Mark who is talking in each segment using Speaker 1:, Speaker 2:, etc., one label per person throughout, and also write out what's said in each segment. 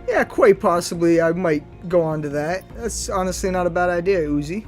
Speaker 1: Yeah, quite possibly I might go on to that. That's honestly not a bad idea, Uzi.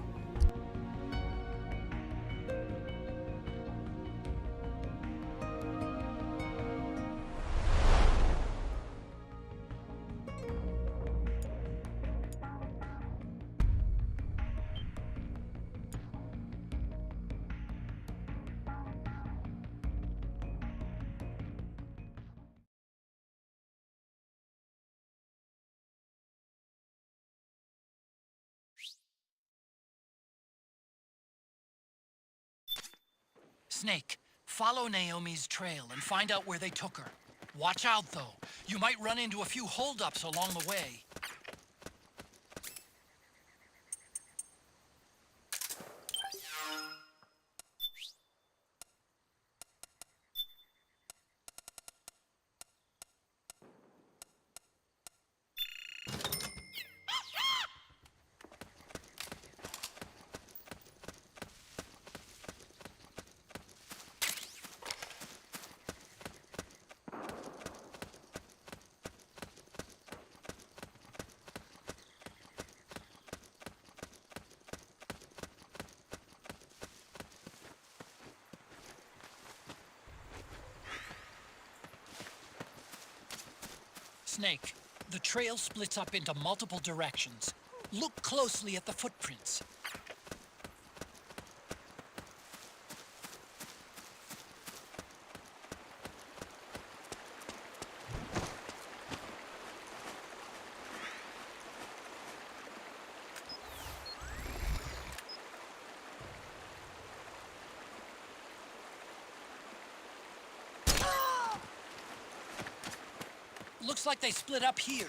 Speaker 2: Snake, follow Naomi's trail and find out where they took her. Watch out, though. You might run into a few holdups along the way. Snake, the trail splits up into multiple directions. Look closely at the footprints. Looks like they split up here.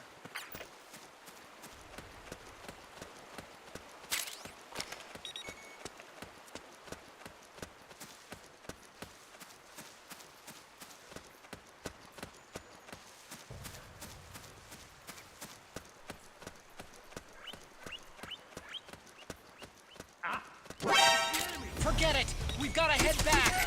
Speaker 2: Forget it! We've got to head back!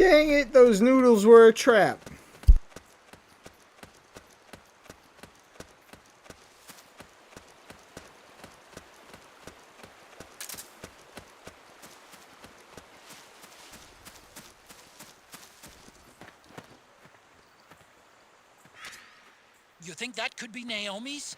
Speaker 1: Dang it, those noodles were a trap.
Speaker 2: You think that could be Naomi's?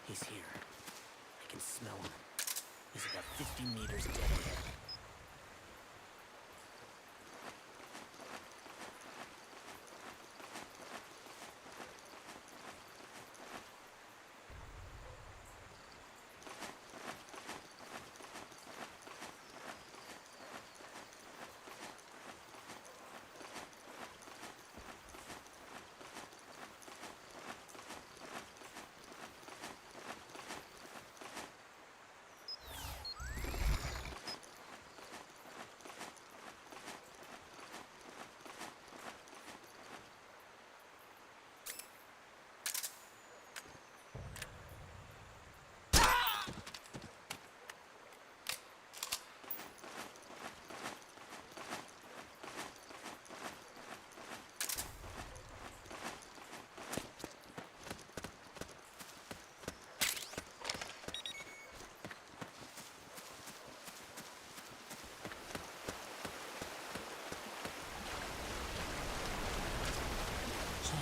Speaker 3: He's here. I can smell him. He's about 50 meters dead ahead.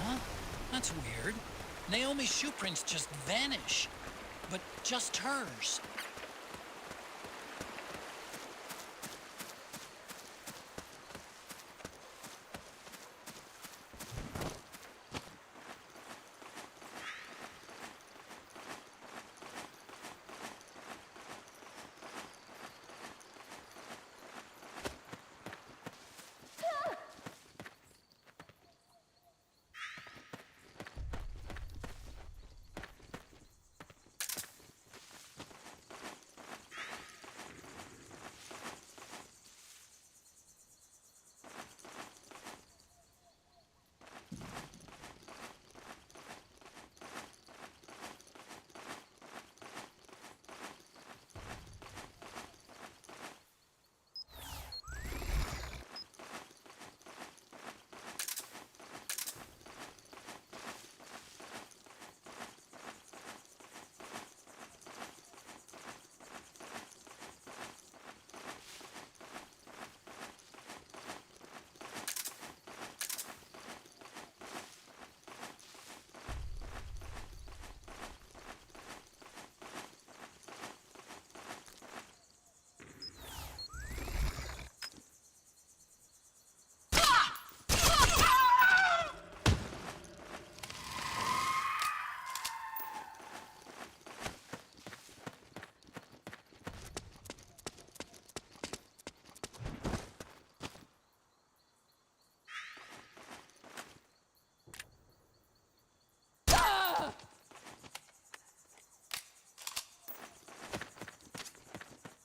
Speaker 2: Huh? That's weird. Naomi's shoe prints just vanish. But just hers.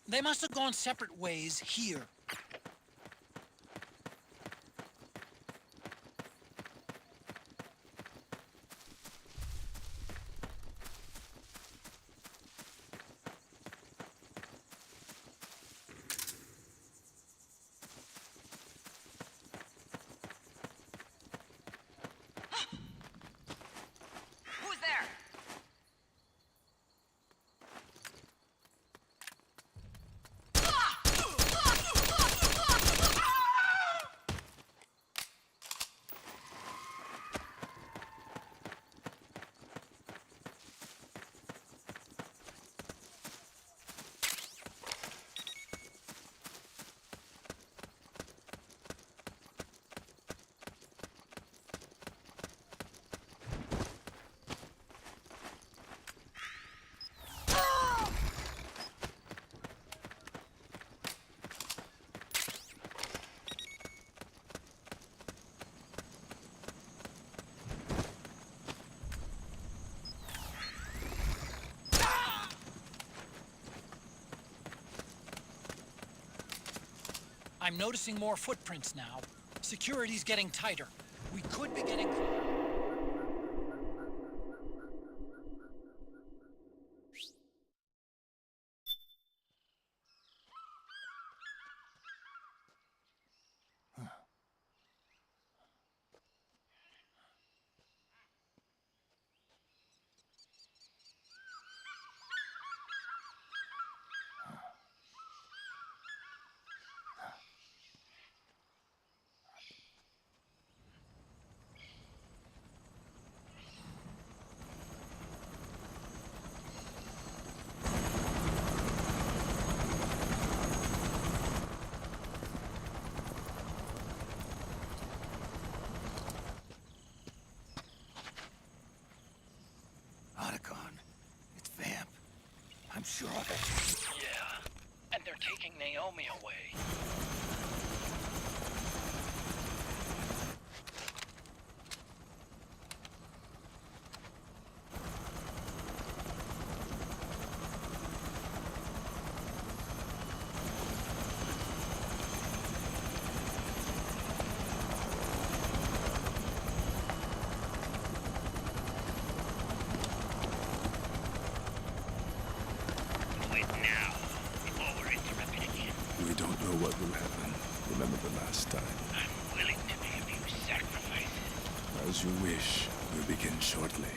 Speaker 2: They must have gone separate ways here.
Speaker 4: Who's there?
Speaker 2: I'm noticing more footprints now. Security's getting tighter. We could be getting... Yeah, and they're taking Naomi away.
Speaker 4: We don't know what will happen. Remember the last time.
Speaker 5: I'm willing to make a few sacrifices.
Speaker 4: As you wish. We'll begin shortly.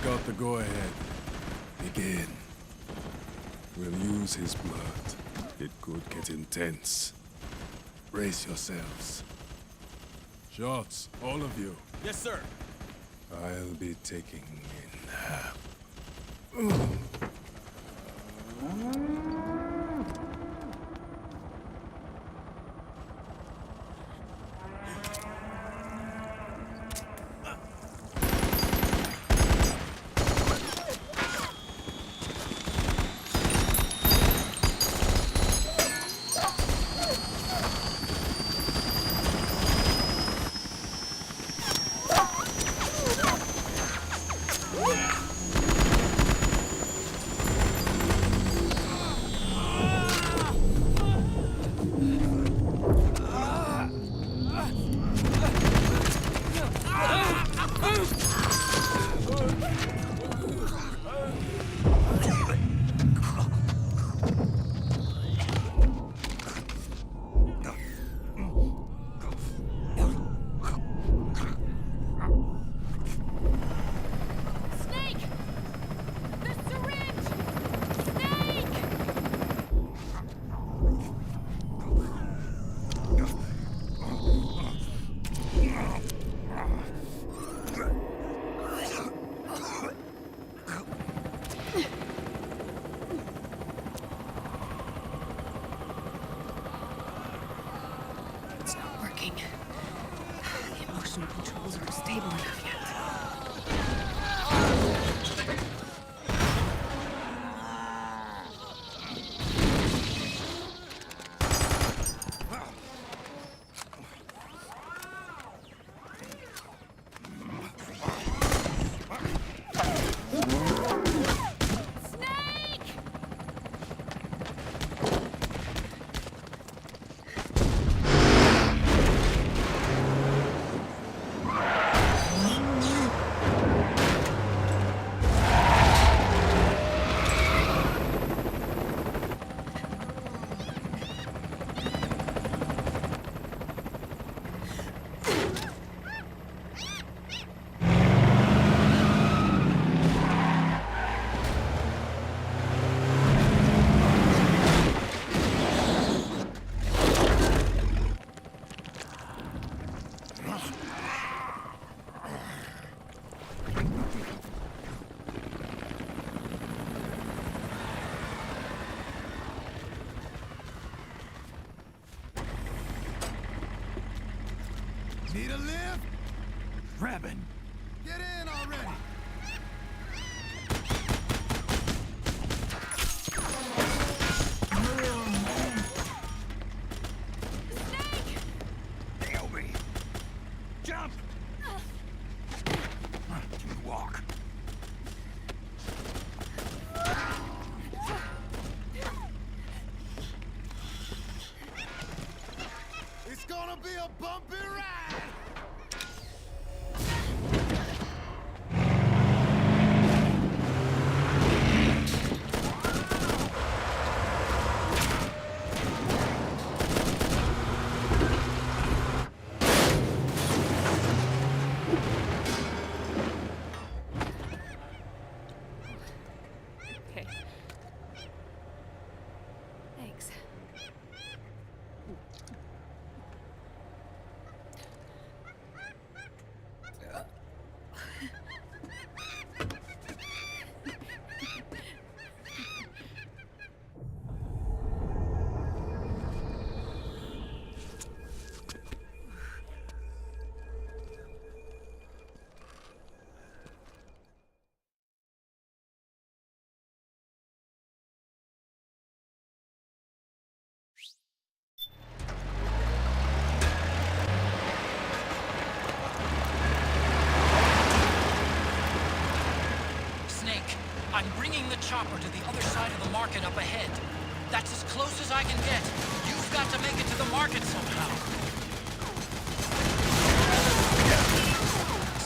Speaker 4: Got the go-ahead. Begin. We'll use his blood. It could get intense. Brace yourselves. Shots, all of you.
Speaker 3: Yes, sir.
Speaker 4: I'll be taking in.
Speaker 6: Controls aren't stable enough yet.
Speaker 4: Need a lift?
Speaker 5: Grabbing.
Speaker 4: Get in already!
Speaker 5: Naomi! Jump! Can you walk?
Speaker 4: It's gonna be a bumpy ride!
Speaker 2: chopper to the other side of the market up ahead. That's as close as I can get. You've got to make it to the market somehow.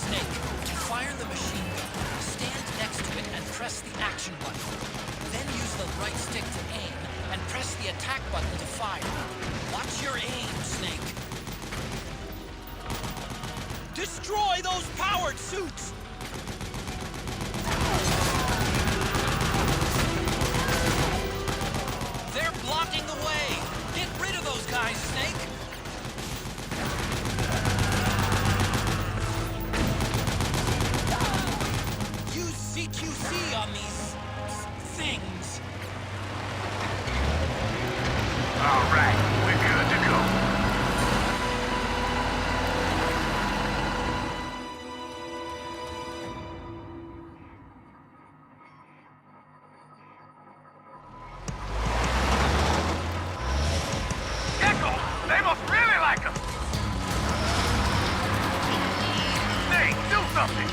Speaker 2: Snake, fire the machine gun. Stand next to it and press the action button. Then use the right stick to aim and press the attack button to fire. Watch your aim, Snake. Destroy those powered suits! They're blocking the way! Get rid of those guys, Snake! Use CQC on these things.
Speaker 5: All right, we're good to go. They must really like us! Hey, do something!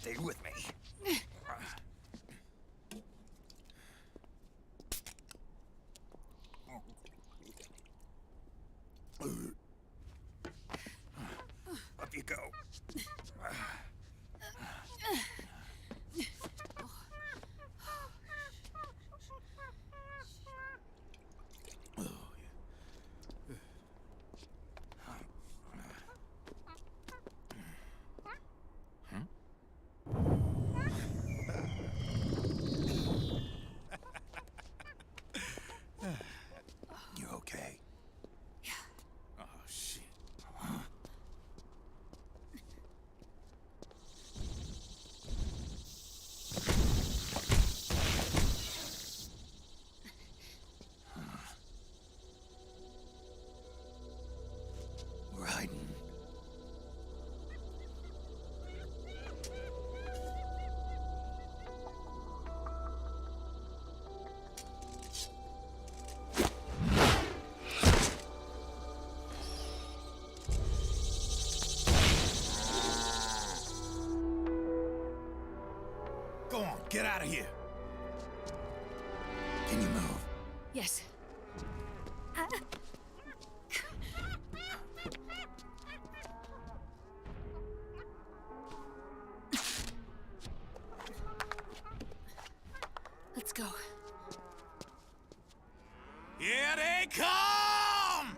Speaker 7: Stay with me. Up you go. You okay?
Speaker 6: Yeah.
Speaker 7: Oh, shit. We're hiding. Go on, get out of here. Can you move?
Speaker 6: Yes. Let's go.
Speaker 7: Here they come!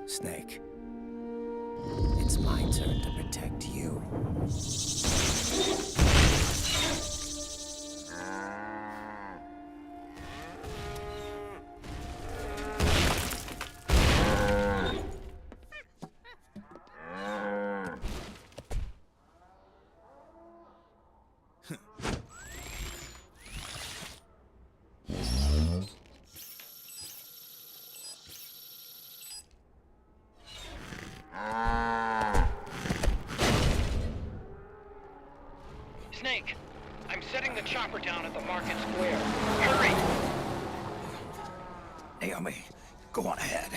Speaker 7: Snake. It's my turn to protect you.
Speaker 5: Snake, I'm setting the chopper down at the market square. Hurry!
Speaker 7: Naomi, go on ahead.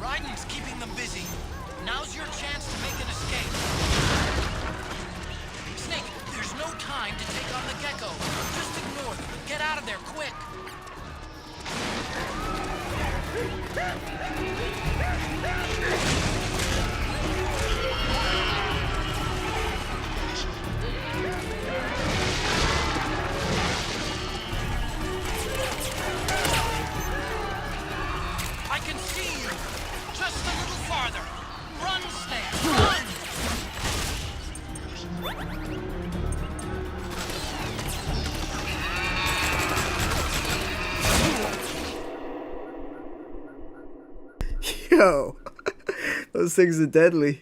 Speaker 2: Raiden's keeping them busy. Now's your chance to make an escape. Snake, there's no time to take on the gecko. Just ignore them. Get out of there quick.
Speaker 1: Yo, those things are deadly.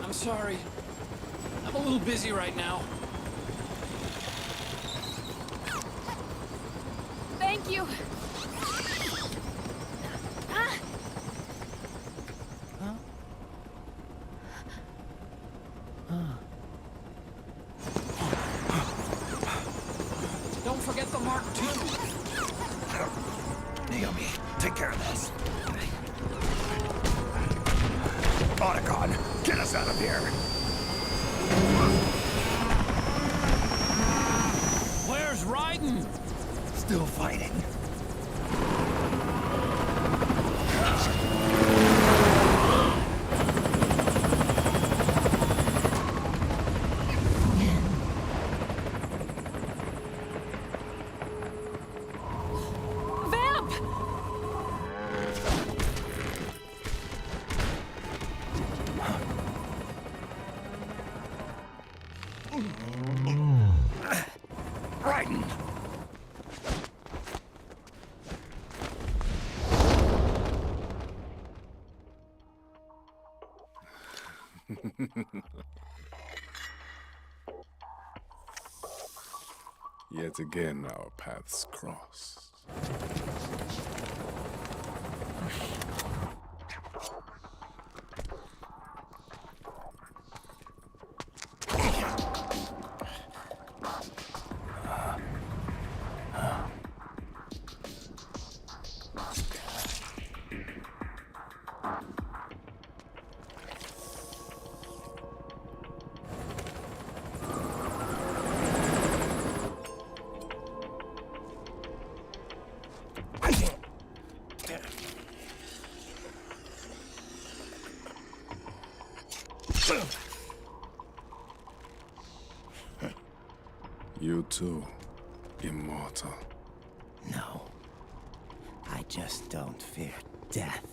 Speaker 2: I'm sorry. I'm a little busy right now.
Speaker 6: Thank you.
Speaker 2: Don't forget the Mark II.
Speaker 8: Naomi, take care of this. Otacon, get us out of here.
Speaker 2: Where's Raiden?
Speaker 8: Still fighting.
Speaker 6: Vamp!
Speaker 8: Raiden!
Speaker 4: Yet again, our paths cross. You too, immortal.
Speaker 3: No. I just don't fear death.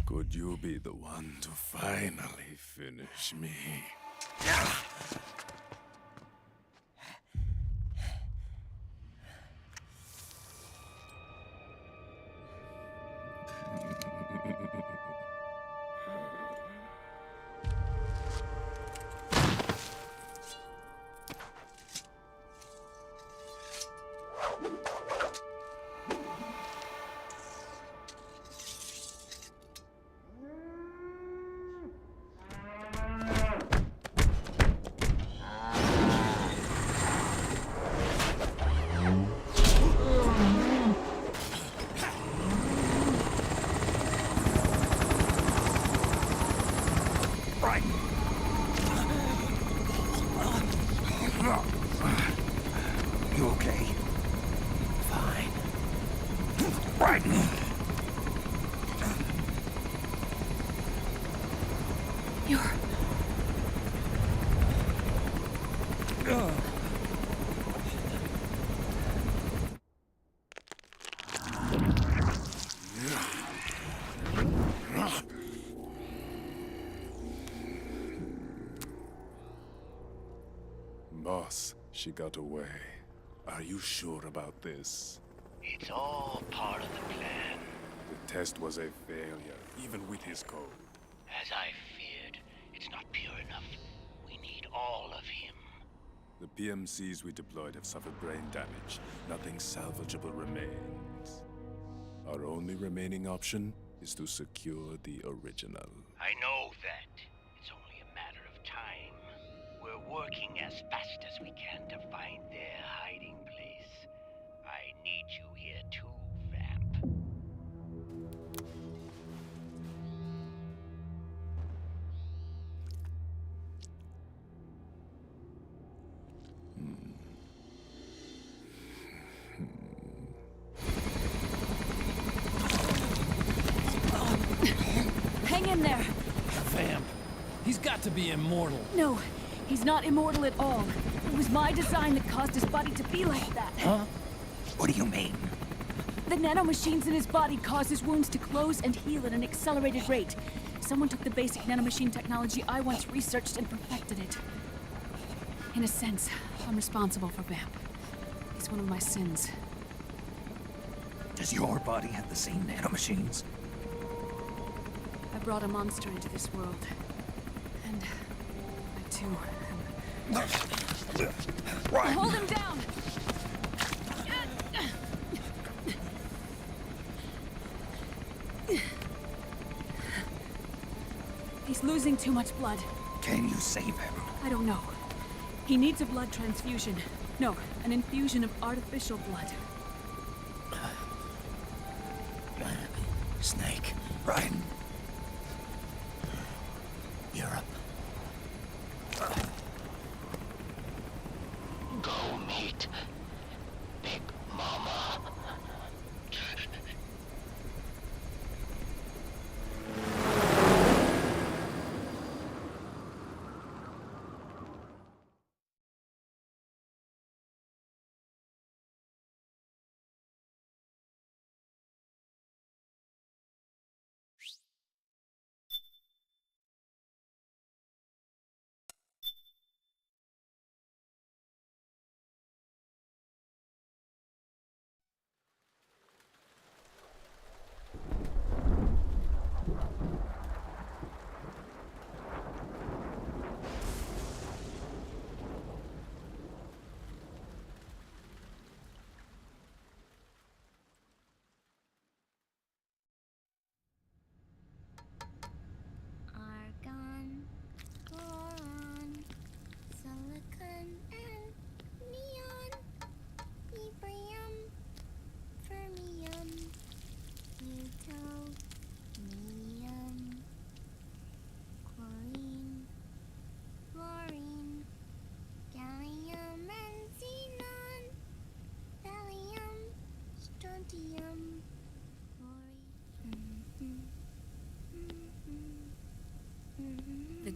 Speaker 4: Could you be the one to finally finish me?
Speaker 8: Right. You okay?
Speaker 3: Fine.
Speaker 8: Right.
Speaker 6: You're...
Speaker 4: Boss, she got away. Are you sure about this?
Speaker 5: It's all part of the plan.
Speaker 4: The test was a failure, even with his code.
Speaker 5: As I feared, it's not pure enough. We need all of him.
Speaker 4: The PMCs we deployed have suffered brain damage. Nothing salvageable remains. Our only remaining option is to secure the original.
Speaker 5: I know that. It's only a matter of time. We're working as fast as we can to find their hiding place. I need you here too, Vamp.
Speaker 6: Hang in there!
Speaker 2: Vamp. He's got to be immortal.
Speaker 6: No, he's not immortal at all. It was my design that caused his body to be like that.
Speaker 2: Huh?
Speaker 8: What do you mean?
Speaker 6: The nanomachines in his body cause his wounds to close and heal at an accelerated rate. Someone took the basic nanomachine technology I once researched and perfected it. In a sense, I'm responsible for Vamp. It's one of my sins.
Speaker 8: Does your body have the same nanomachines?
Speaker 6: I brought a monster into this world. And I too am...
Speaker 8: Right.
Speaker 6: Hold him down! He's losing too much blood.
Speaker 8: Can you save him?
Speaker 6: I don't know. He needs a blood transfusion. No, an infusion of artificial blood.
Speaker 3: Snake.
Speaker 8: Right.
Speaker 3: Europe.
Speaker 5: Go meet Big Mama.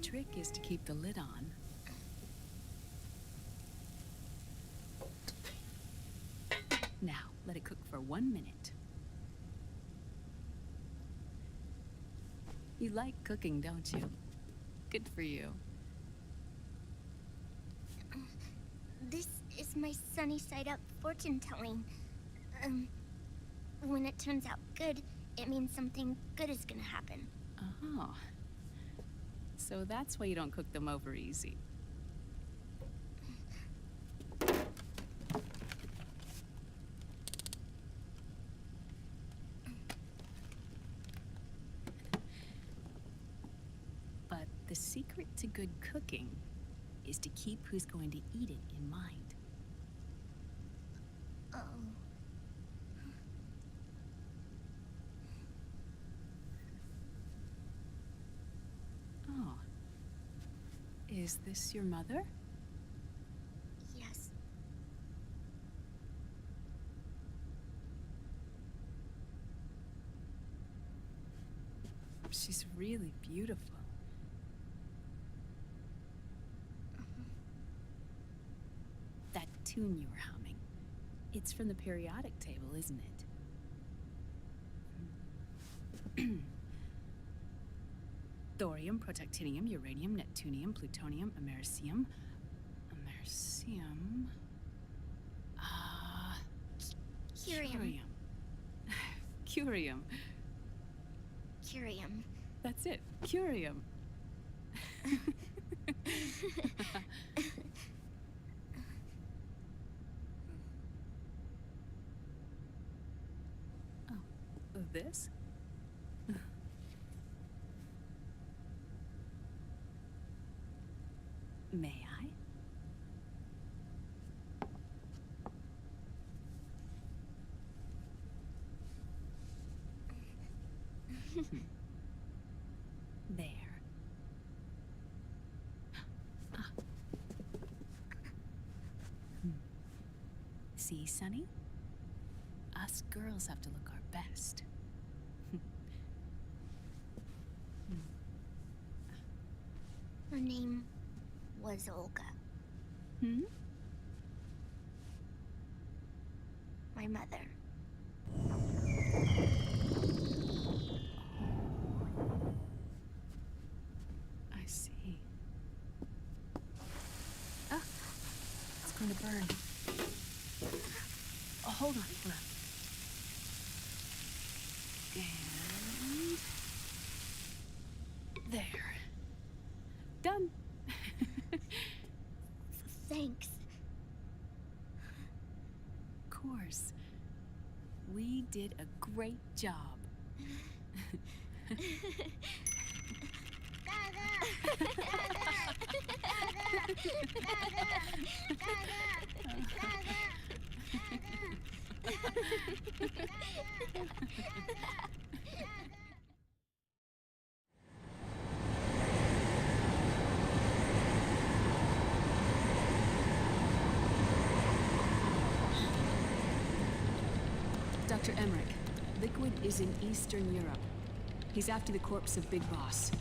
Speaker 6: trick is to keep the lid on. Now, let it cook for 1 minute. You like cooking, don't you? Good for you.
Speaker 9: This is my sunny side up fortune telling. When it turns out good, it means something good is gonna happen.
Speaker 6: Oh. So that's why you don't cook them over easy. But the secret to good cooking is to keep who's going to eat it in mind.
Speaker 9: Oh.
Speaker 6: Oh. Is this your mother?
Speaker 9: Yes.
Speaker 6: She's really beautiful. That tune you were humming, it's from the periodic table, isn't it? Thorium, protactinium, uranium, neptunium, plutonium, americium. Americium.
Speaker 9: Curium.
Speaker 6: Curium.
Speaker 9: Curium.
Speaker 6: That's it. Curium. Oh, this? May I? There. Ah. See, Sonny? Us girls have to look our best.
Speaker 9: Her name was Olga.
Speaker 6: Hmm?
Speaker 9: My mother.
Speaker 6: I see. Ah! It's going to burn. Oh, hold on. And... there. Done.
Speaker 9: Thanks.
Speaker 6: Of course. We did a great job. Dr. Emmerich, Liquid is in Eastern Europe. He's after the corpse of Big Boss.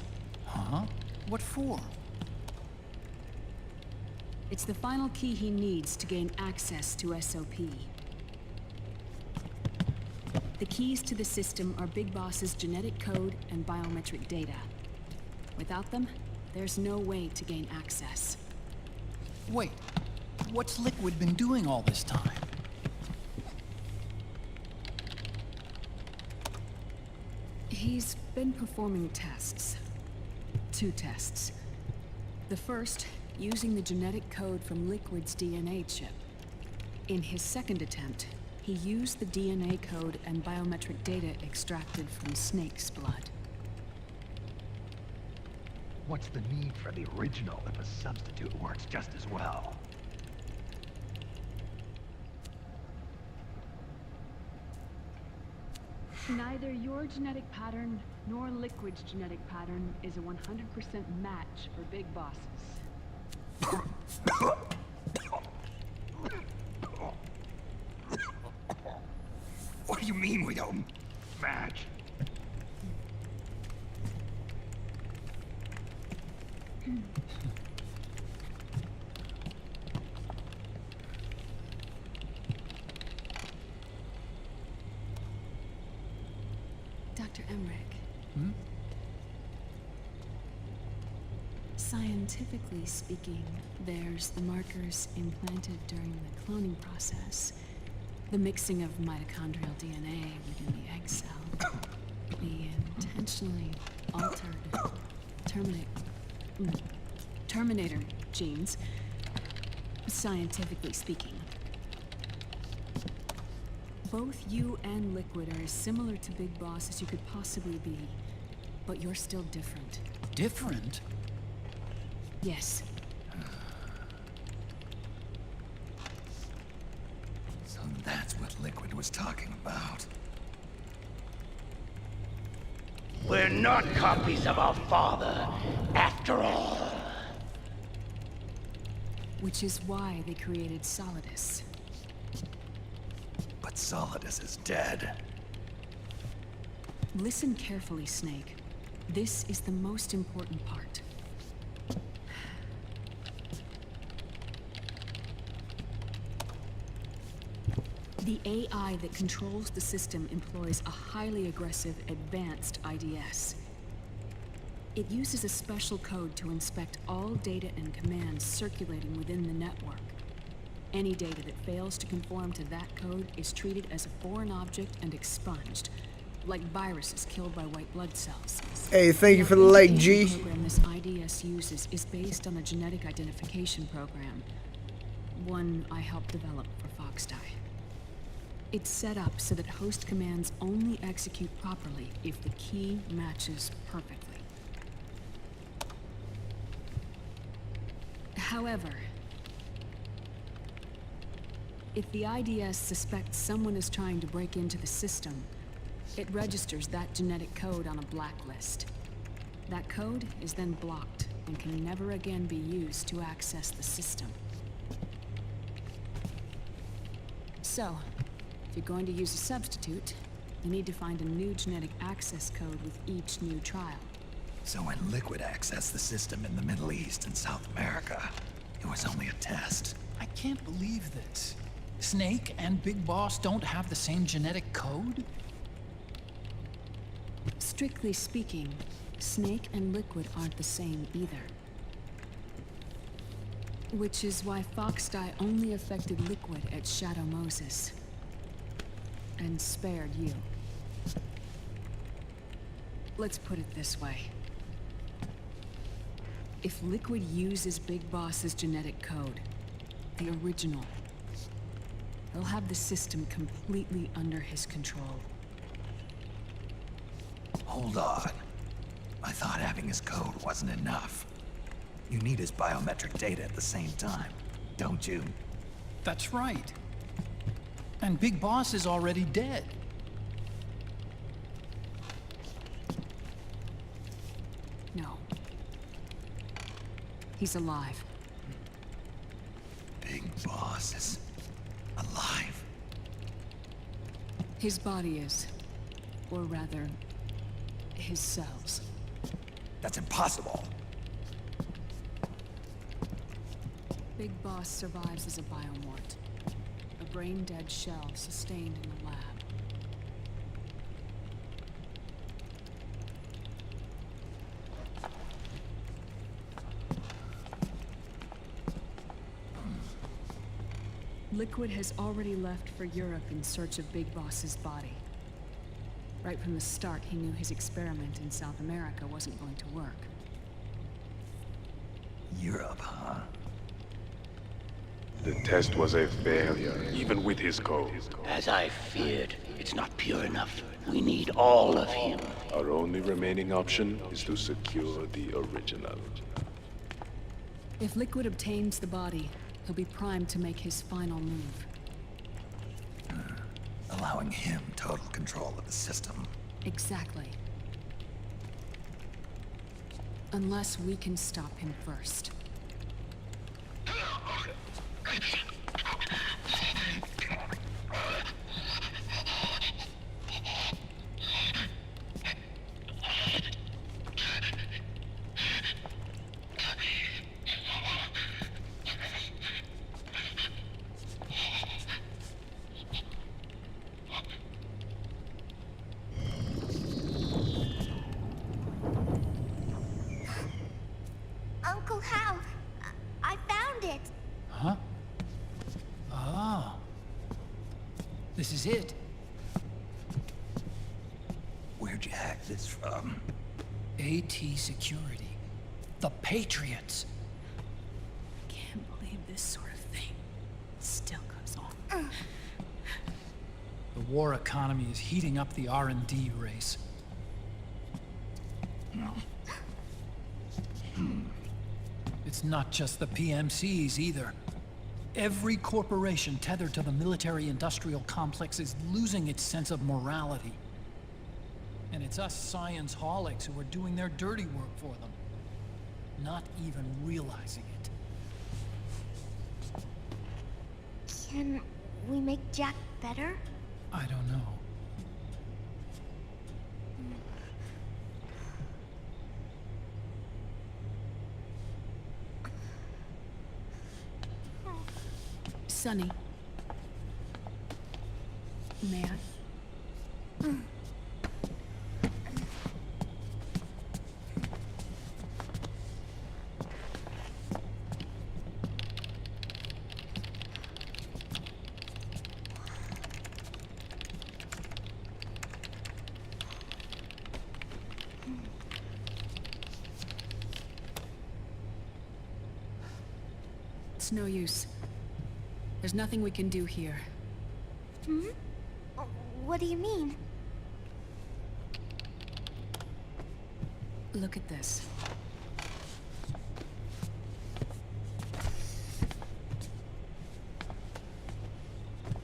Speaker 8: Huh? What for?
Speaker 6: It's the final key he needs to gain access to SOP. The keys to the system are Big Boss's genetic code and biometric data. Without them, there's no way to gain access.
Speaker 8: Wait, what's Liquid been doing all this time?
Speaker 6: He's been performing tests. 2 tests. The first, using the genetic code from Liquid's DNA chip. In his second attempt, he used the DNA code and biometric data extracted from Snake's blood.
Speaker 10: What's the need for the original if a substitute works just as well?
Speaker 6: Neither your genetic pattern nor Liquid's genetic pattern is a 100% match for Big Bosses.
Speaker 10: What do you mean we don't match?
Speaker 6: Dr. Marhq. Scientifically speaking, there's the markers implanted during the cloning process, the mixing of mitochondrial DNA within the egg cell, the intentionally altered Terminator genes, scientifically speaking. Both you and Liquid are as similar to Big Boss as you could possibly be, but you're still different.
Speaker 8: Different?
Speaker 6: Yes.
Speaker 10: So that's what Liquid was talking about.
Speaker 5: We're not copies of our father, after all.
Speaker 6: Which is why they created Solidus.
Speaker 10: But Solidus is dead.
Speaker 6: Listen carefully, Snake. This is the most important part. The AI that controls the system employs a highly aggressive, advanced IDS. It uses a special code to inspect all data and commands circulating within the network. Any data that fails to conform to that code is treated as a foreign object and expunged, like viruses killed by white blood cells.
Speaker 1: Hey, thank you for the like, G.
Speaker 6: The program this IDS uses is based on a genetic identification program, one I helped develop for Foxdie. It's set up so that host commands only execute properly if the key matches perfectly. However, if the IDS suspects someone is trying to break into the system, it registers that genetic code on a blacklist. That code is then blocked and can never again be used to access the system. So, if you're going to use a substitute, you need to find a new genetic access code with each new trial.
Speaker 10: So when Liquid accessed the system in the Middle East and South America, it was only a test.
Speaker 8: I can't believe this. Snake and Big Boss don't have the same genetic code?
Speaker 6: Strictly speaking, Snake and Liquid aren't the same either. Which is why Foxdie only affected Liquid at Shadow Moses. And spared you. Let's put it this way. If Liquid uses Big Boss's genetic code, the original, he'll have the system completely under his control.
Speaker 10: Hold on. I thought having his code wasn't enough. You need his biometric data at the same time, don't you?
Speaker 8: That's right. And Big Boss is already dead.
Speaker 6: No. He's alive.
Speaker 10: Big Boss is alive.
Speaker 6: His body is. Or rather, his cells.
Speaker 10: That's impossible.
Speaker 6: Big Boss survives as a biomort. A brain-dead shell sustained in the lab. Liquid has already left for Europe in search of Big Boss's body. Right from the start, he knew his experiment in South America wasn't going to work.
Speaker 10: Europe, huh?
Speaker 4: The test was a failure, even with his code.
Speaker 5: As I feared, it's not pure enough. We need all of him.
Speaker 4: Our only remaining option is to secure the original.
Speaker 6: If Liquid obtains the body, he'll be primed to make his final move.
Speaker 10: Allowing him total control of the system.
Speaker 6: Exactly. Unless we can stop him first.
Speaker 9: how. I found it.
Speaker 8: Huh? Oh. This is it.
Speaker 10: Where'd you hack this from?
Speaker 8: AT Security. The Patriots.
Speaker 6: Can't believe this sort of thing still goes on.
Speaker 8: The war economy is heating up the R&D race. It's not just the PMCs either. Every corporation tethered to the military-industrial complex is losing its sense of morality. And it's us science-holics who are doing their dirty work for them, not even realizing it.
Speaker 9: Can we make Jack better?
Speaker 8: I don't know.
Speaker 6: Sonny. May I? It's no use. There's nothing we can do here.
Speaker 9: Hmm? What do you mean?
Speaker 6: Look at this.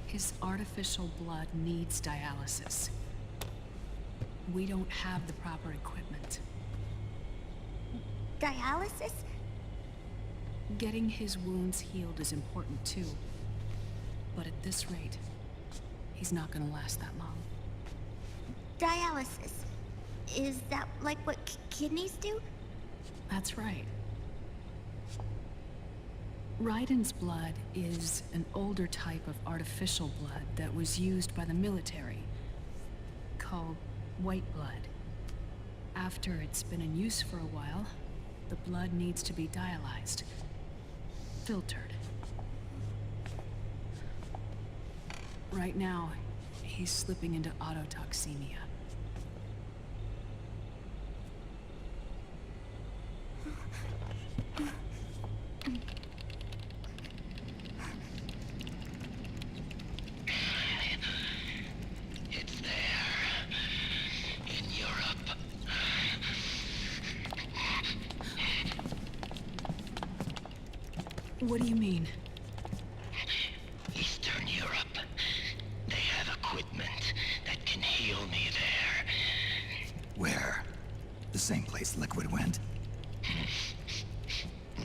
Speaker 6: His artificial blood needs dialysis. We don't have the proper equipment.
Speaker 9: Dialysis?
Speaker 6: Getting his wounds healed is important too. But at this rate, he's not gonna last that long.
Speaker 9: Dialysis. Is that like what kidneys do?
Speaker 6: That's right. Raiden's blood is an older type of artificial blood that was used by the military, called white blood. After it's been in use for a while, the blood needs to be dialyzed, filtered. Right now, he's slipping into autotoxemia.
Speaker 5: It's there. In Europe.
Speaker 6: What do you mean?
Speaker 5: Eastern Europe. They have equipment that can heal me there.
Speaker 10: Where? The same place Liquid went?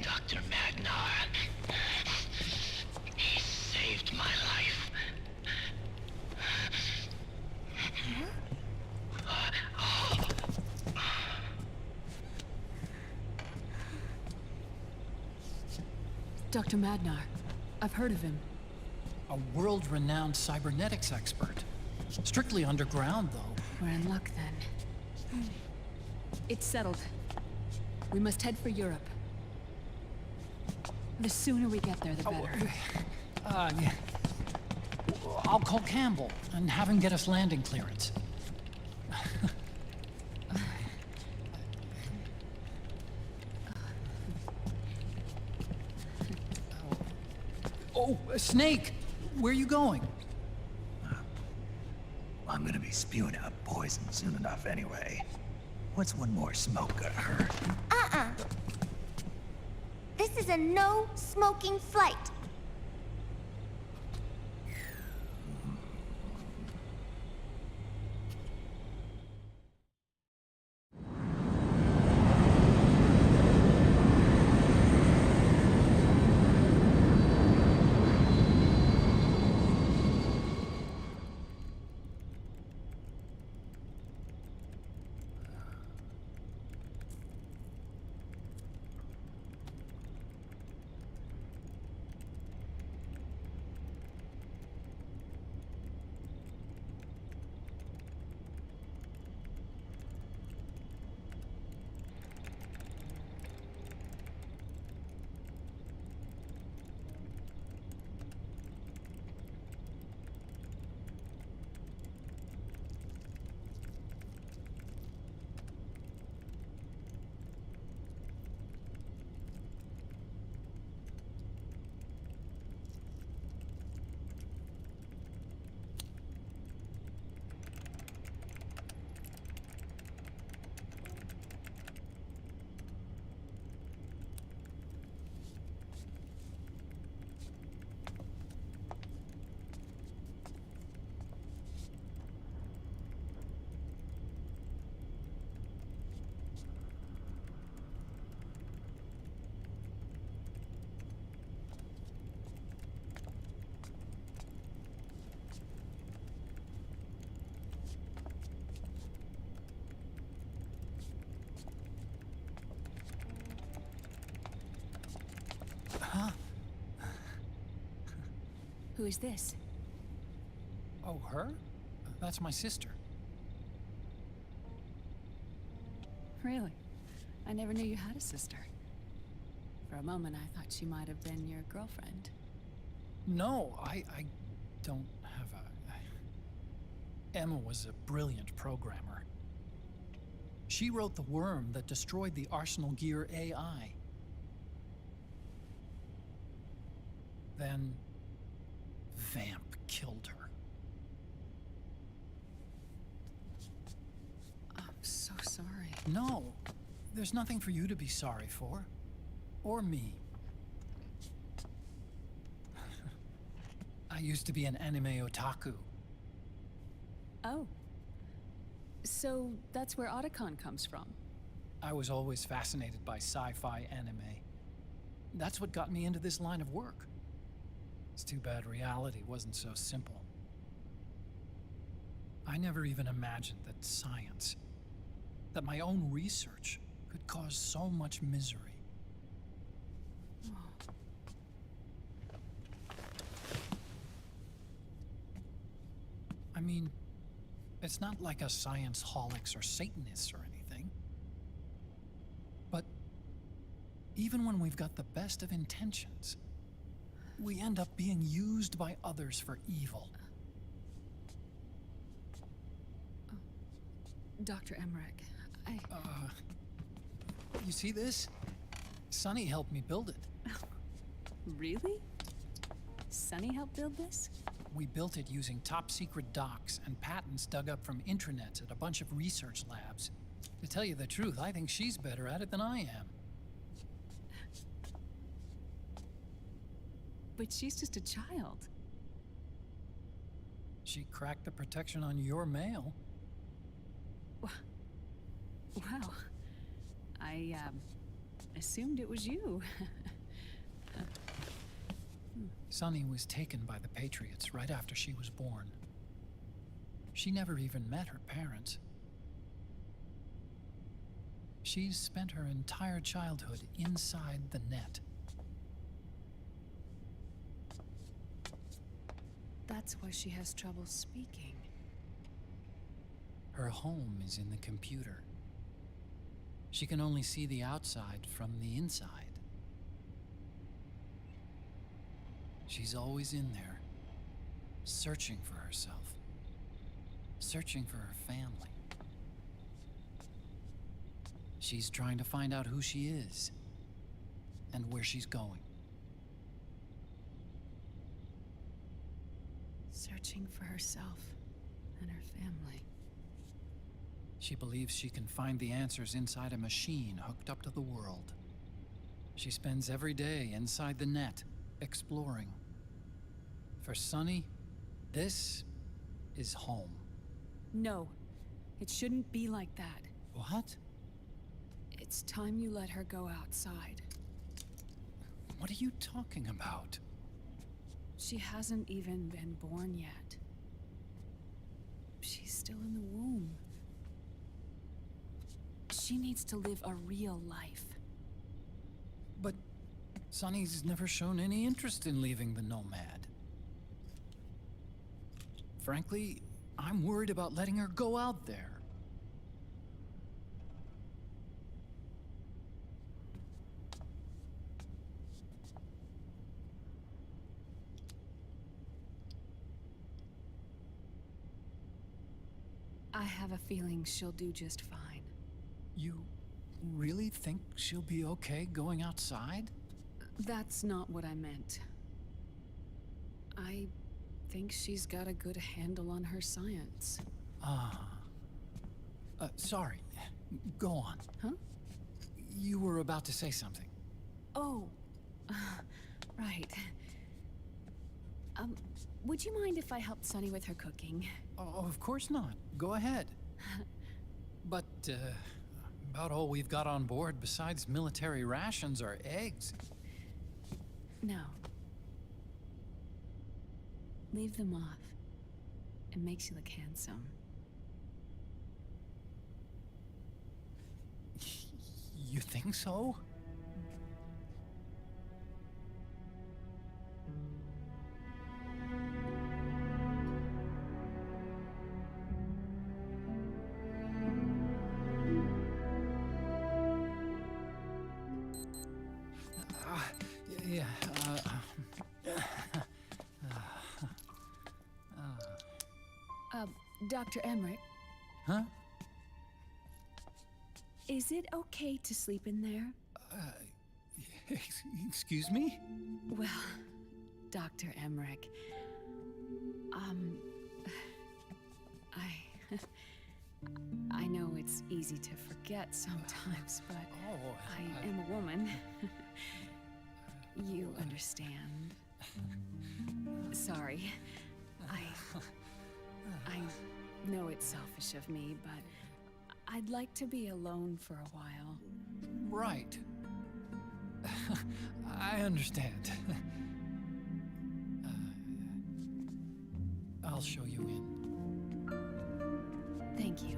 Speaker 5: Dr. Magnar. He saved my life.
Speaker 6: Dr. Madnar. I've heard of him.
Speaker 8: A world-renowned cybernetics expert. Strictly underground, though.
Speaker 6: We're in luck then. It's settled. We must head for Europe. The sooner we get there, the better.
Speaker 8: Yeah. I'll call Campbell and have him get us landing clearance. Oh, Snake! Where are you going?
Speaker 10: I'm gonna be spewing out poison soon enough anyway. What's one more smoke gonna hurt?
Speaker 9: This is a no smoking flight.
Speaker 6: Who is this?
Speaker 8: Oh, her? That's my sister.
Speaker 6: Really? I never knew you had a sister. For a moment, I thought she might have been your girlfriend.
Speaker 8: No, I don't have a... Emma was a brilliant programmer. She wrote the worm that destroyed the Arsenal Gear AI. Then... Vamp killed her.
Speaker 6: I'm so sorry.
Speaker 8: No, there's nothing for you to be sorry for. Or me. I used to be an anime otaku.
Speaker 6: Oh. So that's where Otacon comes from.
Speaker 8: I was always fascinated by sci-fi anime. That's what got me into this line of work. It's too bad reality wasn't so simple. I never even imagined that science, that my own research, could cause so much misery. I mean, it's not like us science-holics or Satanists or anything. But even when we've got the best of intentions, we end up being used by others for evil.
Speaker 6: Dr. Marhq,
Speaker 8: You see this? Sonny helped me build it.
Speaker 6: Really? Sunny helped build this?
Speaker 8: We built it using top-secret docs and patents dug up from intranets at a bunch of research labs. To tell you the truth, I think she's better at it than I am.
Speaker 6: But she's just a child.
Speaker 8: She cracked the protection on your mail.
Speaker 6: Wow. I, assumed it was you.
Speaker 8: Sunny was taken by the Patriots right after she was born. She never even met her parents. She's spent her entire childhood inside the net.
Speaker 6: That's why she has trouble speaking.
Speaker 8: Her home is in the computer. She can only see the outside from the inside. She's always in there, searching for herself, searching for her family. She's trying to find out who she is and where she's going.
Speaker 6: Searching for herself and her family.
Speaker 8: She believes she can find the answers inside a machine hooked up to the world. She spends every day inside the net, exploring. For Sunny, this is home.
Speaker 6: No, it shouldn't be like that.
Speaker 8: What?
Speaker 6: It's time you let her go outside.
Speaker 8: What are you talking about?
Speaker 6: She hasn't even been born yet. She's still in the womb. She needs to live a real life.
Speaker 8: But Sunny's never shown any interest in leaving the Nomad. Frankly, I'm worried about letting her go out there.
Speaker 6: I have a feeling she'll do just fine.
Speaker 8: You really think she'll be okay going outside?
Speaker 6: That's not what I meant. I think she's got a good handle on her science.
Speaker 8: Sorry. Go on.
Speaker 6: Huh?
Speaker 8: You were about to say something.
Speaker 6: Oh, right. Would you mind if I helped Sunny with her cooking?
Speaker 8: Oh, of course not. Go ahead. But, about all we've got on board besides military rations are eggs.
Speaker 6: No. Leave them off. It makes you look handsome.
Speaker 8: You think so? Yeah,
Speaker 6: Dr. Emmerich,
Speaker 8: huh?
Speaker 6: is it okay to sleep in there?
Speaker 8: Excuse me?
Speaker 6: Well, Dr. Emmerich, I know it's easy to forget sometimes, but I am a woman. You understand. Sorry. I know it's selfish of me, but I'd like to be alone for a while.
Speaker 8: Right. I understand. I'll show you in.
Speaker 6: Thank you.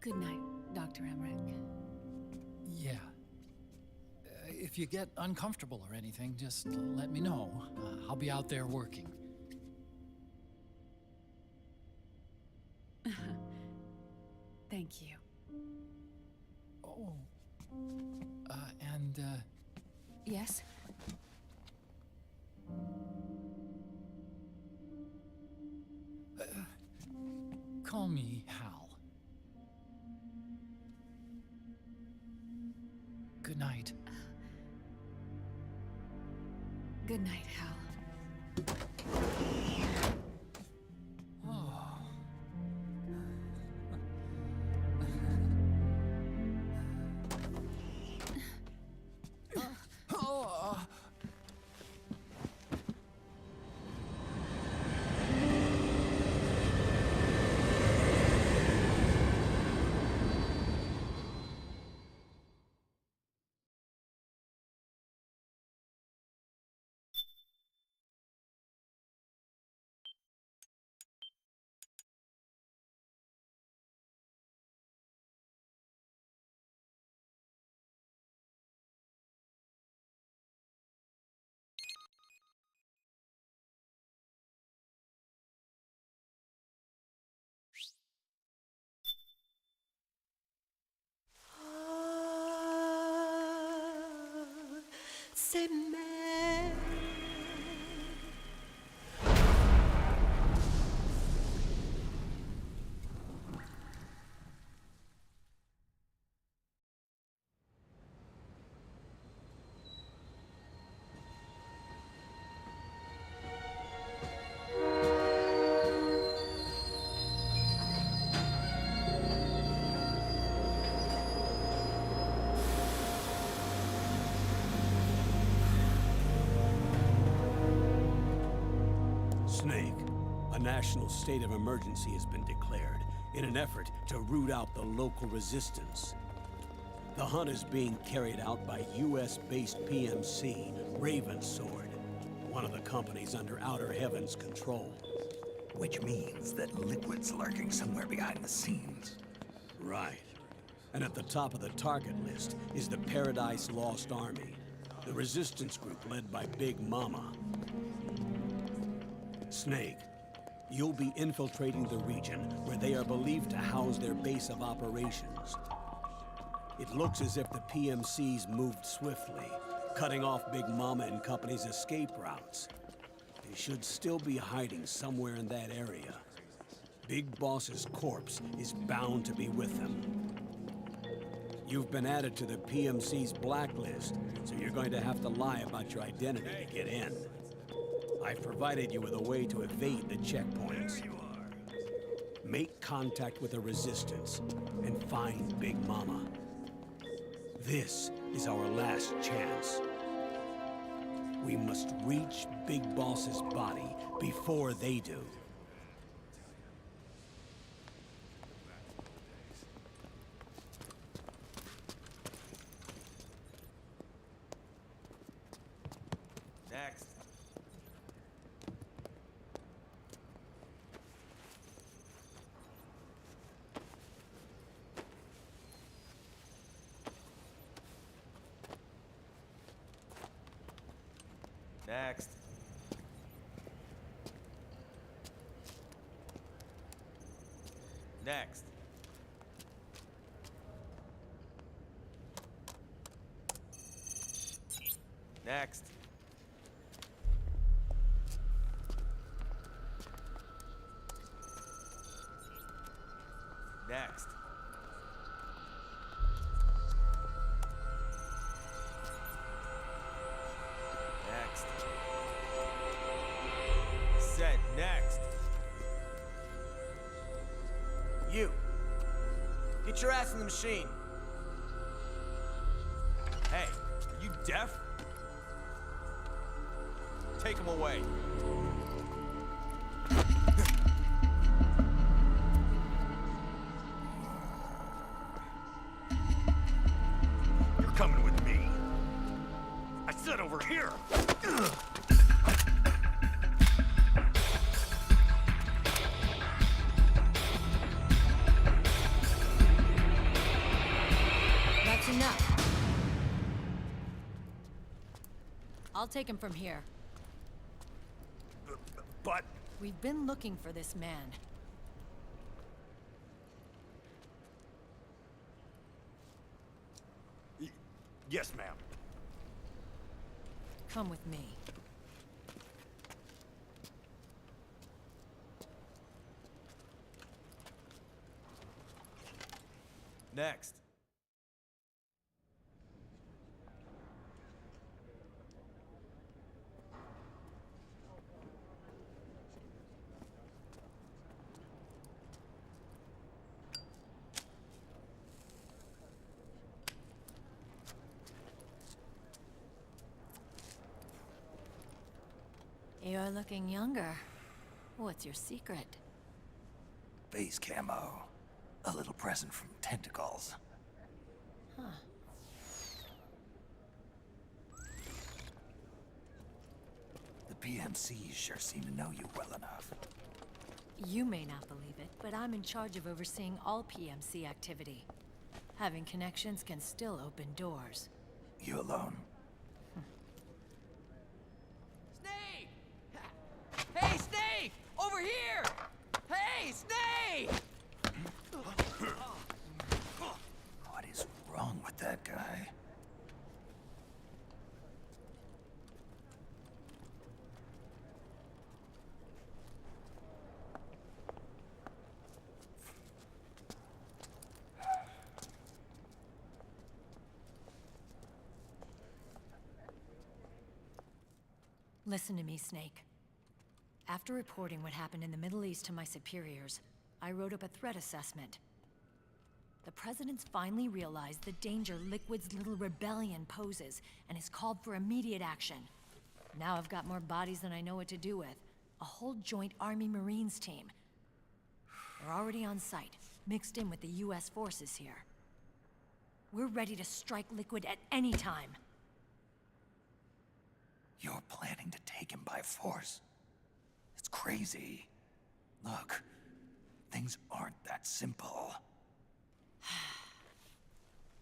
Speaker 6: Good night, Dr. Emmerich.
Speaker 8: Yeah. If you get uncomfortable or anything, just let me know. I'll be out there working.
Speaker 6: Thank you.
Speaker 8: Oh.
Speaker 6: Yes?
Speaker 8: Call me Hal. Good night.
Speaker 6: Good night, Hal.
Speaker 11: C'est mère.
Speaker 12: A national state of emergency has been declared in an effort to root out the local resistance. The hunt is being carried out by US-based PMC, Ravensword, one of the companies under Outer Heaven's control.
Speaker 10: Which means that Liquid's lurking somewhere behind the scenes.
Speaker 12: Right. And at the top of the target list is the Paradise Lost Army, the resistance group led by Big Mama. Snake, you'll be infiltrating the region where they are believed to house their base of operations. It looks as if the PMCs moved swiftly, cutting off Big Mama and company's escape routes. They should still be hiding somewhere in that area. Big Boss's corpse is bound to be with them. You've been added to the PMC's blacklist, so you're going to have to lie about your identity to get in. I've provided you with a way to evade the checkpoints. Make contact with the Resistance and find Big Mama. This is our last chance. We must reach Big Boss's body before they do.
Speaker 3: Next. Next. Next. Next. Next. Next. Set. Next. You. Get your ass in the machine. Hey, are you deaf? Take him away.
Speaker 10: You're coming with me. I said over here.
Speaker 13: That's enough. I'll take him from here.
Speaker 10: But...
Speaker 13: We've been looking for this man.
Speaker 10: Yes, ma'am.
Speaker 13: Come with me.
Speaker 3: Next.
Speaker 13: You're looking younger. What's your secret?
Speaker 10: Base camo. A little present from Tentacles.
Speaker 13: Huh.
Speaker 10: The PMCs sure seem to know you well enough.
Speaker 13: You may not believe it, but I'm in charge of overseeing all PMC activity. Having connections can still open doors.
Speaker 10: You alone?
Speaker 2: Snake! Hey, Snake! Over here! Hey, Snake!
Speaker 10: What is wrong with that guy?
Speaker 13: Listen to me, Snake. After reporting what happened in the Middle East to my superiors, I wrote up a threat assessment. The President's finally realized the danger Liquid's little rebellion poses, and has called for immediate action. Now I've got more bodies than I know what to do with. A whole joint Army-Marines team. They're already on site, mixed in with the US forces here. We're ready to strike Liquid at any time.
Speaker 10: You're planning to take him by force? It's crazy. Look, things aren't that simple.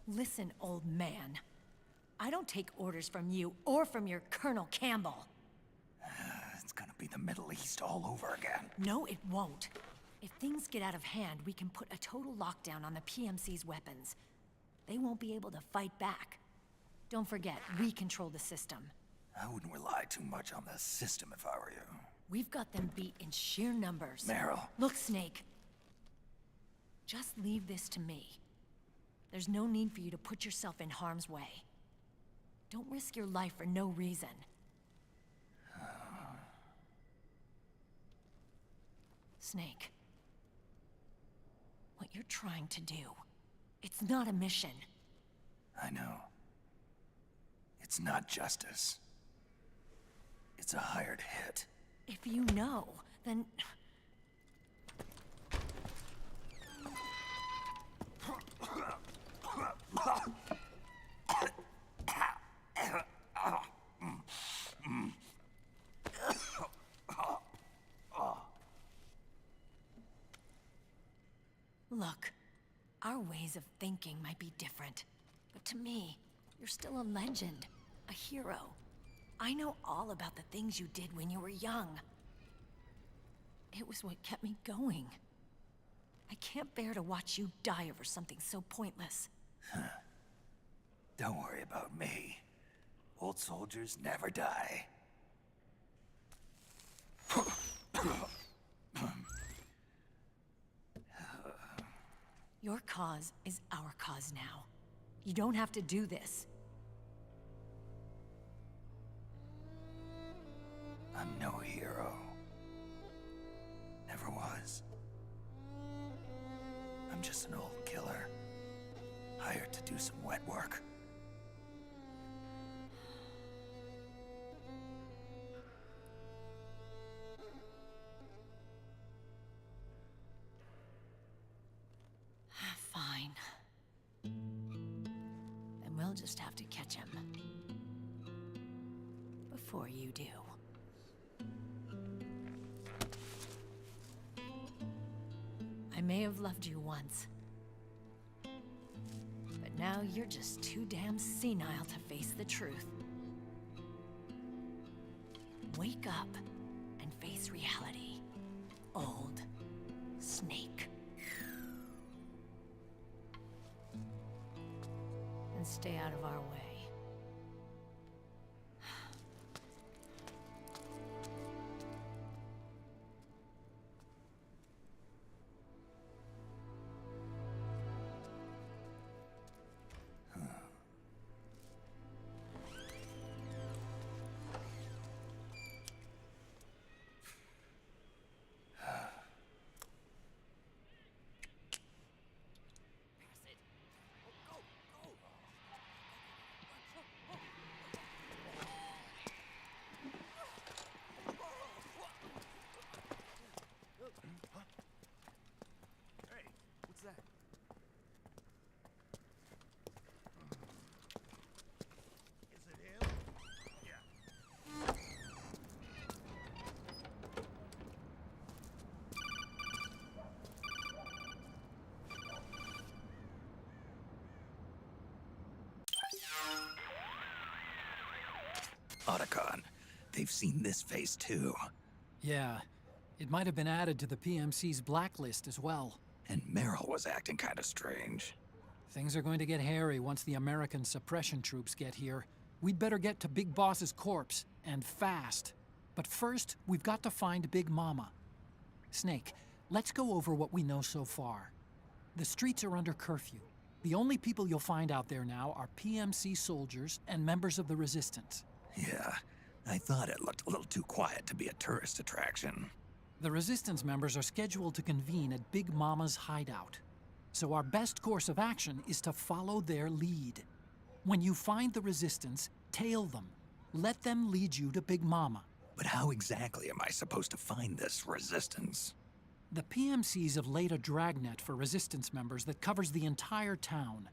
Speaker 13: Listen, old man. I don't take orders from you or from your Colonel Campbell.
Speaker 10: It's gonna be the Middle East all over again.
Speaker 13: No, it won't. If things get out of hand, we can put a total lockdown on the PMC's weapons. They won't be able to fight back. Don't forget, we control the system.
Speaker 10: I wouldn't rely too much on the system if I were you.
Speaker 13: We've got them beat in sheer numbers.
Speaker 10: Meryl.
Speaker 13: Look, Snake. Just leave this to me. There's no need for you to put yourself in harm's way. Don't risk your life for no reason. Snake. What you're trying to do, it's not a mission.
Speaker 10: I know. It's not justice. It's a hired hit.
Speaker 13: If you know, then... Look, our ways of thinking might be different, but to me, you're still a legend, a hero. I know all about the things you did when you were young. It was what kept me going. I can't bear to watch you die over something so pointless.
Speaker 10: Don't worry about me. Old soldiers never die.
Speaker 13: Your cause is our cause now. You don't have to do this.
Speaker 10: I'm no hero. Never was. I'm just an old killer, hired to do some wet work.
Speaker 13: Fine. Then we'll just have to catch him. Before you do. I may have loved you once. But now you're just too damn senile to face the truth. Wake up and face reality. Old Snake. And stay out of our way.
Speaker 10: Otacon, they've seen this face too.
Speaker 8: Yeah, it might have been added to the PMC's blacklist as well.
Speaker 10: And Marhq was acting kind of strange.
Speaker 8: Things are going to get hairy once the American suppression troops get here. We'd better get to Big Boss's corpse, and fast. But first, we've got to find Big Mama. Snake, let's go over what we know so far. The streets are under curfew. The only people you'll find out there now are PMC soldiers and members of the Resistance.
Speaker 10: Yeah, I thought it looked a little too quiet to be a tourist attraction.
Speaker 8: The Resistance members are scheduled to convene at Big Mama's hideout. So our best course of action is to follow their lead. When you find the Resistance, tail them. Let them lead you to Big Mama.
Speaker 10: But how exactly am I supposed to find this Resistance?
Speaker 8: The PMCs have laid a dragnet for Resistance members that covers the entire town.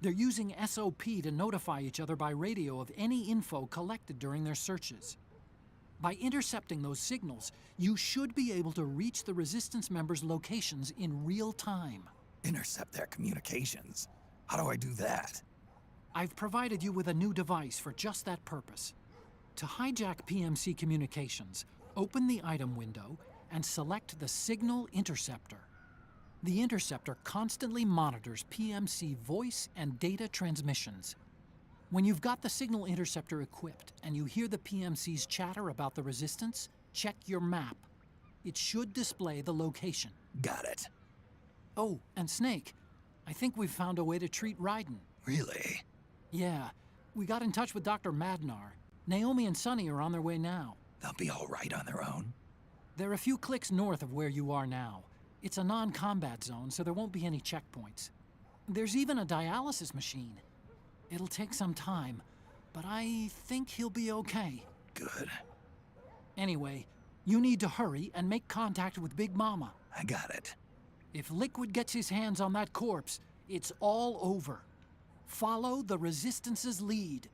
Speaker 8: They're using SOP to notify each other by radio of any info collected during their searches. By intercepting those signals, you should be able to reach the Resistance members' locations in real time.
Speaker 10: Intercept their communications? How do I do that?
Speaker 8: I've provided you with a new device for just that purpose. To hijack PMC communications, open the item window and select the Signal Interceptor. The interceptor constantly monitors PMC voice and data transmissions. When you've got the Signal Interceptor equipped and you hear the PMC's chatter about the Resistance, check your map. It should display the location.
Speaker 10: Got it.
Speaker 8: Oh, and Snake, I think we've found a way to treat Raiden.
Speaker 10: Really?
Speaker 8: Yeah, we got in touch with Dr. Madnar. Naomi and Sonny are on their way now.
Speaker 10: They'll be all right on their own?
Speaker 8: They're a few clicks north of where you are now. It's a non-combat zone, so there won't be any checkpoints. There's even a dialysis machine. It'll take some time, but I think he'll be okay.
Speaker 10: Good.
Speaker 8: Anyway, you need to hurry and make contact with Big Mama.
Speaker 10: I got it.
Speaker 8: If Liquid gets his hands on that corpse, it's all over. Follow the Resistance's lead.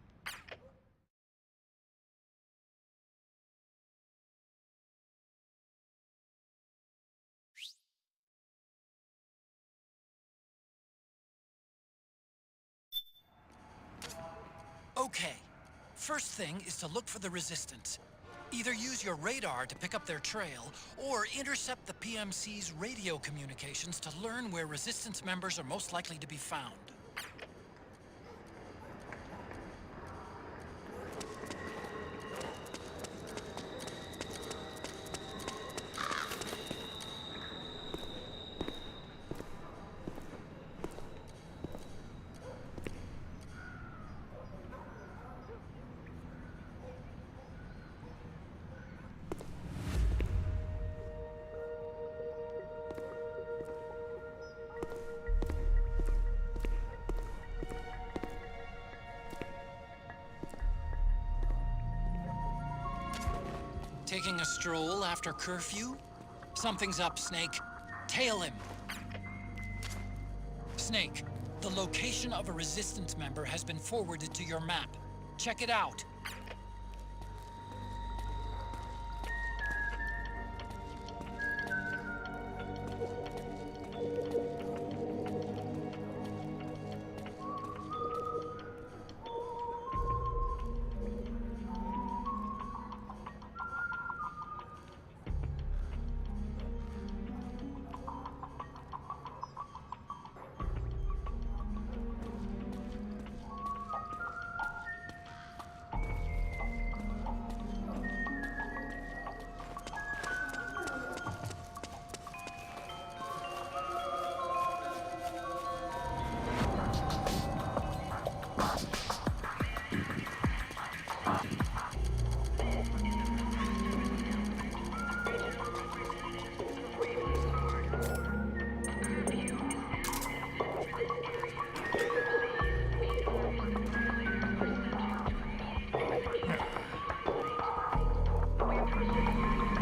Speaker 8: Okay. First thing is to look for the Resistance. Either use your radar to pick up their trail, or intercept the PMC's radio communications to learn where Resistance members are most likely to be found. Taking a stroll after curfew? Something's up, Snake. Tail him. Snake, the location of a Resistance member has been forwarded to your map. Check it out.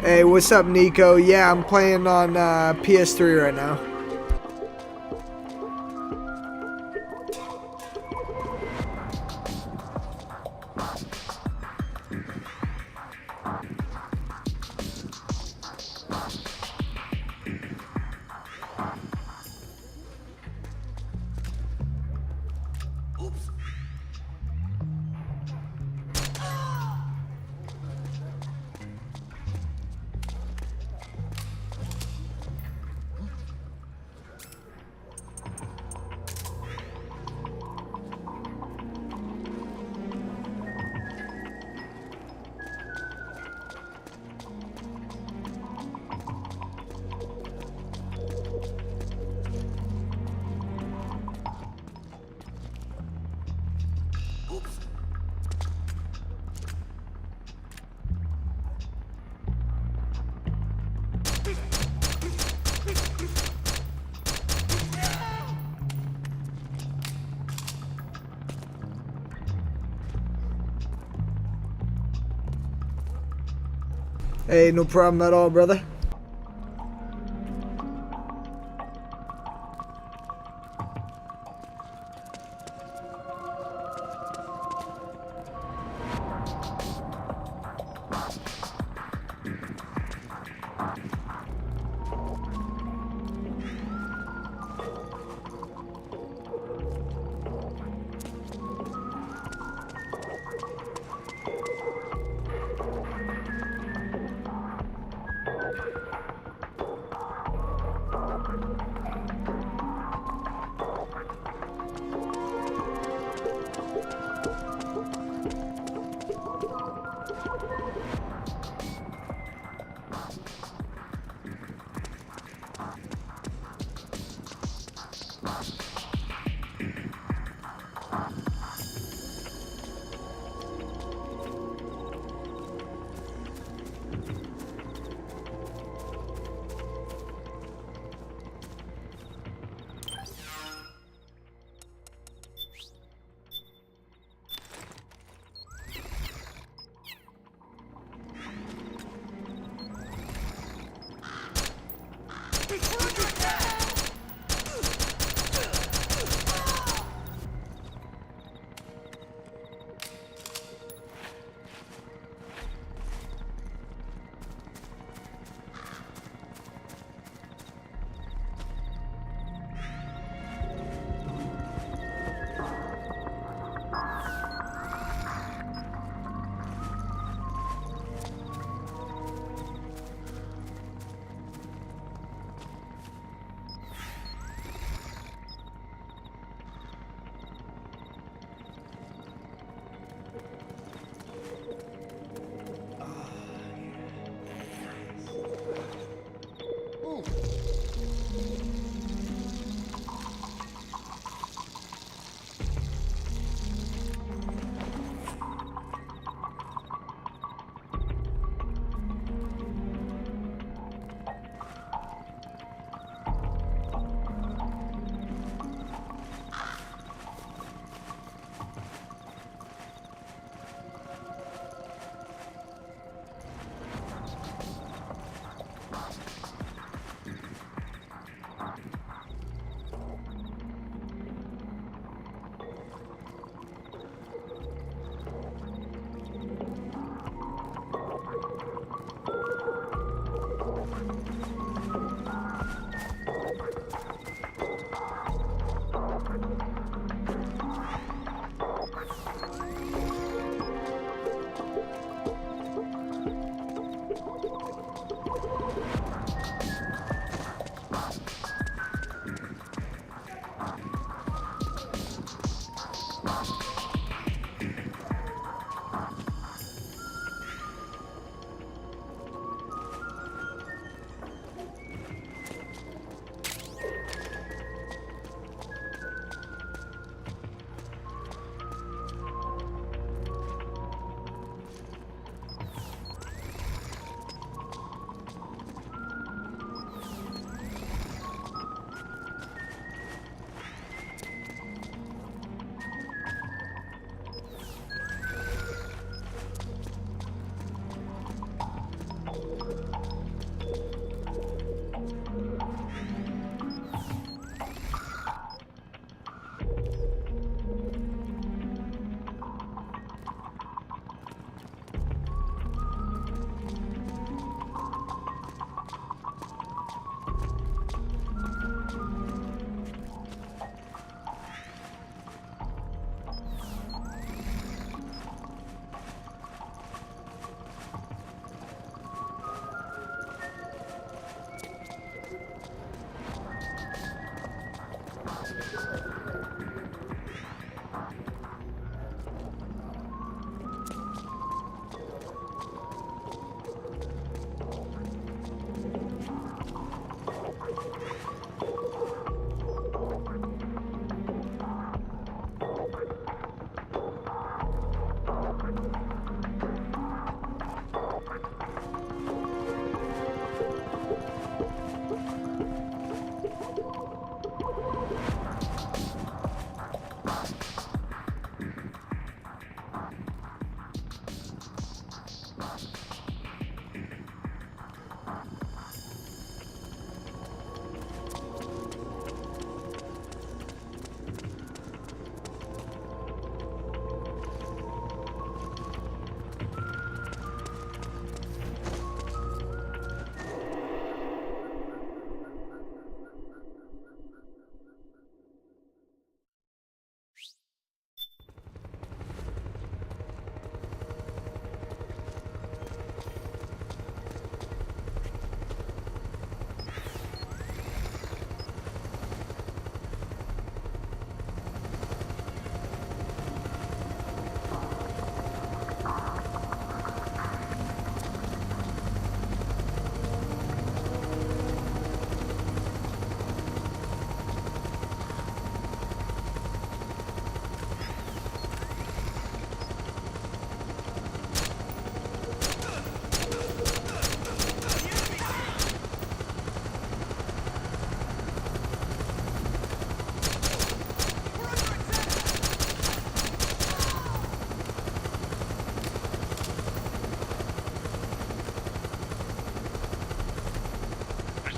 Speaker 1: Hey, what's up, Nico? Yeah, I'm playing on PS3 right now. Hey, no problem at all, brother.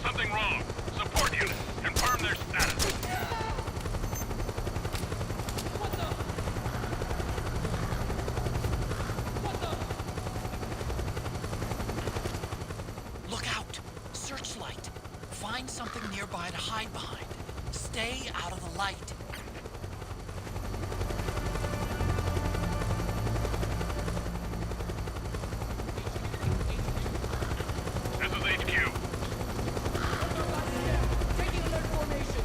Speaker 14: Something wrong.
Speaker 2: find something nearby to hide behind. Stay out of the light.
Speaker 14: This is HQ.
Speaker 2: Taking alert formation.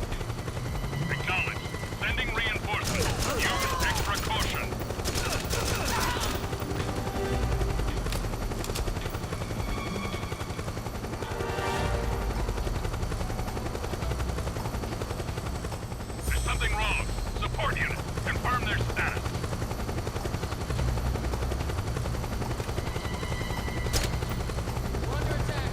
Speaker 14: Acknowledged. Sending reinforcements. Use extra caution. There's something wrong. Support unit. Confirm their status.
Speaker 2: We're under attack.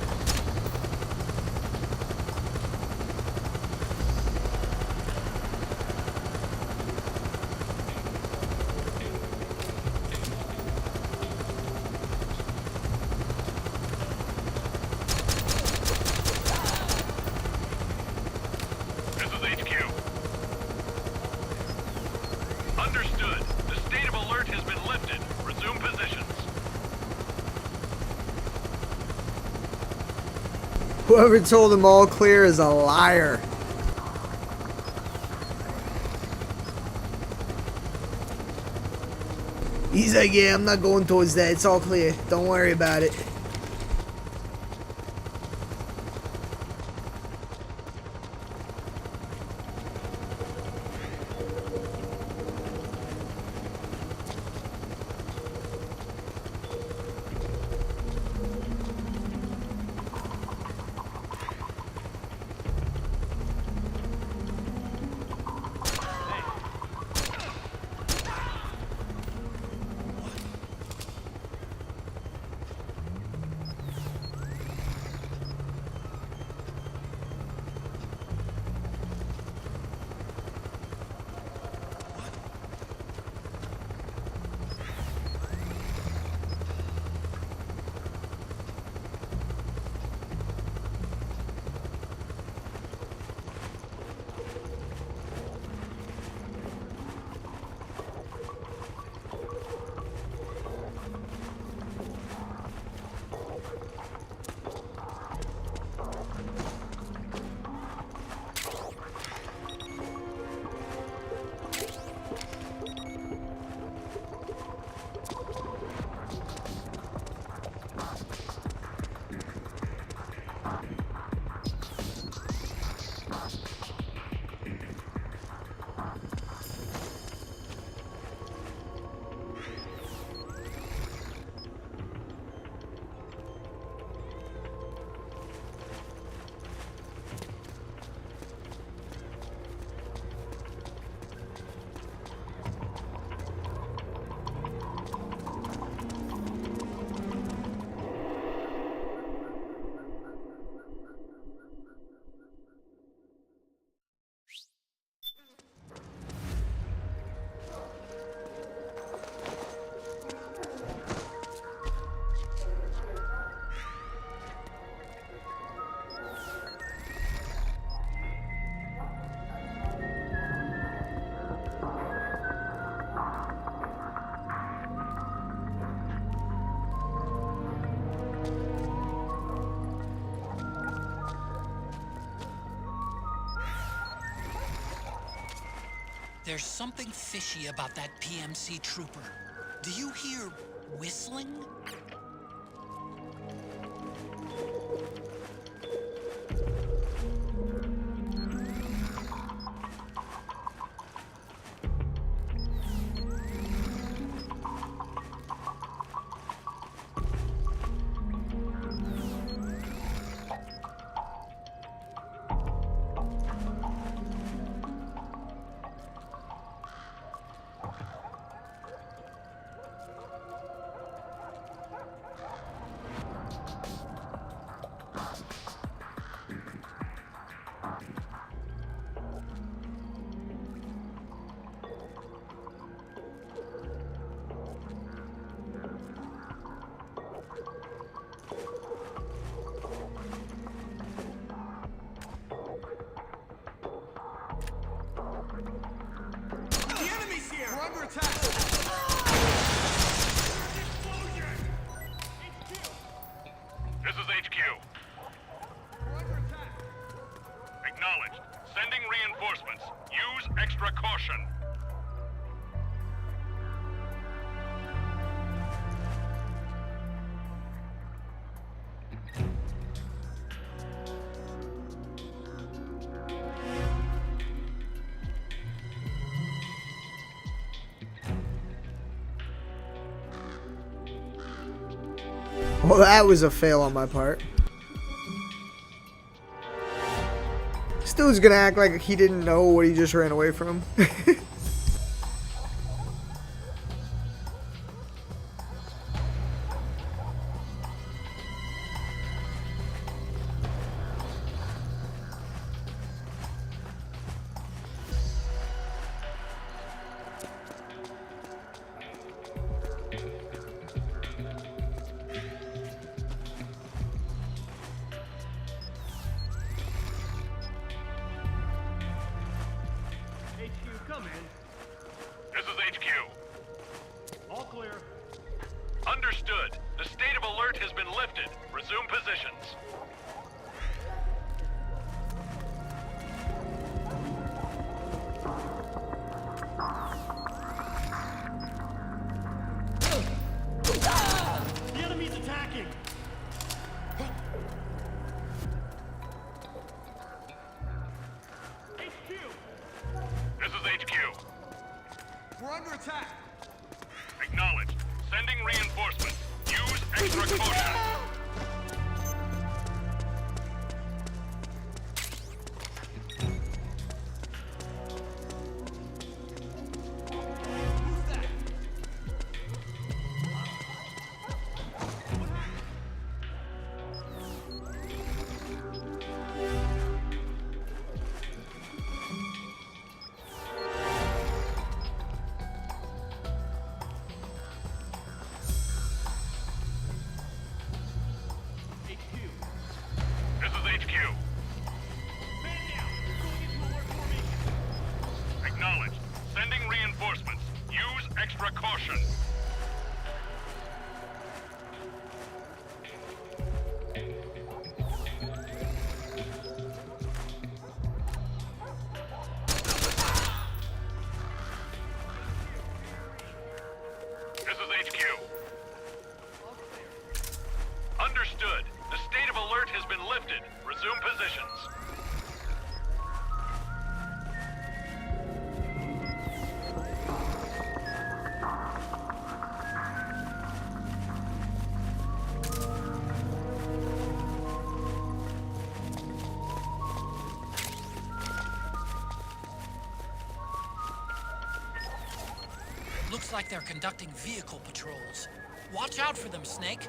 Speaker 14: This is HQ. Understood. The state of alert has been lifted. Resume positions.
Speaker 1: Whoever told him all clear is a liar. He's like, yeah, I'm not going towards that. It's all clear. Don't worry about it.
Speaker 2: There's something fishy about that PMC trooper. Do you hear whistling?
Speaker 14: This is HQ. Acknowledged. Sending reinforcements. Use extra caution.
Speaker 1: Well, that was a fail on my part. This dude's gonna act like he didn't know what he just ran away from.
Speaker 14: This is HQ. All clear. Understood. The state of alert has been lifted. Resume positions.
Speaker 12: The enemy's attacking!
Speaker 14: This is HQ.
Speaker 12: We're under attack!
Speaker 14: Acknowledged. Sending reinforcements. Use extra caution. This is HQ. Acknowledged. Sending reinforcements. Use extra caution. This is HQ. Understood. The state of alert has been lifted. Resume positions.
Speaker 2: Looks like they're conducting vehicle patrols. Watch out for them, Snake.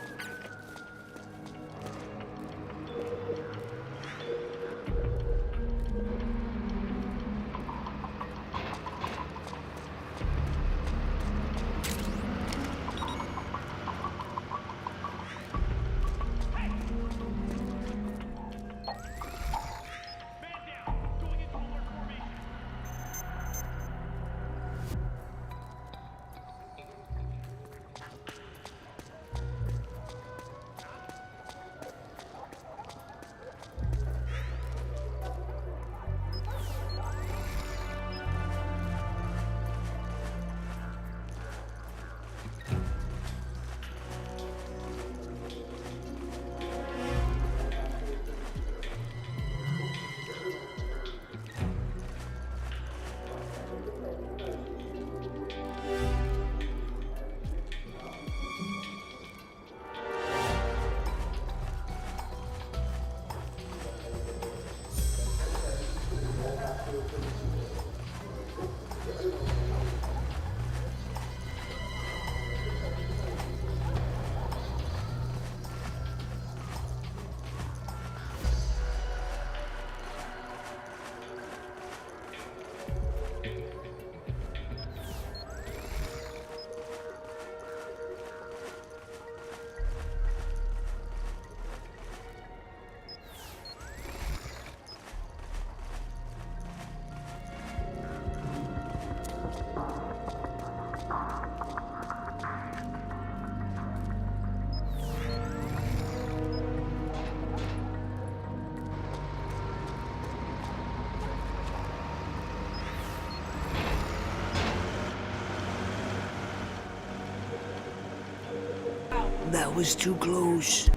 Speaker 15: That was too close.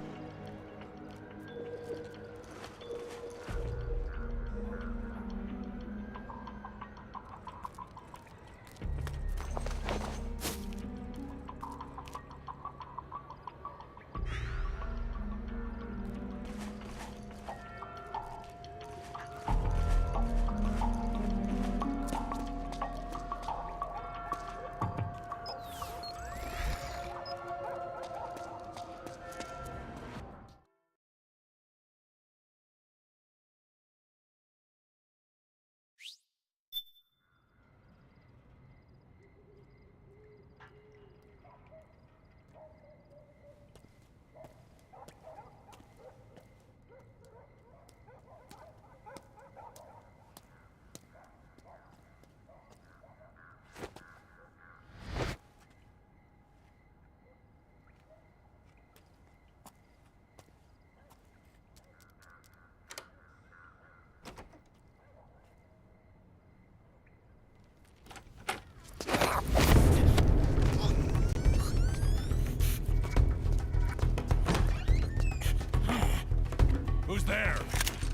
Speaker 14: Who's there?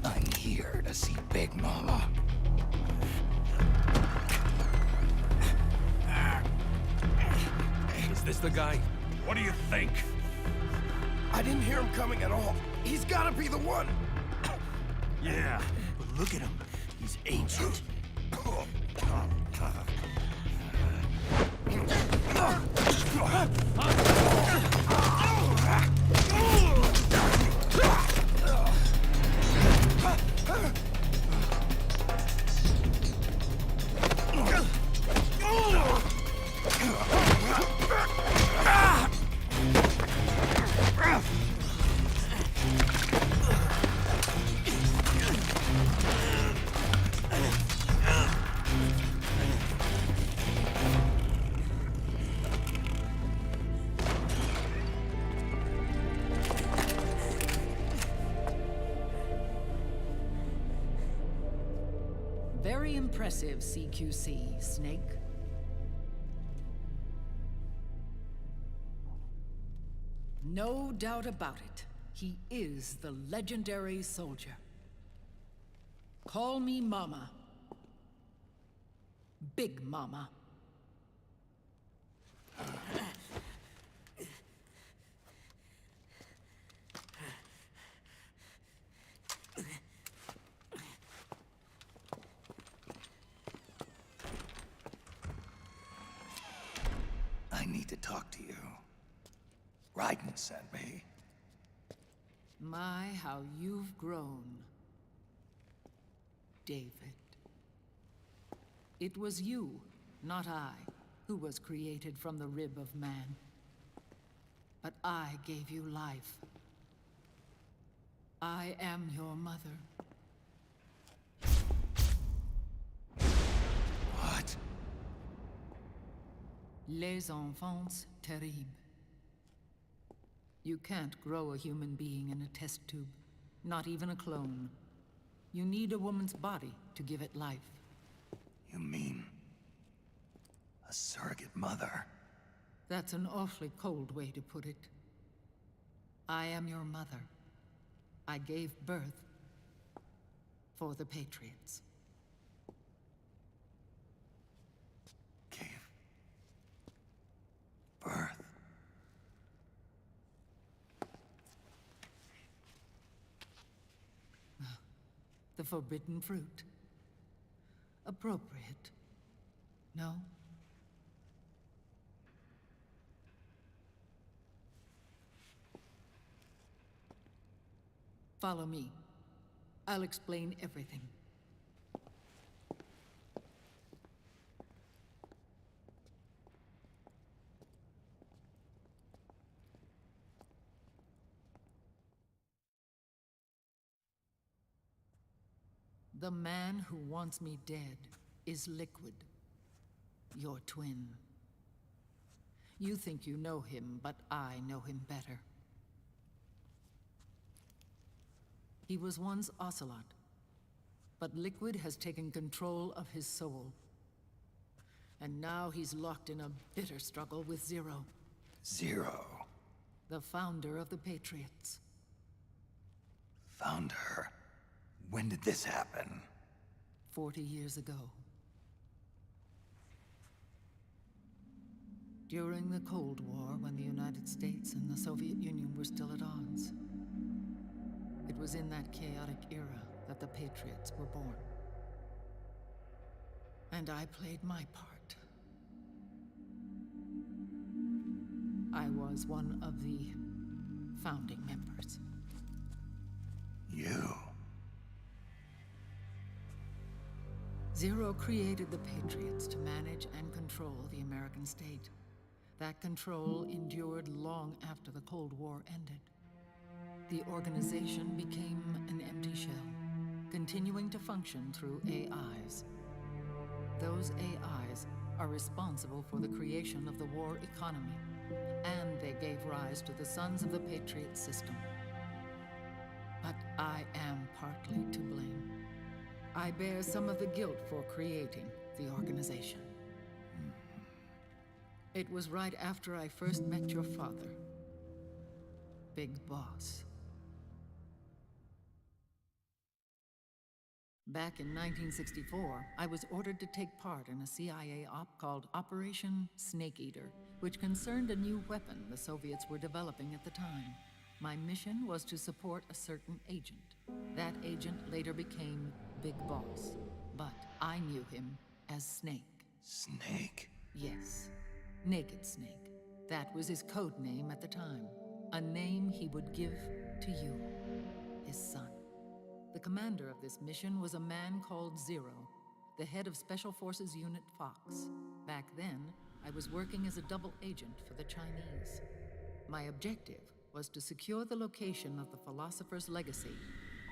Speaker 10: I'm here to see Big Mama.
Speaker 14: Is this the guy? What do you think?
Speaker 16: I didn't hear him coming at all. He's gotta be the one.
Speaker 14: Yeah, but look at him. He's ancient.
Speaker 17: Very impressive, CQC, Snake. No doubt about it. He is the legendary soldier. Call me Mama. Big Mama.
Speaker 10: I need to talk to you. Raiden sent me.
Speaker 17: My, how you've grown, David. It was you, not I, who was created from the rib of man. But I gave you life. I am your mother.
Speaker 10: What?
Speaker 17: Les enfants terribles. You can't grow a human being in a test tube, not even a clone. You need a woman's body to give it life.
Speaker 10: You mean a surrogate mother?
Speaker 17: That's an awfully cold way to put it. I am your mother. I gave birth for the Patriots.
Speaker 10: Birth?
Speaker 17: The forbidden fruit. Appropriate. No? Follow me. I'll explain everything. The man who wants me dead is Liquid, your twin. You think you know him, but I know him better. He was once Ocelot, but Liquid has taken control of his soul. And now he's locked in a bitter struggle with Zero.
Speaker 10: Zero?
Speaker 17: The founder of the Patriots.
Speaker 10: Founder? When did this happen?
Speaker 17: 40 years ago. During the Cold War, when the United States and the Soviet Union were still at odds. It was in that chaotic era that the Patriots were born. And I played my part. I was one of the founding members.
Speaker 10: You?
Speaker 17: Zero created the Patriots to manage and control the American state. That control endured long after the Cold War ended. The organization became an empty shell, continuing to function through AIs. Those AIs are responsible for the creation of the war economy, and they gave rise to the Sons of the Patriot system. But I am partly to blame. I bear some of the guilt for creating the organization. It was right after I first met your father, Big Boss. Back in 1964, I was ordered to take part in a CIA op called Operation Snake Eater, which concerned a new weapon the Soviets were developing at the time. My mission was to support a certain agent. That agent later became Big Boss, but I knew him as Snake.
Speaker 10: Snake?
Speaker 17: Yes, Naked Snake. That was his code name at the time. A name he would give to you, his son. The commander of this mission was a man called Zero, the head of Special Forces Unit Fox. Back then, I was working as a double agent for the Chinese. My objective was to secure the location of the Philosopher's Legacy,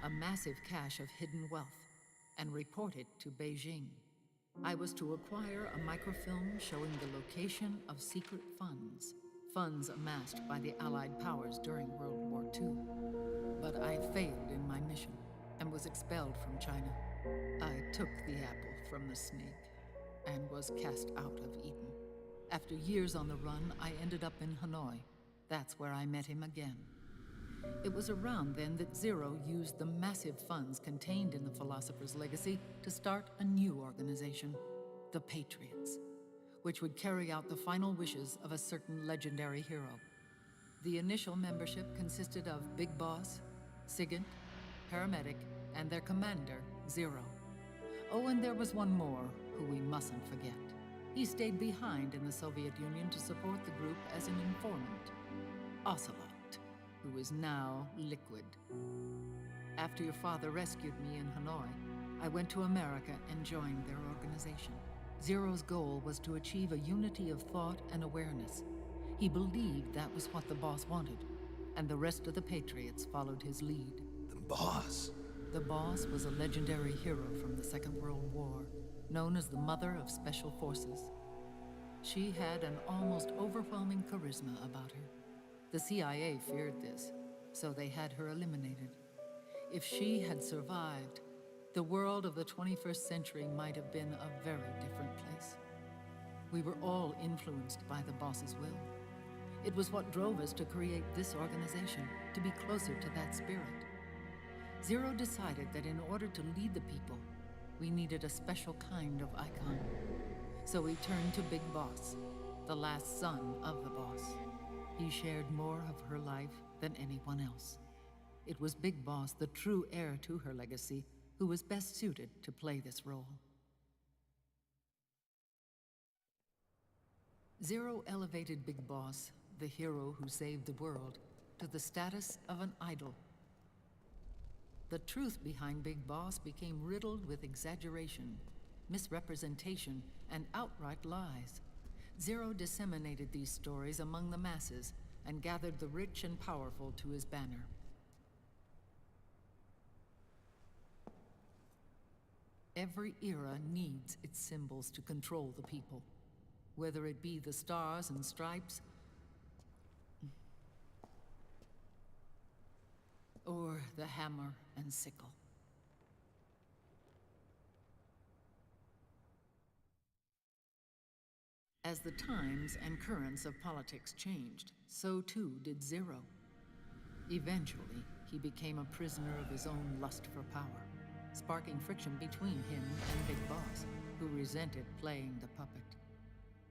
Speaker 17: a massive cache of hidden wealth, and report it to Beijing. I was to acquire a microfilm showing the location of secret funds, funds amassed by the Allied powers during World War II. But I failed in my mission and was expelled from China. I took the apple from the snake and was cast out of Eden. After years on the run, I ended up in Hanoi. That's where I met him again. It was around then that Zero used the massive funds contained in the Philosopher's Legacy to start a new organization, the Patriots, which would carry out the final wishes of a certain legendary hero. The initial membership consisted of Big Boss, Sigint, Paramedic, and their commander, Zero. Oh, and there was one more who we mustn't forget. He stayed behind in the Soviet Union to support the group as an informant, Ocelot, who is now Liquid. After your father rescued me in Hanoi, I went to America and joined their organization. Zero's goal was to achieve a unity of thought and awareness. He believed that was what the boss wanted, and the rest of the Patriots followed his lead.
Speaker 10: The boss?
Speaker 17: The boss was a legendary hero from the Second World War, known as the Mother of Special Forces. She had an almost overwhelming charisma about her. The CIA feared this, so they had her eliminated. If she had survived, the world of the 21st century might have been a very different place. We were all influenced by the boss's will. It was what drove us to create this organization, to be closer to that spirit. Zero decided that in order to lead the people, we needed a special kind of icon. So he turned to Big Boss, the last son of the boss. He shared more of her life than anyone else. It was Big Boss, the true heir to her legacy, who was best suited to play this role. Zero elevated Big Boss, the hero who saved the world, to the status of an idol. The truth behind Big Boss became riddled with exaggeration, misrepresentation, and outright lies. Zero disseminated these stories among the masses and gathered the rich and powerful to his banner. Every era needs its symbols to control the people, whether it be the stars and stripes, or the hammer and sickle. As the times and currents of politics changed, so too did Zero. Eventually, he became a prisoner of his own lust for power, sparking friction between him and Big Boss, who resented playing the puppet.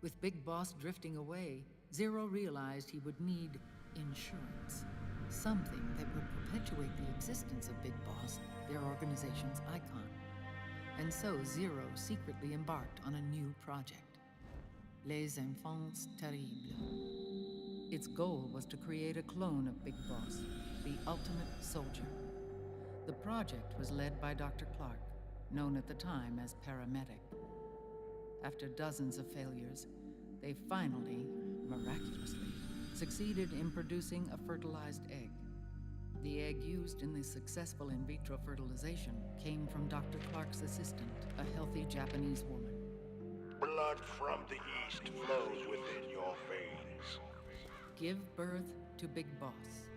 Speaker 17: With Big Boss drifting away, Zero realized he would need insurance. Something that would perpetuate the existence of Big Boss, their organization's icon. And so Zero secretly embarked on a new project, Les Enfants Terribles. Its goal was to create a clone of Big Boss, the ultimate soldier. The project was led by Dr. Clark, known at the time as Paramedic. After dozens of failures, they finally, miraculously, succeeded in producing a fertilized egg. The egg used in the successful in vitro fertilization came from Dr. Clark's assistant, a healthy Japanese woman.
Speaker 16: Blood from the east flows within your veins.
Speaker 17: Give birth to Big Boss.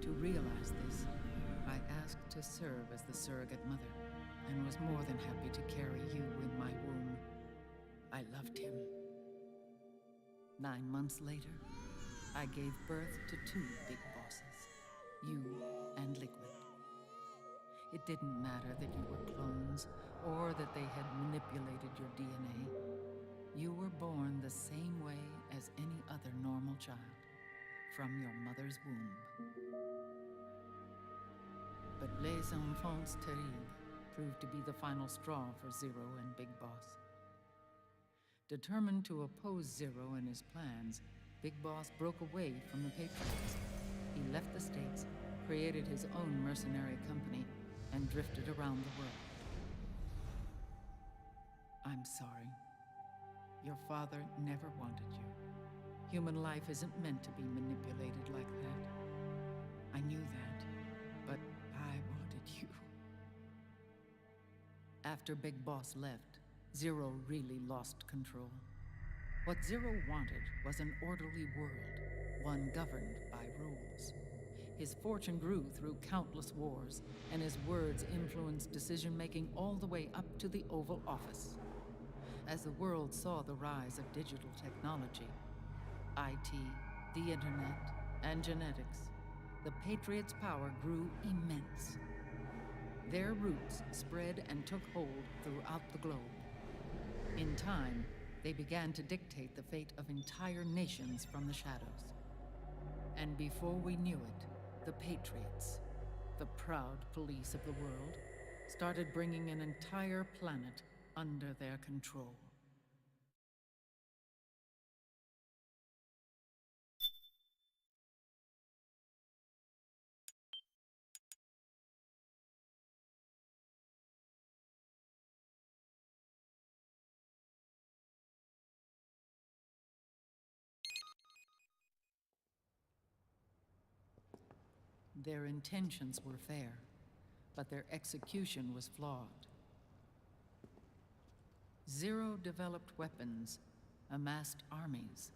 Speaker 17: To realize this, I asked to serve as the surrogate mother, and was more than happy to carry you in my womb. I loved him. 9 months later, I gave birth to 2 Big Bosses, you and Liquid. It didn't matter that you were clones, or that they had manipulated your DNA. You were born the same way as any other normal child, from your mother's womb. But Les Enfants Terribles proved to be the final straw for Zero and Big Boss. Determined to oppose Zero and his plans, Big Boss broke away from the Patriots. He left the States, created his own mercenary company, and drifted around the world. I'm sorry. Your father never wanted you. Human life isn't meant to be manipulated like that. I knew that, but I wanted you. After Big Boss left, Zero really lost control. What Zero wanted was an orderly world, one governed by rules. His fortune grew through countless wars, and his words influenced decision-making all the way up to the Oval Office. As the world saw the rise of digital technology, IT, the internet, and genetics, the Patriots' power grew immense. Their roots spread and took hold throughout the globe. In time, they began to dictate the fate of entire nations from the shadows. And before we knew it, the Patriots, the proud police of the world, started bringing an entire planet under their control. Their intentions were fair, but their execution was flawed. Zero developed weapons, amassed armies,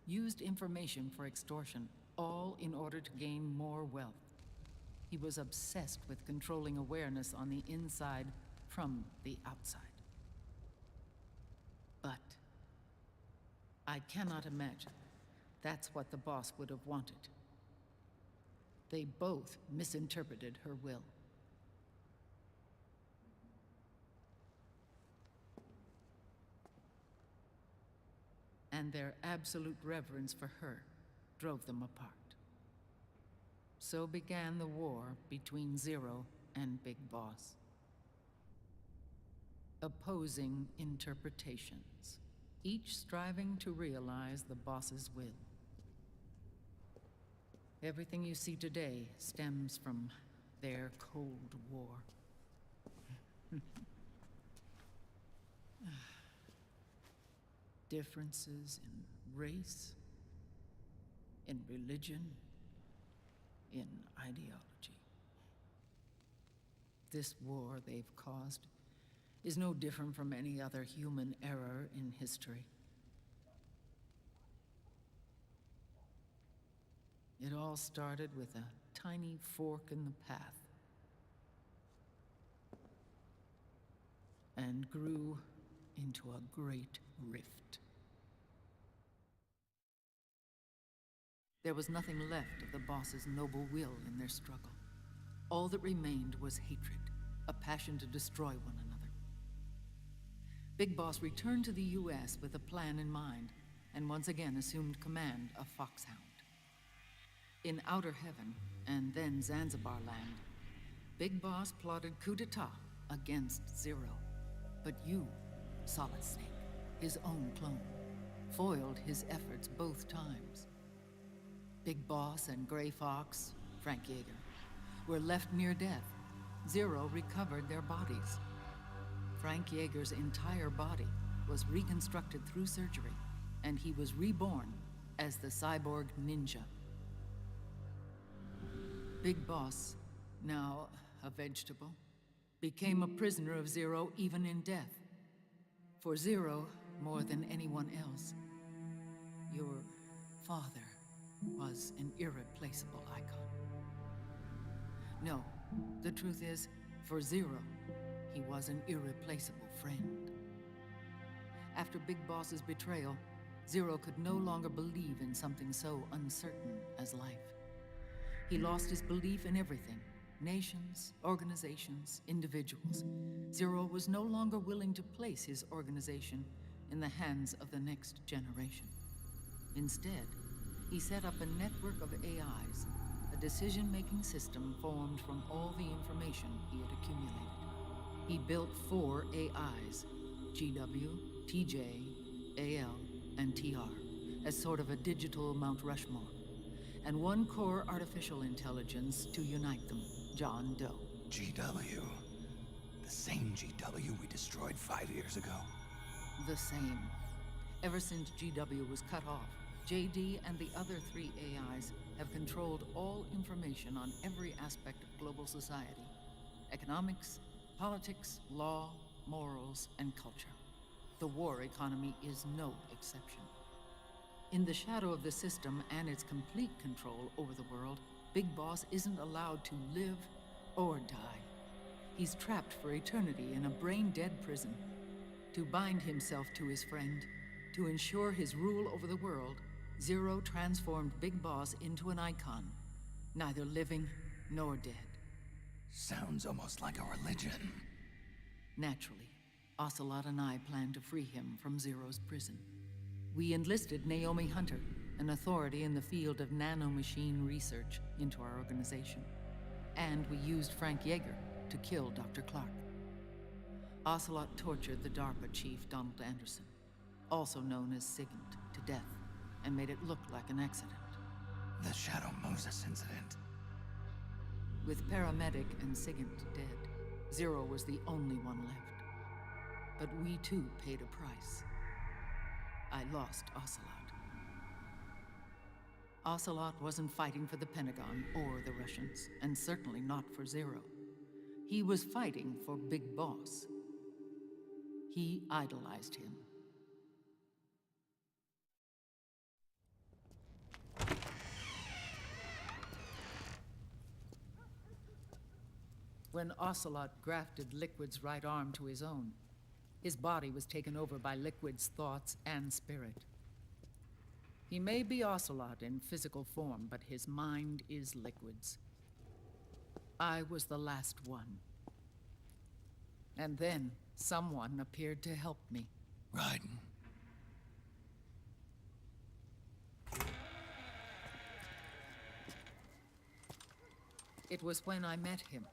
Speaker 17: used information for extortion, all in order to gain more wealth. He was obsessed with controlling awareness on the inside from the outside. But I cannot imagine that's what the boss would have wanted. They both misinterpreted her will. And their absolute reverence for her drove them apart. So began the war between Zero and Big Boss. Opposing interpretations, each striving to realize the boss's will. Everything you see today stems from their Cold War. Differences in race, in religion, in ideology. This war they've caused is no different from any other human error in history. It all started with a tiny fork in the path, and grew into a great rift. There was nothing left of the boss's noble will in their struggle. All that remained was hatred, a passion to destroy one another. Big Boss returned to the U.S. with a plan in mind, and once again assumed command of Foxhound. In Outer Heaven, and then Zanzibar Land, Big Boss plotted coup d'etat against Zero. But you, Solid Snake, his own clone, foiled his efforts both times. Big Boss and Gray Fox, Frank Yeager, were left near death. Zero recovered their bodies. Frank Yeager's entire body was reconstructed through surgery, and he was reborn as the cyborg ninja. Big Boss, now a vegetable, became a prisoner of Zero even in death. For Zero, more than anyone else, your father was an irreplaceable icon. No, the truth is, for Zero, he was an irreplaceable friend. After Big Boss's betrayal, Zero could no longer believe in something so uncertain as life. He lost his belief in everything. Nations, organizations, individuals. Zero was no longer willing to place his organization in the hands of the next generation. Instead, he set up a network of AIs, a decision-making system formed from all the information he had accumulated. He built 4 AIs, GW, TJ, AL, and TR, as sort of a digital Mount Rushmore, and 1 core artificial intelligence to unite them, John Doe.
Speaker 10: GW. The same GW we destroyed 5 years ago.
Speaker 17: The same. Ever since GW was cut off, JD and the other 3 AIs have controlled all information on every aspect of global society. Economics, politics, law, morals, and culture. The war economy is no exception. In the shadow of the system and its complete control over the world, Big Boss isn't allowed to live or die. He's trapped for eternity in a brain-dead prison. To bind himself to his friend, to ensure his rule over the world, Zero transformed Big Boss into an icon, neither living nor dead.
Speaker 10: Sounds almost like a religion.
Speaker 17: Naturally, Ocelot and I plan to free him from Zero's prison. We enlisted Naomi Hunter, an authority in the field of nanomachine research, into our organization. And we used Frank Yeager to kill Dr. Clark. Ocelot tortured the DARPA chief, Donald Anderson, also known as Sigint, to death, and made it look like an accident.
Speaker 10: The Shadow Moses incident.
Speaker 17: With Paramedic and Sigint dead, Zero was the only one left. But we too paid a price. I lost Ocelot. Ocelot wasn't fighting for the Pentagon or the Russians, and certainly not for Zero. He was fighting for Big Boss. He idolized him. When Ocelot grafted Liquid's right arm to his own, his body was taken over by Liquid's thoughts and spirit. He may be Ocelot in physical form, but his mind is Liquid's. I was the last one. And then someone appeared to help me.
Speaker 10: Raiden.
Speaker 17: It was when I met him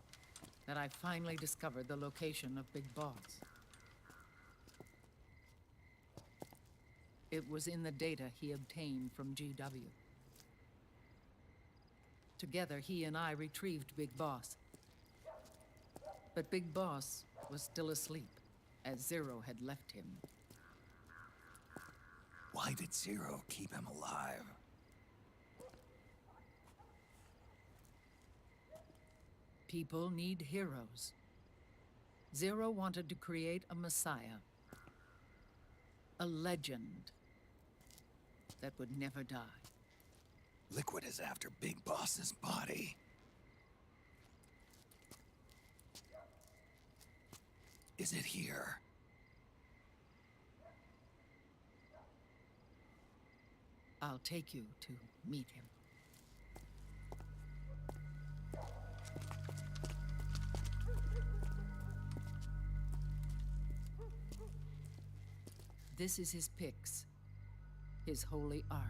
Speaker 17: that I finally discovered the location of Big Boss. It was in the data he obtained from GW. Together, he and I retrieved Big Boss. But Big Boss was still asleep, as Zero had left him.
Speaker 10: Why did Zero keep him alive?
Speaker 17: People need heroes. Zero wanted to create a messiah. A legend that would never die.
Speaker 10: Liquid is after Big Boss's body. Is it here?
Speaker 17: I'll take you to meet him. This is his pyx, his holy ark.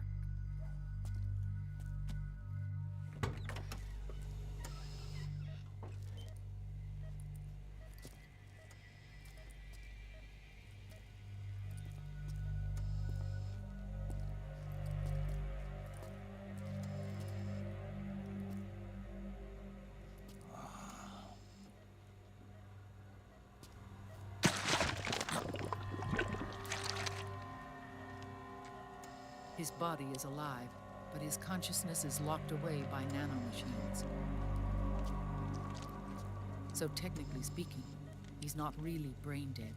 Speaker 17: His body is alive, but his consciousness is locked away by nanomachines. So technically speaking, he's not really brain dead.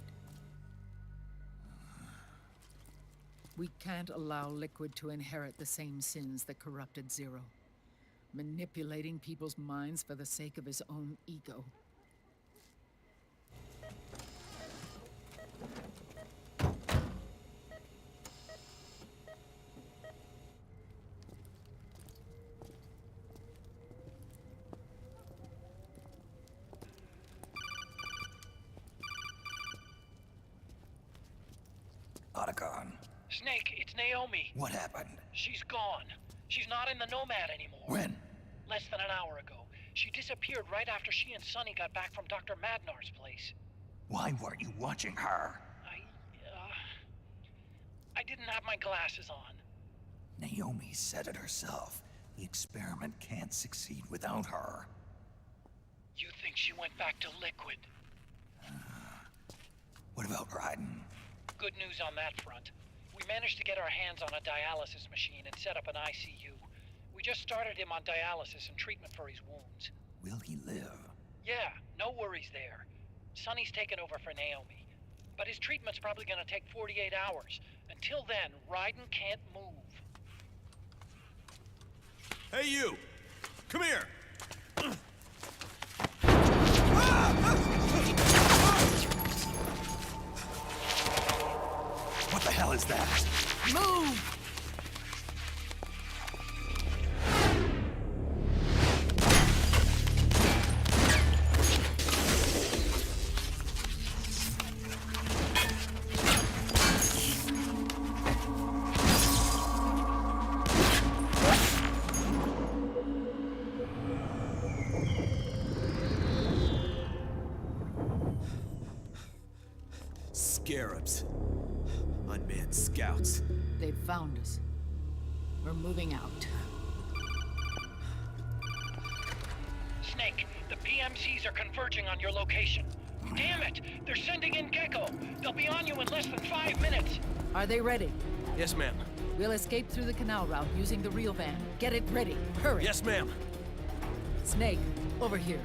Speaker 17: We can't allow Liquid to inherit the same sins that corrupted Zero. Manipulating people's minds for the sake of his own ego.
Speaker 10: Otacon.
Speaker 2: Snake, it's Naomi.
Speaker 10: What happened?
Speaker 2: She's gone. She's not in the Nomad anymore.
Speaker 10: When?
Speaker 2: Less than an hour ago. She disappeared right after she and Sonny got back from Dr. Madnar's place.
Speaker 10: Why weren't you watching her?
Speaker 2: I didn't have my glasses on.
Speaker 10: Naomi said it herself. The experiment can't succeed without her.
Speaker 2: You think she went back to Liquid?
Speaker 10: What about Raiden?
Speaker 2: Good news on that front. We managed to get our hands on a dialysis machine and set up an ICU. We just started him on dialysis and treatment for his wounds.
Speaker 10: Will he live?
Speaker 2: Yeah, no worries there. Sonny's taken over for Naomi. But his treatment's probably gonna take 48 hours. Until then, Raiden can't move.
Speaker 16: Hey, you! Come here!
Speaker 10: What the hell is that?
Speaker 17: Move!
Speaker 16: Scarabs. Unmanned scouts.
Speaker 17: They've found us. We're moving out.
Speaker 2: Snake, the PMCs are converging on your location. Damn it! They're sending in Gecko! They'll be on you in less than 5 minutes!
Speaker 17: Are they ready?
Speaker 16: Yes, ma'am.
Speaker 17: We'll escape through the canal route using the real van. Get it ready. Hurry.
Speaker 16: Yes, ma'am.
Speaker 17: Snake, over here.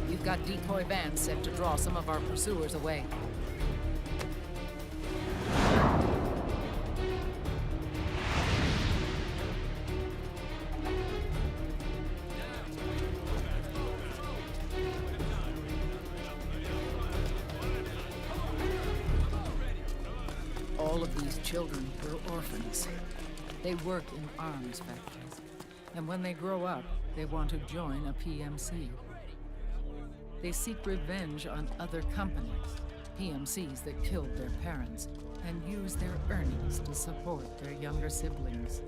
Speaker 17: We've got decoy vans set to draw some of our pursuers away. All of these children were orphans. They work in arms factories. And when they grow up, they want to join a PMC. They seek revenge on other companies, PMCs that killed their parents, and use their earnings to support their younger siblings.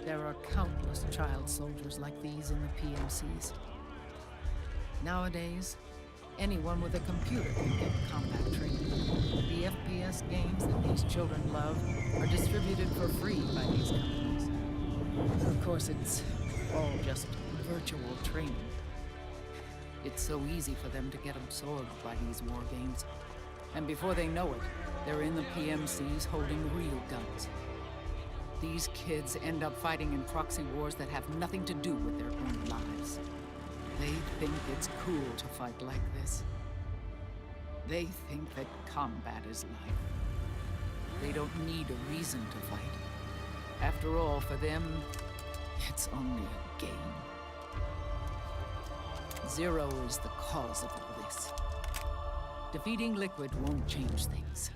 Speaker 17: There are countless child soldiers like these in the PMCs. Nowadays, anyone with a computer can get combat training. The FPS games that these children love are distributed for free by these companies. Of course, it's all just virtual training. It's so easy for them to get absorbed by these war games. And before they know it, they're in the PMCs holding real guns. These kids end up fighting in proxy wars that have nothing to do with their own lives. They think it's cool to fight like this. They think that combat is life. They don't need a reason to fight. After all, for them, it's only a game. Zero is the cause of all this. Defeating Liquid won't change things.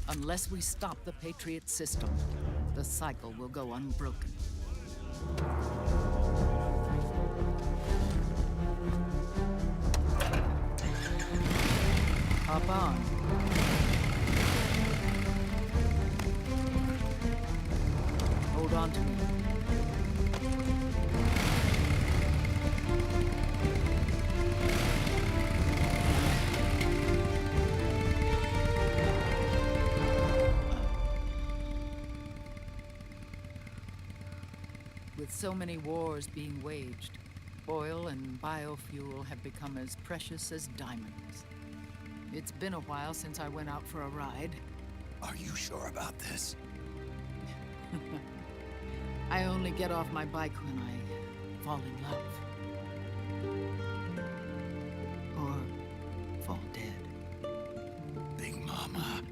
Speaker 17: Unless we stop the Patriot system, the cycle will go unbroken. Hop on. so many wars being waged, oil and biofuel have become as precious as diamonds. It's been a while since I went out for a ride.
Speaker 10: Are you sure about this?
Speaker 17: I only get off my bike when I fall in love. Or fall dead.
Speaker 10: Big Mama.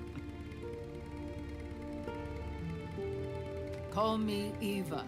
Speaker 17: Call me Eva.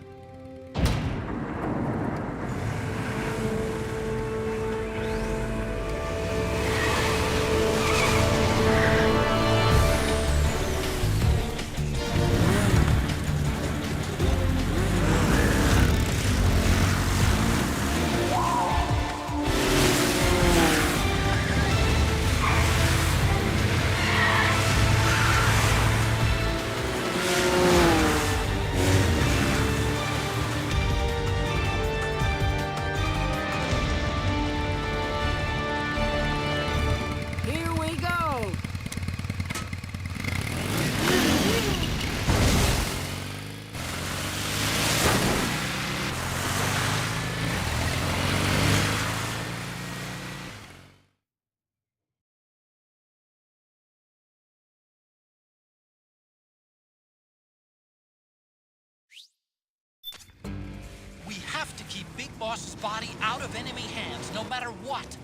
Speaker 2: We have to keep Big Boss's body out of enemy hands, no matter what.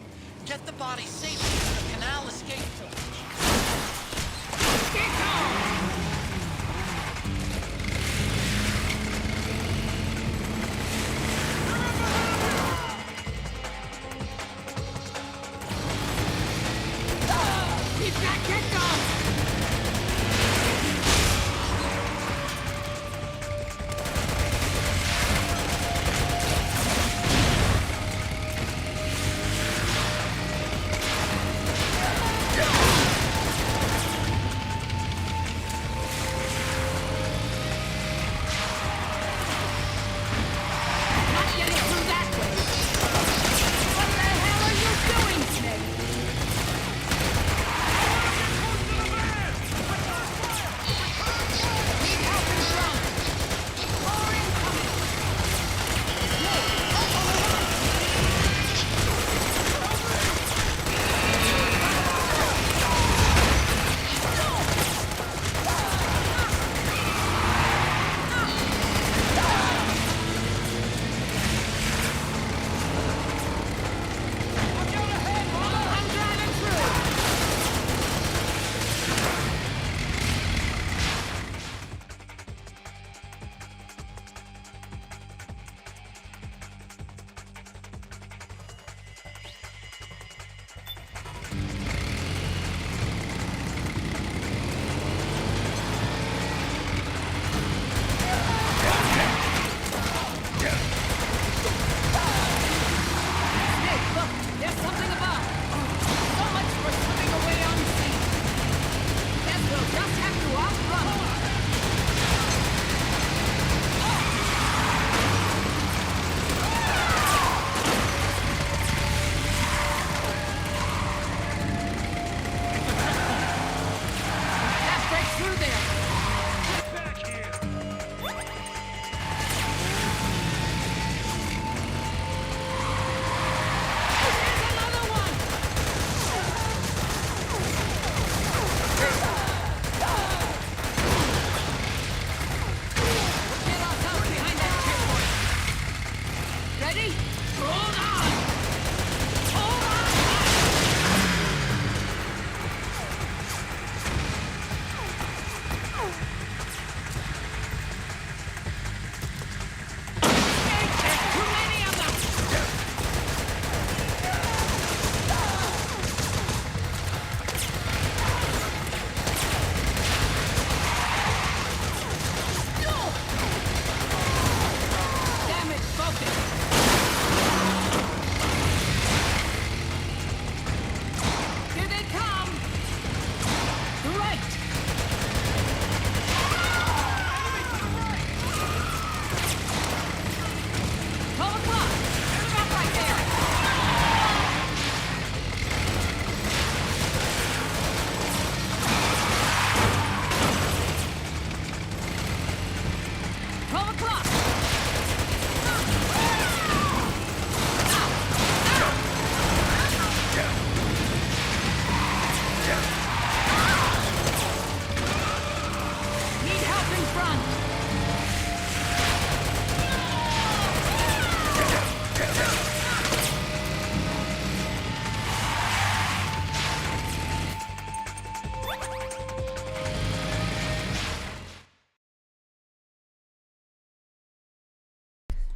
Speaker 2: Get the body safely to the canal escape point.
Speaker 11: Keep that kick off!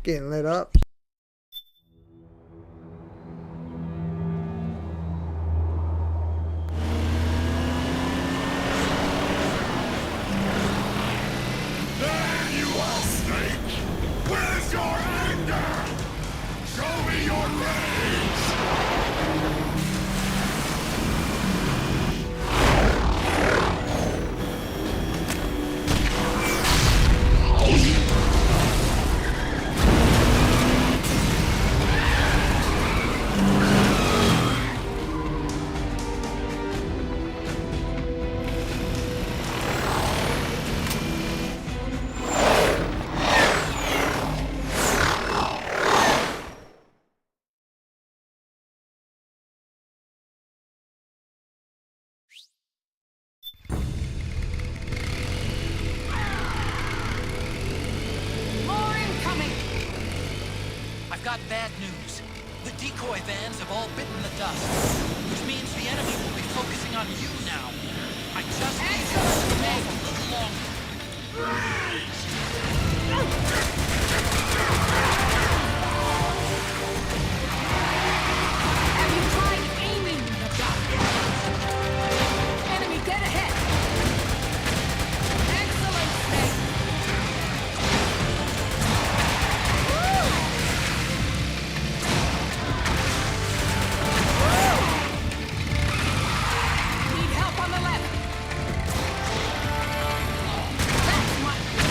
Speaker 1: Getting lit up.
Speaker 14: There you are, Snake! Where's your anger? Show me your rage!
Speaker 11: More incoming!
Speaker 2: I've got bad news. The decoy vans have all bitten the dust, which means the enemy will be focusing on you now. I just need you to remain a little longer.
Speaker 11: Have you tried aiming the gun? Enemy dead ahead! Excellent, Snake! Need help on the left! That's one!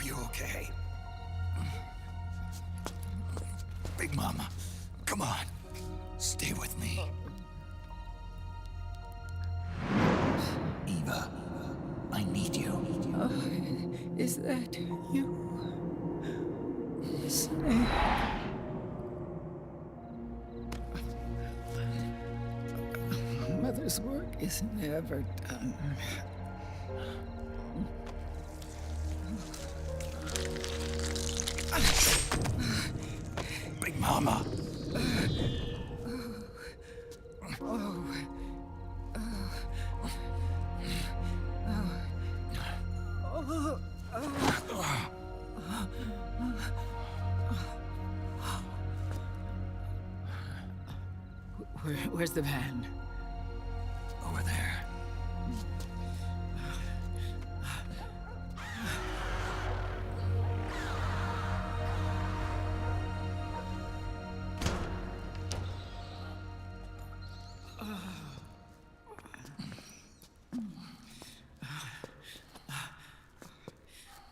Speaker 10: Are you okay? Big Mama, come on. Stay with me. Eva, I need you.
Speaker 17: Is that you? Snake. Mother's work is never done.
Speaker 10: Big Mama.
Speaker 17: Where's the van?
Speaker 10: Over there.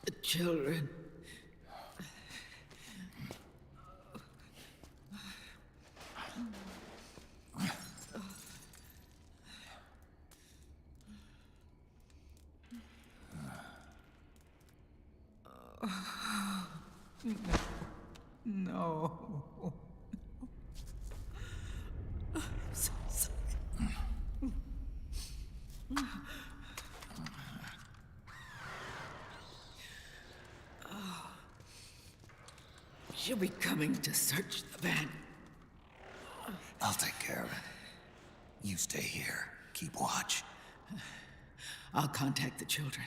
Speaker 17: The children. No. I'm so sorry. She'll be coming to search the van.
Speaker 10: I'll take care of it. You stay here. Keep watch.
Speaker 17: I'll contact the children.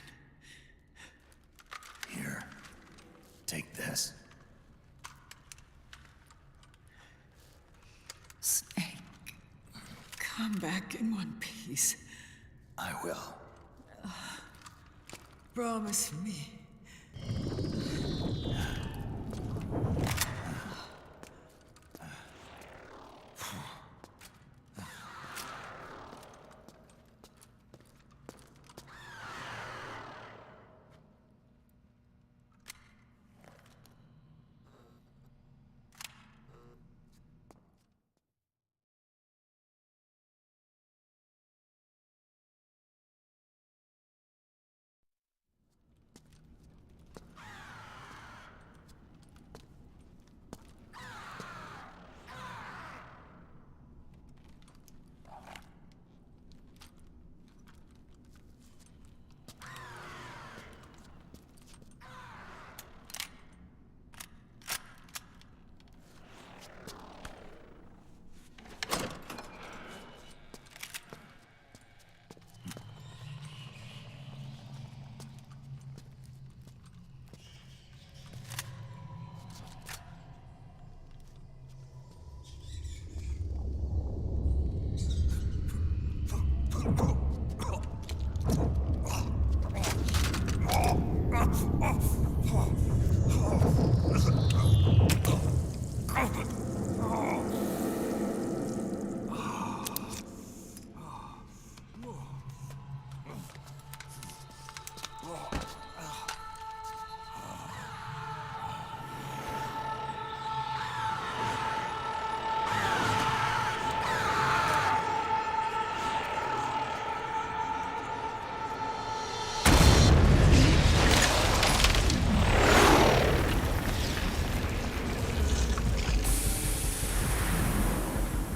Speaker 10: Here. Take this.
Speaker 17: Snake, come back in one piece.
Speaker 10: I will.
Speaker 17: Promise me.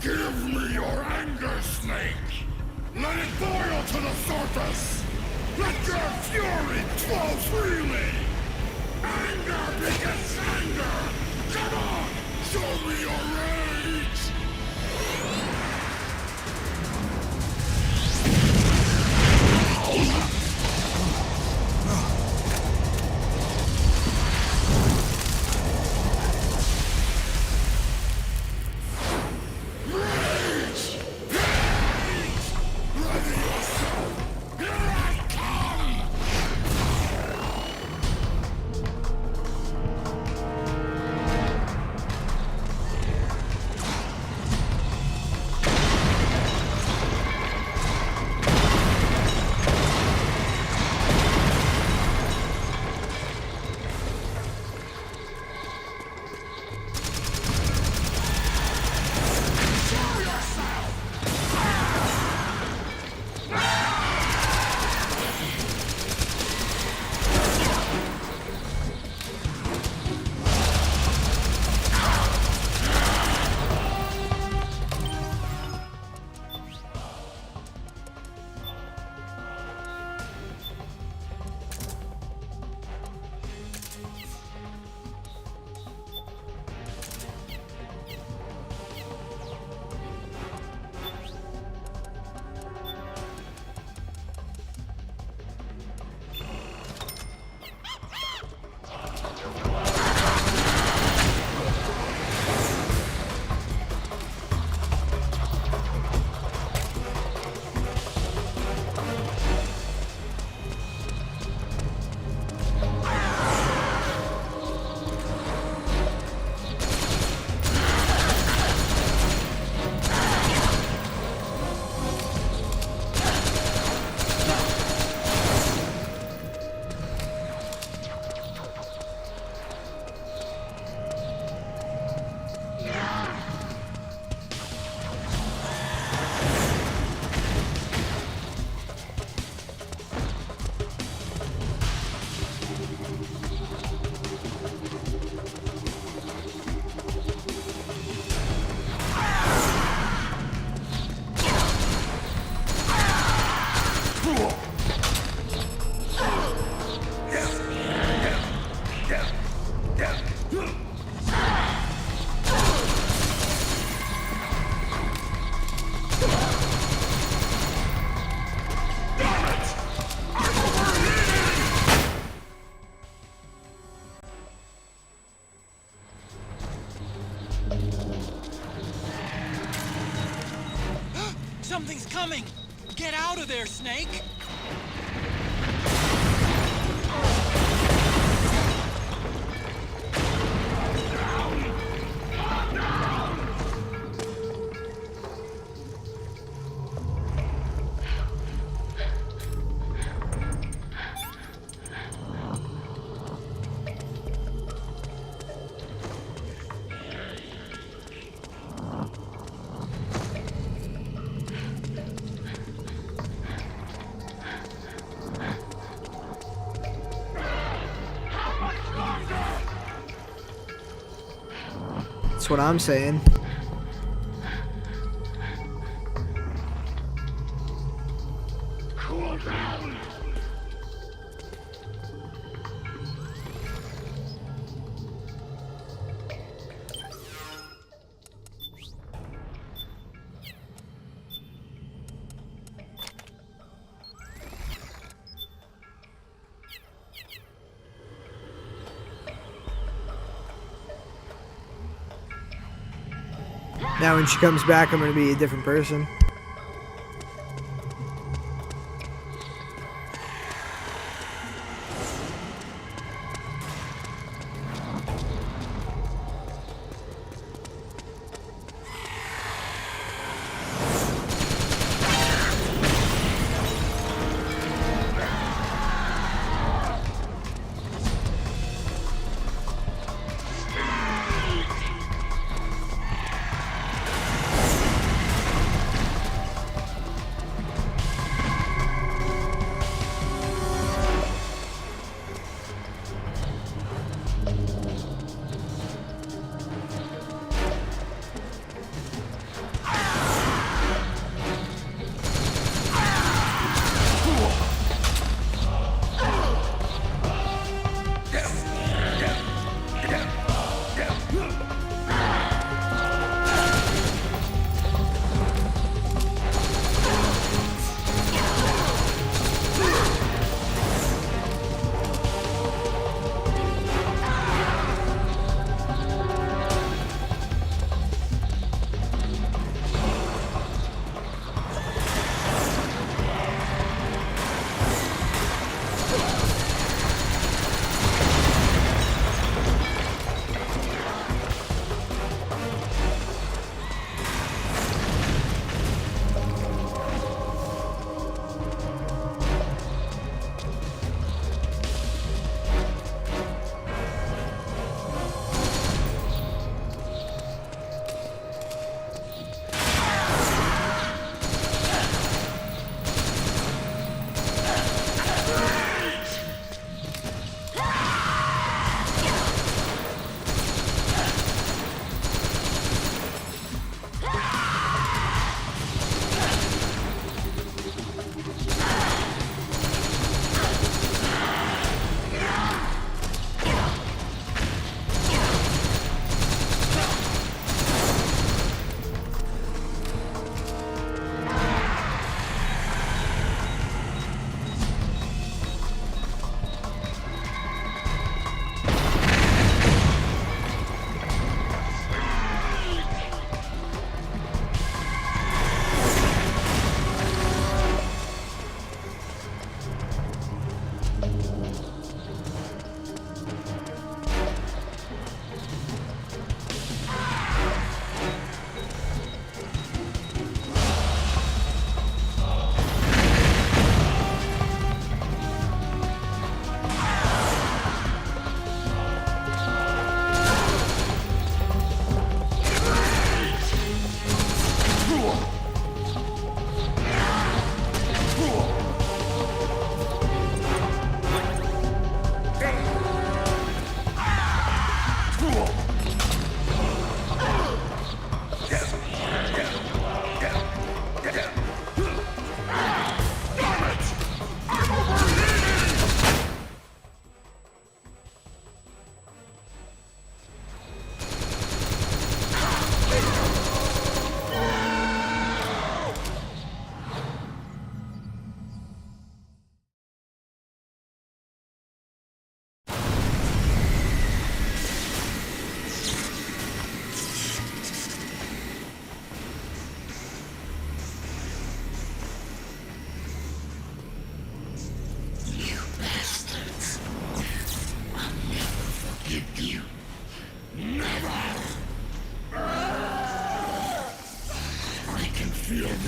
Speaker 18: Give me your anger, Snake! Let it boil to the surface! Let your fury flow freely! Anger begets anger! Come on! Show me your rage!
Speaker 2: Something's coming! Get out of there, Snake!
Speaker 1: That's what I'm saying.
Speaker 18: Cool down.
Speaker 1: Now when she comes back, I'm going to be a different person.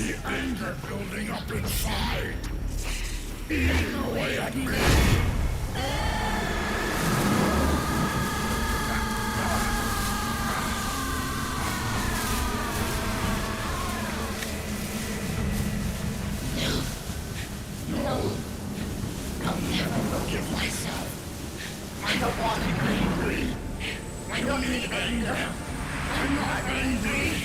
Speaker 18: the anger building up inside. Eating away at me. No. I'll never forgive myself. I don't want to be angry. I don't need anger. I'm not angry.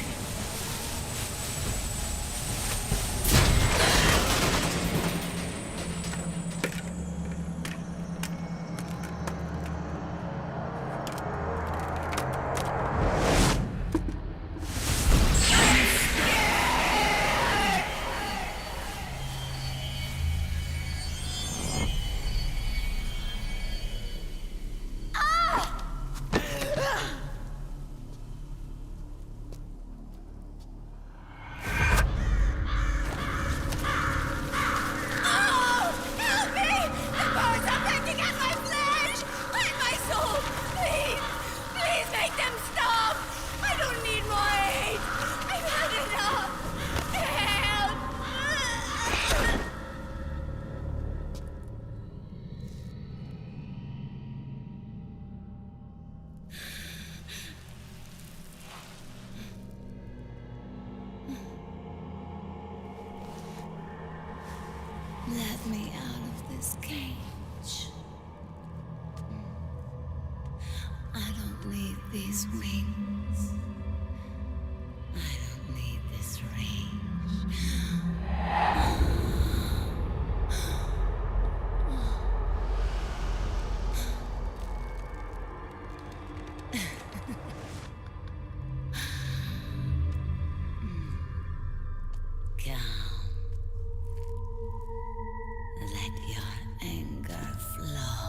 Speaker 11: Let me out of this cage. I don't need these wings. I don't need this range. Calm. Let your anger flow.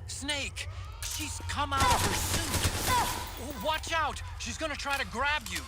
Speaker 2: Snake! She's come out of her suit! Watch out! She's gonna try to grab you!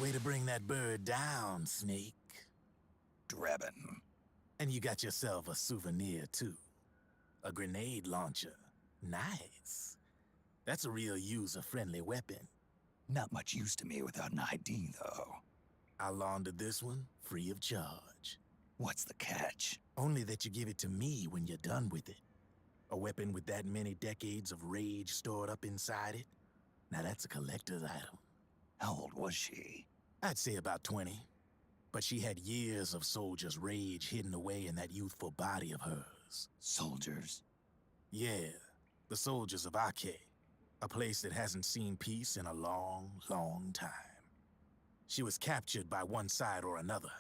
Speaker 3: Way to bring that bird down, Snake.
Speaker 10: Drebin.
Speaker 3: And you got yourself a souvenir, too. A grenade launcher. Nice. That's a real user-friendly weapon.
Speaker 10: Not much use to me without an ID, though.
Speaker 3: I'll launder this one free of charge.
Speaker 10: What's the catch?
Speaker 3: Only that you give it to me when you're done with it. A weapon with that many decades of rage stored up inside it? Now that's a collector's item.
Speaker 10: How old was she?
Speaker 3: I'd say about 20. But she had years of soldier's rage hidden away in that youthful body of hers. soldiers.
Speaker 10: Soldiers?
Speaker 3: Yeah, the soldiers of Ake, a place that hasn't seen peace in a long, long time. She was captured by one side or another,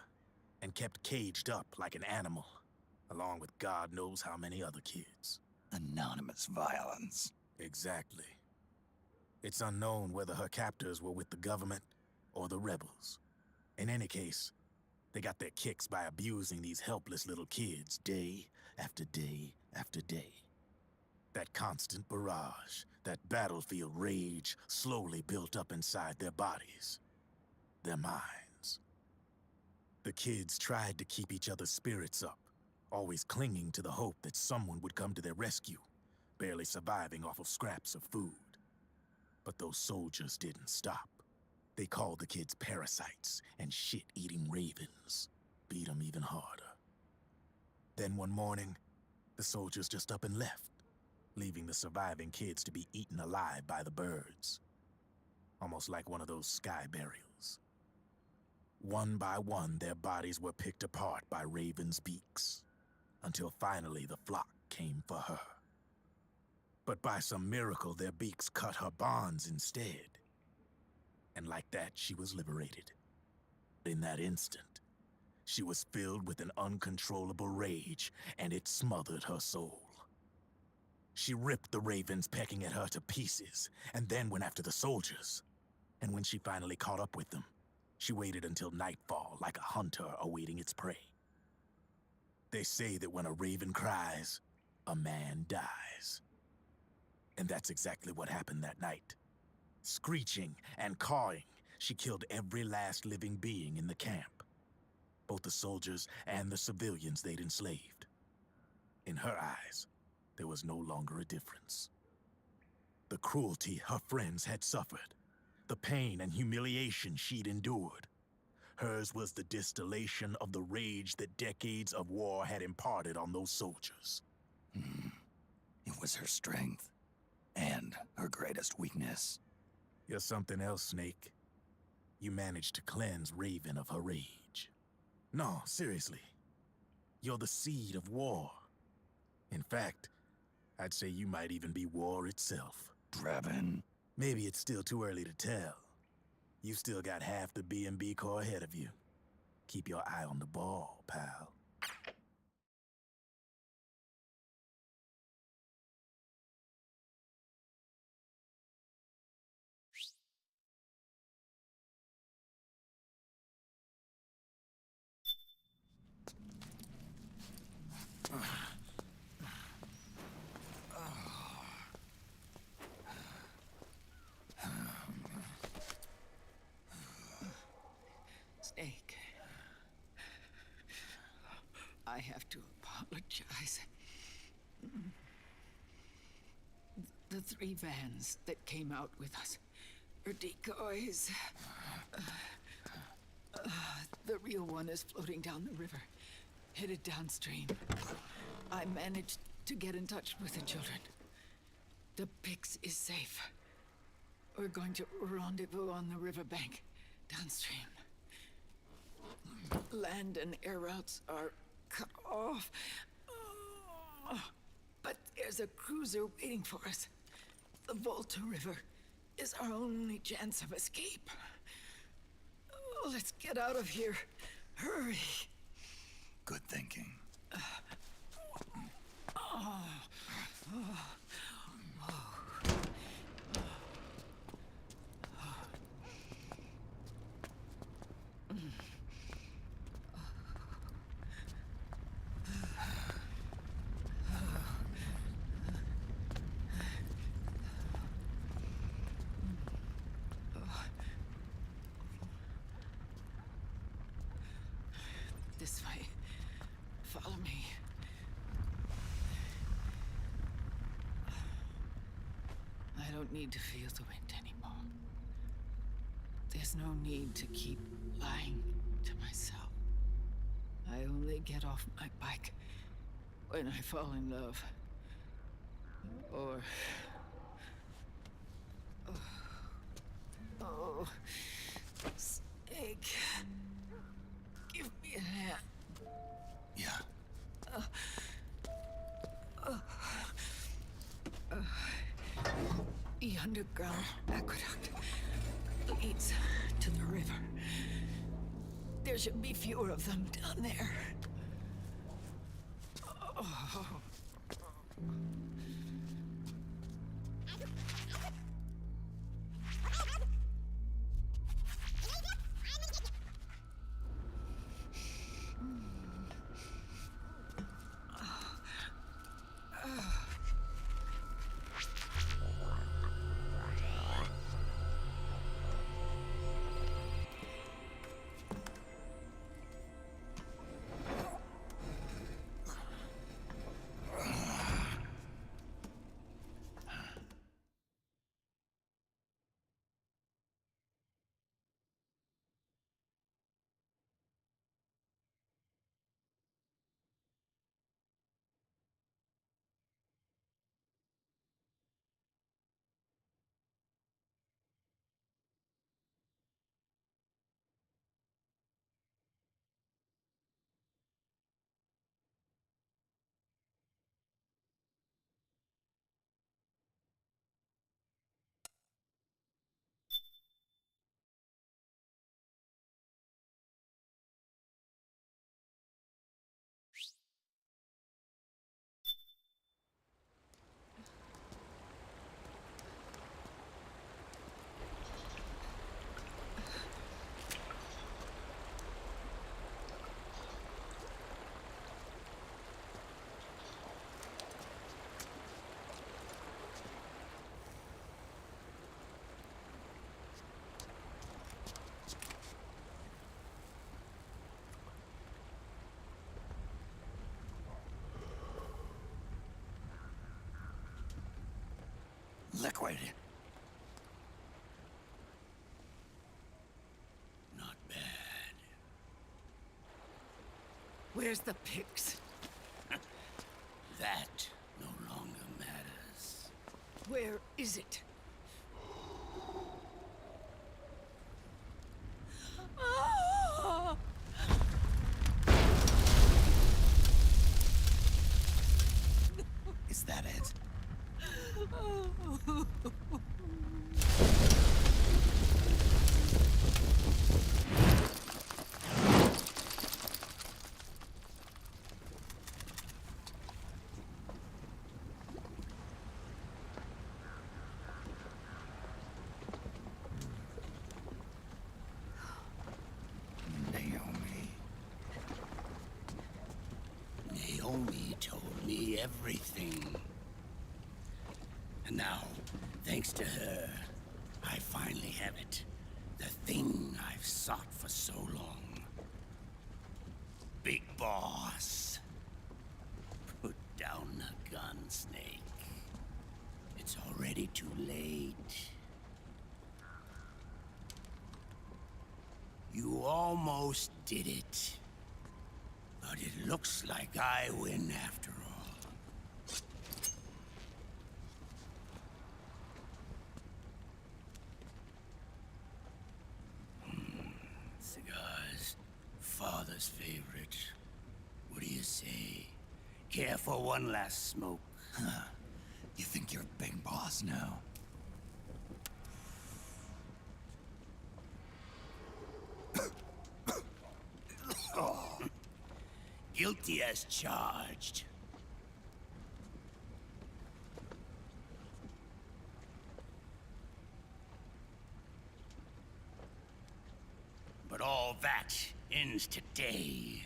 Speaker 3: and kept caged up like an animal, along with God knows how many other kids.
Speaker 10: Anonymous violence.
Speaker 3: Exactly. It's unknown whether her captors were with the government or the rebels. In any case, they got their kicks by abusing these helpless little kids day after day after day. That constant barrage, that battlefield rage slowly built up inside their bodies, their minds. The kids tried to keep each other's spirits up, always clinging to the hope that someone would come to their rescue, barely surviving off of scraps of food. But those soldiers didn't stop. They called the kids parasites and shit-eating ravens, beat them even harder. Then one morning, the soldiers just up and left, leaving the surviving kids to be eaten alive by the birds. Almost like one of those sky burials. One by one, their bodies were picked apart by ravens' beaks, until finally the flock came for her. But by some miracle, their beaks cut her bonds instead. And like that, she was liberated. In that instant, she was filled with an uncontrollable rage, and it smothered her soul. She ripped the ravens pecking at her to pieces, and then went after the soldiers. And when she finally caught up with them, she waited until nightfall like a hunter awaiting its prey. They say that when a raven cries, a man dies. And that's exactly what happened that night. Screeching and cawing, she killed every last living being in the camp. Both the soldiers and the civilians they'd enslaved. In her eyes, there was no longer a difference. The cruelty her friends had suffered, the pain and humiliation she'd endured. Hers was the distillation of the rage that decades of war had imparted on those soldiers.
Speaker 10: It was her strength, and her greatest weakness.
Speaker 3: You're something else, Snake. You managed to cleanse Raven of her rage. No, seriously. You're the seed of war. In fact, I'd say you might even be war itself.
Speaker 10: Drebin?
Speaker 3: Maybe it's still too early to tell. You still got half the B&B Corps ahead of you. Keep your eye on the ball, pal.
Speaker 17: Snake. I have to apologize. The 3 vans that came out with us are decoys. The real one is floating down the river, headed downstream. I managed to get in touch with the children. The Pix is safe. We're going to rendezvous on the riverbank, downstream. Land and air routes are cut off. But there's a cruiser waiting for us. The Volta River is our only chance of escape. Let's get out of here. Hurry.
Speaker 10: Good thinking.
Speaker 17: This way. Follow me. I don't need to feel the wind anymore. There's no need to keep lying to myself. I only get off my bike when I fall in love. Or... Oh... Snake... Give me a hand.
Speaker 10: Yeah.
Speaker 15: underground aqueduct leads to the river. There should be fewer of them down there. Oh.
Speaker 10: Liquid.
Speaker 5: Not bad.
Speaker 15: Where's the pigs?
Speaker 5: That no longer matters.
Speaker 15: Where is it? Ah!
Speaker 10: Is that it?
Speaker 5: Naomi told me everything. And now, thanks to her, I finally have it. The thing I've sought for so long. Big Boss. Put down the gun, Snake. It's already too late. You almost did it. But it looks like I win after all. Cigars. Father's favorite. What do you say? Care for one last smoke?
Speaker 10: Huh. You think you're Big Boss now?
Speaker 5: Guilty as charged. But all that ends today.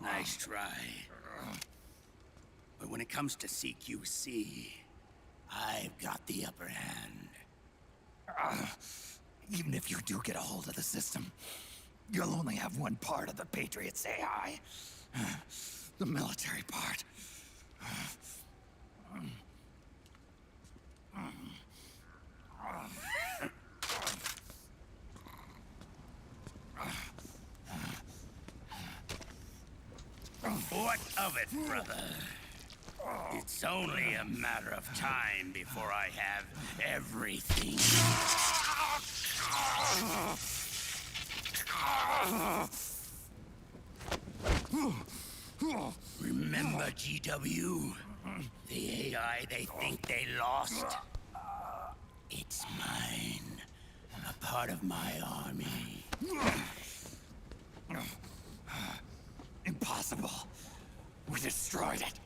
Speaker 5: Nice try. But when it comes to CQC, I've got the upper hand.
Speaker 10: Even if you do get a hold of the system, you'll only have one part of the Patriots AI. The military part.
Speaker 5: of it, brother. It's only a matter of time before I have everything. Remember GW? The AI they think they lost? It's mine. A part of my army.
Speaker 10: Impossible. We destroyed it.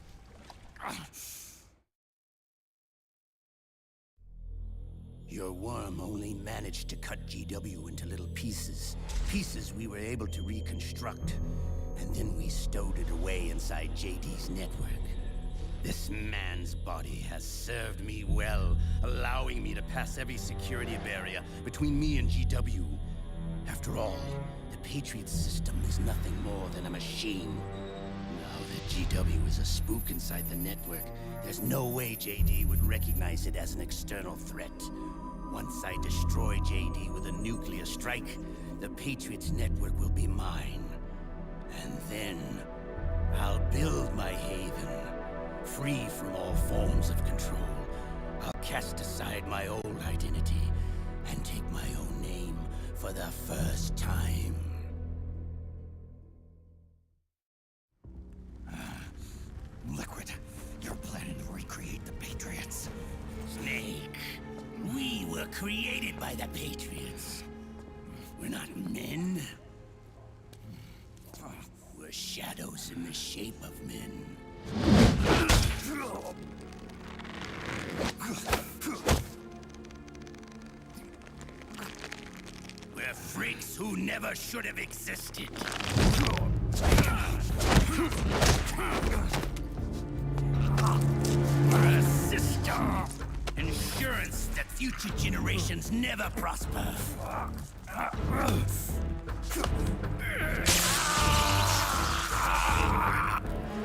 Speaker 5: Your worm only managed to cut GW into little pieces. Pieces we were able to reconstruct. And then we stowed it away inside JD's network. This man's body has served me well, allowing me to pass every security barrier between me and GW. After all, the Patriot system is nothing more than a machine. Now that GW is a spook inside the network, there's no way JD would recognize it as an external threat. Once I destroy JD with a nuclear strike, the Patriot's network will be mine. And then, I'll build my haven, free from all forms of control. I'll cast aside my old identity and take my own name for the first time.
Speaker 10: Liquid, you're planning to recreate the Patriots.
Speaker 5: Snake, we were created by the Patriots. We're not men. We're shadows in the shape of men. We're freaks who never should have existed. We're a system. Insurance that future generations never prosper.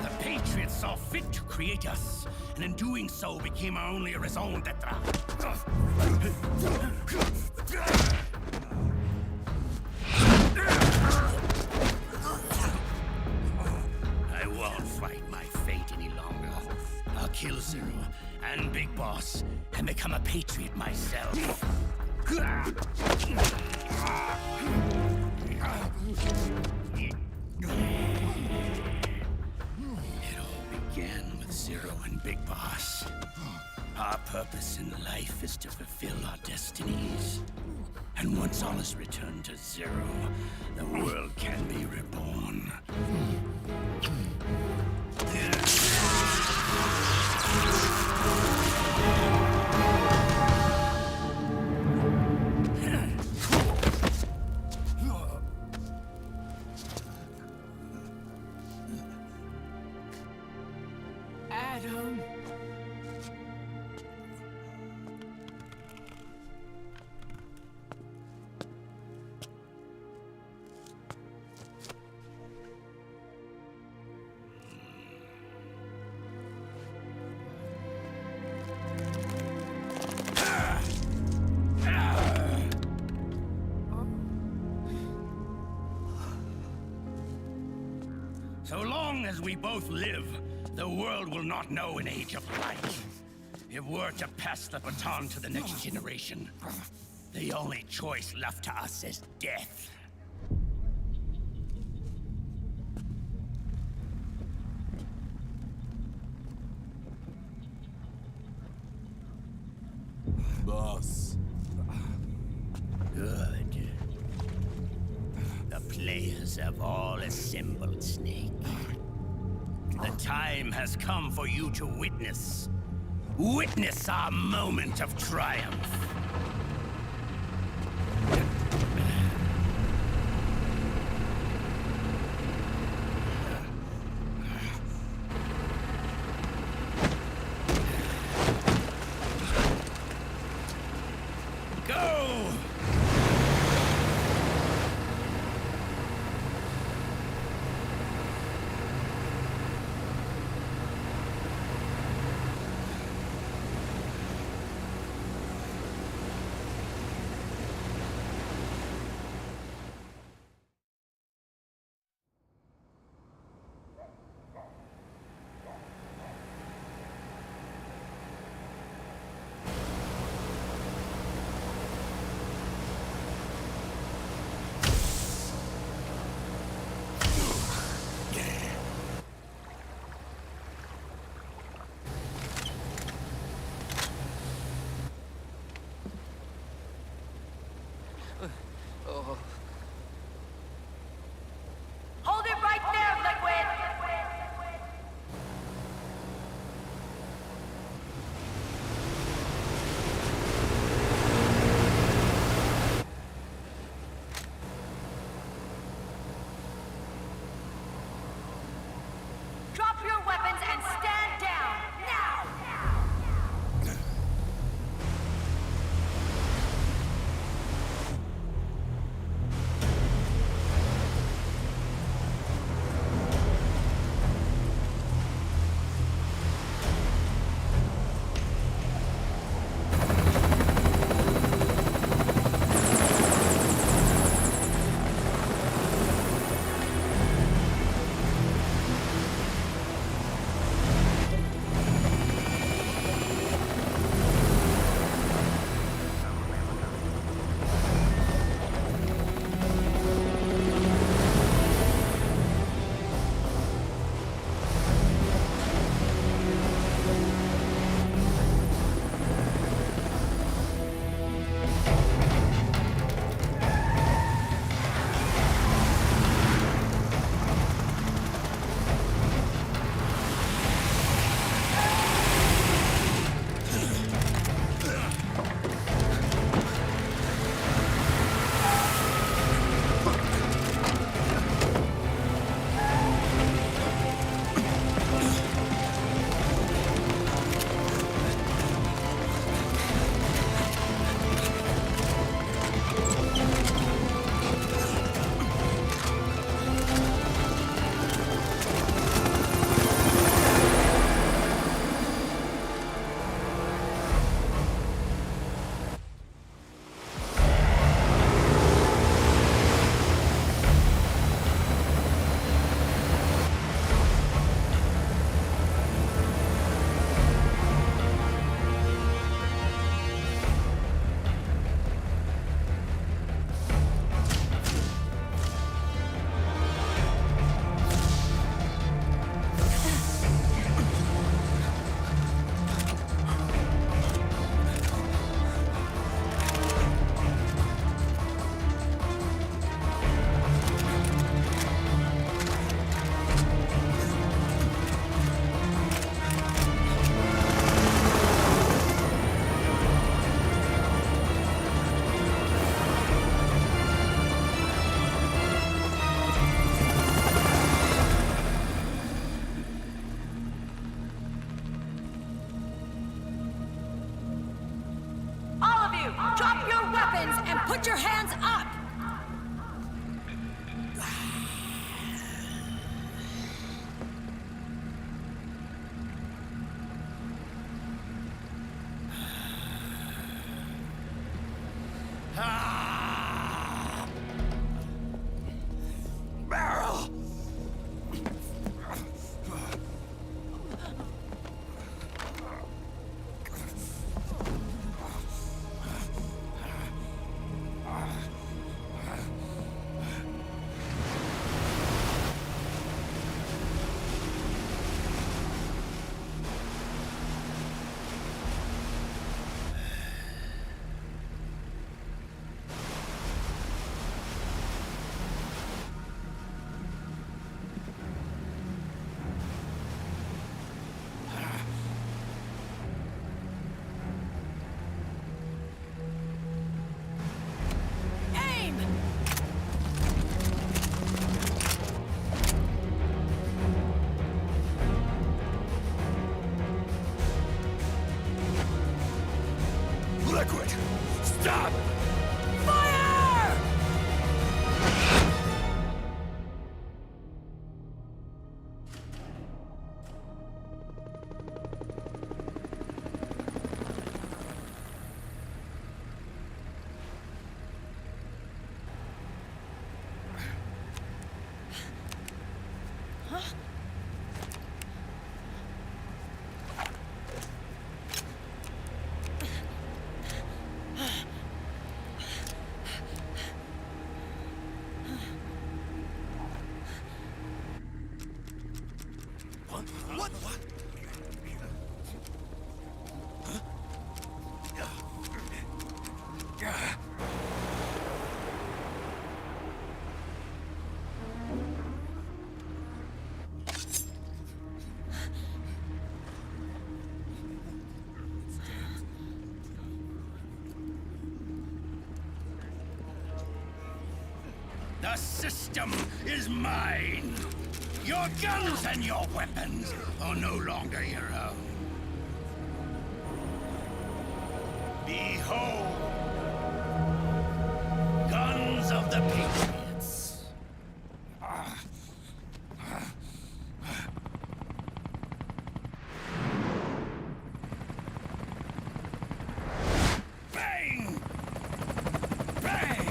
Speaker 5: The Patriots saw fit to create us, and in doing so became our only raison d'etre. I won't fight my fate any longer. I'll kill Zero and Big Boss and become a Patriot myself. It all began with Zero and Big Boss. Our purpose in life is to fulfill our destinies. And once all is returned to Zero, the world can be reborn.
Speaker 15: Adam.
Speaker 5: So long as we both live, the world will not know an age of light. If we're to pass the baton to the next generation, the only choice left to us is death.
Speaker 4: Boss.
Speaker 5: Good. The players have all assembled, Snake. The time has come for you to witness our moment of triumph. Go!
Speaker 15: weapons and put your hands up!
Speaker 16: Barrel! Liquid! Stop!
Speaker 15: Fire! Huh?
Speaker 16: What?
Speaker 5: The system is mine. Your guns and your weapons are no longer your own. Behold, guns of the Patriots. Bang! Bang!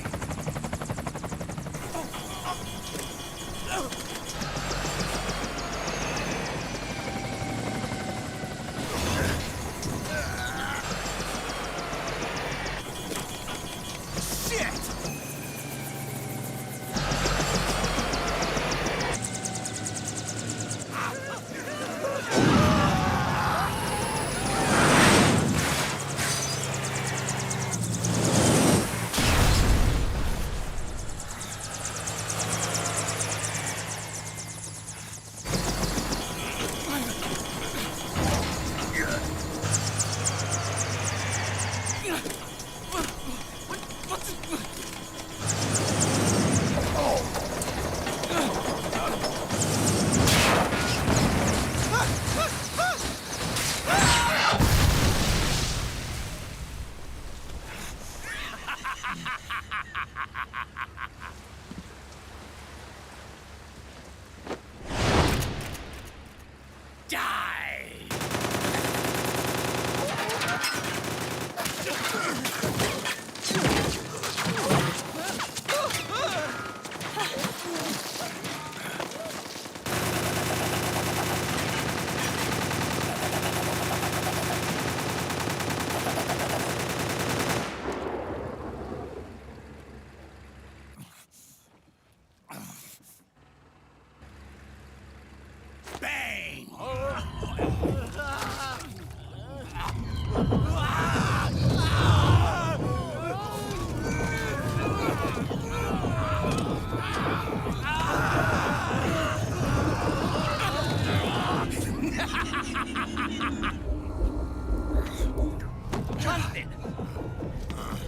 Speaker 2: Jonathan!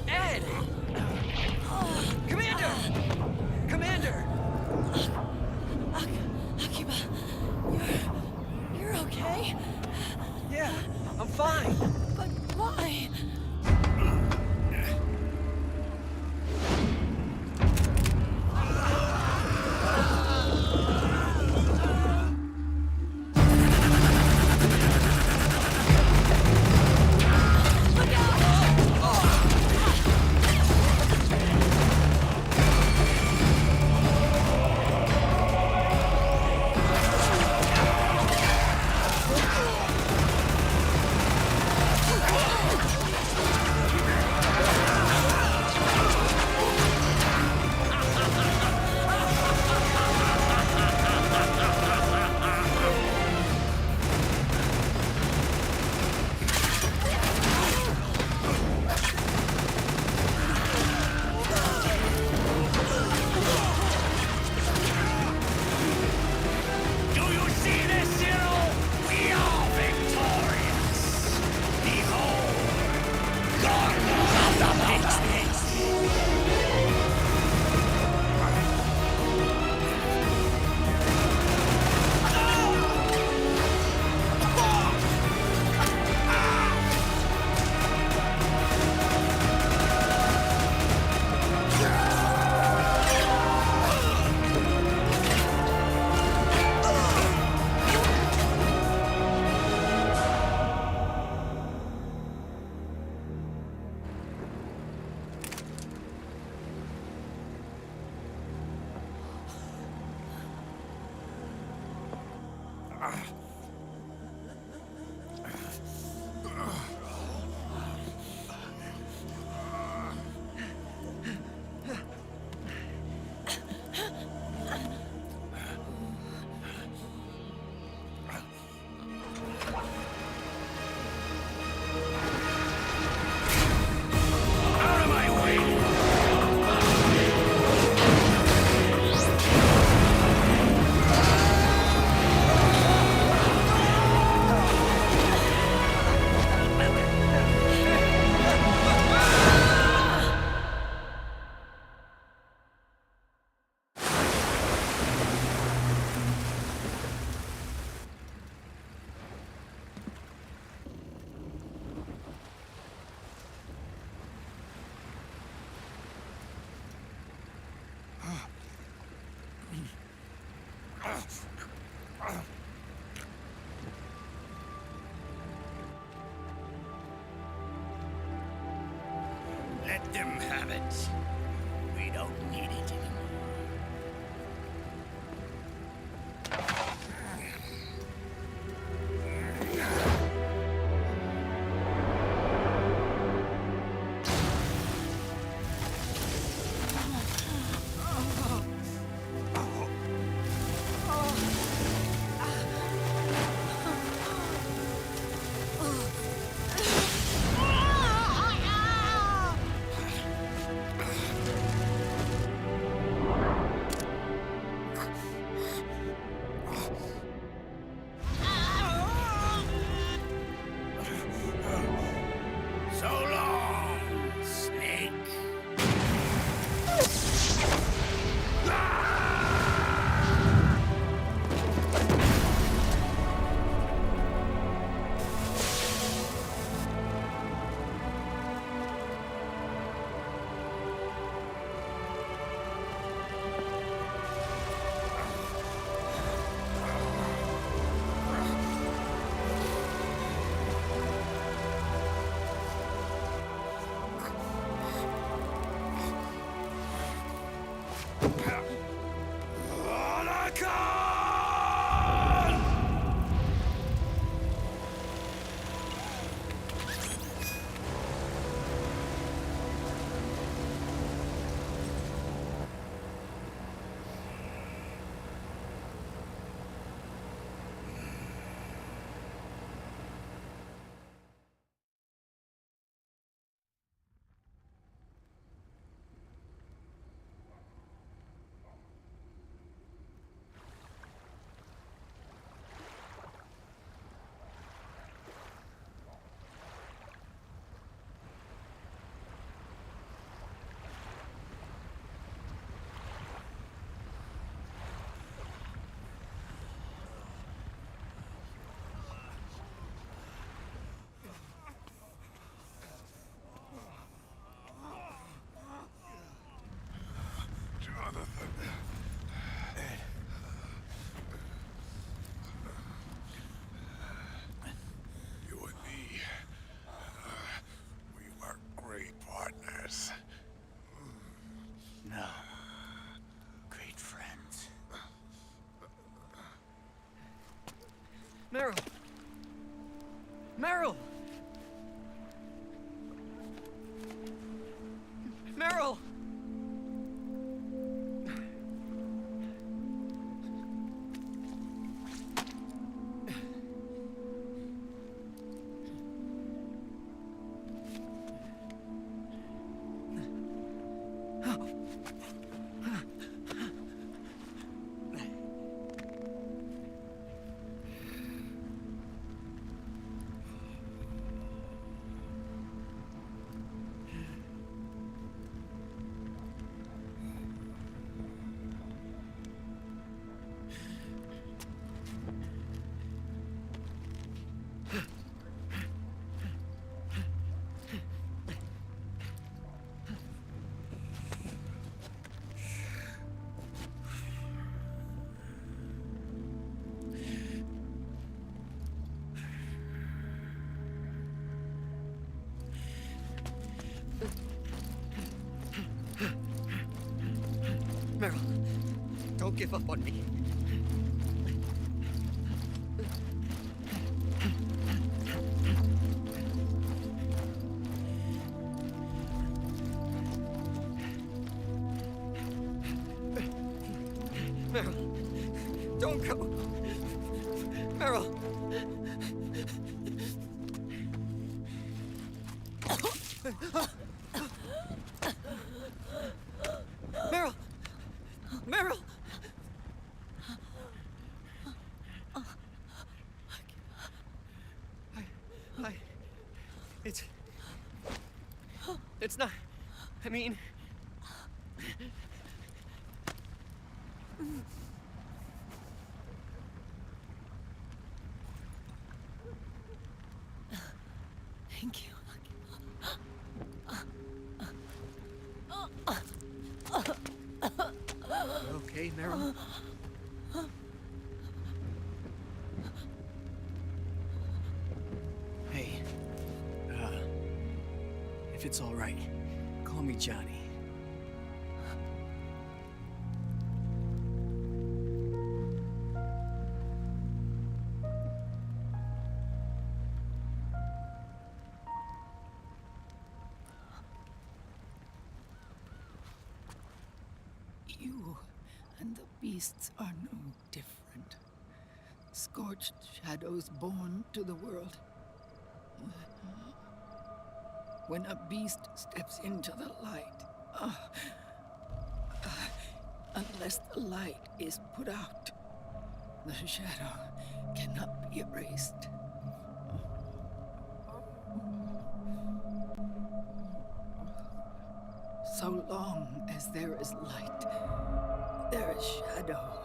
Speaker 2: Ed! Commander! Commander!
Speaker 15: Akiba, you're okay?
Speaker 2: Yeah, I'm fine.
Speaker 15: But why?
Speaker 5: Let them have it. We don't need it anymore. So long, Snake.
Speaker 18: You and me, we were great partners.
Speaker 5: No. Great friends.
Speaker 2: Meryl! Meryl! Meryl! Meryl, don't give up on me. Meryl, don't go. Meryl. Meryl! Meryl! It's not... I mean...
Speaker 13: Thank you.
Speaker 2: You okay, Meryl? Hey, if it's all right, call
Speaker 19: Call me Johnny.
Speaker 15: You and the beasts are no different. Scorched shadows born to the world. When a beast steps into the light, unless the light is put out, the shadow cannot be erased. So long as there is light, there is shadow.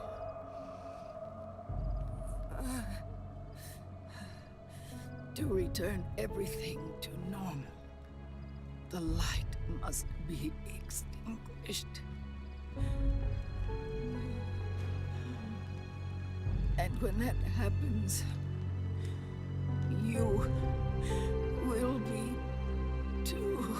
Speaker 15: To return everything to normal, the light must be extinguished. And when that happens, you will be too.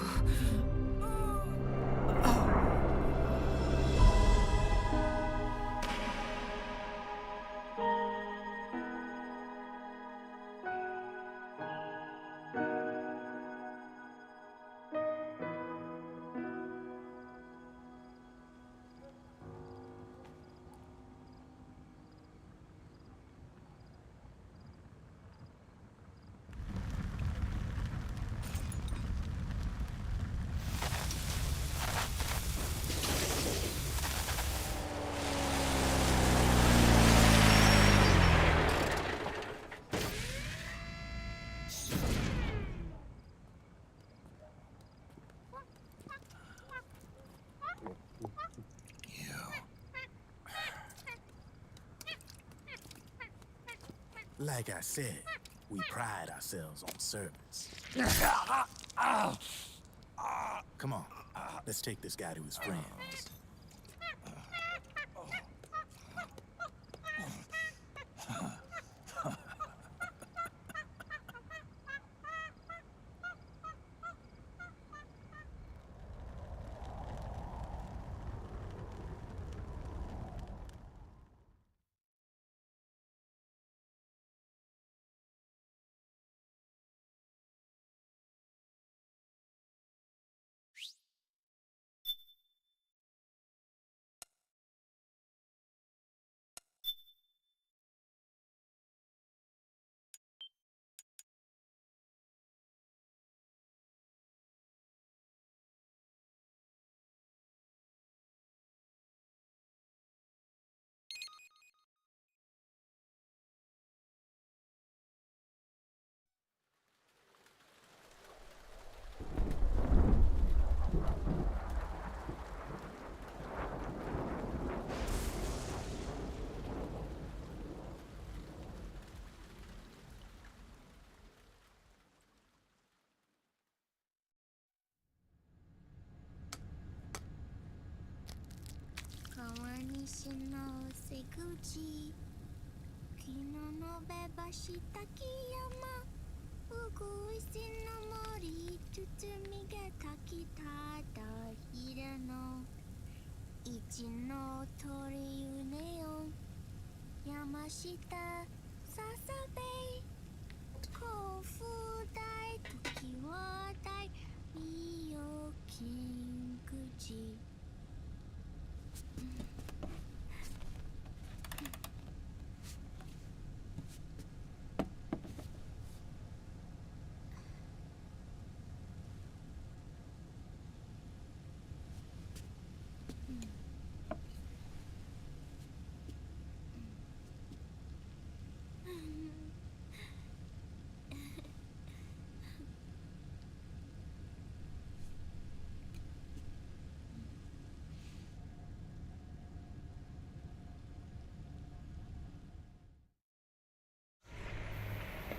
Speaker 3: Like I said, we pride ourselves on service. Come on, let's take this guy to his friends.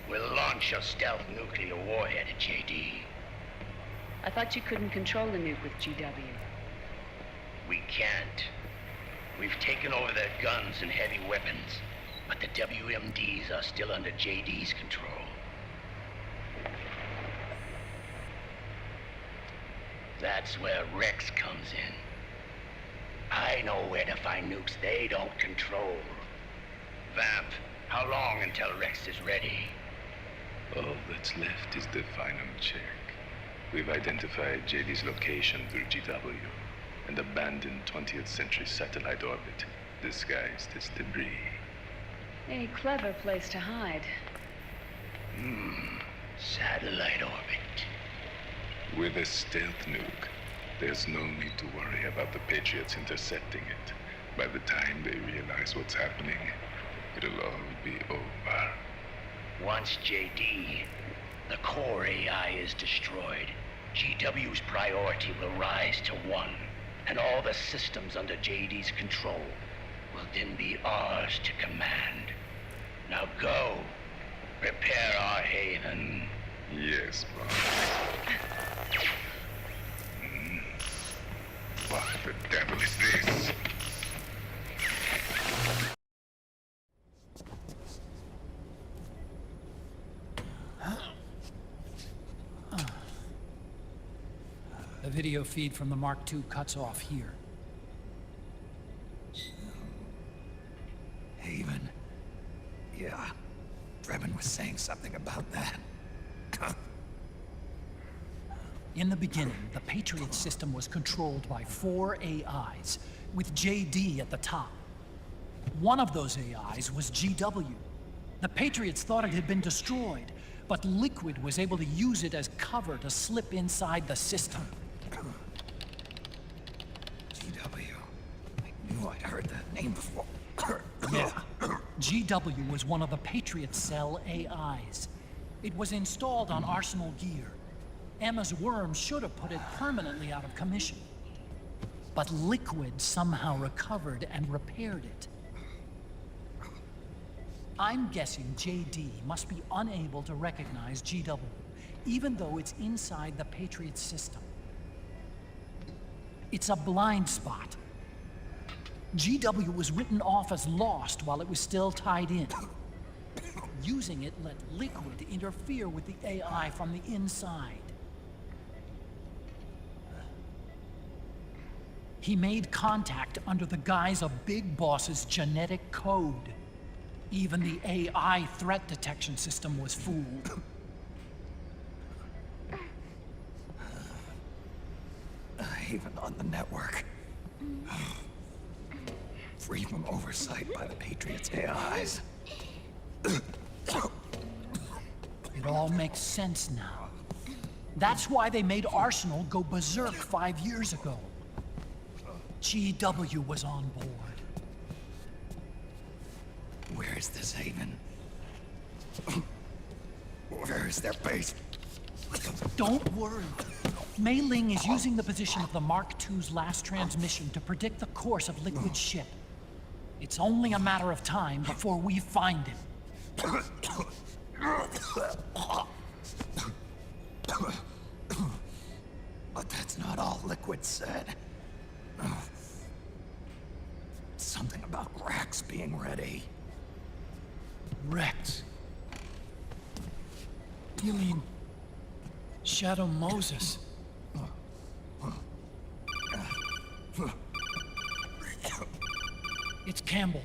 Speaker 5: We'll launch a stealth nuclear warhead at JD.
Speaker 20: I thought you couldn't control the nuke with GW.
Speaker 5: We can't. We've taken over their guns and heavy weapons, but the WMDs are still under JD's control. That's where Rex comes in. I know where to find nukes they don't control. Vamp, how long until Rex is ready?
Speaker 4: All that's left is the final check. We've identified JD's location through GW, an abandoned 20th century satellite orbit, disguised as debris.
Speaker 20: A clever place to hide.
Speaker 5: Satellite orbit.
Speaker 4: With a stealth nuke, there's no need to worry about the Patriots intercepting it. By the time they realize what's happening, it'll all be over.
Speaker 5: Once JD, the core AI is destroyed, GW's priority will rise to 1, and all the systems under JD's control will then be ours to command. Now go, prepare our haven.
Speaker 4: Yes, boss. What the devil is this?
Speaker 8: The video feed from the Mark II cuts off here.
Speaker 10: Haven. Yeah. Drebin was saying something about that.
Speaker 8: In the beginning, the Patriot system was controlled by 4 AIs, with JD at the top. One of those AIs was GW. The Patriots thought it had been destroyed, but Liquid was able to use it as cover to slip inside the system.
Speaker 10: GW. I knew I'd heard that name before.
Speaker 8: Yeah. GW was one of the Patriot Cell AIs. It was installed on Arsenal gear. Emma's worm should have put it permanently out of commission. But Liquid somehow recovered and repaired it. I'm guessing JD must be unable to recognize GW, even though it's inside the Patriot system. It's a blind spot. GW was written off as lost while it was still tied in. Using it let Liquid interfere with the AI from the inside. He made contact under the guise of Big Boss's genetic code. Even the AI threat detection system was fooled.
Speaker 10: Even on the network. Free from oversight by the Patriots' AIs.
Speaker 8: It all makes sense now. That's why they made Arsenal go berserk 5 years ago. GW was on board.
Speaker 10: Where is this haven? Where is their base?
Speaker 8: Don't worry. Mei Ling is using the position of the Mark II's last transmission to predict the course of Liquid's ship. It's only a matter of time before we find him.
Speaker 10: But that's not all Liquid said. Something about Rex being ready.
Speaker 8: Rex? You mean Shadow Moses? It's Campbell.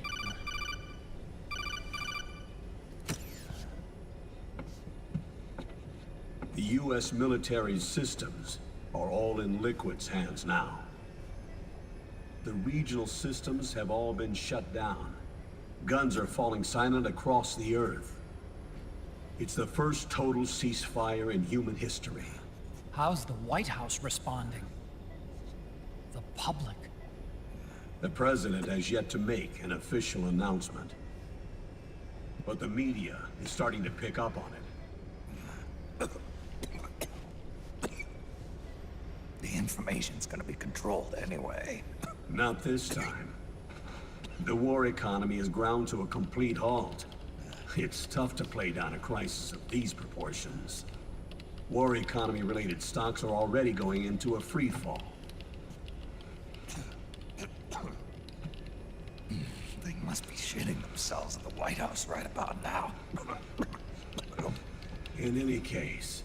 Speaker 12: The U.S. military's systems are all in Liquid's hands now. The regional systems have all been shut down. Guns are falling silent across the Earth. It's the first total ceasefire in human history.
Speaker 8: How's the White House responding? The public?
Speaker 12: The president has yet to make an official announcement. But the media is starting to pick up on it.
Speaker 10: The information's gonna be controlled anyway.
Speaker 12: Not this time. The war economy is ground to a complete halt. It's tough to play down a crisis of these proportions. War economy-related stocks are already going into a free fall.
Speaker 10: They must be shitting themselves at the White House right about now.
Speaker 12: In any case,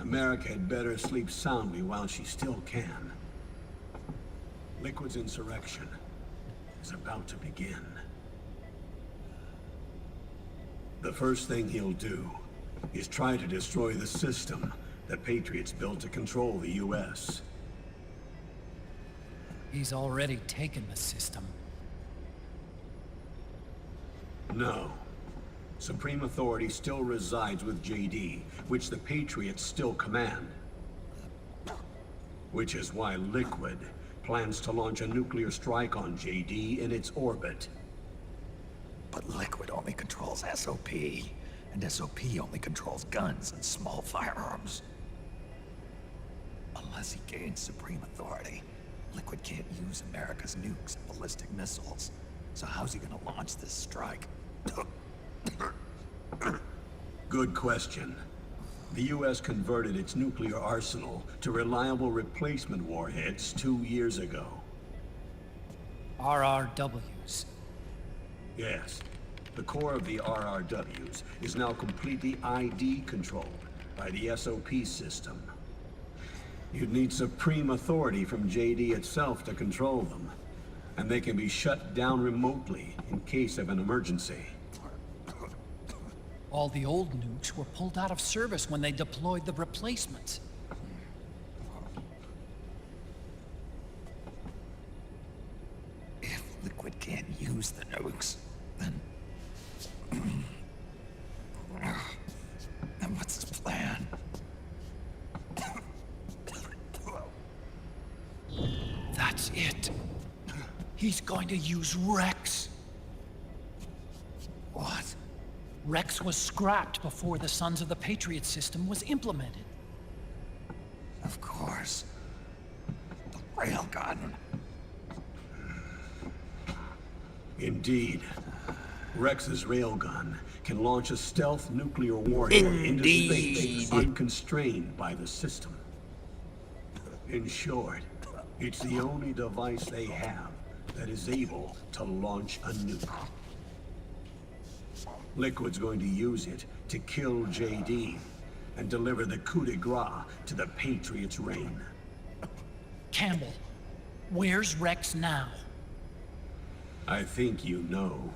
Speaker 12: America had better sleep soundly while she still can. Liquid's insurrection is about to begin. The first thing he'll do is try to destroy the system that Patriots built to control the U.S.
Speaker 8: He's already taken the system.
Speaker 12: No. Supreme authority still resides with JD, which the Patriots still command. Which is why Liquid plans to launch a nuclear strike on JD in its orbit.
Speaker 10: But Liquid only controls SOP, and SOP only controls guns and small firearms. Unless he gains supreme authority, Liquid can't use America's nukes and ballistic missiles. So how's he gonna launch this strike?
Speaker 12: Good question. The U.S. converted its nuclear arsenal to reliable replacement warheads 2 years ago.
Speaker 8: RRWs.
Speaker 12: Yes. The core of the RRWs is now completely ID controlled by the SOP system. You'd need supreme authority from JD itself to control them, and they can be shut down remotely in case of an emergency.
Speaker 8: All the old nukes were pulled out of service when they deployed the replacements.
Speaker 10: If Liquid can't use the nukes, then what's his plan?
Speaker 8: That's it. He's going to use Rex.
Speaker 10: What?
Speaker 8: Rex was scrapped before the Sons of the Patriot system was implemented.
Speaker 10: Of course. The railgun.
Speaker 12: Indeed. Rex's railgun can launch a stealth nuclear warhead into space unconstrained by the system. In short, it's the only device they have that is able to launch a nuke. Liquid's going to use it to kill JD and deliver the coup de grace to the Patriots' reign.
Speaker 8: Campbell, where's Rex now?
Speaker 12: I think you know.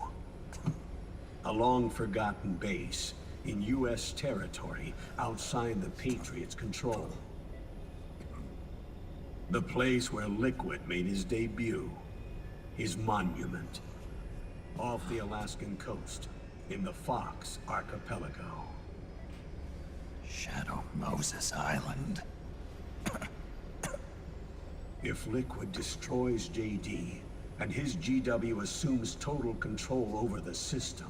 Speaker 12: A long-forgotten base in U.S. territory outside the Patriots' control. The place where Liquid made his debut, his monument, off the Alaskan coast in the Fox Archipelago.
Speaker 10: Shadow Moses Island.
Speaker 12: If Liquid destroys JD, and his GW assumes total control over the system,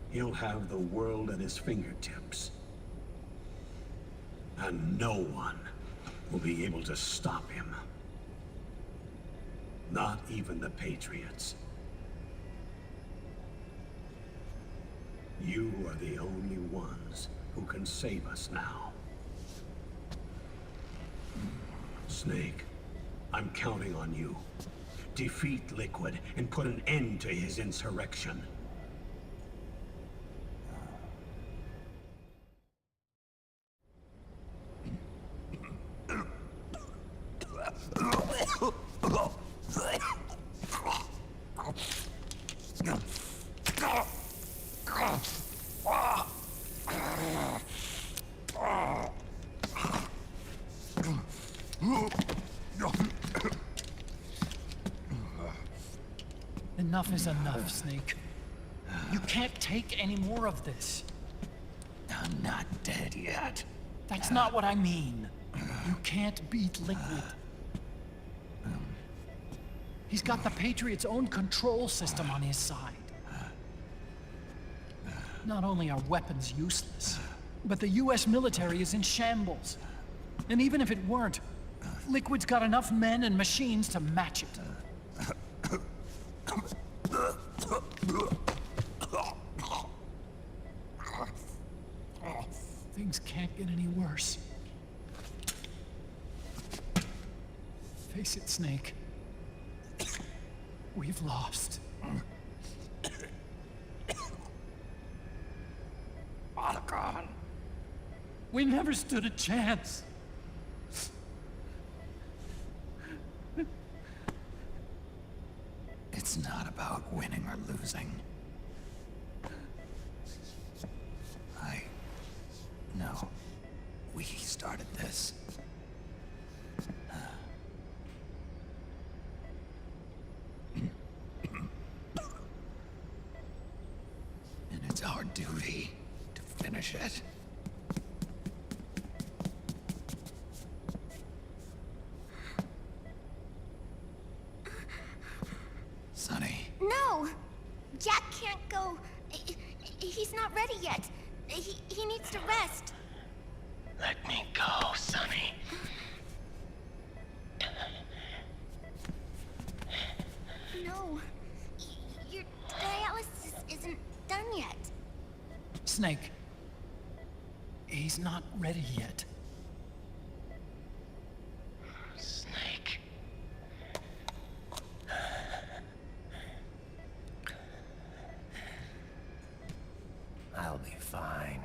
Speaker 12: he'll have the world at his fingertips. And no one will be able to stop him. Not even the Patriots. You are the only ones who can save us now. Snake, I'm counting on you. Defeat Liquid and put an end to his insurrection.
Speaker 8: Enough is enough, Snake. You can't take any more of this.
Speaker 10: I'm not dead yet.
Speaker 8: That's not what I mean. You can't beat Liquid. He's got the Patriots' own control system on his side. Not only are weapons useless, but the US military is in shambles. And even if it weren't, Liquid's got enough men and machines to match it. Things can't get any worse. Face it, Snake. We've lost.
Speaker 10: Marhq.
Speaker 8: We never stood a chance.
Speaker 10: It's not about winning or losing. No. We started this. And it's our duty to finish it. Sonny.
Speaker 9: No! Jack can't go. He's not ready yet. He needs to rest.
Speaker 5: Let me go, Sonny.
Speaker 9: No. Your dialysis isn't done yet.
Speaker 8: Snake. He's not ready yet.
Speaker 5: Snake. I'll be fine.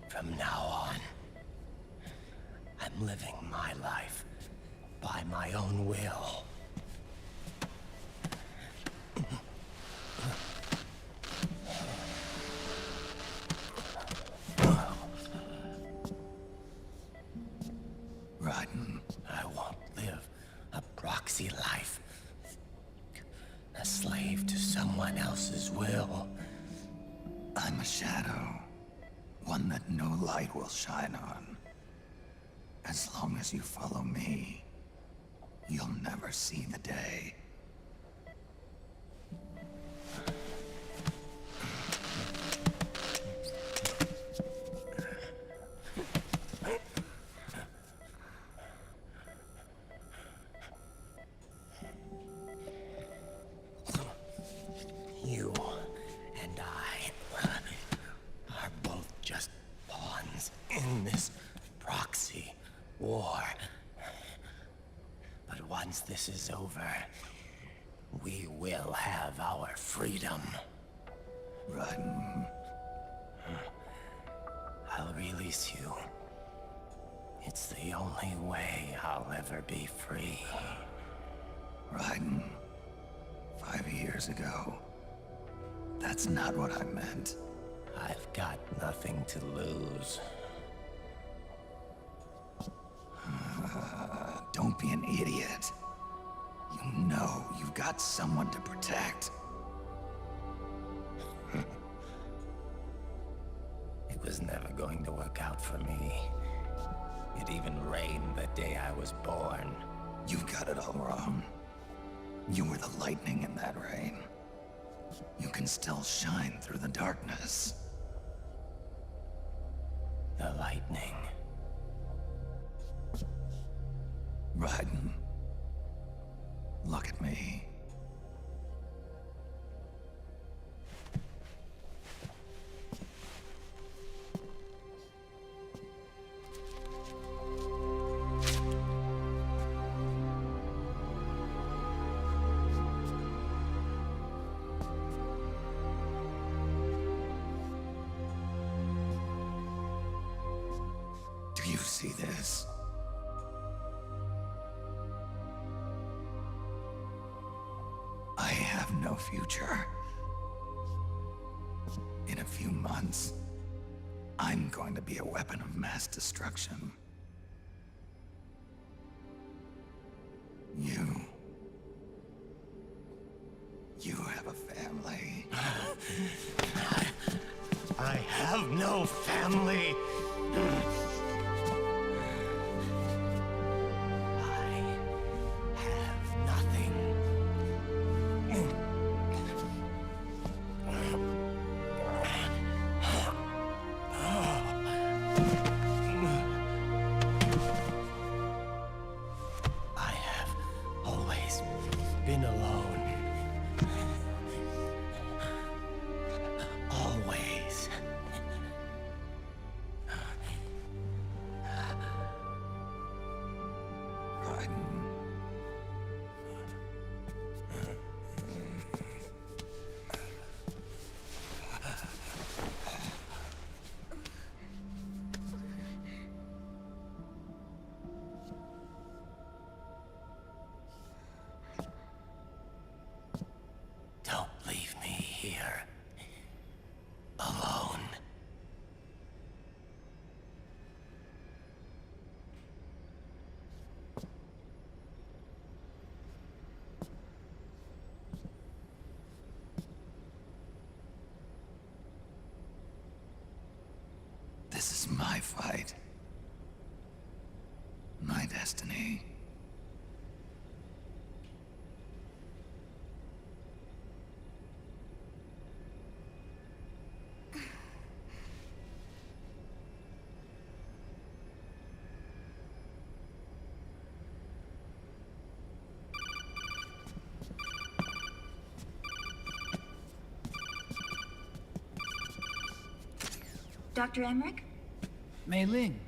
Speaker 5: From now on, I'm living my life by my own will. I won't live a proxy life. A slave to someone else's will.
Speaker 10: I'm a shadow. One that no light will shine on. As long as you follow me, you'll never see the day.
Speaker 5: You and I are both just pawns in this proxy war. But once this is over, we will have our freedom.
Speaker 10: Raiden.
Speaker 5: I'll release you. It's the only way I'll ever be free.
Speaker 10: Raiden. 5 years ago. That's not what I meant.
Speaker 5: I've got nothing to lose.
Speaker 10: Don't be an idiot. You know you've got someone to protect.
Speaker 5: It was never going to work out for me. It even rained the day I was born.
Speaker 10: You've got it all wrong. You were the lightning in that rain. You can still shine through the darkness.
Speaker 5: The lightning.
Speaker 10: Raiden. Look at me. Do you see this? I have no future. In a few months, I'm going to be a weapon of mass destruction. You have a family.
Speaker 5: I have no family. Been alone. Always.
Speaker 10: alone. This is my fight. My destiny.
Speaker 19: Dr. Emmerich?
Speaker 8: Mei Ling.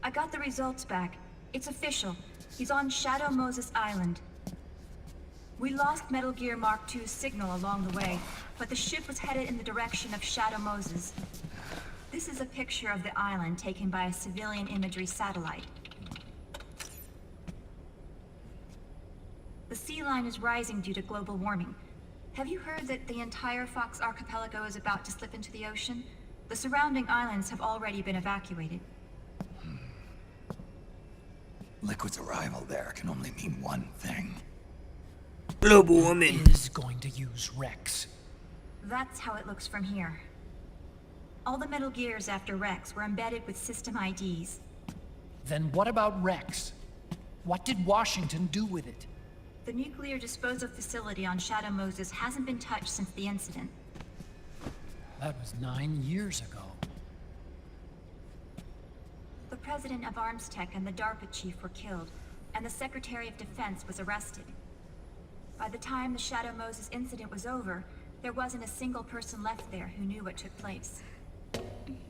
Speaker 19: I got the results back. It's official. He's on Shadow Moses Island. We lost Metal Gear Mark II's signal along the way, but the ship was headed in the direction of Shadow Moses. This is a picture of the island taken by a civilian imagery satellite. The sea line is rising due to global warming. Have you heard that the entire Fox archipelago is about to slip into the ocean? The surrounding islands have already been evacuated.
Speaker 10: Liquid's arrival there can only mean one thing.
Speaker 1: Global warming
Speaker 8: is going to use Rex.
Speaker 19: That's how it looks from here. All the Metal Gears after Rex were embedded with system IDs.
Speaker 8: Then what about Rex? What did Washington do with it?
Speaker 19: The nuclear disposal facility on Shadow Moses hasn't been touched since the incident.
Speaker 8: That was 9 years ago.
Speaker 19: The president of ArmsTech and the DARPA chief were killed, and the Secretary of Defense was arrested. By the time the Shadow Moses incident was over, there wasn't a single person left there who knew what took place.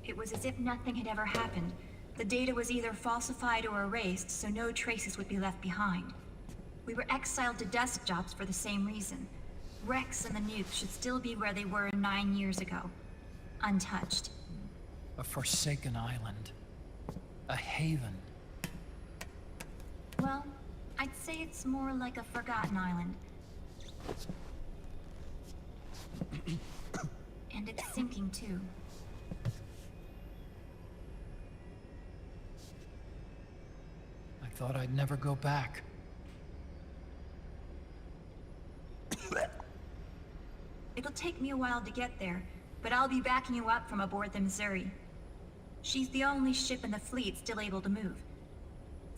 Speaker 19: It was as if nothing had ever happened. The data was either falsified or erased, so no traces would be left behind. We were exiled to desk jobs for the same reason. Rex and the nuke should still be where they were 9 years ago. Untouched.
Speaker 8: A forsaken island. A haven.
Speaker 19: Well, I'd say it's more like a forgotten island. And it's sinking too.
Speaker 8: I thought I'd never go back.
Speaker 19: It'll take me a while to get there, but I'll be backing you up from aboard the Missouri. She's the only ship in the fleet still able to move,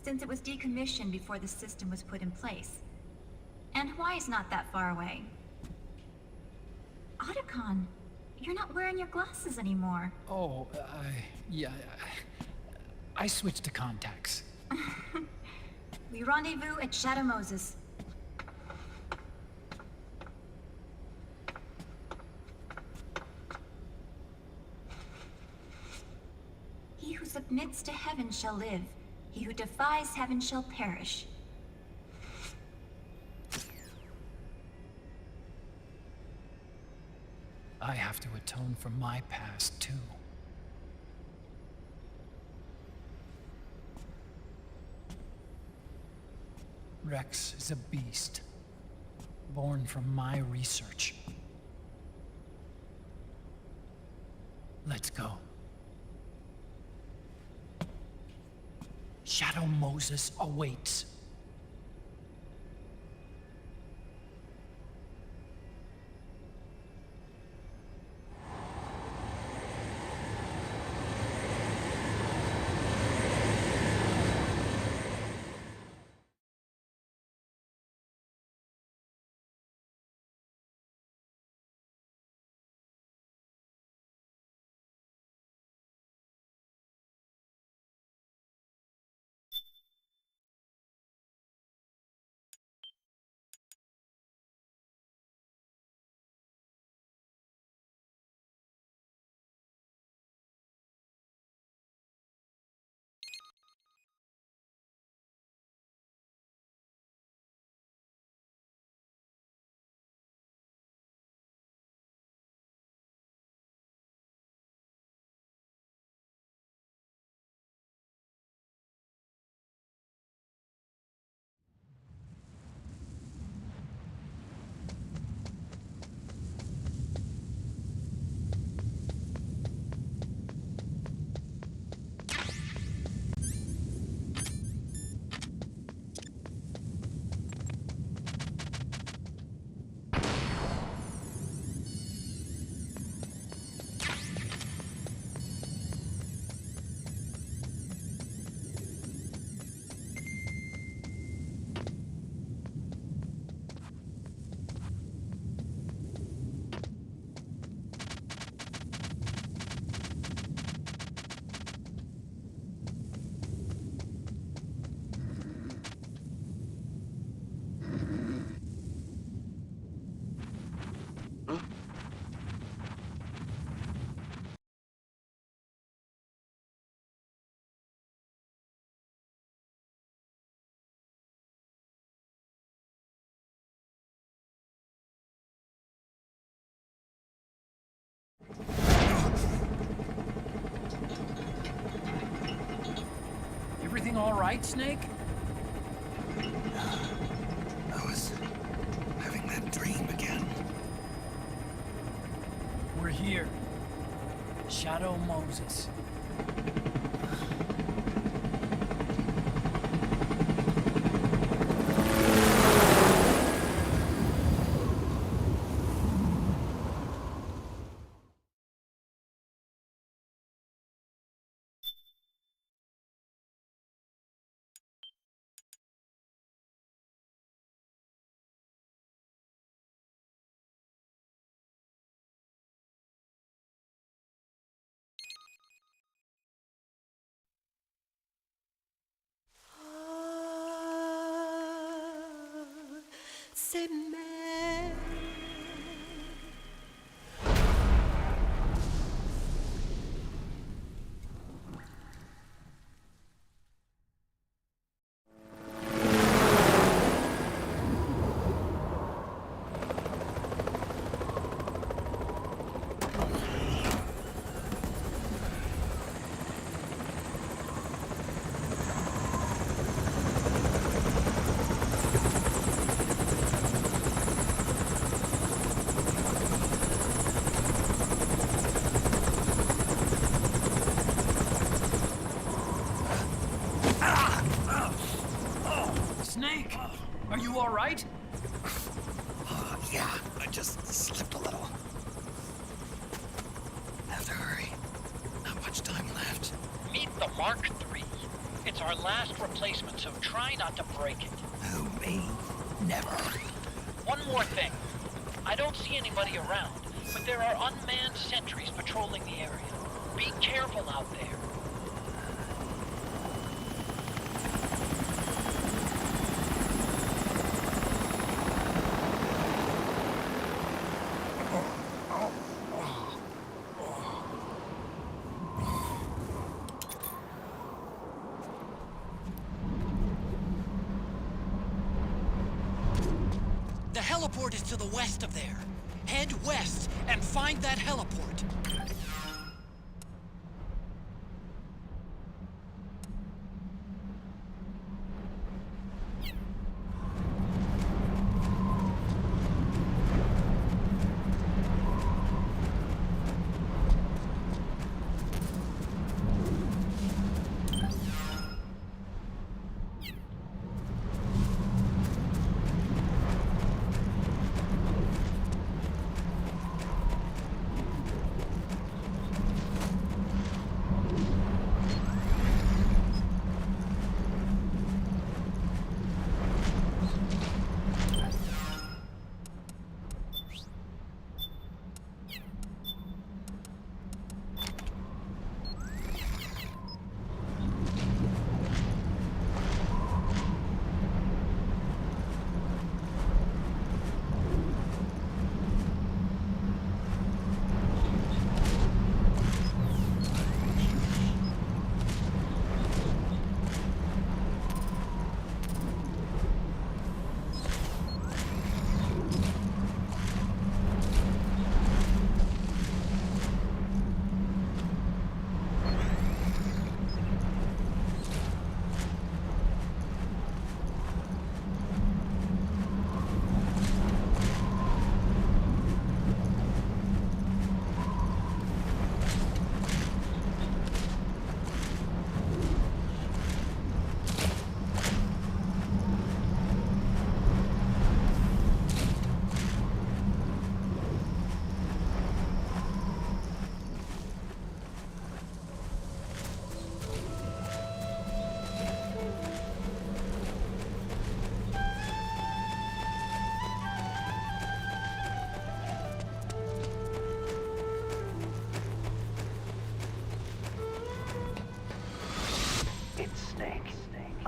Speaker 19: since it was decommissioned before the system was put in place. And Hawaii's not that far away. Otacon, you're not wearing your glasses anymore.
Speaker 8: Oh, yeah, I switched to contacts.
Speaker 19: We rendezvous at Shadow Moses. He who submits to heaven shall live. He who defies heaven shall perish.
Speaker 8: I have to atone for my past, too. Rex is a beast, born from my research. Let's go. Shadow Moses awaits. all right, Snake?
Speaker 10: I was having that dream again.
Speaker 8: We're here. Shadow Moses.
Speaker 11: C'est mais
Speaker 8: Snake! Are you all right?
Speaker 10: Yeah, I just slipped a little. Have to hurry. Not much time left.
Speaker 2: Meet the Mark III. It's our last replacement, so try not to break it.
Speaker 10: Who, me? Never.
Speaker 2: One more thing. I don't see anybody around, but there are unmanned sentries patrolling the area. Be careful out there. The heliport is to the west of there. Head west and find that heliport.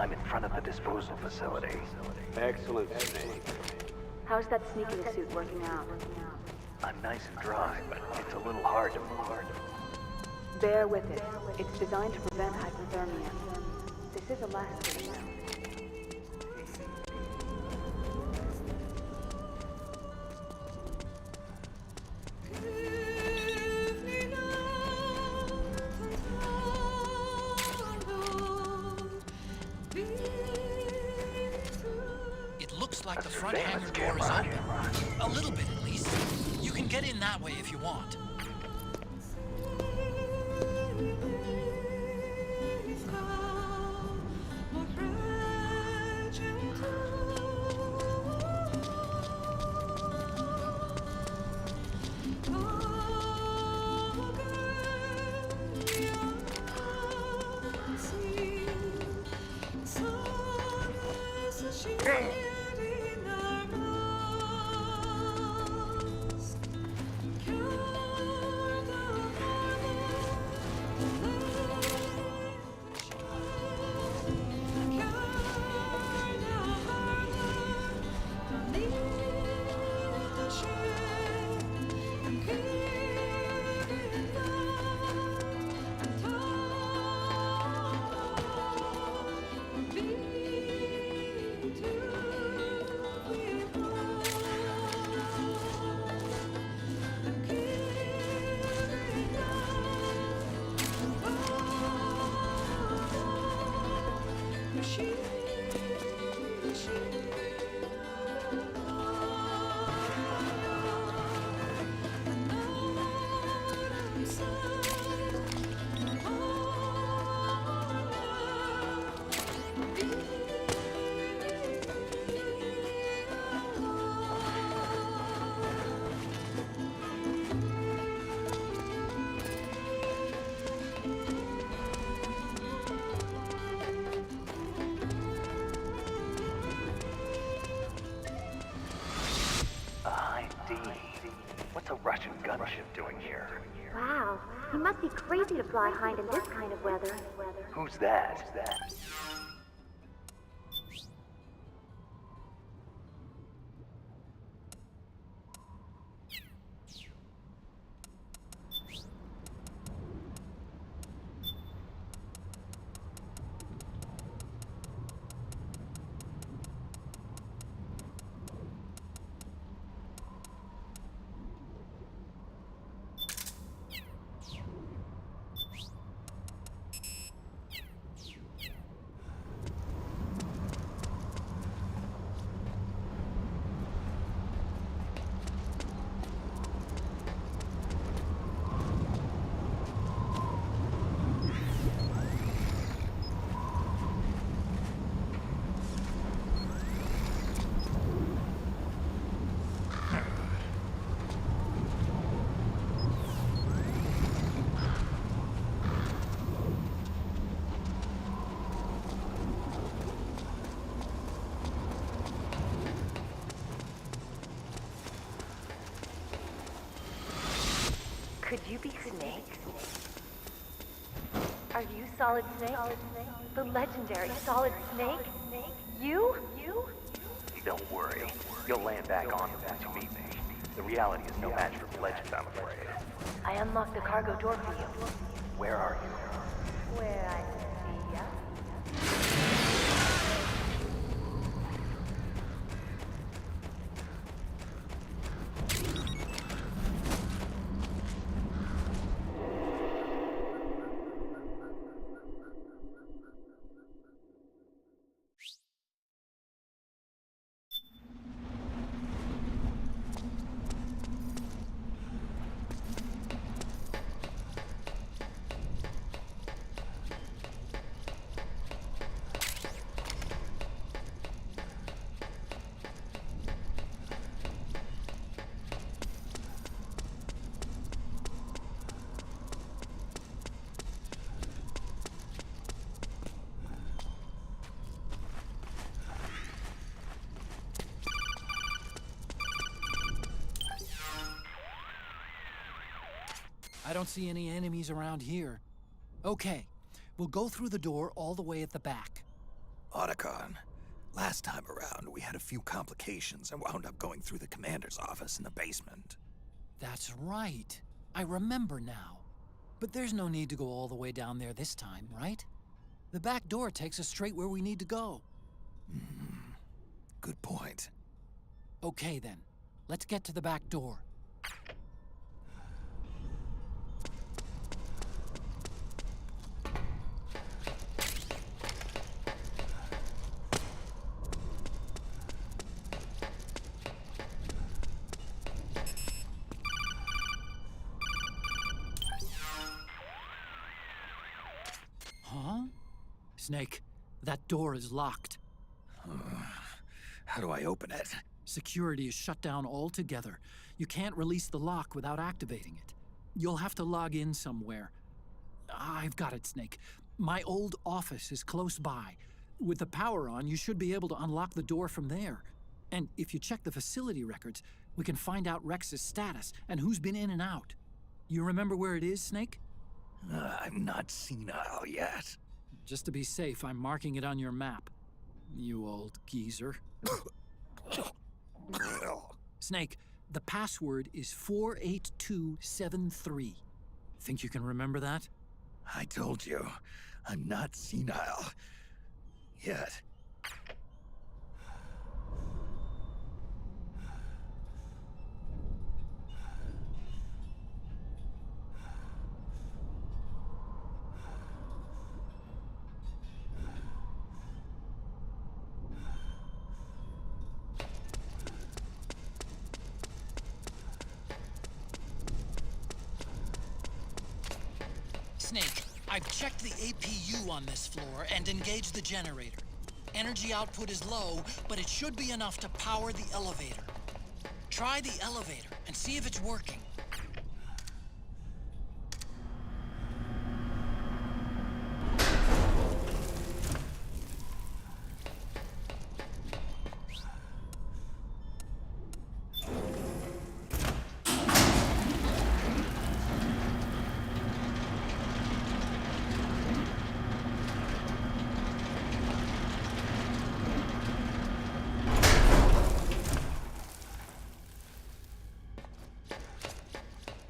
Speaker 21: I'm in front of the disposal facility.
Speaker 22: Excellent, Snake.
Speaker 20: How's that sneaking suit working out?
Speaker 21: I'm nice and dry, but it's a little hard to move.
Speaker 20: Bear with it. It's designed to prevent hypothermia. This is a last stage now.
Speaker 2: front hangar door is open. A little bit, at least. You can get in that way if you want.
Speaker 21: What's a Russian gunship doing here?
Speaker 20: Wow, he must be crazy to fly Hind in this kind of weather.
Speaker 21: Who's that?
Speaker 20: Could you be Snake? Are you Solid Snake? The legendary Solid Snake? You?
Speaker 21: Don't worry. You'll land back on once you meet me. The reality is no match for the legend, I'm afraid.
Speaker 20: I unlocked the cargo door for you.
Speaker 21: Where are you?
Speaker 20: Where I see ya.
Speaker 8: I don't see any enemies around here. Okay, we'll go through the door all the way at the back.
Speaker 10: Otacon, last time around we had a few complications and wound up going through the commander's office in the basement.
Speaker 8: That's right. I remember now. But there's no need to go all the way down there this time, right? The back door takes us straight where we need to go.
Speaker 10: Good point.
Speaker 8: Okay then, let's get to the back door. Snake, that door is locked.
Speaker 10: How do I open it?
Speaker 8: Security is shut down altogether. You can't release the lock without activating it. You'll have to log in somewhere. I've got it, Snake. My old office is close by. With the power on, you should be able to unlock the door from there. And if you check the facility records, we can find out Rex's status and who's been in and out. You remember where it is, Snake?
Speaker 10: I'm not senile yet.
Speaker 8: Just to be safe, I'm marking it on your map. You old geezer. Snake, the password is 48273. Think you can remember that?
Speaker 10: I told you, I'm not senile yet.
Speaker 2: Snake, I've checked the APU on this floor and engaged the generator. Energy output is low, but it should be enough to power the elevator. Try the elevator and see if it's working.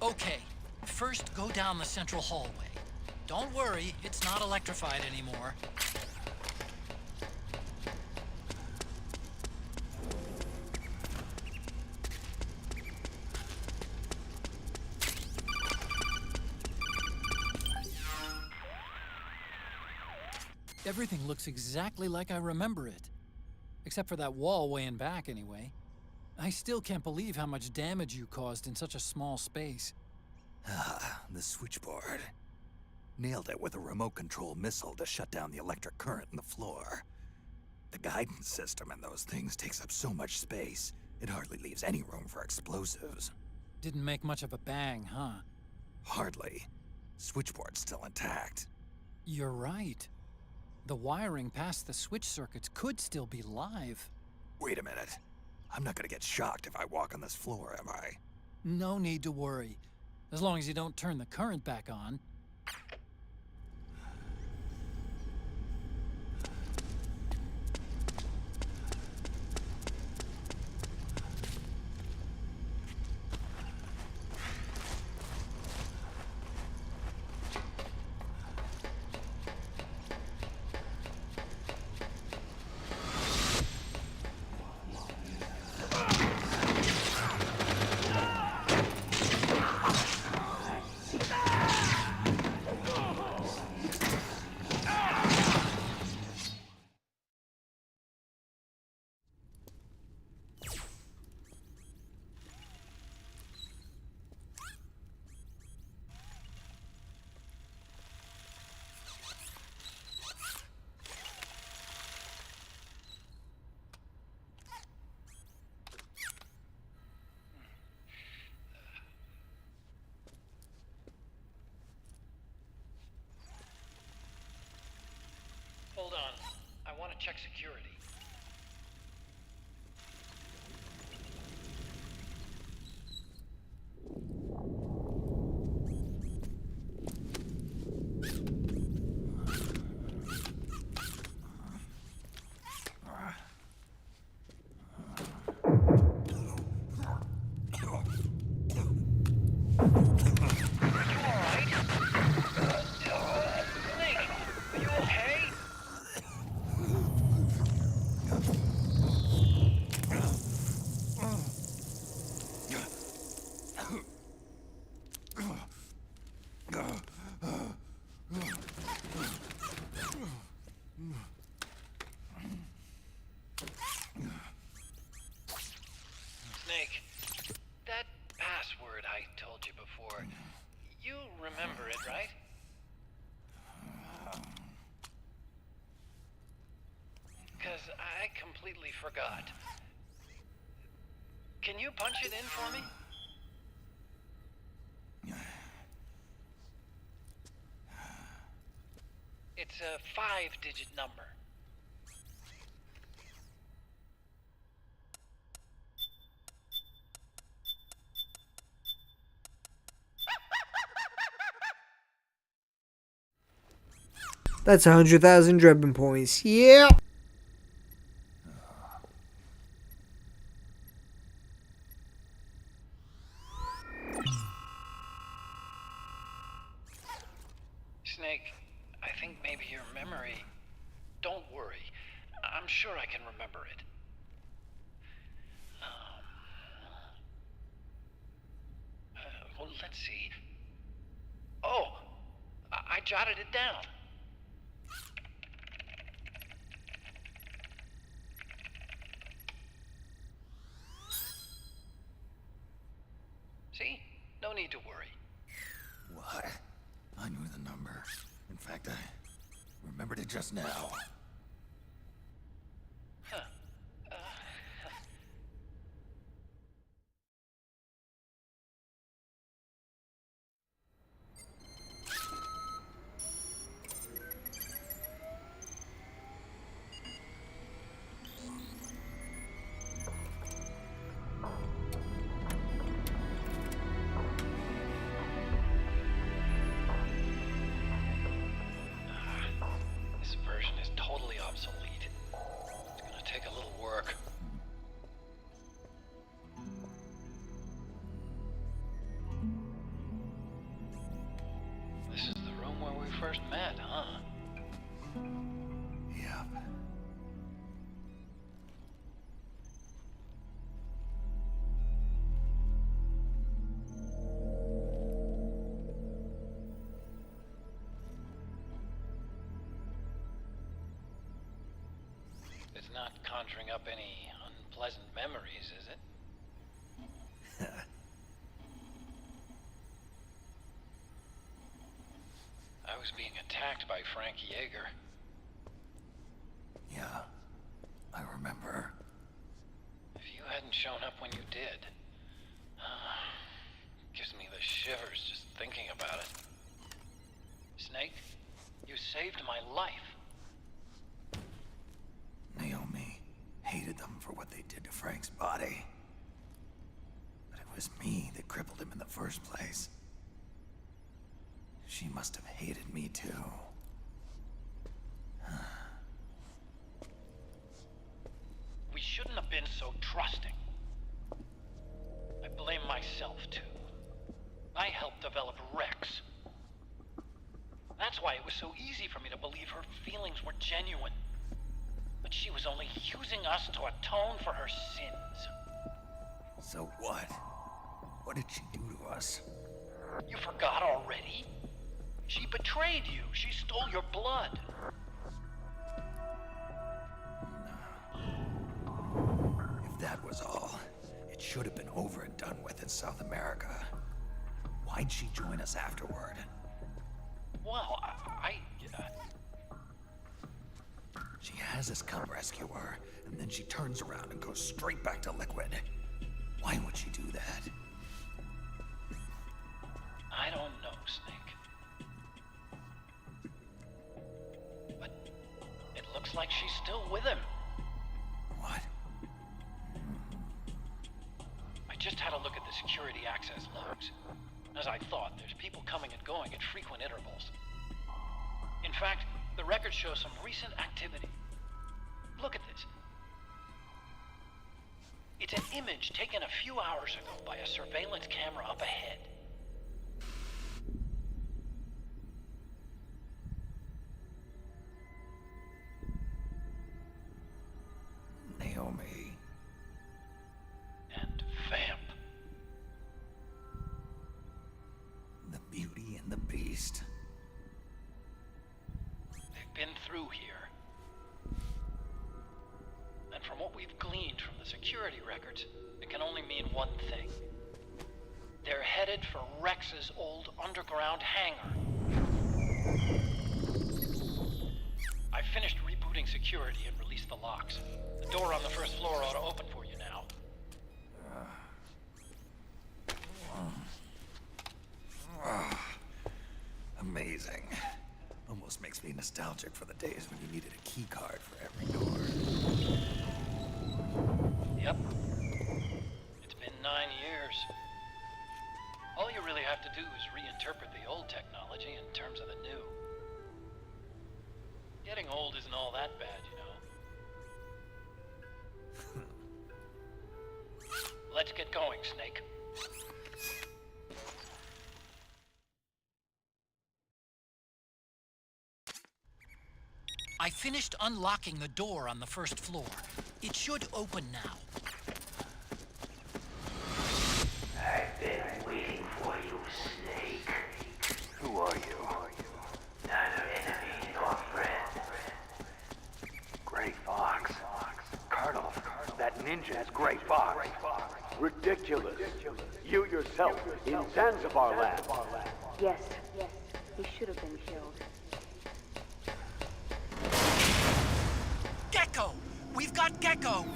Speaker 2: Okay, first go down the central hallway. Don't worry, it's not electrified anymore.
Speaker 8: Everything looks exactly like I remember it. Except for that wall way in back, anyway. I still can't believe how much damage you caused in such a small space.
Speaker 10: The switchboard. Nailed it with a remote control missile to shut down the electric current in the floor. The guidance system in those things takes up so much space, it hardly leaves any room for explosives.
Speaker 8: Didn't make much of a bang, huh?
Speaker 10: Hardly. Switchboard's still intact.
Speaker 8: You're right. The wiring past the switch circuits could still be live.
Speaker 10: Wait a minute. I'm not gonna get shocked if I walk on this floor, am I?
Speaker 8: No need to worry. As long as you don't turn the current back on.
Speaker 2: Hold on. I want to check security. Snake, that password I told you before, you remember it, right? completely forgot. Can you punch it in for me? It's a 5-digit number.
Speaker 1: That's 100,000 Drebin points. Yeah.
Speaker 2: Snake, I think maybe your memory... Don't worry. I'm sure I can remember it. Well, let's see. Oh! I jotted it down. See? No need to worry.
Speaker 10: What? I knew the number. In fact, I remembered it just now.
Speaker 2: Huh. This version is totally obsolete. It's gonna take a little work. This is the room where we first met, huh?
Speaker 10: Yep.
Speaker 2: It's not conjuring up any unpleasant memories, is it? I was being attacked by Frank Yeager.
Speaker 10: Yeah, I remember.
Speaker 2: If you hadn't shown up when you did, gives me the shivers just thinking about it. Snake, you saved my life.
Speaker 10: Naomi hated them for what they did to Frank's body. But it was me that crippled him in the first place. She must have hated me too.
Speaker 2: We shouldn't have been so trusting. I blame myself too. I helped develop Rex. That's why it was so easy for me to believe her feelings were genuine. But she was only using us to atone for her sins.
Speaker 10: So what? What did she do to us?
Speaker 2: You forgot already? She betrayed you. She stole your blood.
Speaker 10: If that was all, it should have been over and done with in South America. Why'd she join us afterward?
Speaker 2: Well,
Speaker 10: She has us come rescue her, and then she turns around and goes straight back to Liquid. Why would she do that?
Speaker 2: I don't know, Snake. But it looks like she's still with him.
Speaker 10: What?
Speaker 2: I just had a look at the security access logs. As I thought, there's people coming and going at frequent intervals. In fact, the record shows some recent activity. Look at this. It's an image taken a few hours ago by a surveillance camera up ahead.
Speaker 10: Naomi.
Speaker 2: And Vamp.
Speaker 10: The Beauty and the Beast.
Speaker 2: They've been through here. And from what we've gleaned from the security records, it can only mean one thing. They're headed for Rex's old underground hangar. I finished rebooting
Speaker 8: rebooting security and release the locks. The door on the first floor ought to open for you now.
Speaker 10: Amazing. Almost makes me nostalgic for the days when you needed a key card for every door.
Speaker 8: Yep. It's been 9 years. All you really have to do is reinterpret the old technology in terms of the new. Getting old isn't all that bad, you know. Let's get going, Snake. I finished unlocking the door on the first floor. It should open now.
Speaker 5: I've been waiting for you, Snake.
Speaker 21: Who are you?
Speaker 5: Neither enemy nor friend.
Speaker 21: Gray Fox. Colonel, that ninja is Gray Fox.
Speaker 12: Ridiculous. You yourself in Zanzibar land.
Speaker 20: Yes, he should have been killed.
Speaker 2: Gecko! We've got Gecko!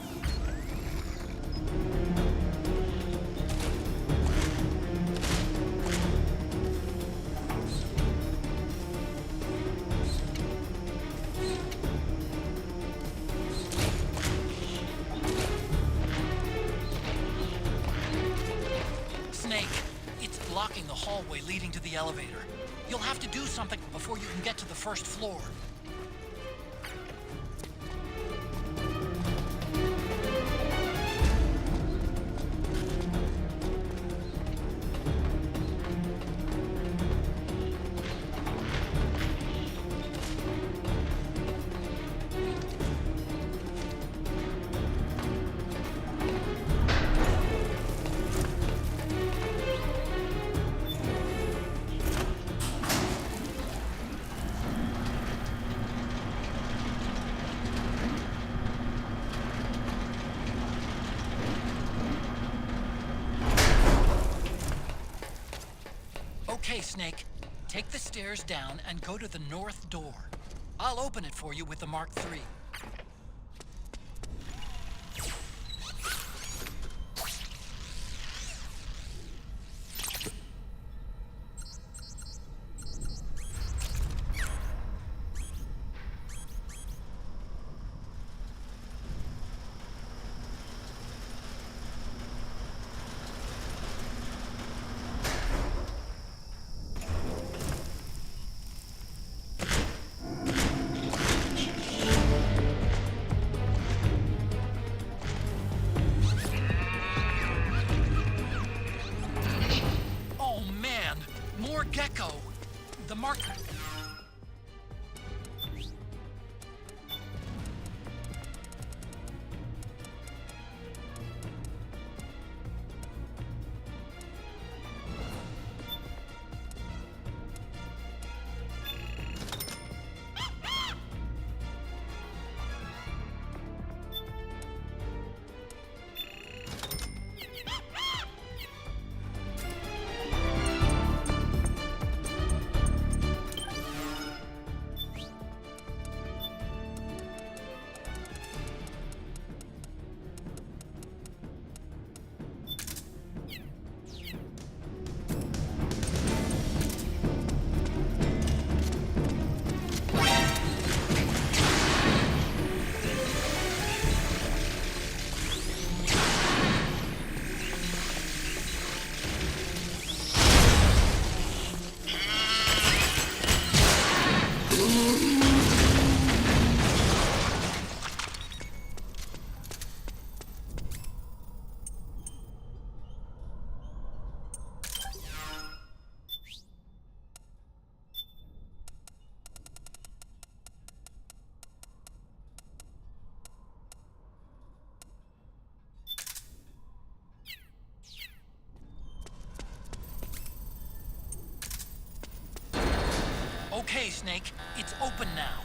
Speaker 2: Snake, it's blocking the hallway leading to the elevator. You'll have to do something before you can get to the first floor. Okay, Snake. Take the stairs down and go to the north door. I'll open it for you with the Mark III. More Gecko! The Mark... Okay, Snake. It's open now.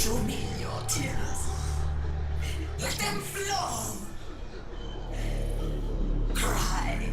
Speaker 18: Show me your tears. Let them flow. Cry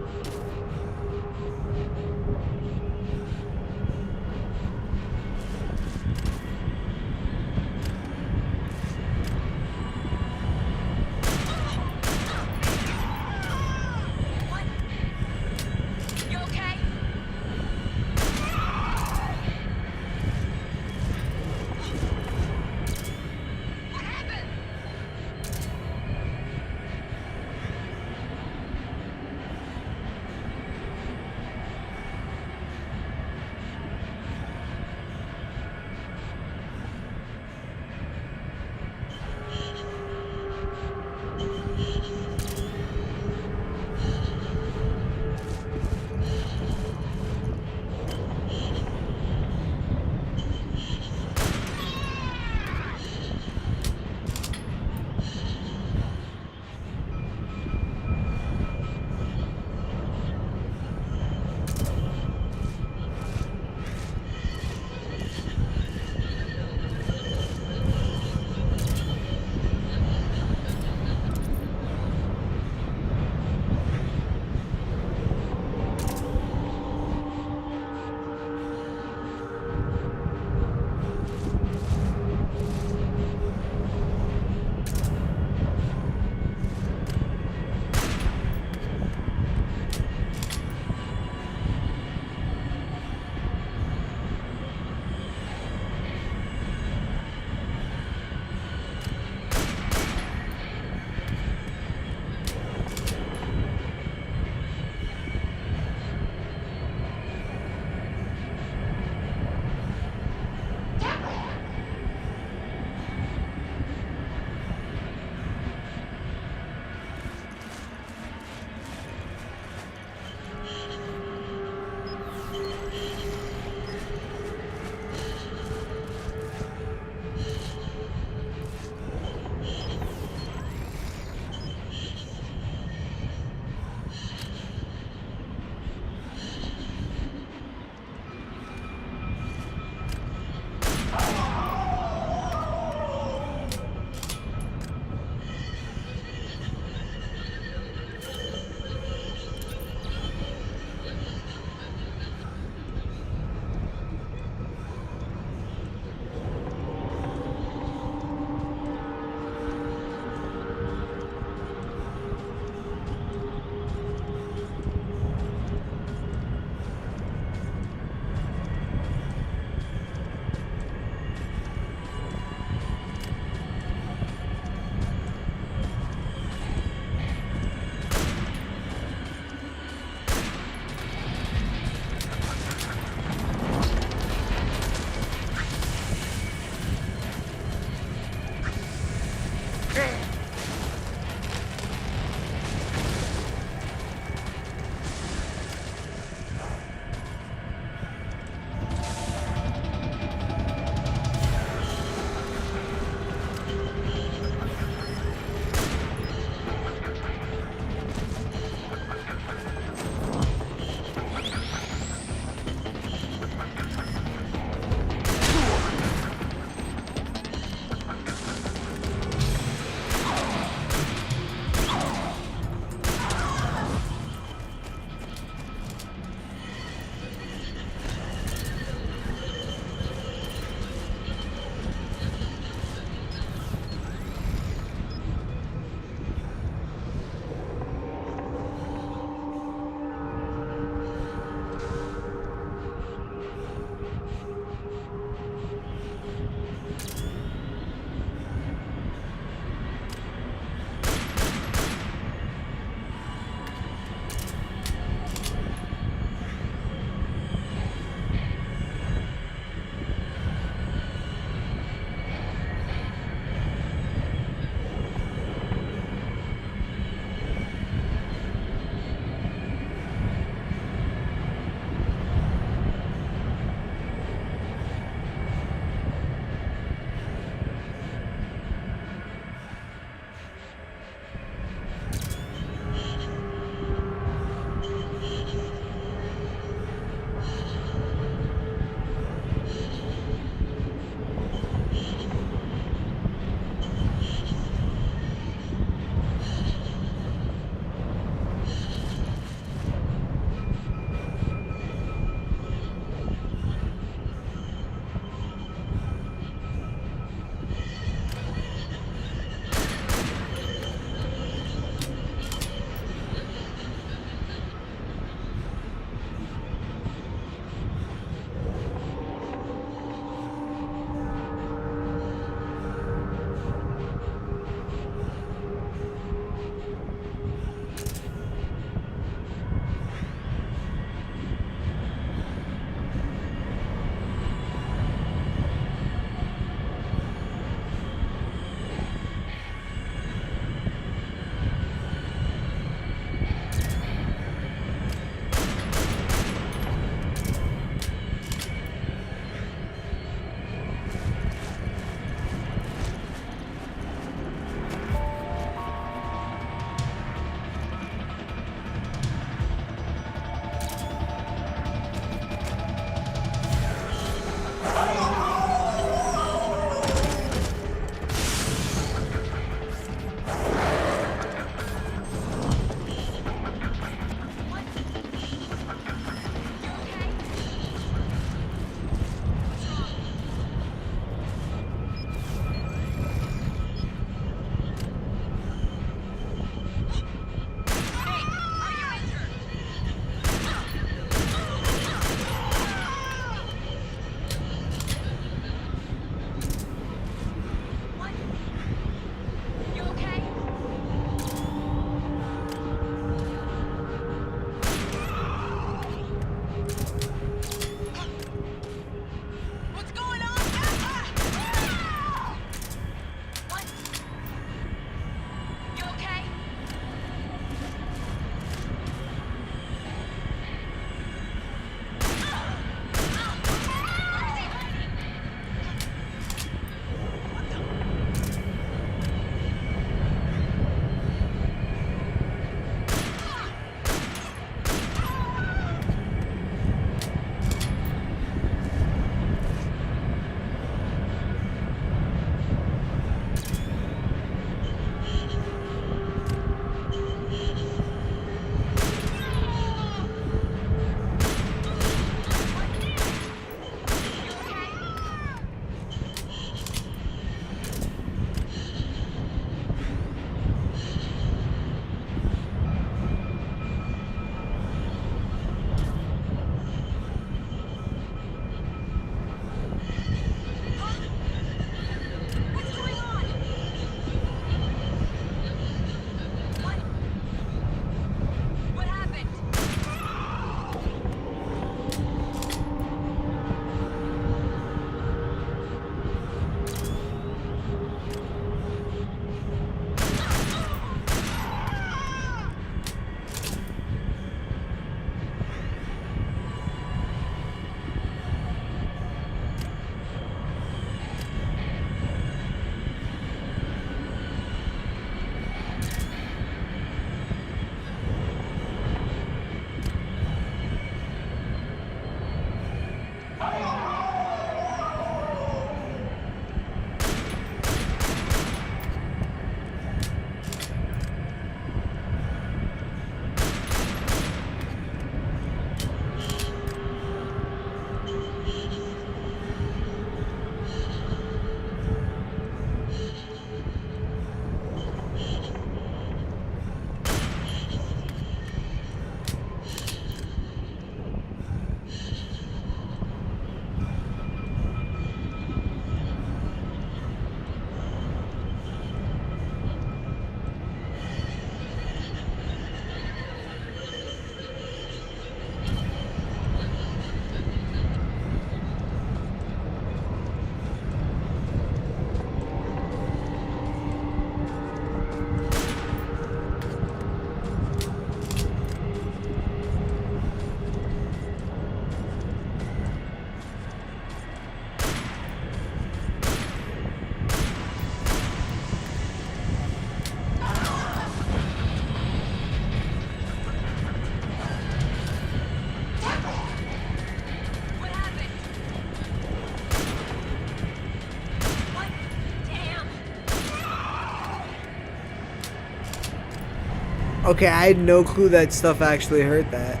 Speaker 1: Okay, I had no clue that stuff actually hurt that.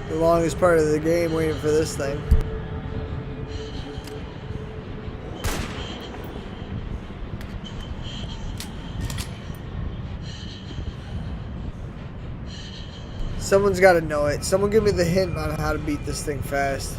Speaker 1: The longest part of the game waiting for this thing. Someone's got to know it. Someone give me the hint on how to beat this thing fast.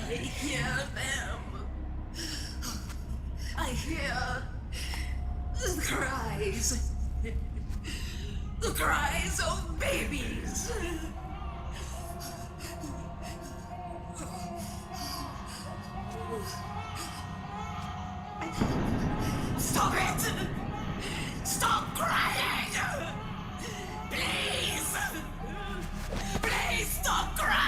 Speaker 11: I hear them. I hear the cries. The cries of babies. Stop it! Stop crying! Please! Please stop crying!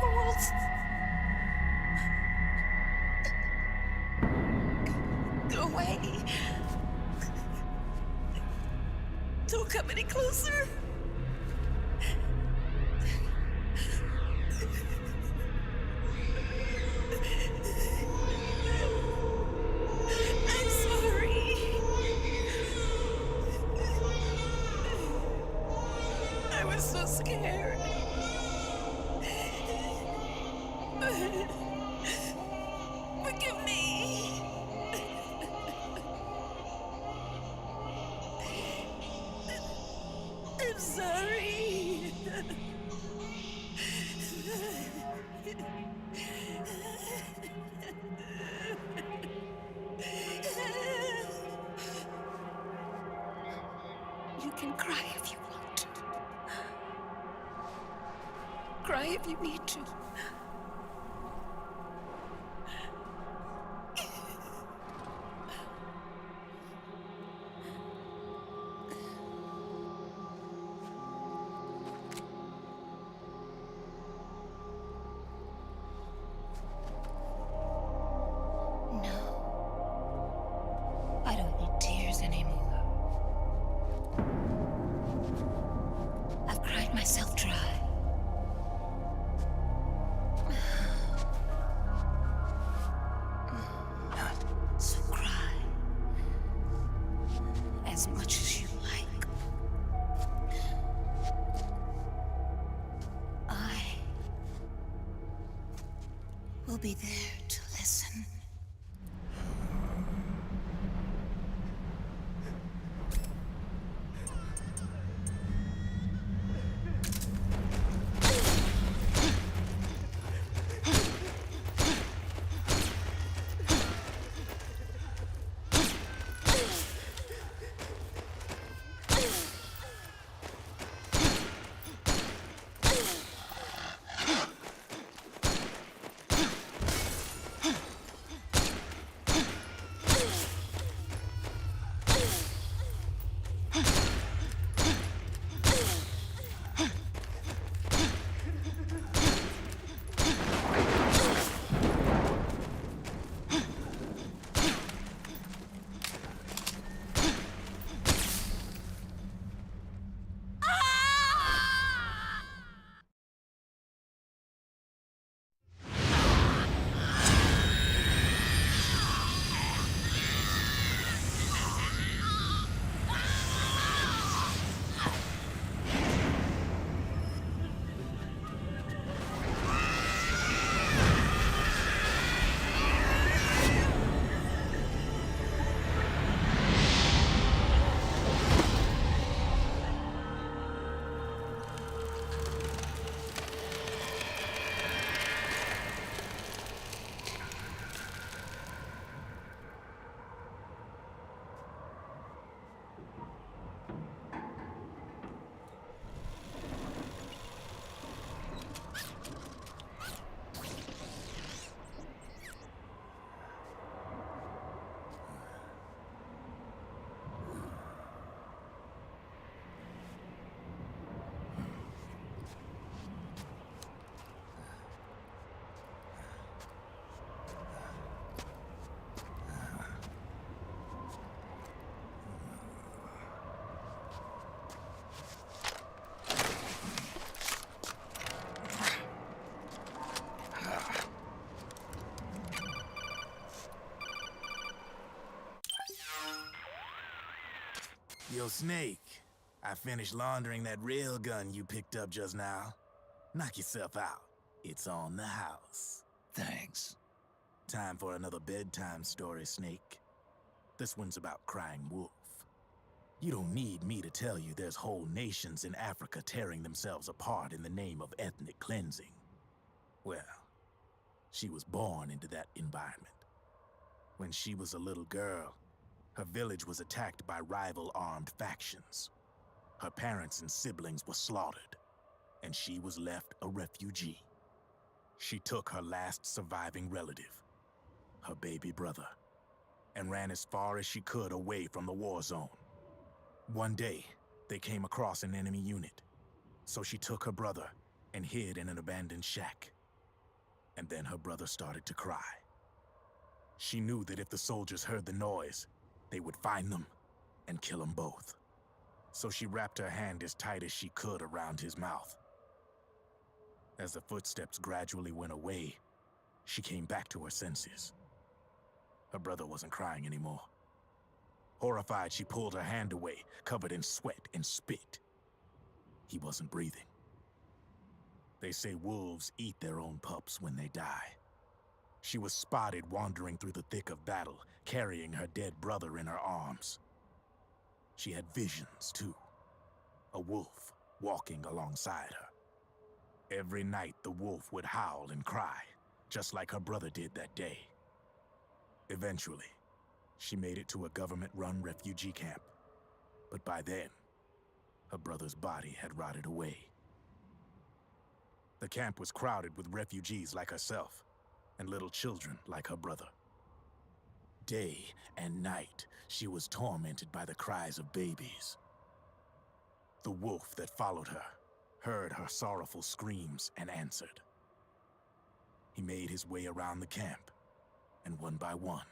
Speaker 9: Knowles. Go away. Don't come any closer. I'm sorry. I was so scared. Forgive me. I'm sorry. You can cry if you want. Cry if you need to. I don't need tears anymore. I've cried myself dry. So cry as much as you like. I will be there to listen.
Speaker 3: Yo, Snake, I finished laundering that rail gun you picked up just now. Knock yourself out. It's on the house.
Speaker 10: Thanks.
Speaker 3: Time for another bedtime story, Snake. This one's about crying wolf. You don't need me to tell you there's whole nations in Africa tearing themselves apart in the name of ethnic cleansing. Well, she was born into that environment. When she was a little girl, her village was attacked by rival armed factions. Her parents and siblings were slaughtered, and she was left a refugee. She took her last surviving relative, her baby brother, and ran as far as she could away from the war zone. One day, they came across an enemy unit, so she took her brother and hid in an abandoned shack. And then her brother started to cry. She knew that if the soldiers heard the noise, they would find them and kill them both. So she wrapped her hand as tight as she could around his mouth. As the footsteps gradually went away, she came back to her senses. Her brother wasn't crying anymore. Horrified, she pulled her hand away, covered in sweat and spit. He wasn't breathing. They say wolves eat their own pups when they die. She was spotted wandering through the thick of battle, carrying her dead brother in her arms. She had visions, too. A wolf walking alongside her. Every night, the wolf would howl and cry, just like her brother did that day. Eventually, she made it to a government-run refugee camp. But by then, her brother's body had rotted away. The camp was crowded with refugees like herself, and little children like her brother. Day and night, she was tormented by the cries of babies. The wolf that followed her heard her sorrowful screams and answered. He made his way around the camp, and one by one,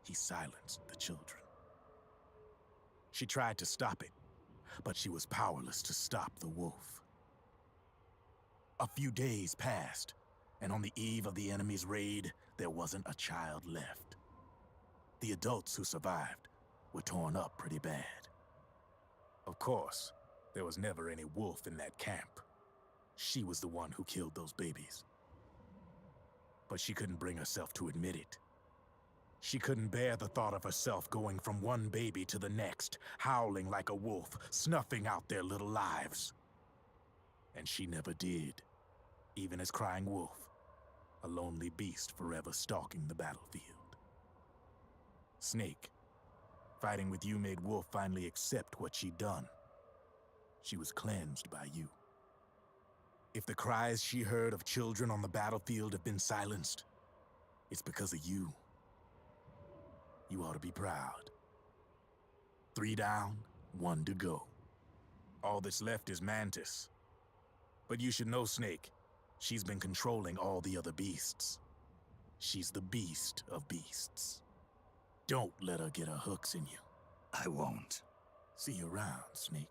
Speaker 3: he silenced the children. She tried to stop it, but she was powerless to stop the wolf. A few days passed, and on the eve of the enemy's raid, there wasn't a child left. The adults who survived were torn up pretty bad. Of course, there was never any wolf in that camp. She was the one who killed those babies. But she couldn't bring herself to admit it. She couldn't bear the thought of herself going from one baby to the next, howling like a wolf, snuffing out their little lives. And she never did, even as crying wolf, a lonely beast forever stalking the battlefield. Snake, fighting with you made Wolf finally accept what she'd done. She was cleansed by you. If the cries she heard of children on the battlefield have been silenced, it's because of you. You ought to be proud. 3 down, 1 to go. All that's left is Mantis. But you should know, Snake, she's been controlling all the other beasts. She's the beast of beasts. Don't let her get her hooks in you.
Speaker 10: I won't.
Speaker 3: See you around, Snake.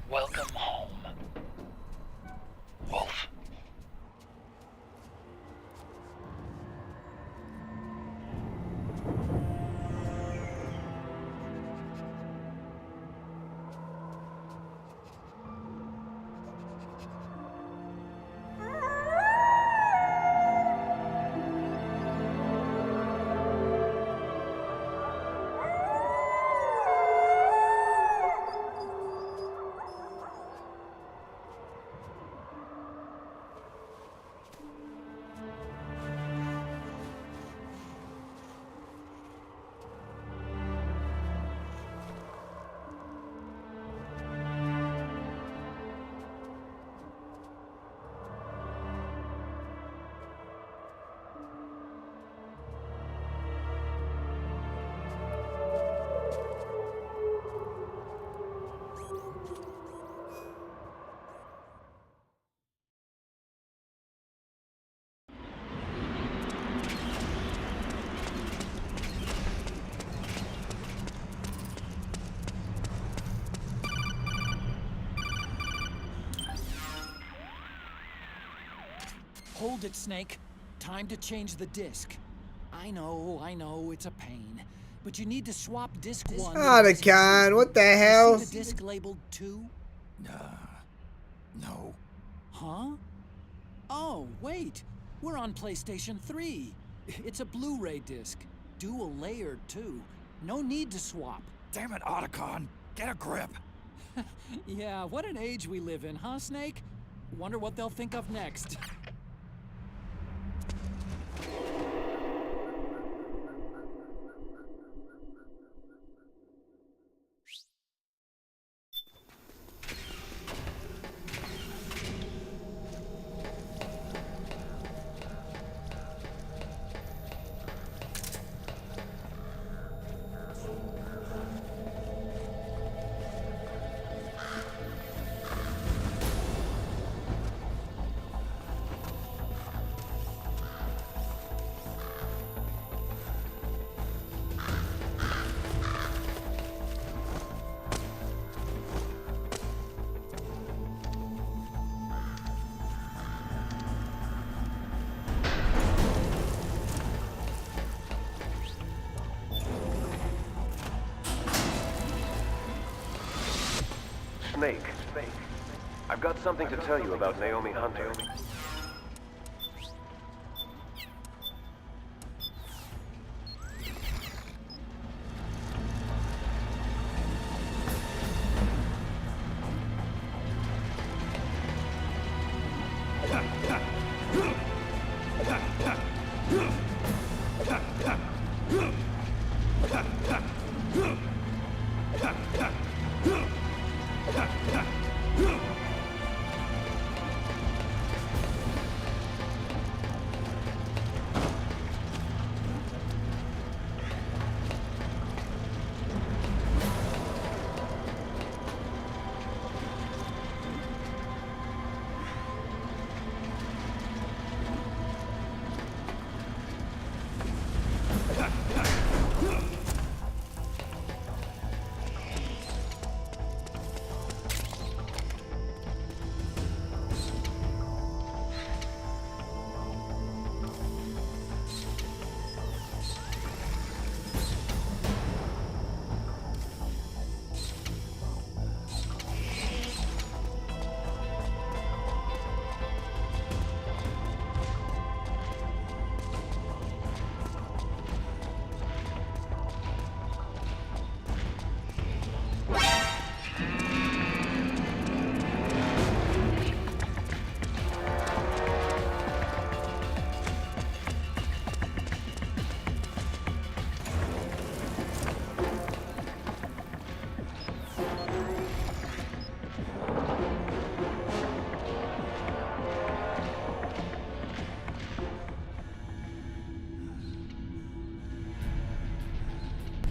Speaker 2: Welcome home, Wolf. Hold it, Snake. Time to change the disc. I know, it's a pain. But you need to swap disc 1.
Speaker 1: Otacon, what the hell?
Speaker 2: See the disc labeled 2?
Speaker 10: No.
Speaker 2: Huh? Oh, wait. We're on PlayStation 3. It's a Blu-ray disc. Dual layered, too. No need to swap.
Speaker 10: Damn it, Otacon. Get a grip.
Speaker 2: Yeah, what an age we live in, huh, Snake? Wonder what they'll think of next.
Speaker 6: Snake. I've got something to tell you about Naomi Hunter.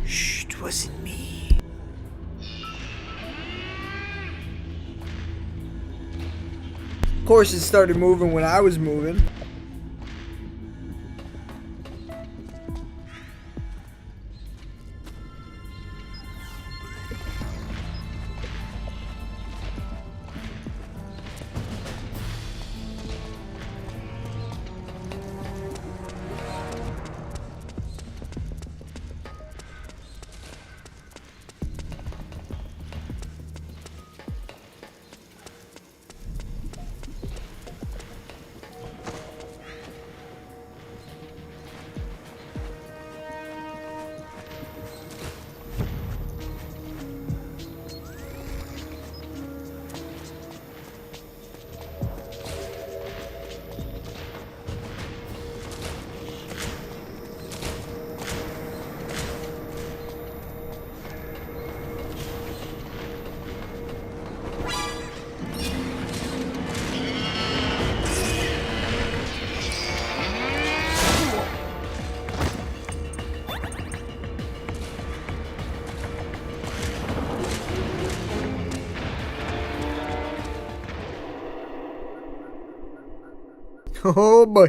Speaker 1: It wasn't me. Of course, it started moving when I was moving. Oh boy.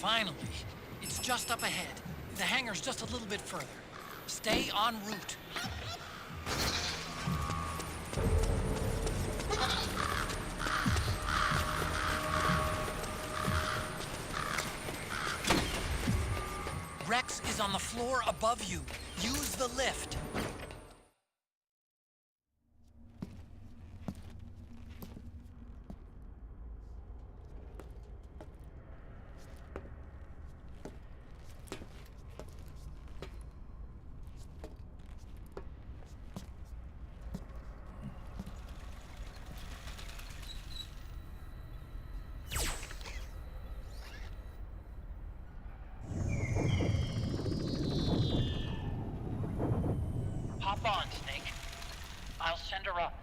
Speaker 2: Finally. It's just up ahead. The hangar's just a little bit further. Stay en route. Rex is on the floor above you. Use the lift. Hop on, Snake. I'll send her up.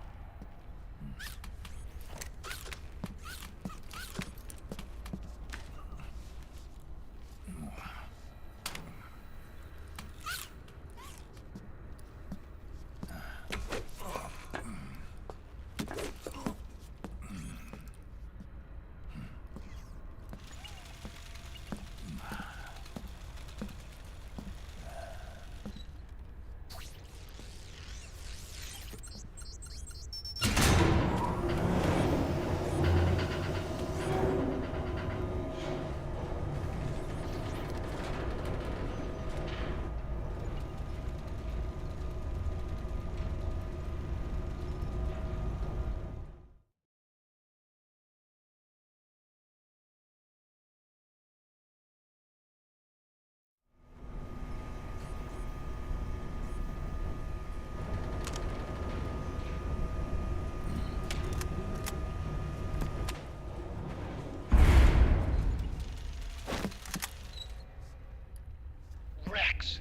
Speaker 2: Rex.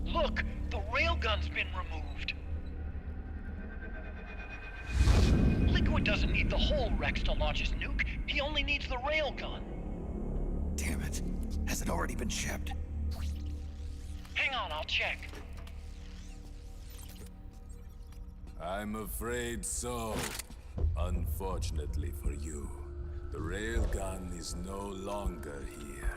Speaker 2: Look, the railgun's been removed. Liquid doesn't need the whole Rex to launch his nuke. He only needs the railgun.
Speaker 10: Damn it. Has it already been shipped?
Speaker 2: Hang on, I'll check.
Speaker 7: I'm afraid so. Unfortunately for you, the railgun is no longer here.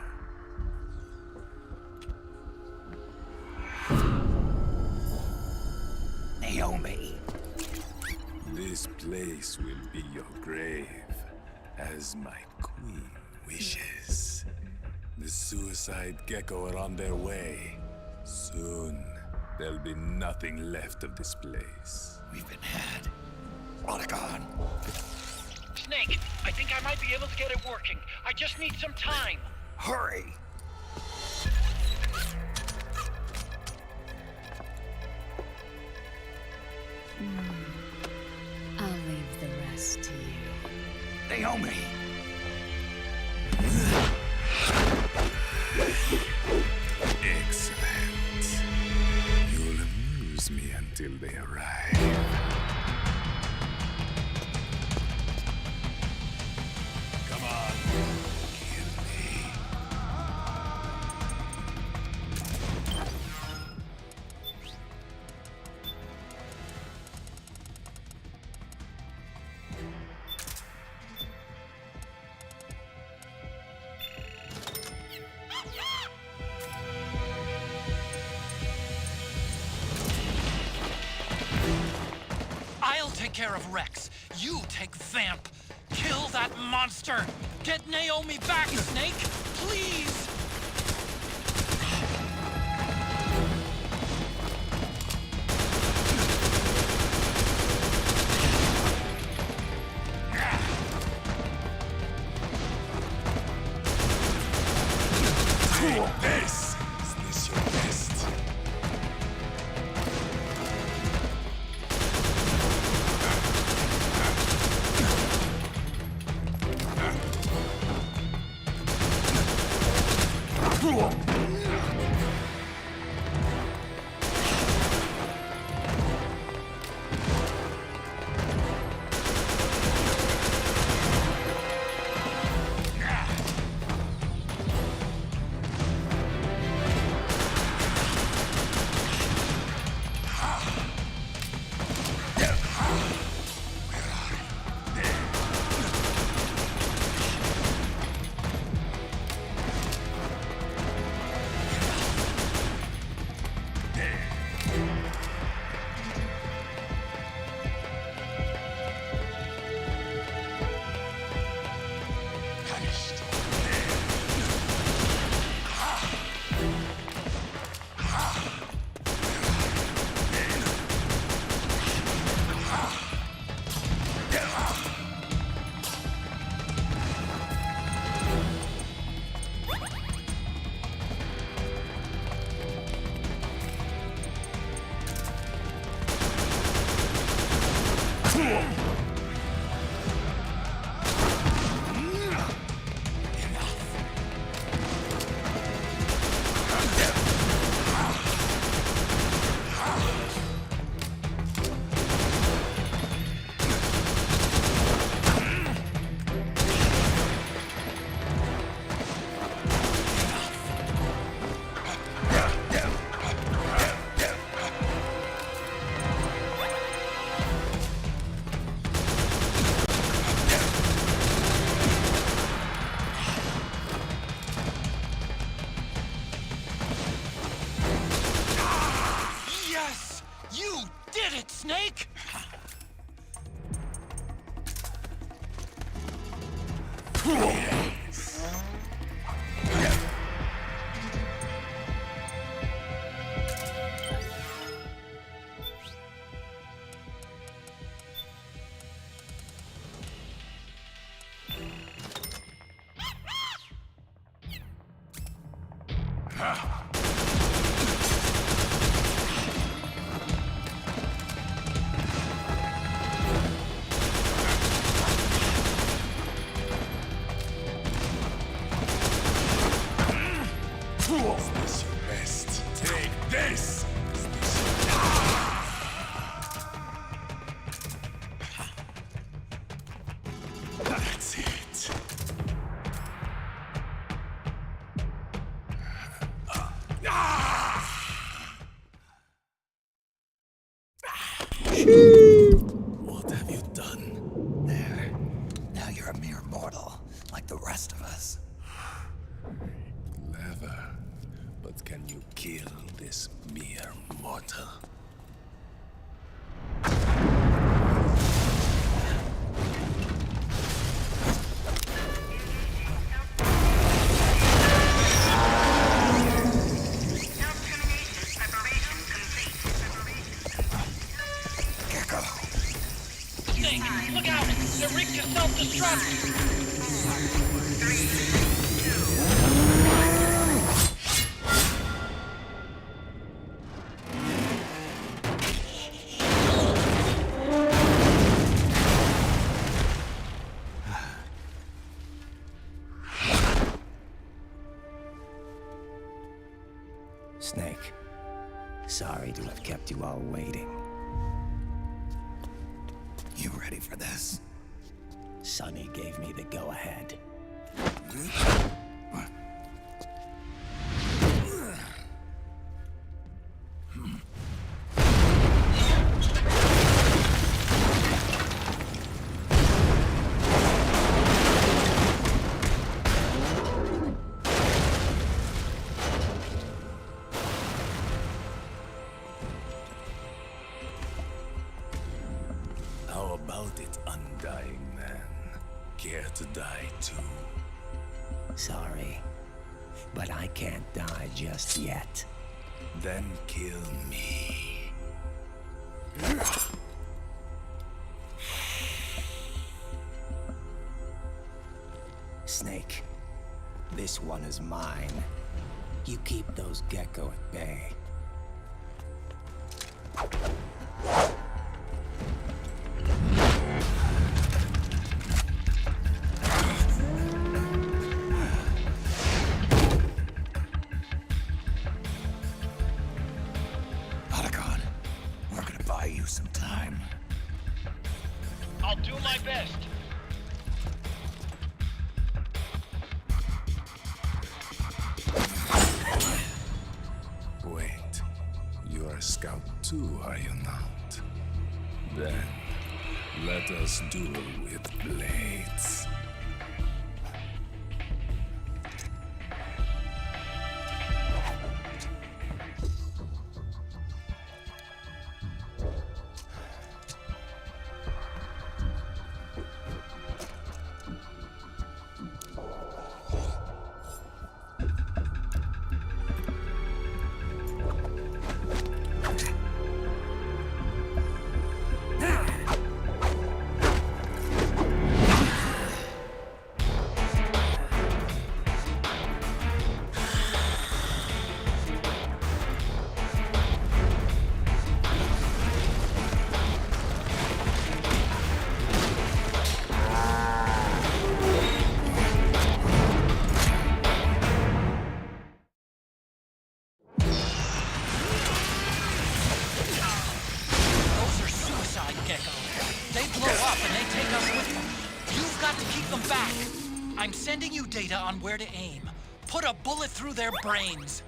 Speaker 10: Naomi.
Speaker 7: This place will be your grave, as my queen wishes. The suicide gecko are on their way. Soon, there'll be nothing left of this place.
Speaker 10: We've been had. Marhq.
Speaker 2: Snake, I think I might be able to get it working. I just need some time.
Speaker 10: Hurry!
Speaker 11: I'll leave the rest to you.
Speaker 10: Naomi!
Speaker 7: Excellent. You'll amuse me until they arrive. Come on, kill me.
Speaker 2: I'll take care of Rex. You take Vamp. Kill that monster. Get Naomi back, Snake. Please.
Speaker 7: Take this! Is this your best?
Speaker 2: Yes! You did it, Snake!
Speaker 7: Is your best. Take this! That's it.
Speaker 10: What have you done? There. Now you're a mere mortal, like the rest of us.
Speaker 7: Clever. But can you kill this mere mortal?
Speaker 2: Snake, look out! They're rigged to self-destruct!
Speaker 10: Snake, sorry to have kept you all waiting. You ready for this? Sonny gave me the go-ahead.
Speaker 7: How about it, undying man? Care to die too?
Speaker 10: Sorry, but I can't die just yet.
Speaker 7: Then kill me.
Speaker 10: Snake, this one is mine. You keep those gecko at bay. Otacon, we're gonna buy you some time.
Speaker 2: I'll do my best.
Speaker 7: Wait, you're a scout too, are you not? Then, let us duel with blades.
Speaker 2: have to keep them back. I'm sending you data on where to aim. Put a bullet through their brains.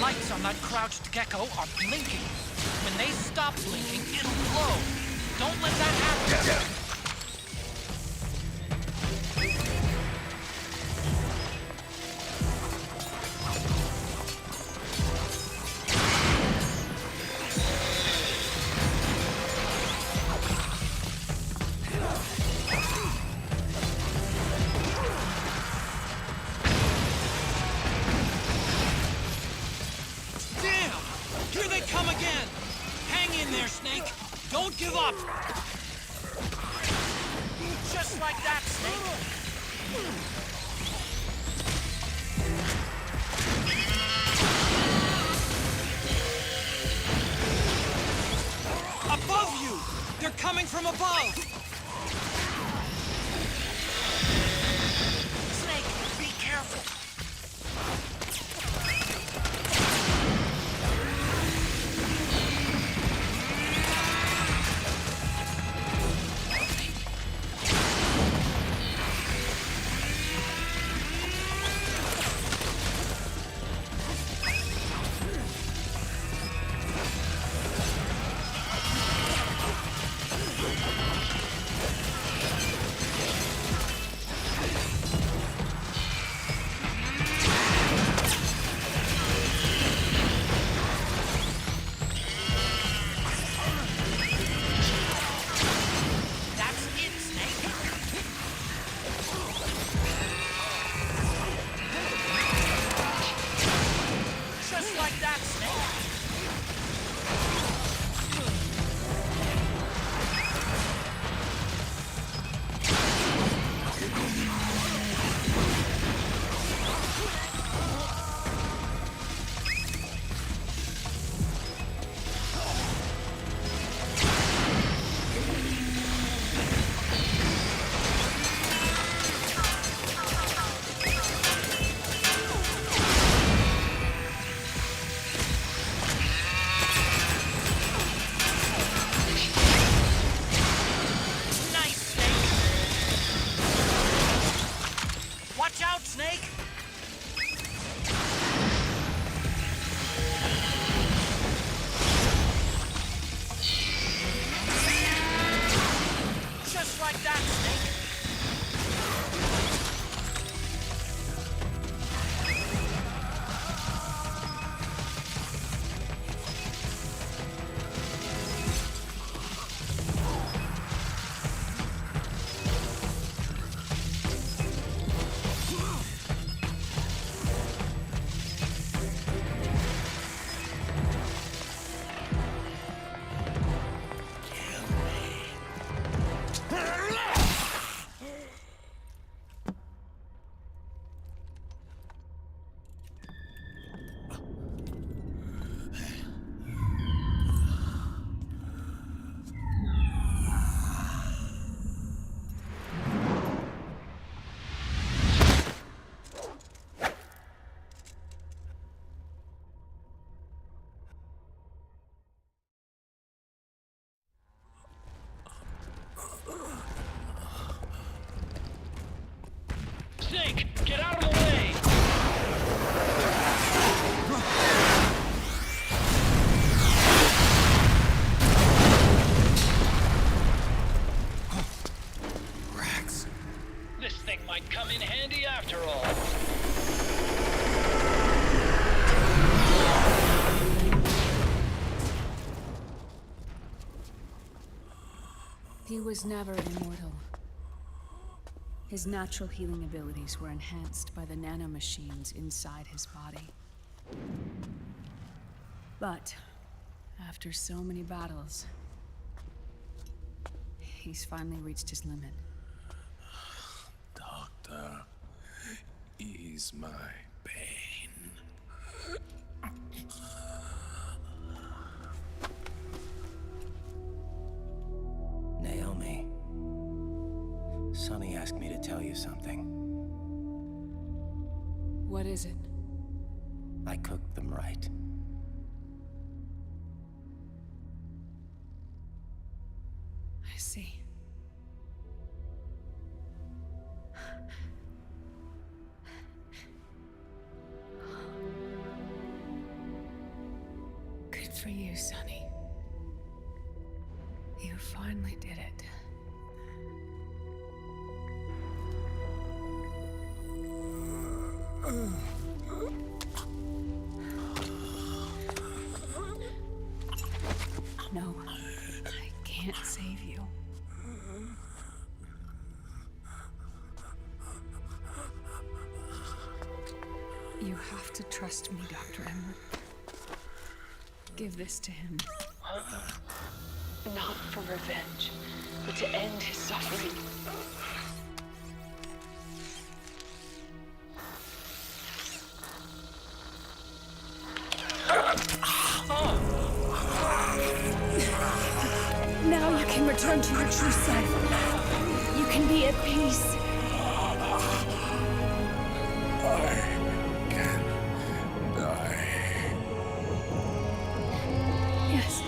Speaker 2: Lights on that crouched gecko are blinking. When they stop blinking, it'll glow. Don't let that happen. Here they come again! Hang in there, Snake! Don't give up! Just like that, Snake! Above you! They're coming from above! Snake, be careful! Snake, get out of the way!
Speaker 10: Rex.
Speaker 2: This thing might come in handy after all.
Speaker 11: He was never immortal.
Speaker 14: His natural healing abilities were enhanced by the nanomachines inside his body. But after so many battles, he's finally reached his limit.
Speaker 7: Doctor, ease my pain.
Speaker 17: Naomi, Sonny asked me to tell you something.
Speaker 14: What is it?
Speaker 17: I cooked them right.
Speaker 14: I see. Good for you, Sonny. You finally did it. No, I can't save you. You have to trust me, Dr. Emmer. Give this to him. Not for revenge, but to end his suffering. Now you can return to your true self. You can be at peace.
Speaker 7: I can die.
Speaker 14: Yes.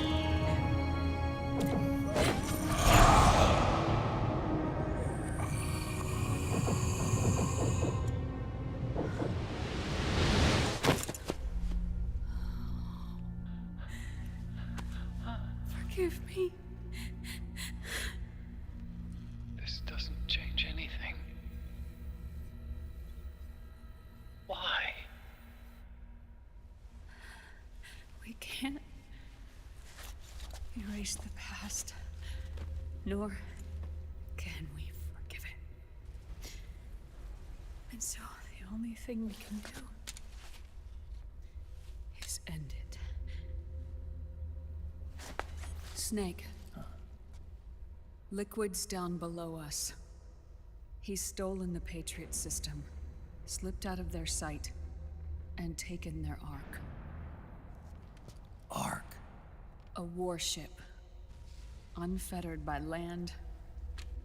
Speaker 14: Forgive me.
Speaker 23: This doesn't change anything. Why?
Speaker 14: We can't erase the past, nor can we forgive it. And so the only thing we can do is end it. Snake. Liquid's down below us. He's stolen the Patriot system, slipped out of their sight, and taken their Ark.
Speaker 10: Ark?
Speaker 14: A warship. Unfettered by land,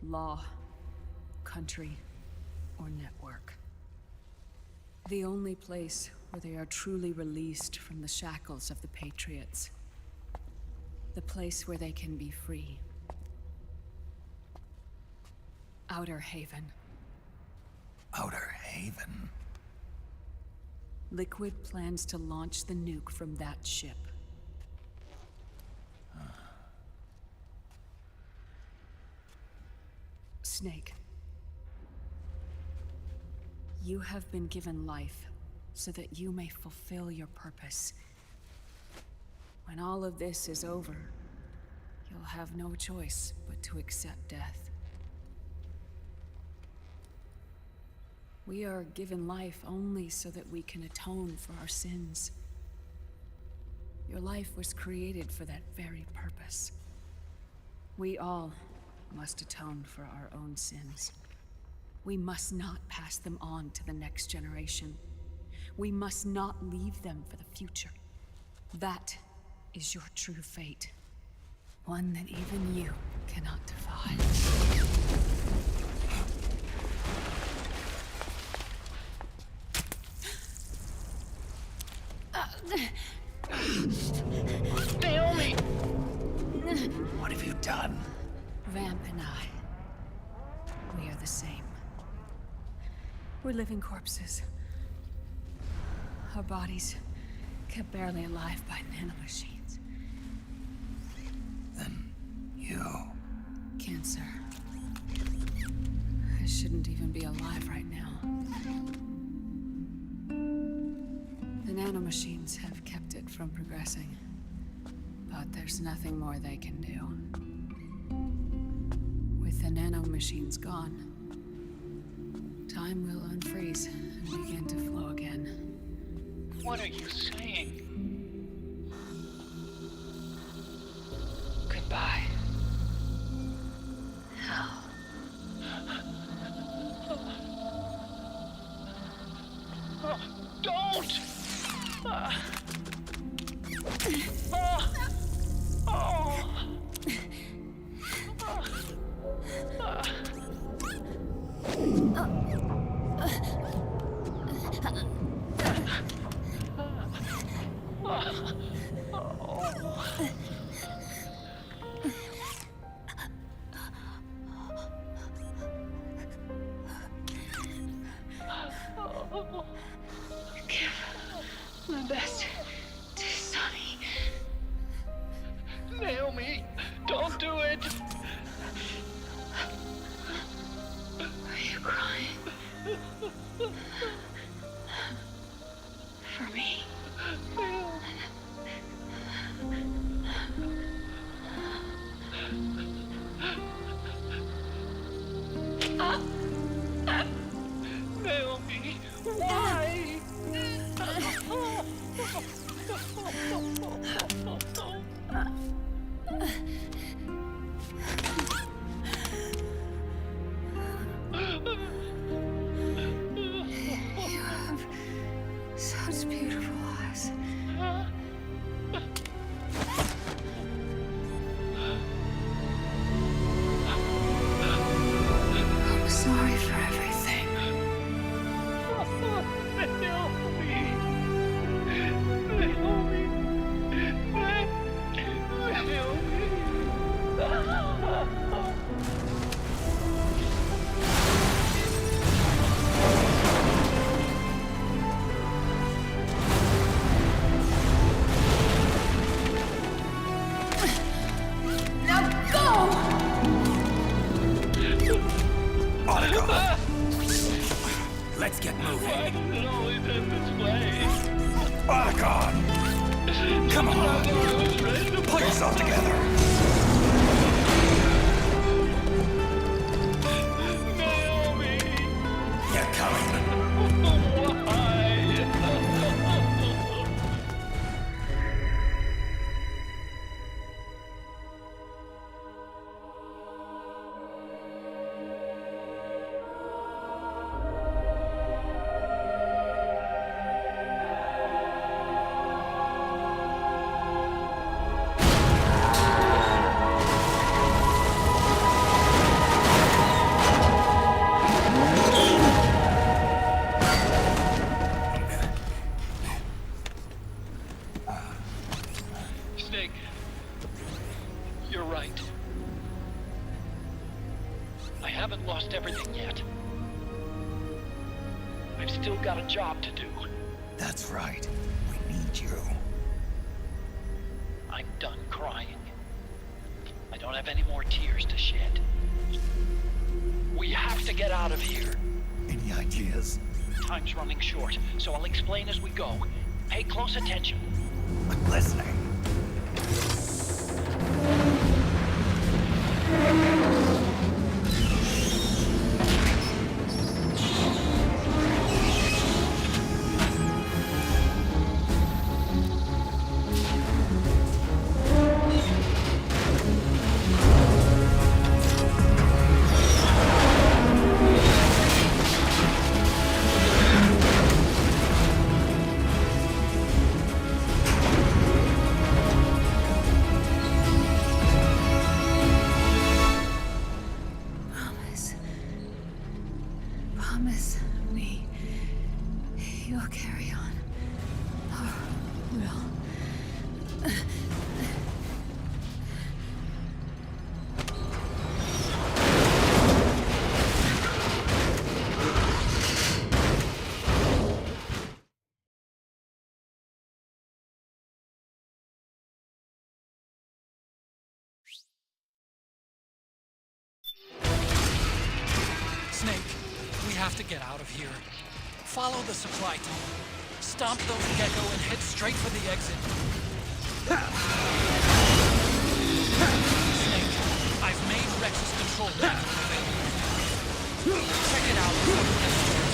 Speaker 14: law, country, or network. The only place where they are truly released from the shackles of the Patriots. The place where they can be free. Outer Haven.
Speaker 10: Outer Haven?
Speaker 14: Liquid plans to launch the nuke from that ship. Snake. You have been given life so that you may fulfill your purpose. When all of this is over, you'll have no choice but to accept death. We are given life only so that we can atone for our sins. Your life was created for that very purpose. We all must atone for our own sins. We must not pass them on to the next generation. We must not leave them for the future. That is your true fate. One that even you cannot defy.
Speaker 17: Naomi! What have you done?
Speaker 14: Vamp and I, we are the same. We're living corpses. Our bodies kept barely alive by nanomachines.
Speaker 10: Then you...
Speaker 14: Cancer. I shouldn't even be alive right now. The nanomachines have kept it from progressing. But there's nothing more they can do. With the nanomachines gone, time will unfreeze and begin to flow again.
Speaker 23: What are you saying? Goodbye.
Speaker 14: Hell.
Speaker 23: Don't!
Speaker 11: Give my best to Sonny.
Speaker 23: Naomi, don't do it!
Speaker 11: Are you crying? For me?
Speaker 23: Naomi, why?
Speaker 11: You have such beautiful eyes. I'm sorry for everything. Now go!
Speaker 10: Marhq! Let's get moving.
Speaker 23: Why does it always end this way?
Speaker 10: Marhq! Come on! Pull yourself together!
Speaker 23: Naomi!
Speaker 10: You're coming.
Speaker 23: Why? Snake, you're right. I haven't lost everything yet. I've still got a job to do.
Speaker 10: That's right. We need you.
Speaker 23: I'm done crying. I don't have any more tears to shed. We have to get out of here.
Speaker 10: Any ideas?
Speaker 23: Time's running short, so I'll explain as we go. Pay close attention.
Speaker 10: I'm listening.
Speaker 14: Promise me you'll carry on. Or will.
Speaker 2: Snake, we have to get out of here. Follow the supply tunnel. Stomp those gecko and head straight for the exit. Snake, I've made Rex's control panel available. Check it out before you get started.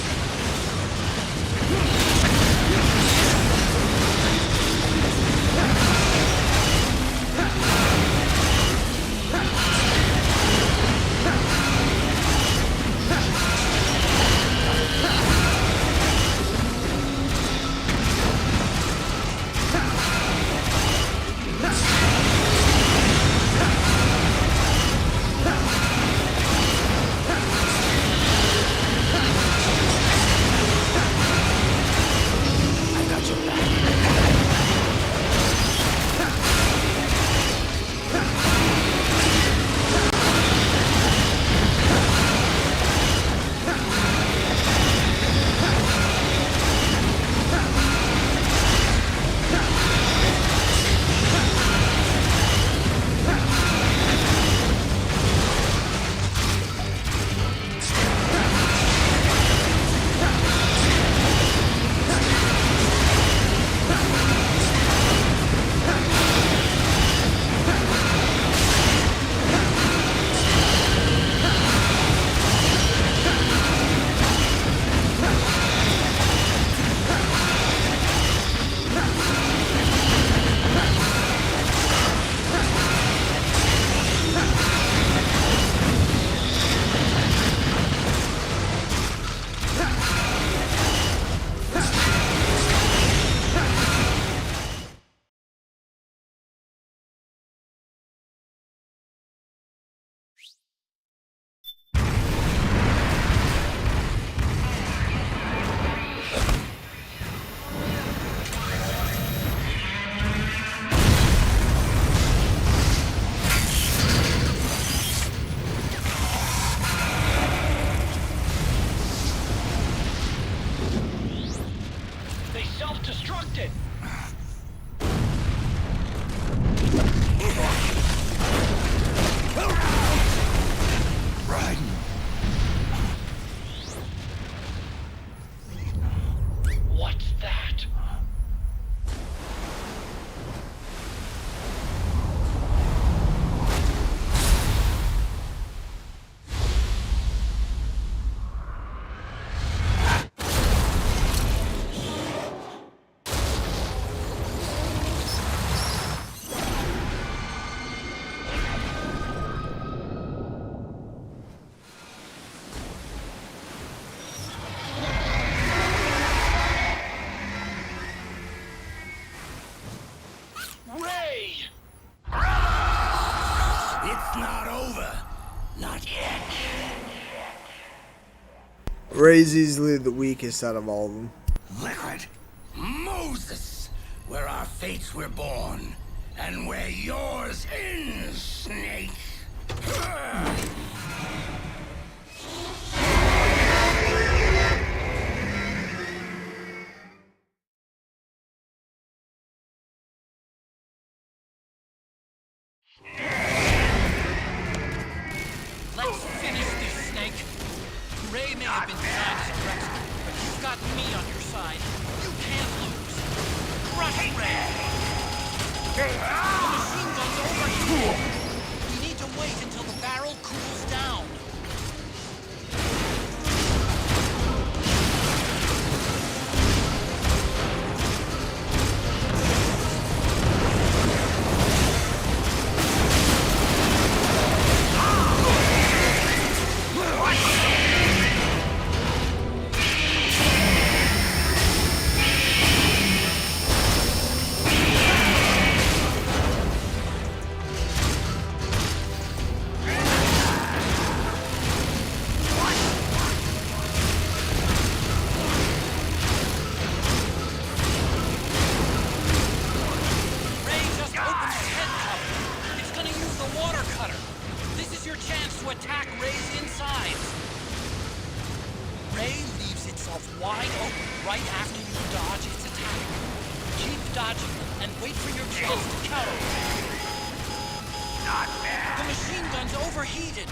Speaker 18: It's not over. Not yet.
Speaker 1: Ray's easily the weakest out of all of them.
Speaker 18: Liquid. Moses. Where our fates were born. And where yours ends, Snake.
Speaker 2: Let's finish this, Snake. Ray may have been designed as a rescue, but you've got me on your side. You can't lose. Crush Ray! The machine gun's overheated. We need to wait until the barrel cools down. Wide open right after you dodge its attack. Keep dodging them and wait for your chance to counter.
Speaker 18: Not bad.
Speaker 2: The machine gun's overheated.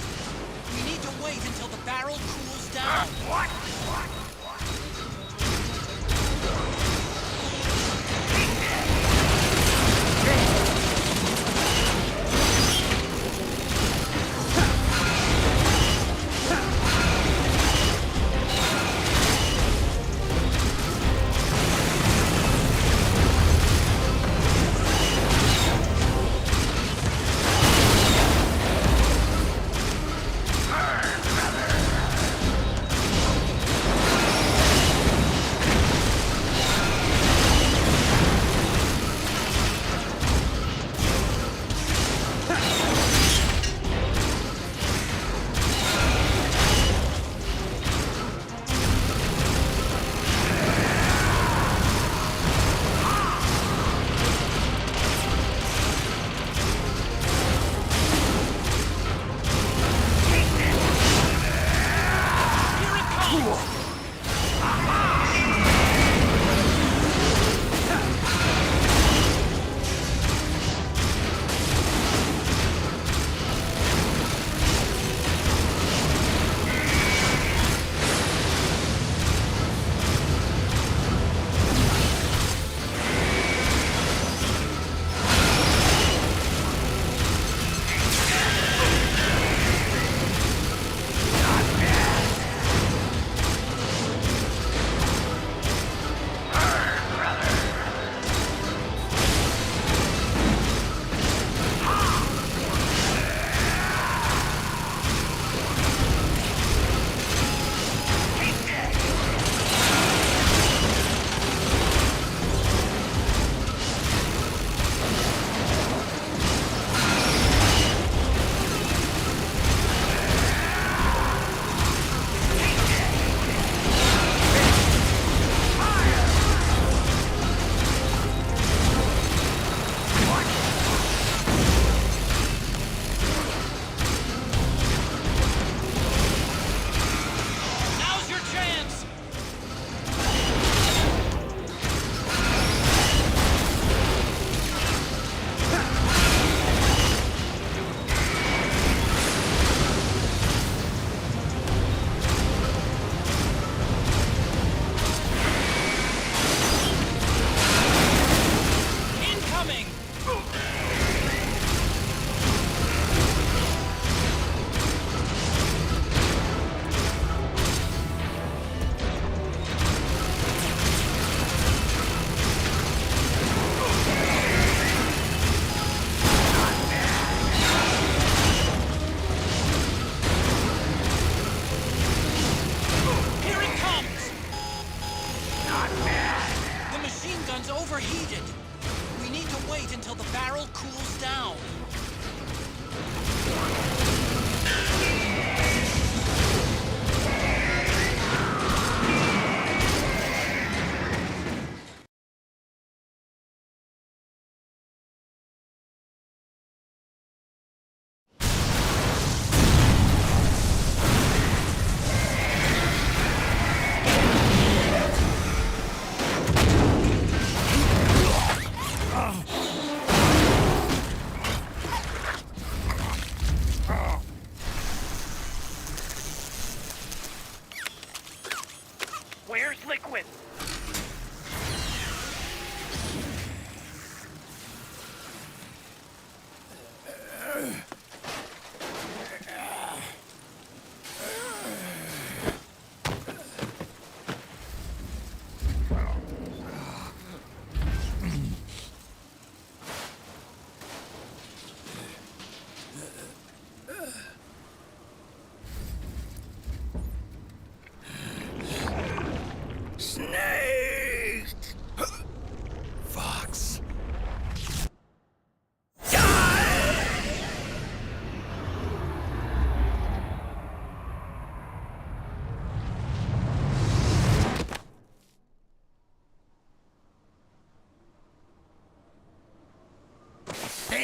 Speaker 2: We need to wait until the barrel cools down.
Speaker 18: What?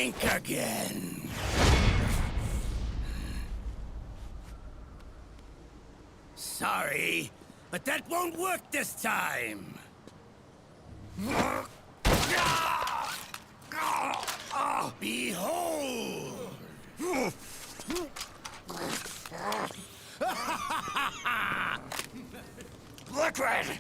Speaker 17: Think again. Sorry, but that won't work this time. Behold! Liquid!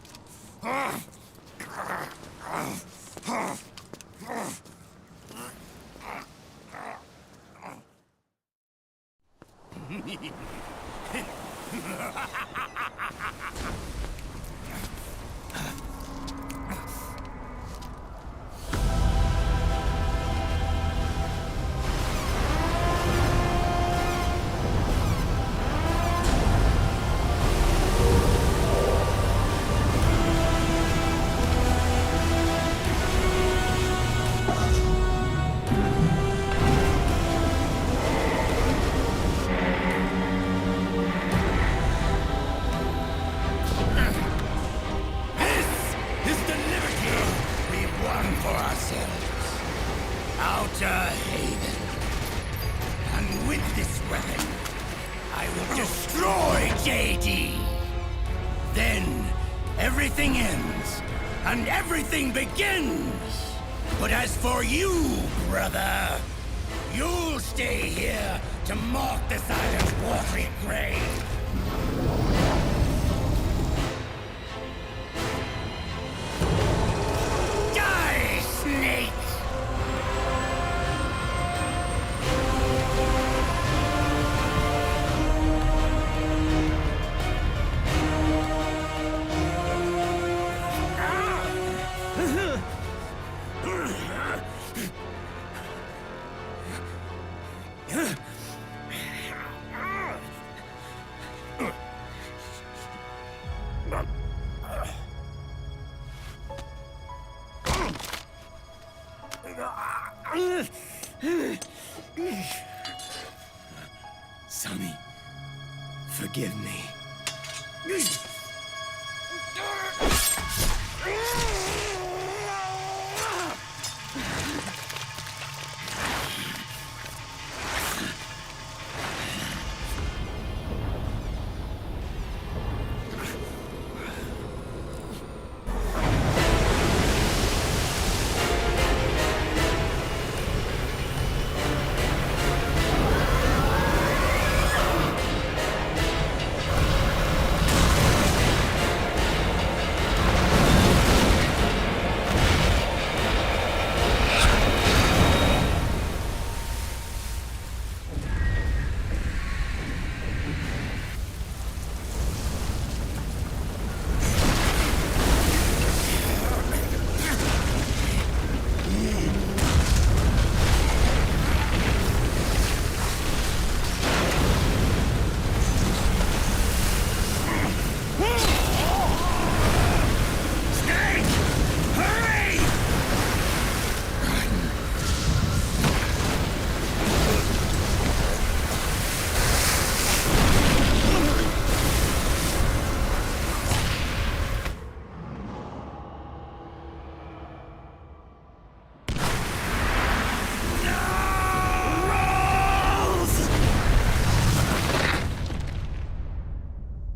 Speaker 17: Begins! But as for you, brother, you'll stay here to mark this island's watery grave. Die, snake! Sonny, forgive me.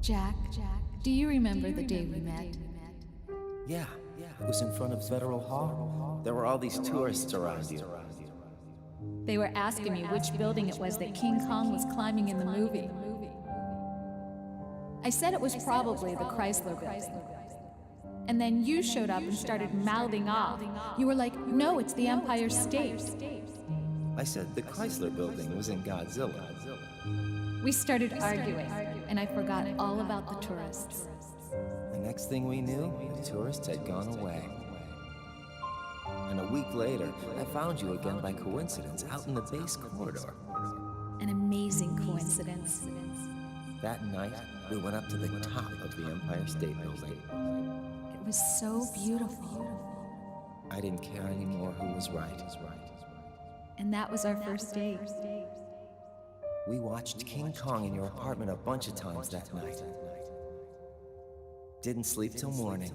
Speaker 13: Jack, do you remember the day we met?
Speaker 15: Yeah, it was in front of Federal Hall. There were all these tourists around you.
Speaker 13: They were asking me which building it was that King Kong was climbing in the movie. I said it was probably the Chrysler building. And then you showed up and started mouthing off. You were like, no, it's the Empire State.
Speaker 15: I said the Chrysler building was in Godzilla.
Speaker 13: We started arguing, and I forgot all about the tourists.
Speaker 15: The next thing we knew, the tourists had gone away. And a week later, I found you again by coincidence out in the base corridor.
Speaker 13: An amazing coincidence.
Speaker 15: That night, we went up to the top of the Empire State Building.
Speaker 13: It was so beautiful.
Speaker 15: I didn't care anymore who was right.
Speaker 13: And that was our first date.
Speaker 15: We watched King Kong in your apartment a bunch of times that night. Didn't sleep till morning.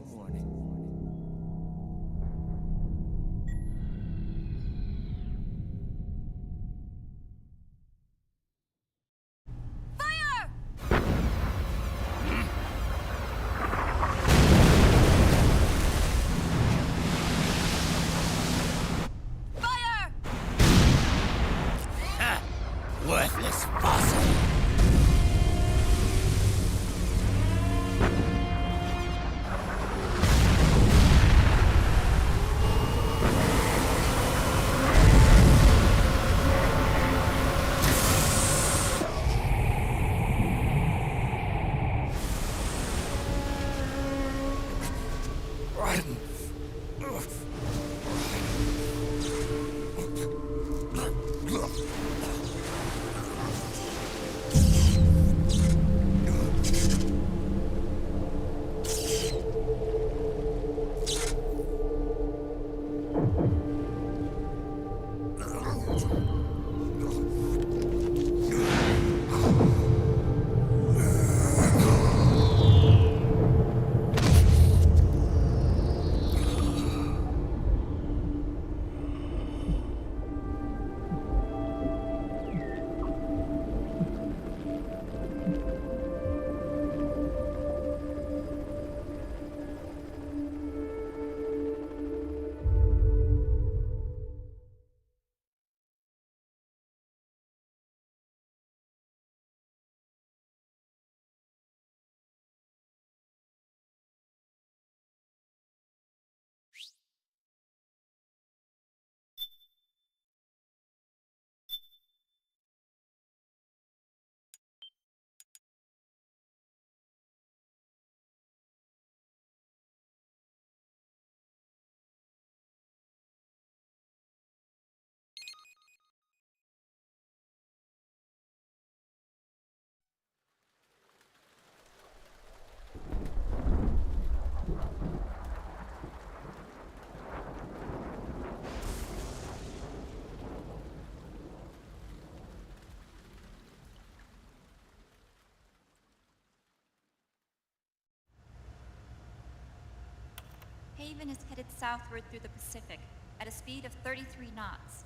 Speaker 4: Haven is headed southward through the Pacific at a speed of 33 knots.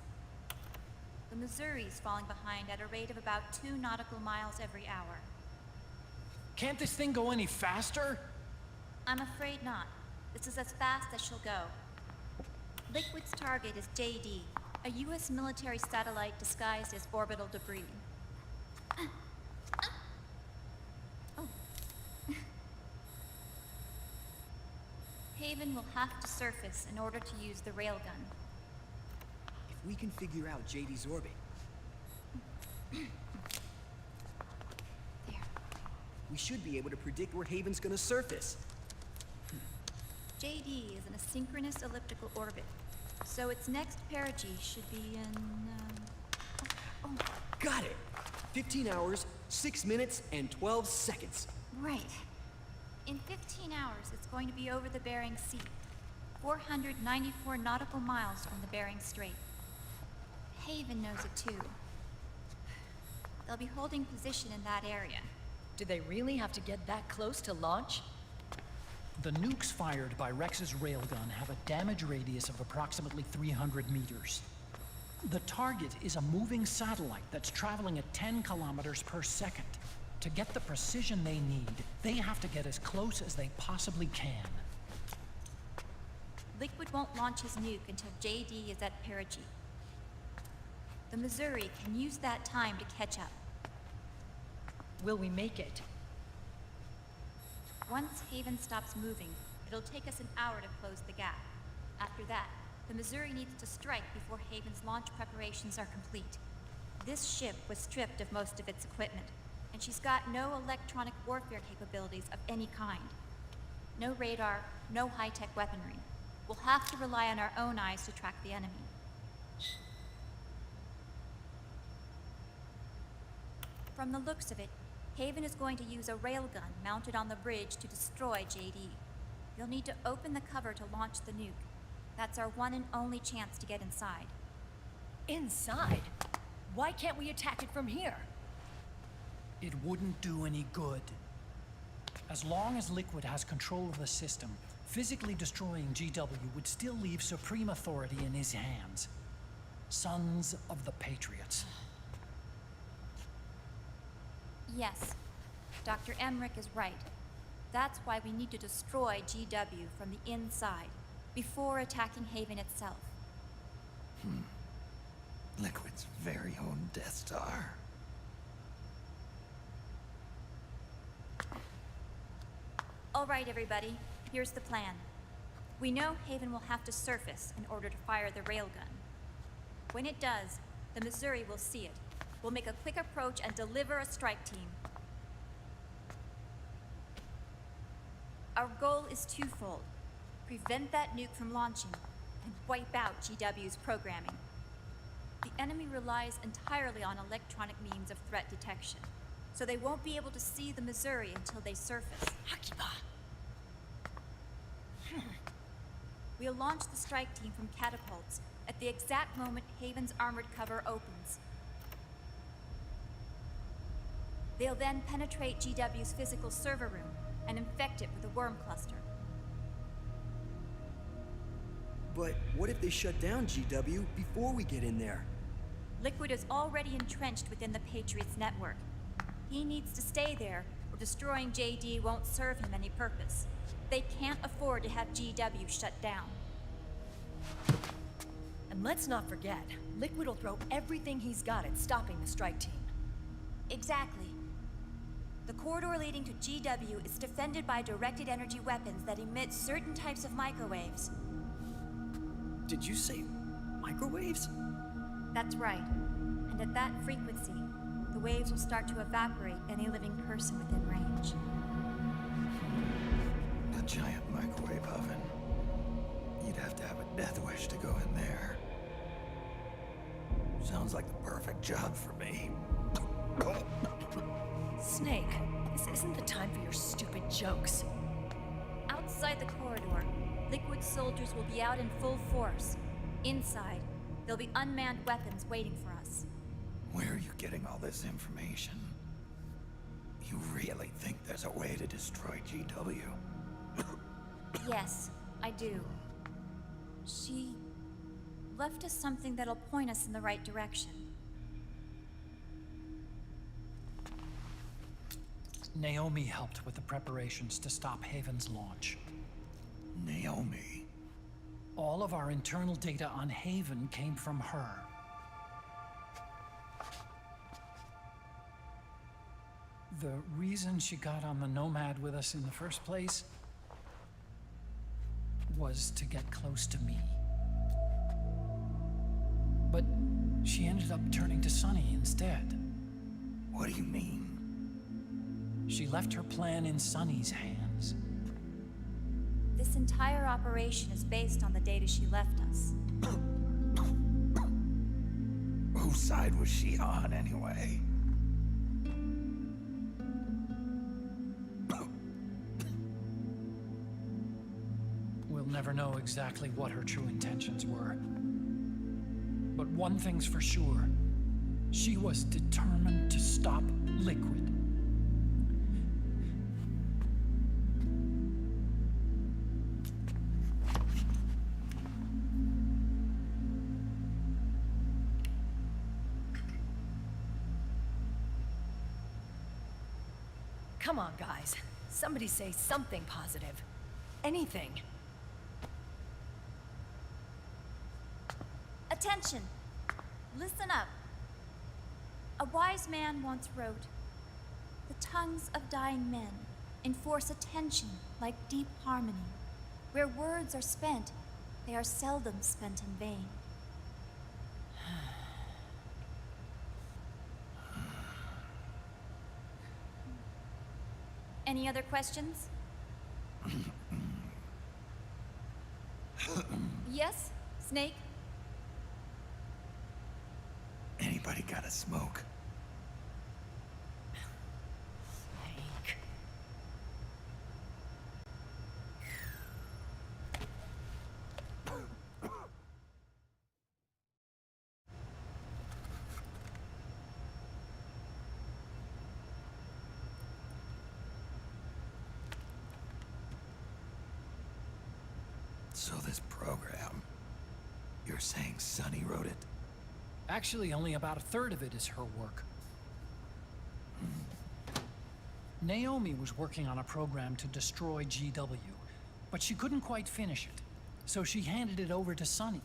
Speaker 4: The Missouri's falling behind at a rate of about 2 nautical miles every hour.
Speaker 8: Can't this thing go any faster?
Speaker 4: I'm afraid not. This is as fast as she'll go. Liquid's target is JD, a U.S. military satellite disguised as orbital debris. Oh. Haven will have to surface in order to use the railgun.
Speaker 16: If we can figure out JD's orbit... we should be able to predict where Haven's gonna surface.
Speaker 4: JD is in a synchronous elliptical orbit, so its next perigee should be in,
Speaker 16: Got it! 15 hours, 6 minutes, and 12 seconds.
Speaker 4: Right. In 15 hours, it's going to be over the Bering Sea, 494 nautical miles from the Bering Strait. Haven knows it too. They'll be holding position in that area.
Speaker 19: Do they really have to get that close to launch?
Speaker 8: The nukes fired by Rex's railgun have a damage radius of approximately 300 meters. The target is a moving satellite that's traveling at 10 kilometers per second. To get the precision they need, they have to get as close as they possibly can.
Speaker 4: Liquid won't launch his nuke until JD is at perigee. The Missouri can use that time to catch up.
Speaker 19: Will we make it?
Speaker 4: Once Haven stops moving, it'll take us an hour to close the gap. After that, the Missouri needs to strike before Haven's launch preparations are complete. This ship was stripped of most of its equipment, and she's got no electronic warfare capabilities of any kind. No radar, no high-tech weaponry. We'll have to rely on our own eyes to track the enemy. From the looks of it, Haven is going to use a railgun mounted on the bridge to destroy JD. You'll need to open the cover to launch the nuke. That's our one and only chance to get inside.
Speaker 19: Inside? Why can't we attack it from here?
Speaker 8: It wouldn't do any good. As long as Liquid has control of the system, physically destroying GW would still leave supreme authority in his hands. Sons of the Patriots.
Speaker 4: Yes, Dr. Marhq is right. That's why we need to destroy GW from the inside, before attacking Haven itself.
Speaker 10: Liquid's very own Death Star.
Speaker 4: All right, everybody, here's the plan. We know Haven will have to surface in order to fire the railgun. When it does, the Missouri will see it. We'll make a quick approach and deliver a strike team. Our goal is twofold. Prevent that nuke from launching, and wipe out GW's programming. The enemy relies entirely on electronic means of threat detection, so they won't be able to see the Missouri until they surface. We'll launch the strike team from catapults at the exact moment Haven's armored cover opens. They'll then penetrate GW's physical server room and infect it with a worm cluster.
Speaker 16: But what if they shut down GW before we get in there?
Speaker 4: Liquid is already entrenched within the Patriots network. He needs to stay there, or destroying JD won't serve him any purpose. They can't afford to have GW shut down.
Speaker 19: And let's not forget, Liquid will throw everything he's got at stopping the strike team.
Speaker 4: Exactly. The corridor leading to GW is defended by directed energy weapons that emit certain types of microwaves.
Speaker 16: Did you say microwaves?
Speaker 4: That's right. And at that frequency, the waves will start to evaporate any living person within range.
Speaker 10: A giant microwave oven. You'd have to have a death wish to go in there. Sounds like the perfect job for me.
Speaker 19: Snake, this isn't the time for your stupid jokes.
Speaker 4: Outside the corridor, Liquid soldiers will be out in full force. Inside, there'll be unmanned weapons waiting for us.
Speaker 10: Where are you getting all this information? You really think there's a way to destroy GW?
Speaker 4: Yes, I do. She left us something that'll point us in the right direction.
Speaker 8: Naomi helped with the preparations to stop Haven's launch.
Speaker 10: Naomi?
Speaker 8: All of our internal data on Haven came from her. The reason she got on the Nomad with us in the first place was to get close to me. But she ended up turning to Sunny instead.
Speaker 10: What do you mean?
Speaker 8: She left her plan in Sunny's hands.
Speaker 4: This entire operation is based on the data she left us.
Speaker 10: Whose side was she on, anyway?
Speaker 8: We'll never know exactly what her true intentions were. But one thing's for sure. She was determined to stop Liquid.
Speaker 19: Come on, guys. Somebody say something positive. Anything.
Speaker 4: Attention! Listen up. A wise man once wrote, "The tongues of dying men enforce attention like deep harmony. Where words are spent, they are seldom spent in vain." Any other questions? Yes, Snake?
Speaker 10: Anybody got a smoke?
Speaker 19: Snake.
Speaker 10: So this program, you're saying Sunny wrote it?
Speaker 8: Actually, only about a third of it is her work. Naomi was working on a program to destroy GW, but she couldn't quite finish it, so she handed it over to Sunny.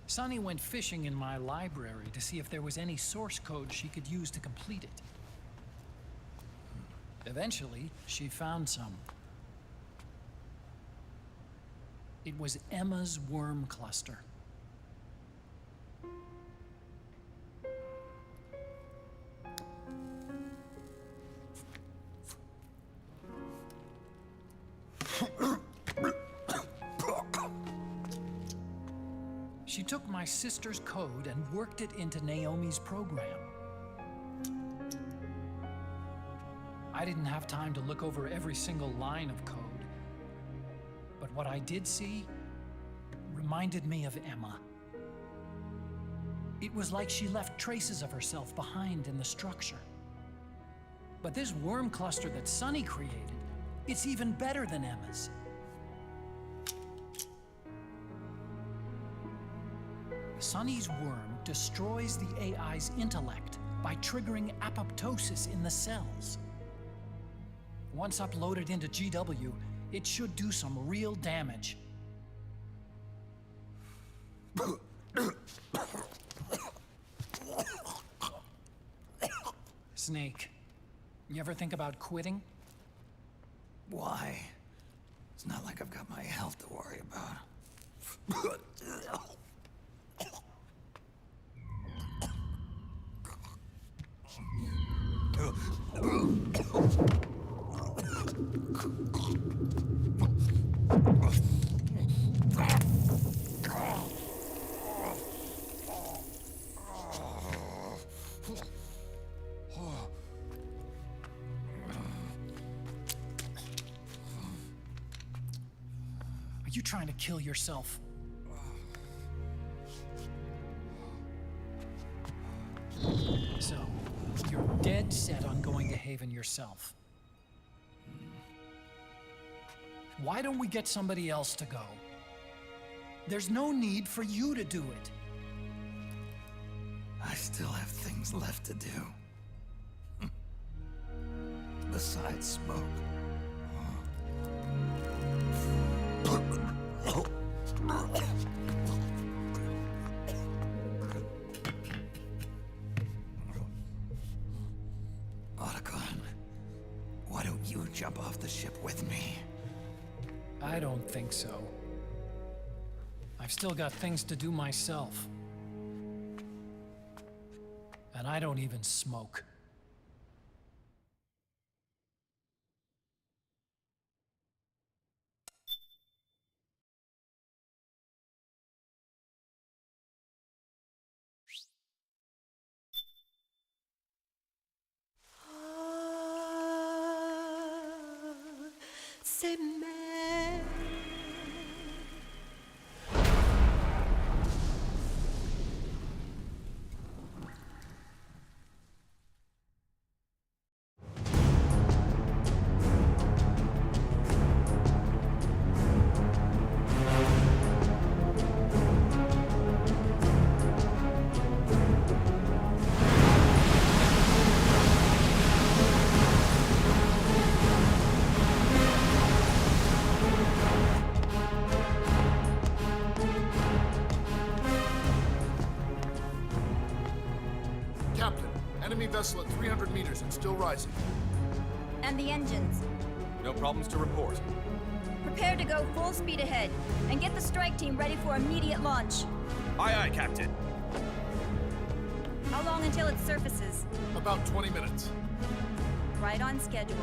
Speaker 8: Sunny went fishing in my library to see if there was any source code she could use to complete it. Eventually, she found some. It was Emma's worm cluster. She took my sister's code and worked it into Naomi's program. I didn't have time to look over every single line of code, but what I did see reminded me of Emma. It was like she left traces of herself behind in the structure. But this worm cluster that Sunny created, it's even better than Emma's. Sunny's worm destroys the AI's intellect by triggering apoptosis in the cells. Once uploaded into GW, it should do some real damage. Snake, you ever think about quitting?
Speaker 10: Why? It's not like I've got my health to worry about.
Speaker 8: Are you trying to kill yourself? So, you're dead set on going to Haven yourself. Why don't we get somebody else to go? There's no need for you to do it.
Speaker 10: I still have things left to do. Besides smoke. Otacon, why don't you jump off the ship with me?
Speaker 8: I don't think so. I've still got things to do myself. And I don't even smoke.
Speaker 11: C'est mais...
Speaker 18: Captain, enemy vessel at 300 meters and still rising.
Speaker 5: And the engines.
Speaker 21: No problems to report.
Speaker 5: Prepare to go full speed ahead, and get the strike team ready for immediate launch.
Speaker 21: Aye, aye, Captain.
Speaker 5: How long until it surfaces?
Speaker 18: About 20 minutes.
Speaker 5: Right on schedule.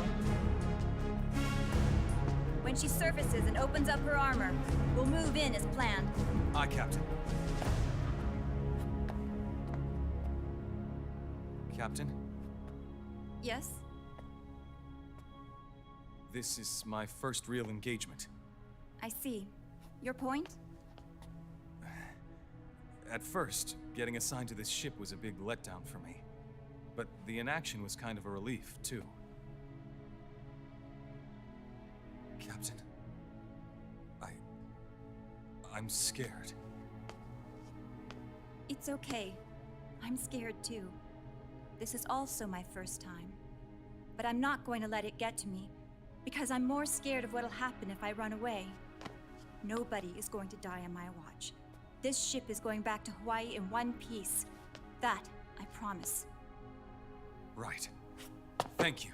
Speaker 5: When she surfaces and opens up her armor, we'll move in as planned.
Speaker 21: Aye, Captain. Captain,
Speaker 5: Yes?
Speaker 21: this is my first real engagement.
Speaker 5: I see. Your point?
Speaker 21: At first, getting assigned to this ship was a big letdown for me. But the inaction was kind of a relief, too. Captain, I'm scared.
Speaker 5: It's okay. I'm scared too. This is also my first time. But I'm not going to let it get to me, because I'm more scared of what'll happen if I run away. Nobody is going to die on my watch. This ship is going back to Hawaii in one piece. That, I promise.
Speaker 21: Right. Thank you.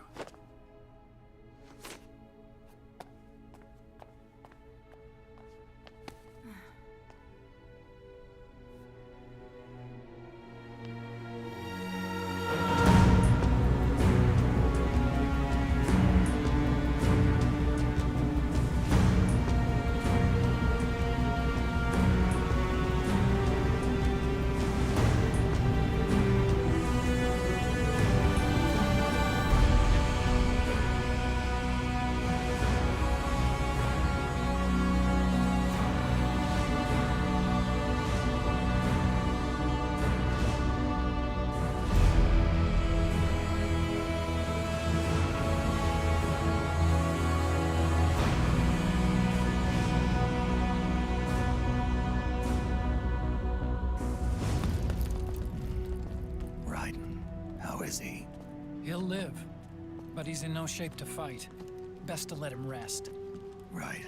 Speaker 8: He'll live, but he's in no shape to fight. Best to let him rest.
Speaker 10: Right.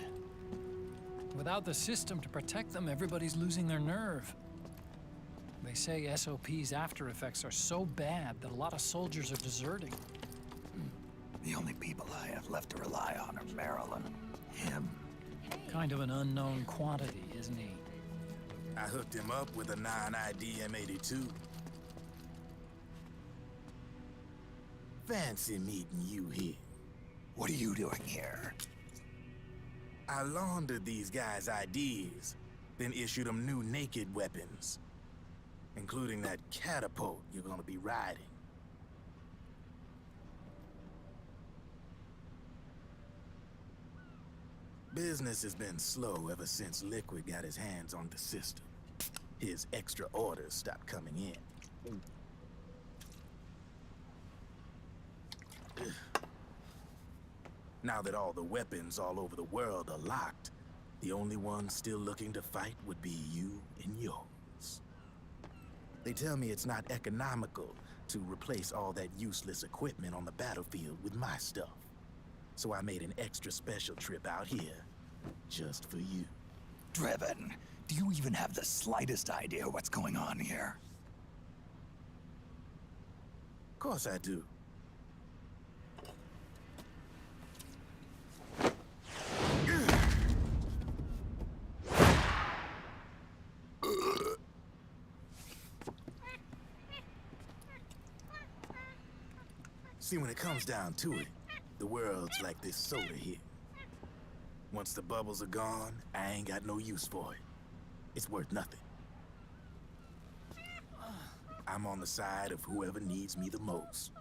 Speaker 8: Without the system to protect them, everybody's losing their nerve. They say SOP's after effects are so bad that a lot of soldiers are deserting.
Speaker 10: The only people I have left to rely on are Marilyn, him.
Speaker 8: Kind of an unknown quantity, isn't he?
Speaker 3: I hooked him up with a 9ID M82. Fancy meeting you here.
Speaker 10: What are you doing here?
Speaker 3: I laundered these guys' IDs, then issued them new naked weapons, including that catapult you're gonna be riding. Business has been slow ever since Liquid got his hands on the system. His extra orders stopped coming in. Now that all the weapons all over the world are locked, The only one still looking to fight would be you and yours. They tell me it's not economical to replace all that useless equipment on the battlefield with my stuff. So I made an extra special trip out here, just for you.
Speaker 10: Driven, do you even have the slightest idea what's going on here?
Speaker 3: Of course I do. See, when it comes down to it, the world's like this soda here. Once the bubbles are gone, I ain't got no use for it. It's worth nothing. I'm on the side of whoever needs me the most.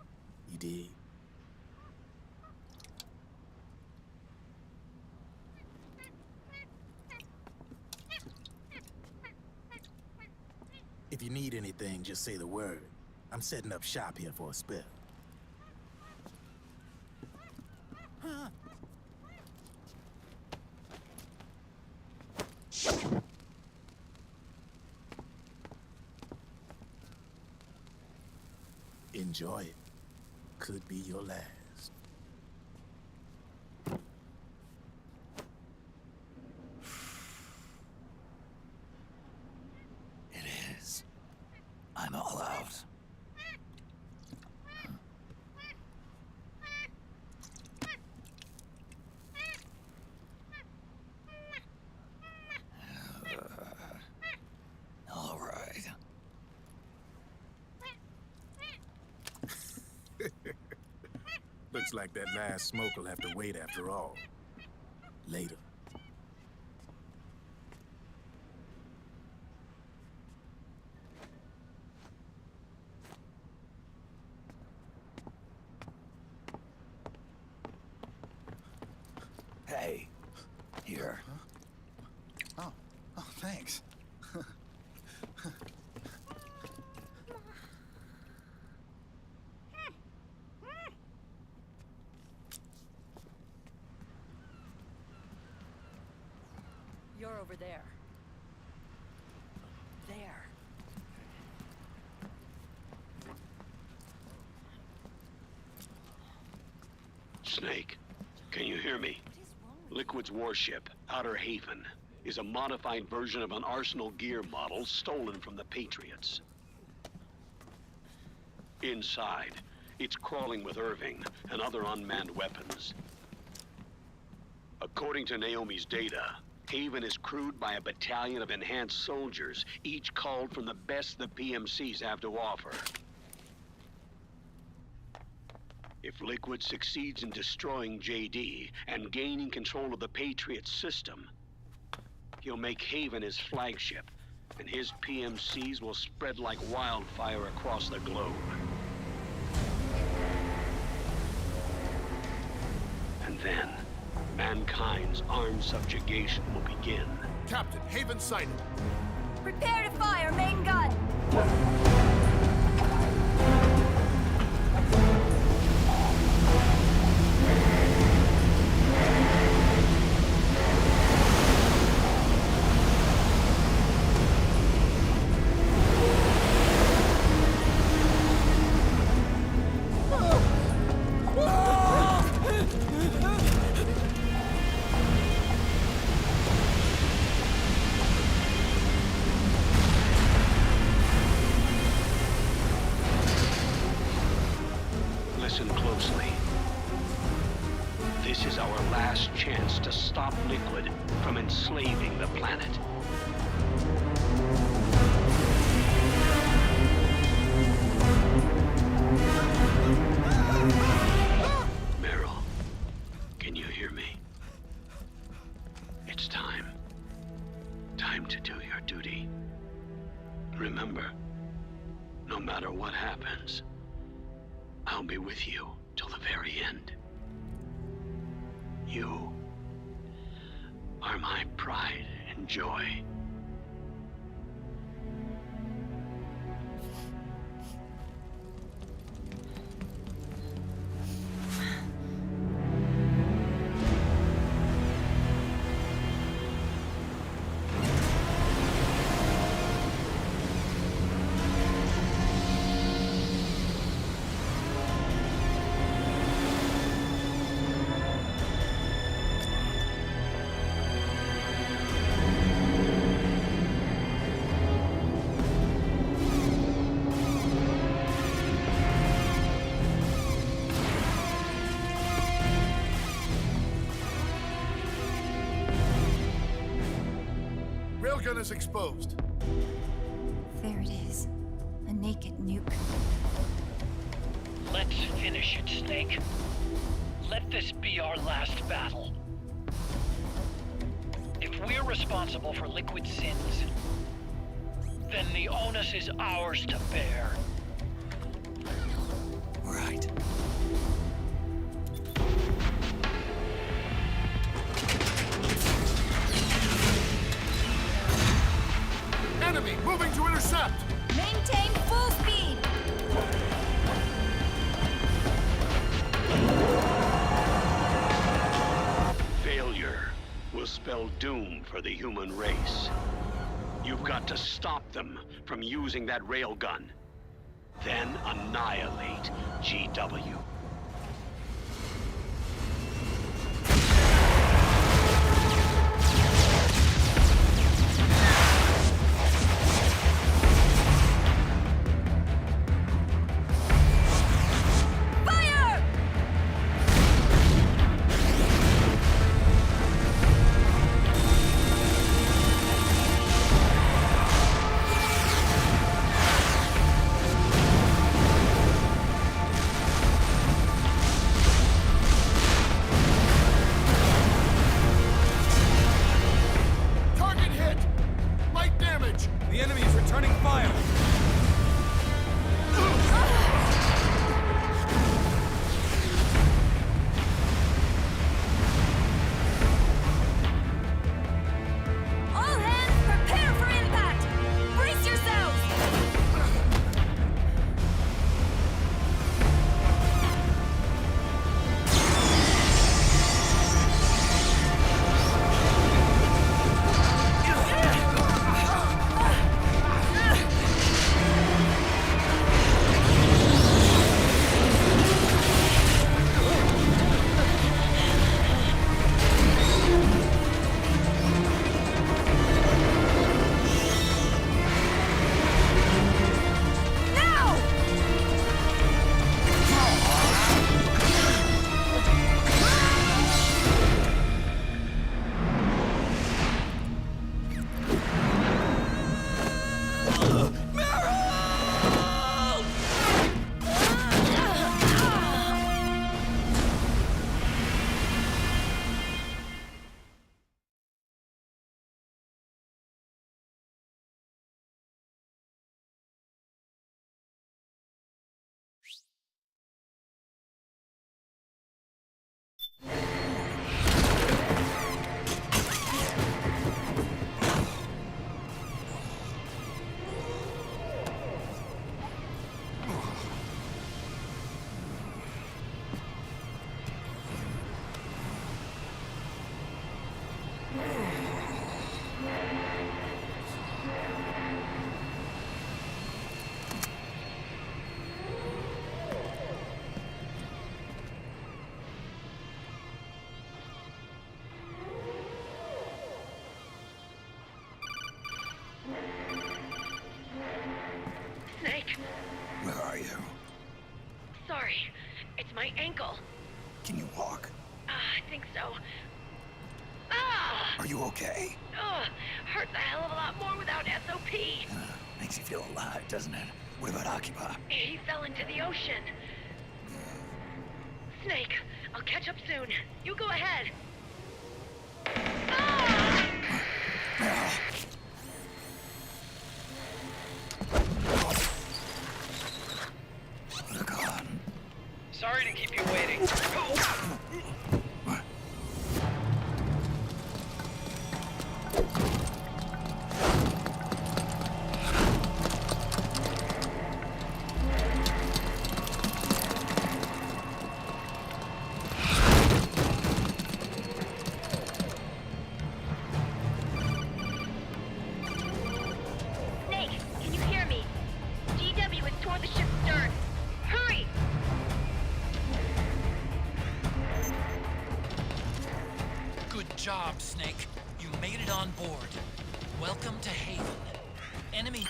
Speaker 3: You dig? If you need anything, just say the word. I'm setting up shop here for a spell. Enjoy it. Could be your last.
Speaker 10: It is. I'm all out. All right.
Speaker 3: Looks like that last smoke will have to wait after all. Later.
Speaker 10: Hey, here.
Speaker 12: Oh, thanks.
Speaker 19: You're over there. There.
Speaker 20: Snake, can you hear me? Liquid's warship, Outer Haven, is a modified version of an Arsenal gear model stolen from the Patriots. Inside, it's crawling with Irving and other unmanned weapons. According to Naomi's data, Haven is crewed by a battalion of enhanced soldiers, each called from the best the PMCs have to offer. If Liquid succeeds in destroying JD and gaining control of the Patriot system, he'll make Haven his flagship, and his PMCs will spread like wildfire across the globe. And then, mankind's armed subjugation will begin.
Speaker 18: Captain, Haven sighted.
Speaker 5: Prepare to fire, main gun!
Speaker 20: Listen closely. This is our last chance to stop Liquid from enslaving the planet. Meryl, can you hear me? It's time. Time to do your duty. Remember, no matter what happens, I'll be with you till the very end. You are my pride and joy.
Speaker 18: railgun is exposed.
Speaker 5: There it is. A naked nuke.
Speaker 23: Let's finish it, Snake. Let this be our last battle. If we're responsible for Liquid's sins, then the onus is ours to bear.
Speaker 10: Right.
Speaker 18: Enemy moving to intercept!
Speaker 5: Maintain full speed!
Speaker 20: Failure will spell doom for the human race. You've got to stop them from using that railgun. Then annihilate GW.
Speaker 21: The enemy is returning fire!
Speaker 5: All hands, prepare for impact! Brace yourselves!
Speaker 6: Snake,
Speaker 10: Where are you?
Speaker 6: sorry. It's my ankle.
Speaker 10: Can you walk?
Speaker 6: I think so. Ah!
Speaker 10: Are you okay?
Speaker 6: Hurts a hell of a lot more without SOP.
Speaker 10: Makes you feel alive, doesn't it? What about Occupy?
Speaker 6: He fell into the ocean. Snake, I'll catch up soon. You go ahead.
Speaker 23: Sorry to keep you waiting.
Speaker 6: Snake, can you hear me? GW is toward the ship's stern. Hurry!
Speaker 2: Good job, Snake. You made it on board. Welcome to Haven. Enemy...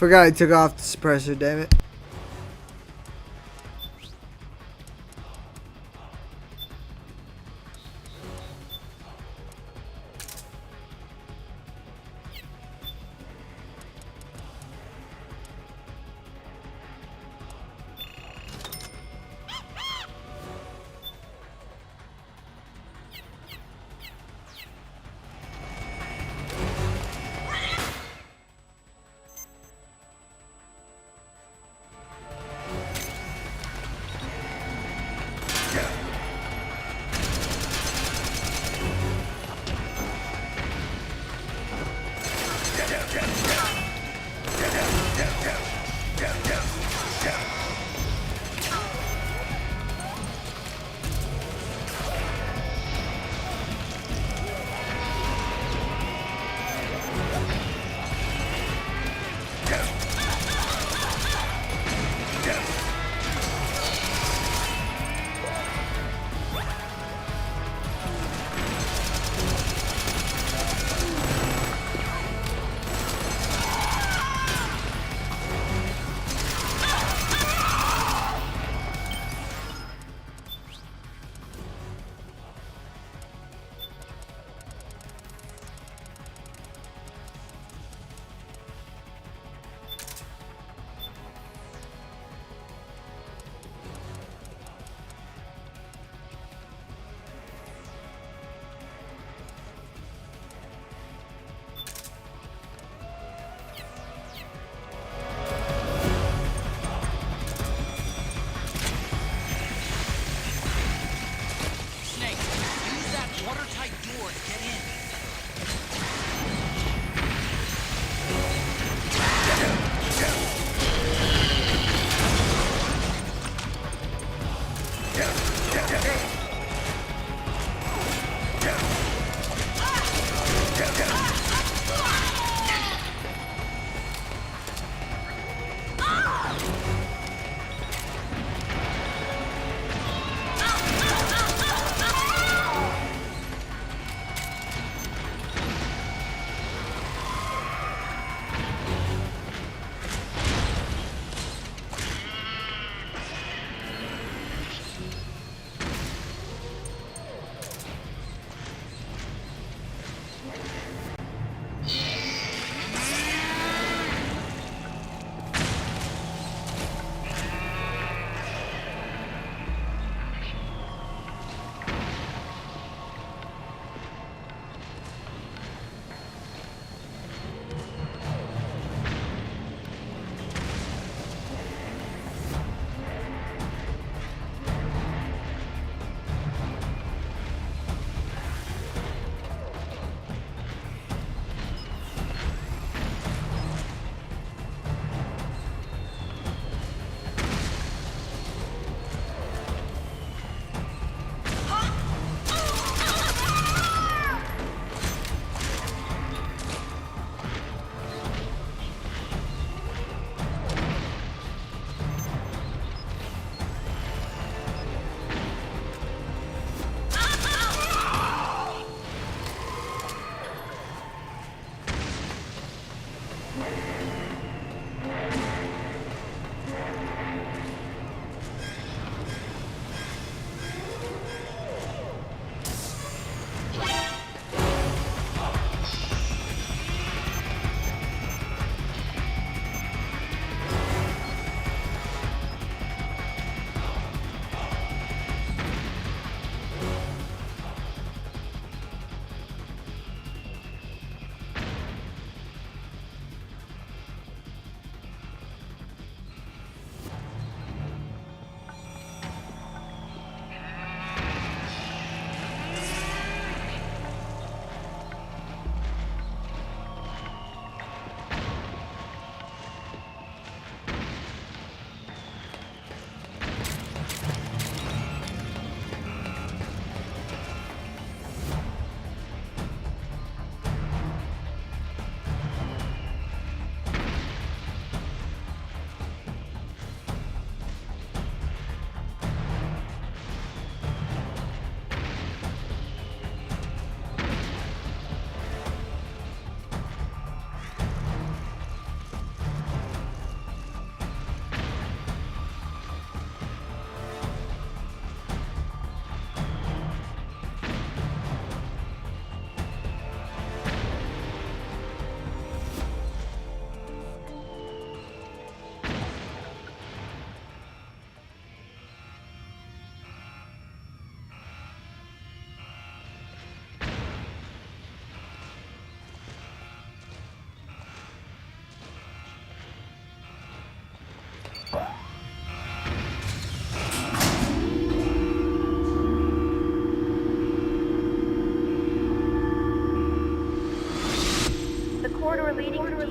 Speaker 1: Forgot I took off the suppressor, damn it.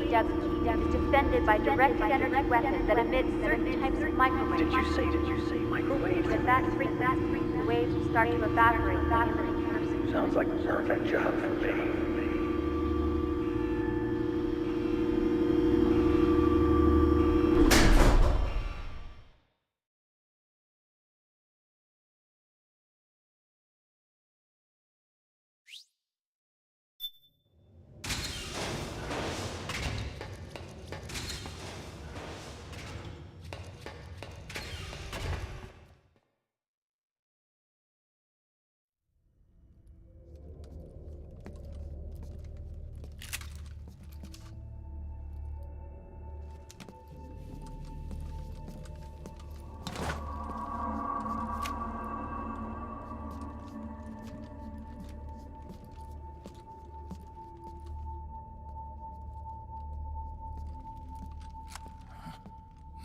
Speaker 6: GW is defended by directed energy weapons that emit certain types of microwaves.
Speaker 2: Did you say microwaves?
Speaker 6: If that frequency, the waves will start to evaporate.
Speaker 2: Sounds like a perfect job for me.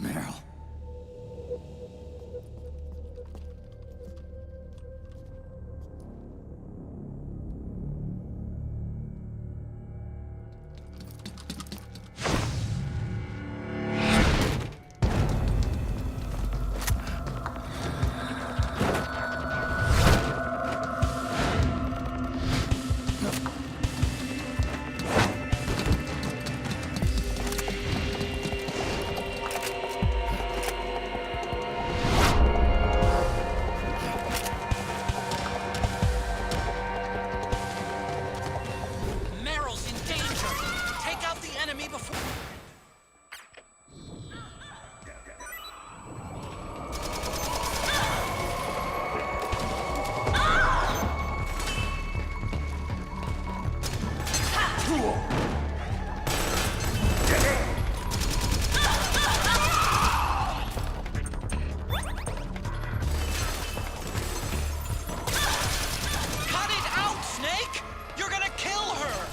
Speaker 10: Meryl.
Speaker 2: Meryl's in danger! Take out the enemy before... Cut it out, Snake! You're gonna kill her!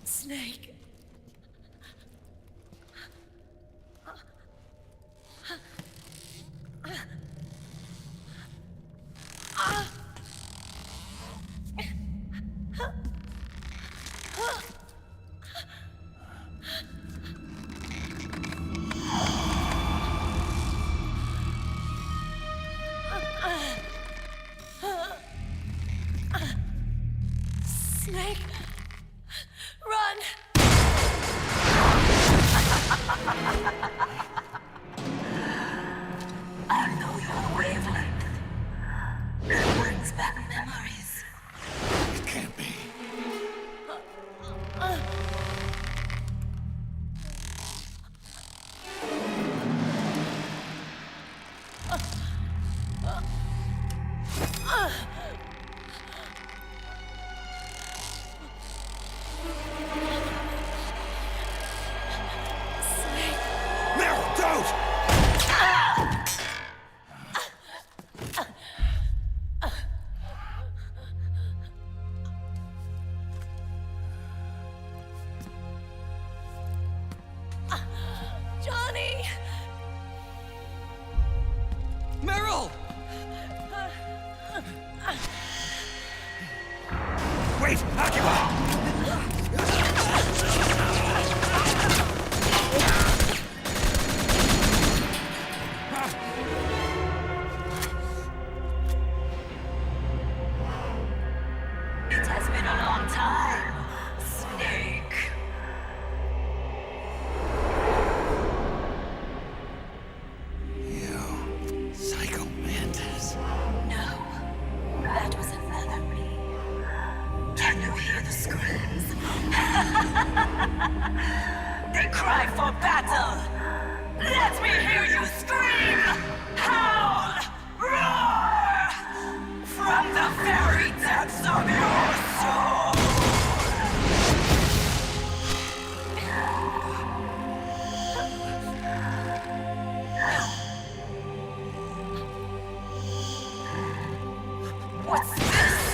Speaker 19: Snake. Snake, run!
Speaker 11: I know your wavelength. It brings back memories.
Speaker 10: It can't be.
Speaker 17: Wait! Occupy!
Speaker 11: It has been a long time, Snake.
Speaker 10: You, Psycho Mantis.
Speaker 11: No, that was another me. Can you hear the screams? They cry for battle. Let me hear you scream! Howl! Roar! From the very depths of your soul! What's this?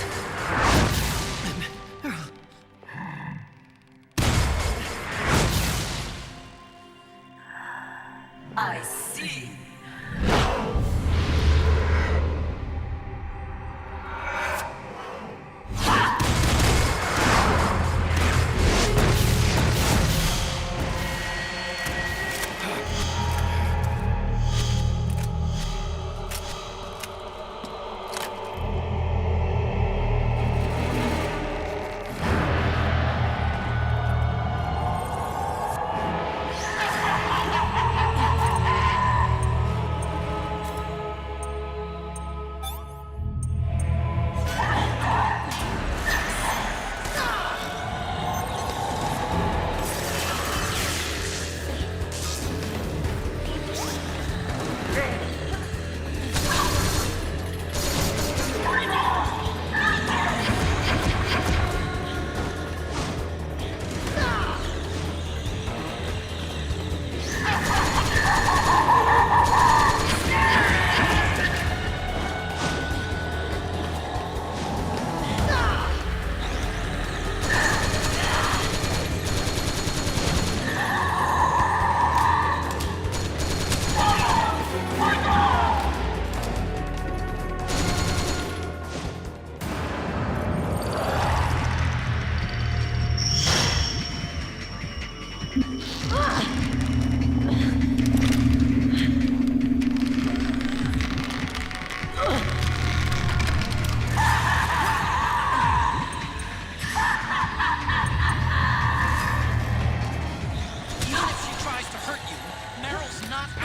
Speaker 11: I see.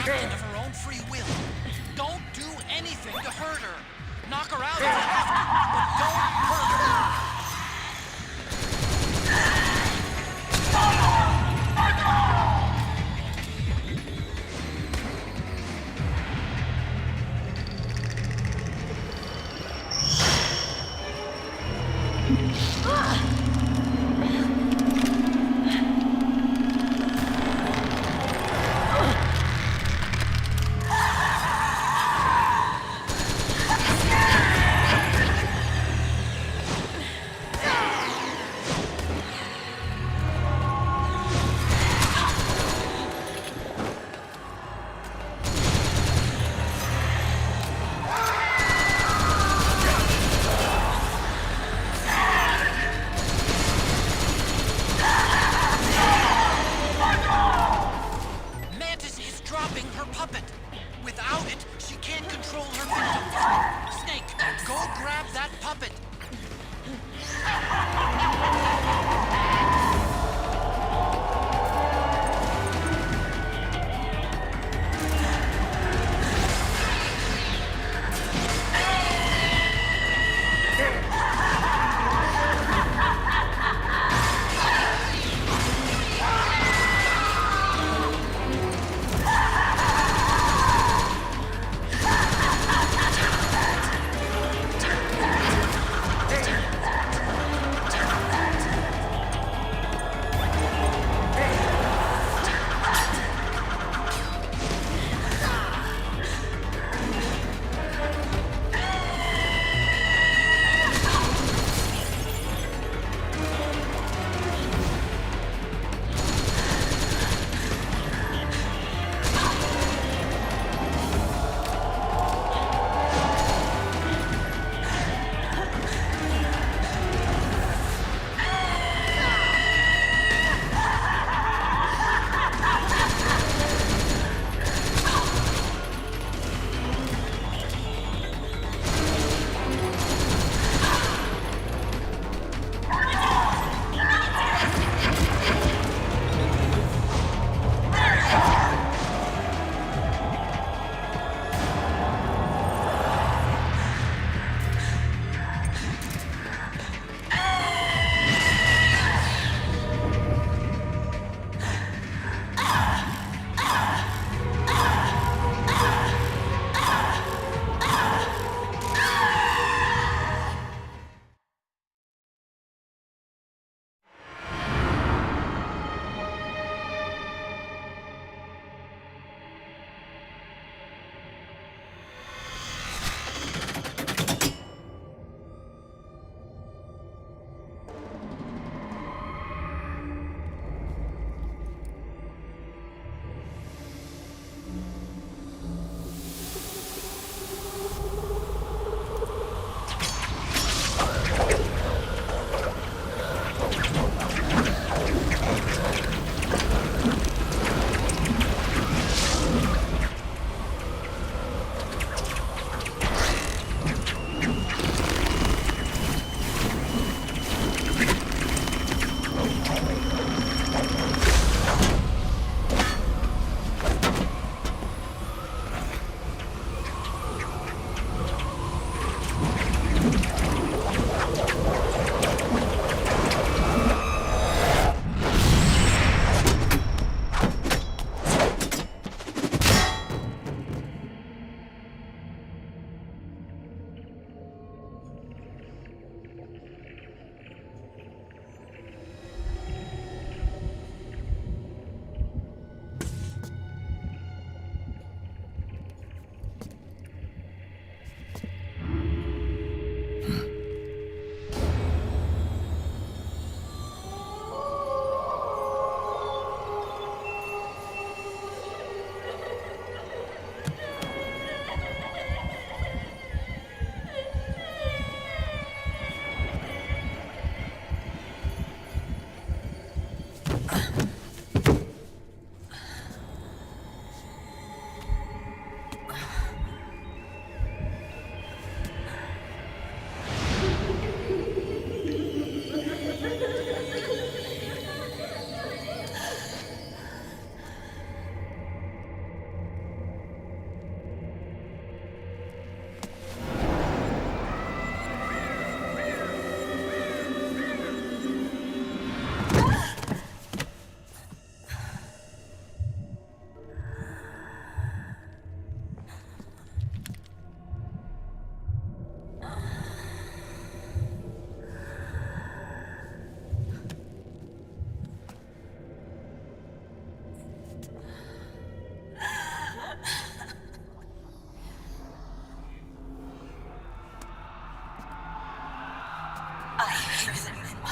Speaker 2: acting of her own free will. Don't do anything to hurt her. Knock her out if you have to, but don't hurt her.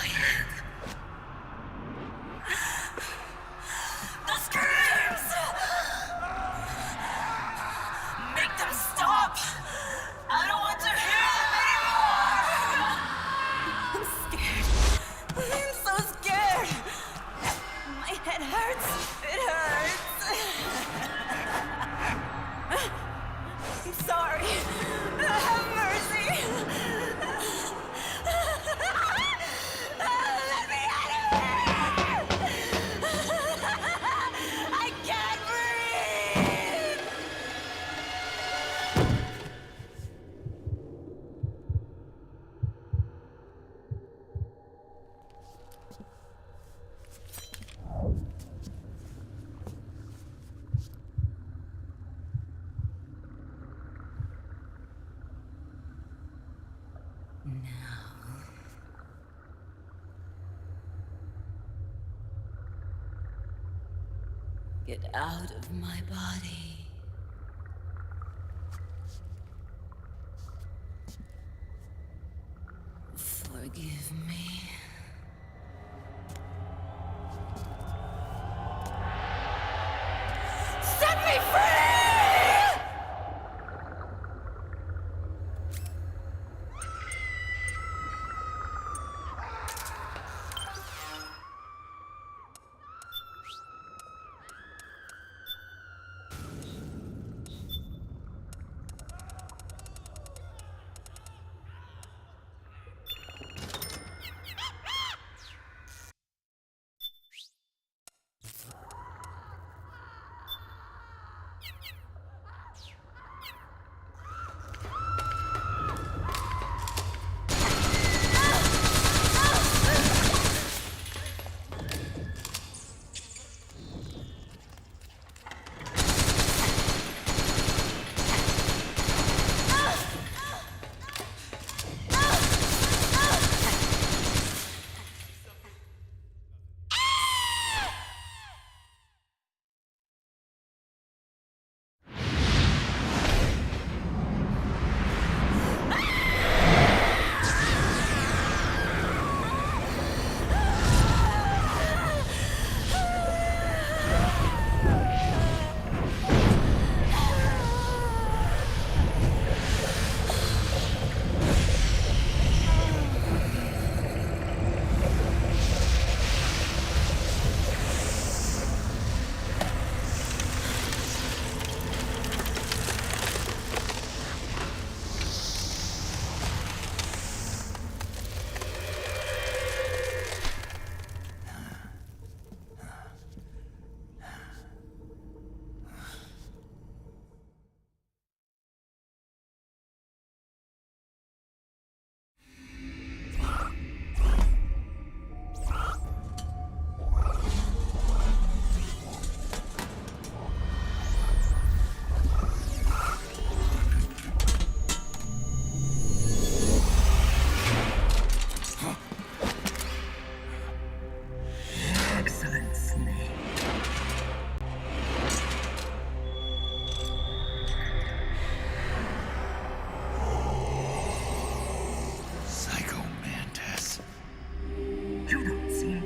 Speaker 11: head. The screams! Make them stop! I don't want to hear them anymore! I'm scared. I'm so scared. My head hurts. It hurts. I'm sorry. Have mercy. Let me out of here! I can't breathe! Get out of my body. Forgive me. Set me free!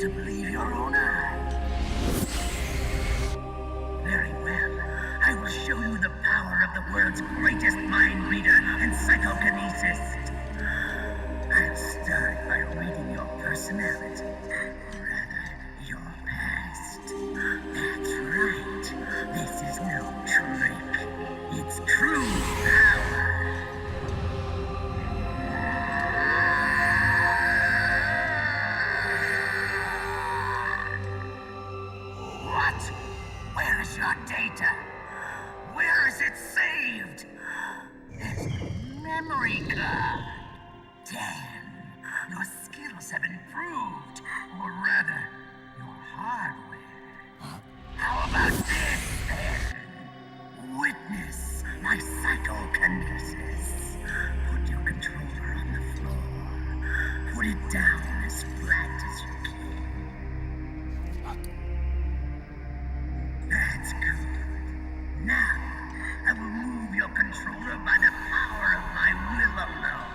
Speaker 17: to believe your own eyes. Very well. I will show you the power of the world's greatest mind reader and psychokinesis. I'll start by reading your personality. Rather, your past. That's right. This is no trick. It's true power. What? Where is your data? Where is it saved? This memory card. Damn, your skills have improved. Or rather, your hardware. How about this, then? Witness my psychokinesis. Put your controller on the floor. Put it down as flat as you can. That's good. Now, I will move your controller by the power of my will alone.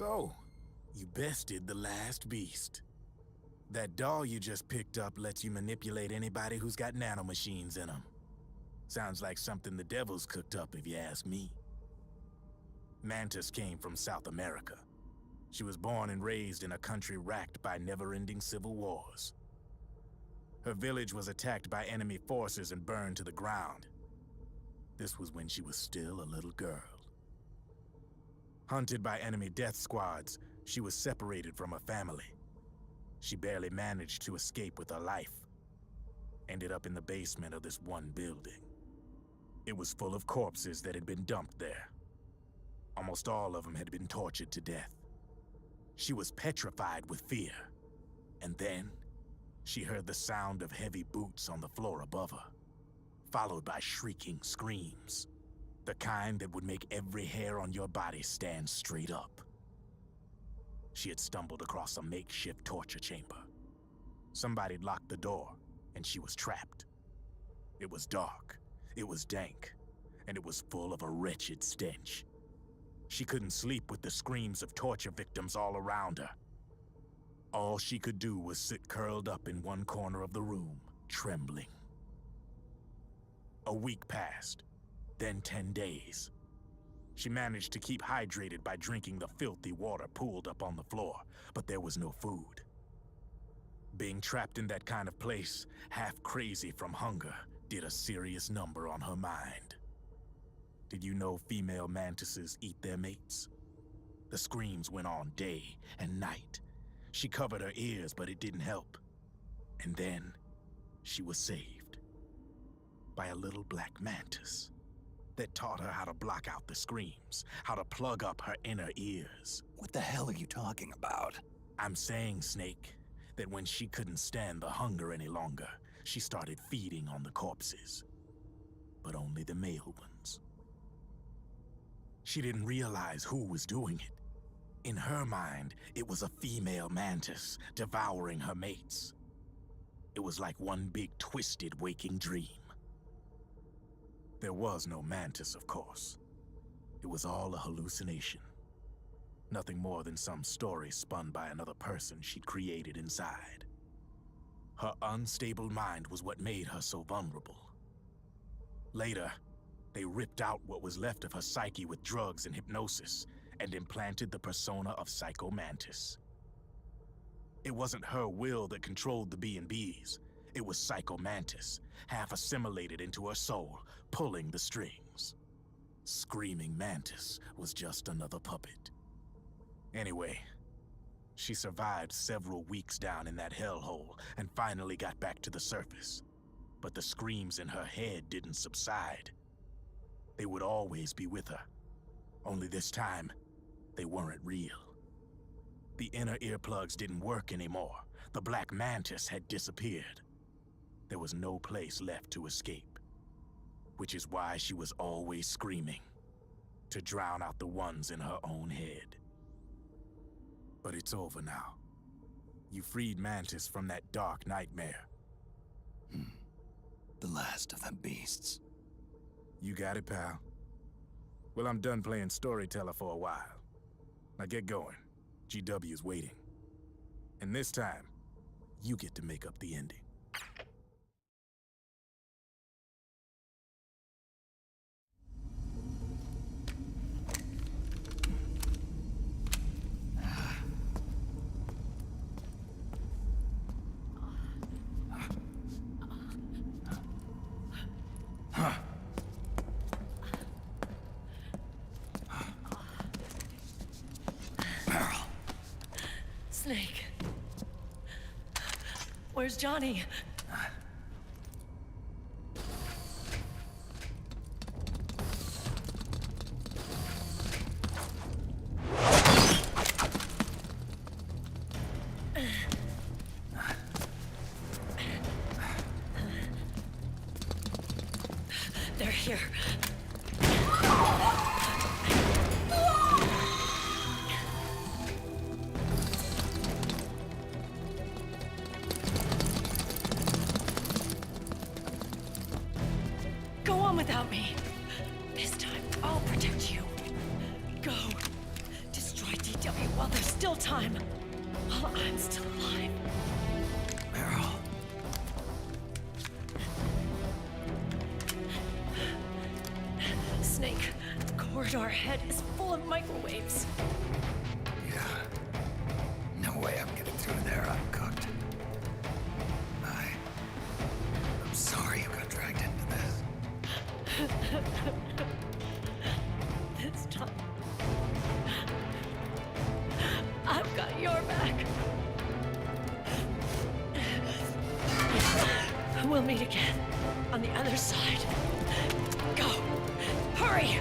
Speaker 3: So, you bested the last beast. That doll you just picked up lets you manipulate anybody who's got nanomachines in them. Sounds like something the devil's cooked up, if you ask me. Mantis came from South America. She was born and raised in a country racked by never-ending civil wars. Her village was attacked by enemy forces and burned to the ground. This was when she was still a little girl. Hunted by enemy death squads, she was separated from her family. She barely managed to escape with her life. Ended up in the basement of this one building. It was full of corpses that had been dumped there. Almost all of them had been tortured to death. She was petrified with fear. And then, she heard the sound of heavy boots on the floor above her, followed by shrieking screams. The kind that would make every hair on your body stand straight up. She had stumbled across a makeshift torture chamber. Somebody'd locked the door, and she was trapped. It was dark, it was dank, and it was full of a wretched stench. She couldn't sleep with the screams of torture victims all around her. All she could do was sit curled up in one corner of the room, trembling. A week passed, then 10 days. She managed to keep hydrated by drinking the filthy water pooled up on the floor, but there was no food. Being trapped in that kind of place, half crazy from hunger, did a serious number on her mind. Did you know female mantises eat their mates? The screams went on day and night. She covered her ears, but it didn't help. And then, she was saved by a little black mantis that taught her how to block out the screams, how to plug up her inner ears.
Speaker 10: What the hell are you talking about?
Speaker 3: I'm saying, Snake, that when she couldn't stand the hunger any longer, she started feeding on the corpses. But only the male ones. She didn't realize who was doing it. In her mind, it was a female mantis devouring her mates. It was like one big twisted waking dream. There was no mantis, of course. It was all a hallucination. Nothing more than some story spun by another person she'd created inside. Her unstable mind was what made her so vulnerable. Later, they ripped out what was left of her psyche with drugs and hypnosis and implanted the persona of Psycho Mantis. It wasn't her will that controlled the B&Bs. It was Psycho Mantis, half assimilated into her soul, pulling the strings. Screaming Mantis was just another puppet. Anyway, she survived several weeks down in that hellhole and finally got back to the surface. But the screams in her head didn't subside. They would always be with her. Only this time, they weren't real. The inner earplugs didn't work anymore. The black mantis had disappeared. There was no place left to escape. Which is why she was always screaming, to drown out the ones in her own head. But it's over now. You freed Mantis from that dark nightmare.
Speaker 10: The last of them beasts.
Speaker 3: You got it, pal. Well, I'm done playing storyteller for a while. Now get going. GW's waiting. And this time, you get to make up the ending.
Speaker 19: Snake. Where's Johnny? They're here. Go on without me. This time, I'll protect you. Go. Destroy DW in our head is full of microwaves.
Speaker 10: Yeah. No way I'm getting through there uncooked. I'm sorry you got dragged into this.
Speaker 19: This time, I've got your back. We'll meet again on the other side. Go! Hurry!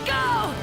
Speaker 19: Go!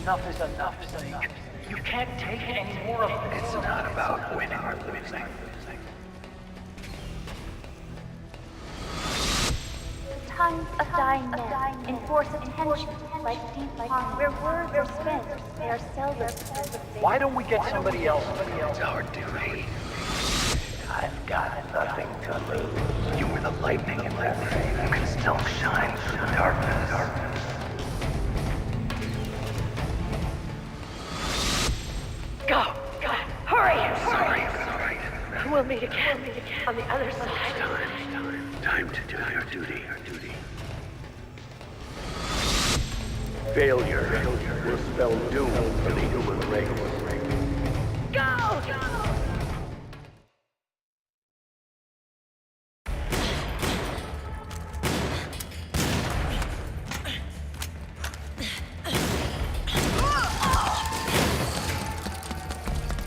Speaker 17: Enough is enough, Snake. You can't take any more of this.
Speaker 10: It's not about winning or losing.
Speaker 6: The tongues of dying men enforce attention like deep pond where words are spent. They are seldom.
Speaker 17: Why don't we get somebody else?
Speaker 10: It's our duty. I've got nothing to lose. You were the lightning in that thing. You can still shine through the darkness.
Speaker 6: Go! Hurry!
Speaker 10: Sorry.
Speaker 6: We'll meet again on the other side.
Speaker 20: Time to do your duty. Failure will spell doom for the human race.
Speaker 6: Go!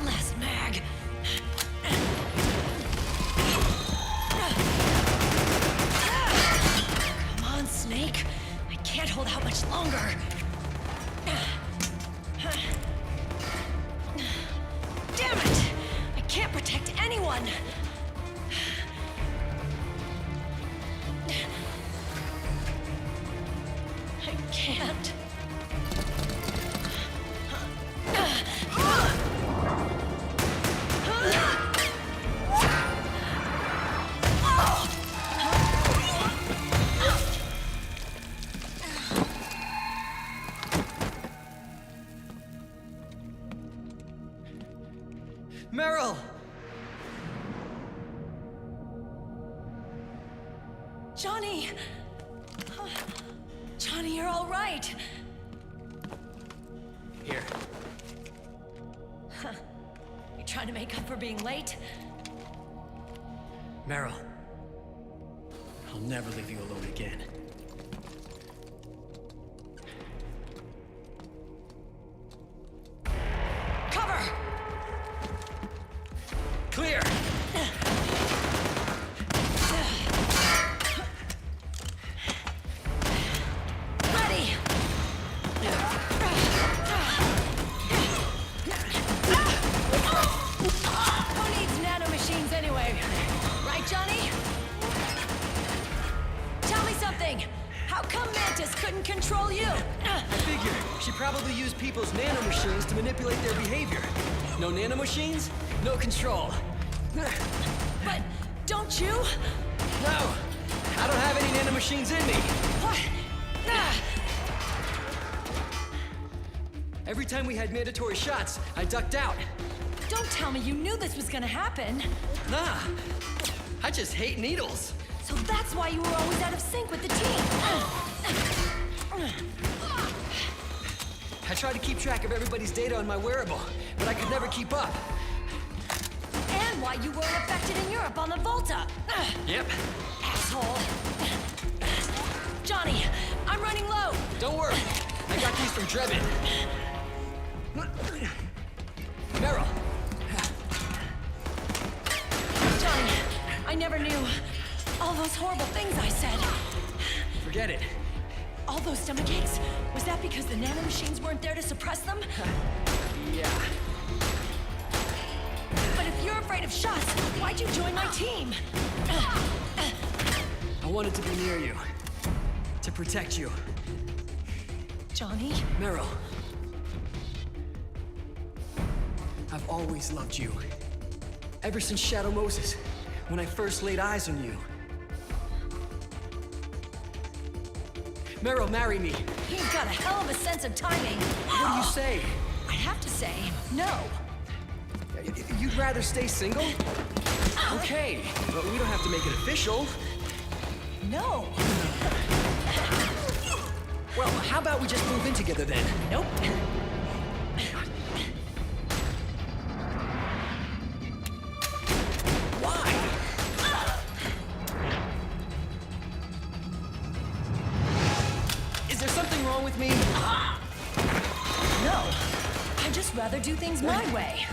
Speaker 19: Last mag. Come on, Snake. I can't hold out much longer. Damn it! I can't protect anyone! I can't.
Speaker 16: Meryl!
Speaker 19: Johnny! Johnny, you're all right.
Speaker 16: Here.
Speaker 19: You trying to make up for being late?
Speaker 16: Meryl. I'll never leave you alone again.
Speaker 19: Cover!
Speaker 16: Clear!
Speaker 19: Ready! Who needs nanomachines anyway? Right, Johnny? Tell me something! How come Mantis couldn't control you?
Speaker 16: I figure she probably used people's nanomachines to manipulate their behavior. No nanomachines, no control.
Speaker 19: But don't you?
Speaker 16: No! I don't have any nanomachines in me!
Speaker 19: What?
Speaker 16: Every time we had mandatory shots, I ducked out.
Speaker 19: Don't tell me you knew this was gonna happen.
Speaker 16: Nah, I just hate needles.
Speaker 19: So that's why you were always out of sync with the team.
Speaker 16: I tried to keep track of everybody's data on my wearable, but I could never keep up.
Speaker 19: And why you weren't affected in Europe on the Volta.
Speaker 16: Yep.
Speaker 19: Asshole. Johnny, I'm running low.
Speaker 16: Don't worry, I got these from Drebin. Meryl.
Speaker 19: Johnny, I never knew all those horrible things I said.
Speaker 16: Forget it.
Speaker 19: All those stomach aches, was that because the nanomachines weren't there to suppress them?
Speaker 16: Yeah.
Speaker 19: But if If you're afraid of shots, why'd you join my team?
Speaker 16: I wanted to be near you. To protect you.
Speaker 19: Johnny?
Speaker 16: Meryl. I've always loved you. Ever since Shadow Moses, when I first laid eyes on you. Meryl, marry me.
Speaker 19: He's got a hell of a sense of timing.
Speaker 16: What do you say?
Speaker 19: I have to say, no.
Speaker 16: You'd rather stay single? Okay, but we don't have to make it official.
Speaker 19: No.
Speaker 16: Well, how about we just move in together then?
Speaker 19: Nope.
Speaker 16: Why? Is there something wrong with me?
Speaker 19: No. I'd just rather do things my way.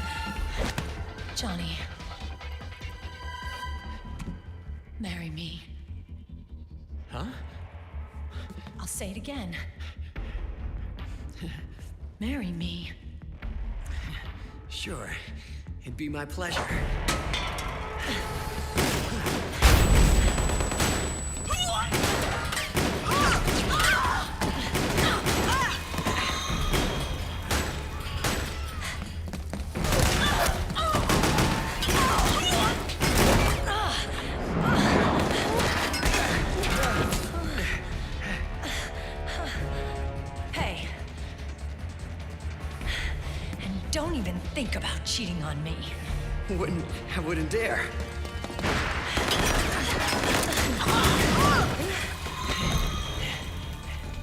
Speaker 19: Johnny. Marry me.
Speaker 16: Huh?
Speaker 19: I'll say it again. Marry me.
Speaker 16: Sure. It'd be my pleasure.
Speaker 19: Hey. And don't even think about cheating on me.
Speaker 16: I wouldn't dare.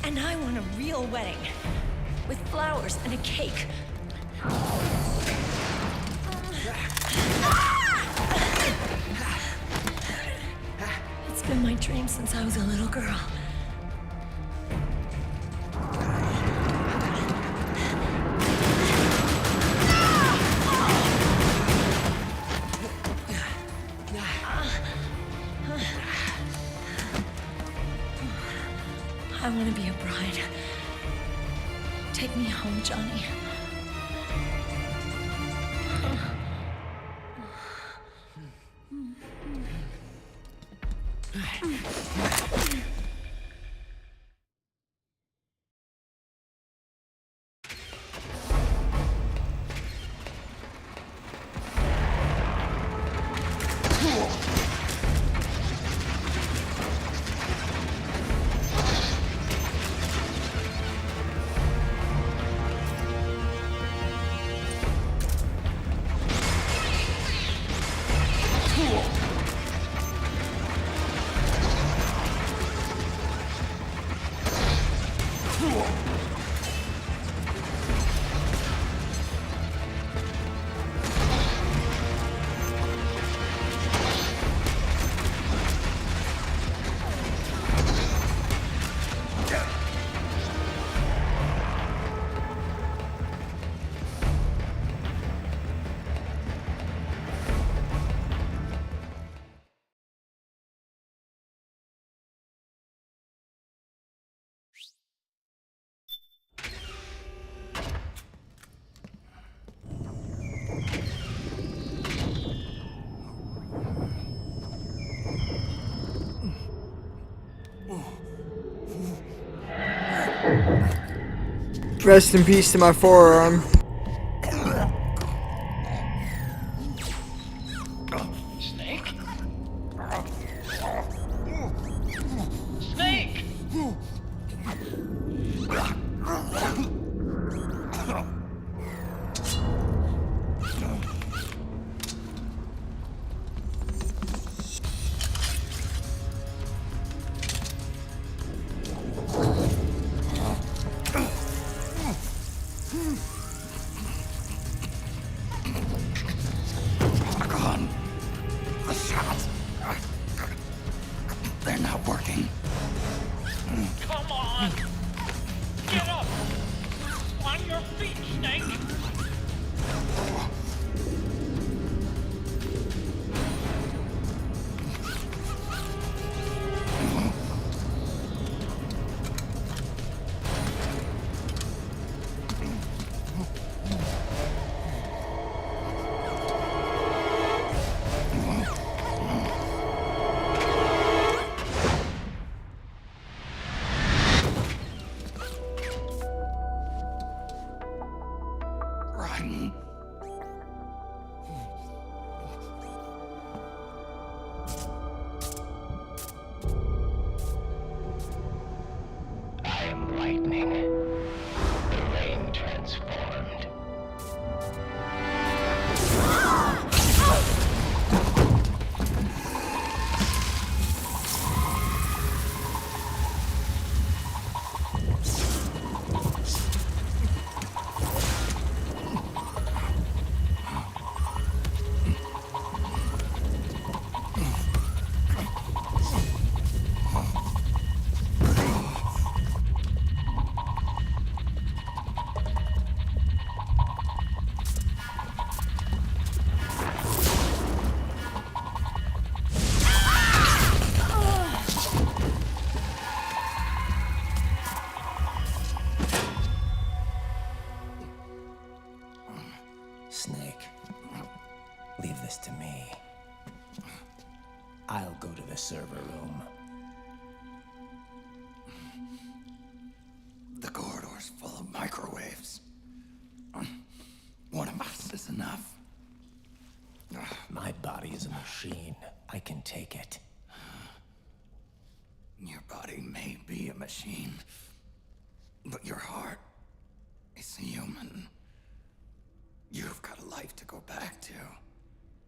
Speaker 19: And I want a real wedding. With flowers and a cake. It's been my dream since I was a little girl. I want to be a bride. Take me home, Johnny.
Speaker 1: Rest in peace to my forearm.
Speaker 23: Snake? Snake!
Speaker 10: Gone. The shots. They're not working.
Speaker 23: Come on! Get up! On your feet, Snake!
Speaker 7: lightning. The rain transformed.
Speaker 15: Snake, leave this to me. I'll go to the server room.
Speaker 10: The corridor's full of microwaves. One of us is enough.
Speaker 15: My body is a machine. I can take it.
Speaker 10: Your body may be a machine, but your heart is human. You've got a life to go back to.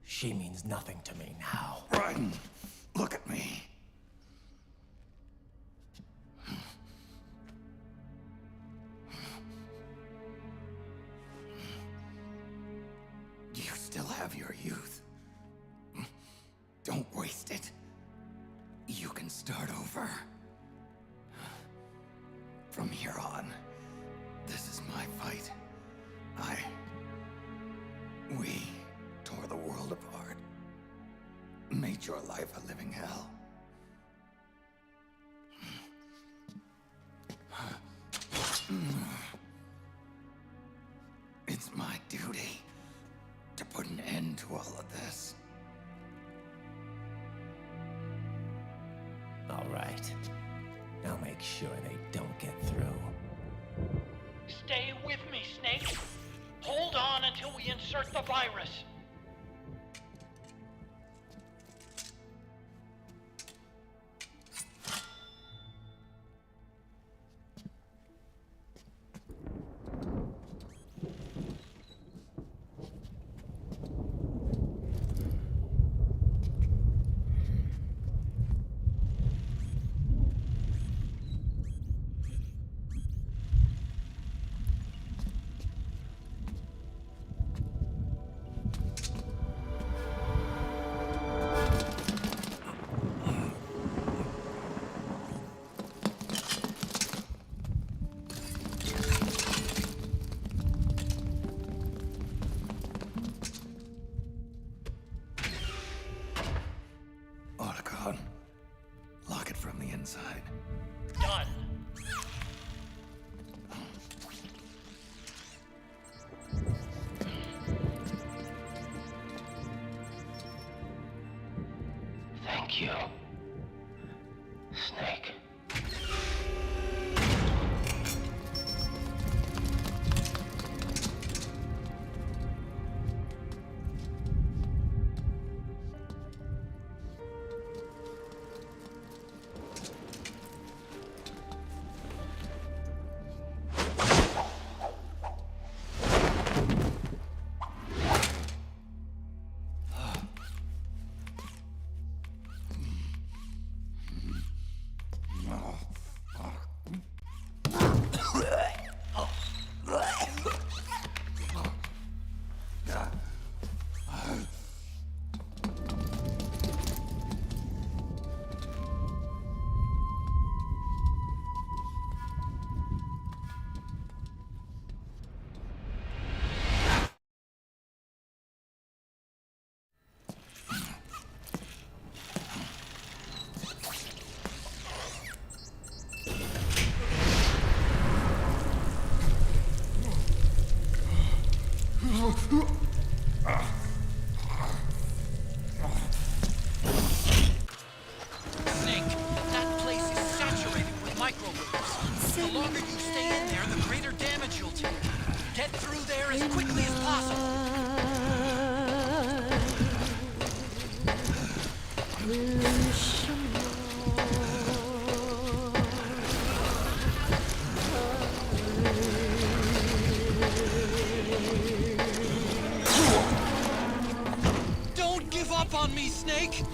Speaker 15: She means nothing to me now.
Speaker 10: Raiden, look at me. You still have your youth. Don't waste it. You can start over. From here on, this is my fight. We tore the world apart. Made your life a living hell. It's my duty to put an end to all of this.
Speaker 15: All right. I'll make sure they don't get through.
Speaker 23: Stay with me, Snake. Hold on until we insert the virus.
Speaker 10: Lock it from the inside.
Speaker 23: Done.
Speaker 7: Thank you, Snake.
Speaker 23: Snake, that place is saturated with microwaves. The longer you stay in there, the greater damage you'll take. Get through there as quickly as possible. Snake?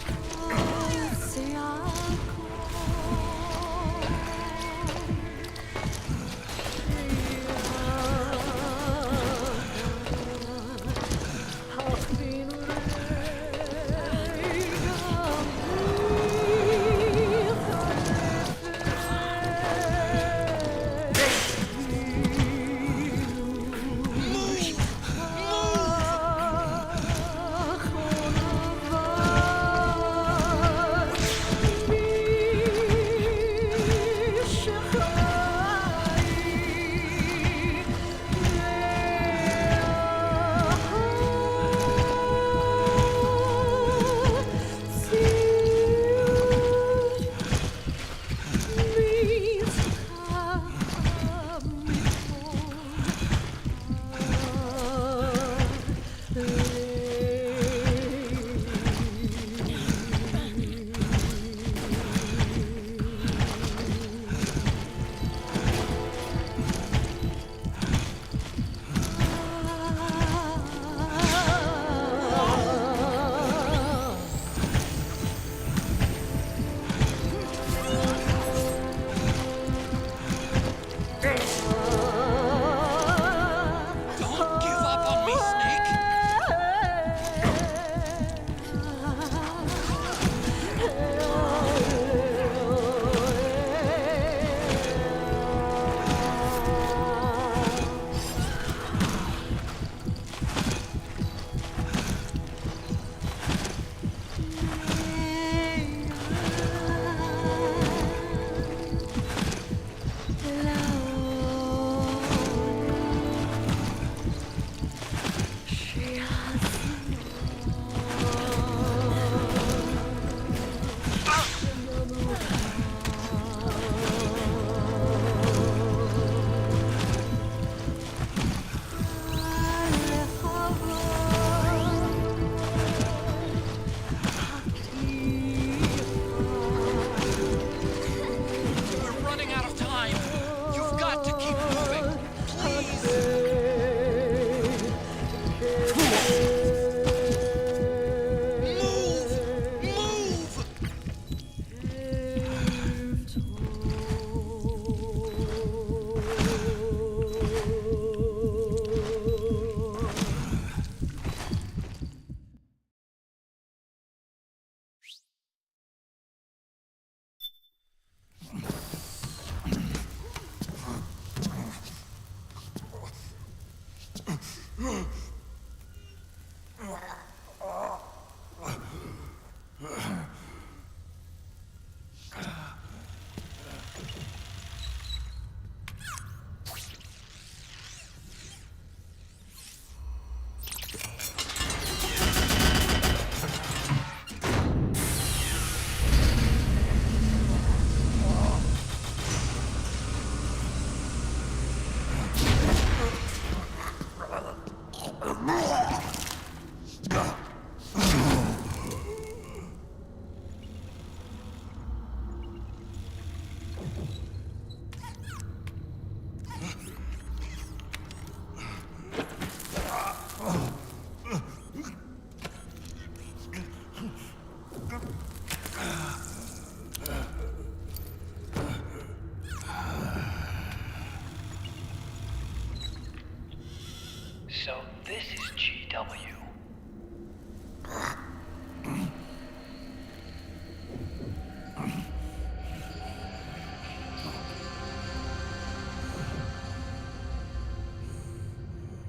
Speaker 2: So this is GW.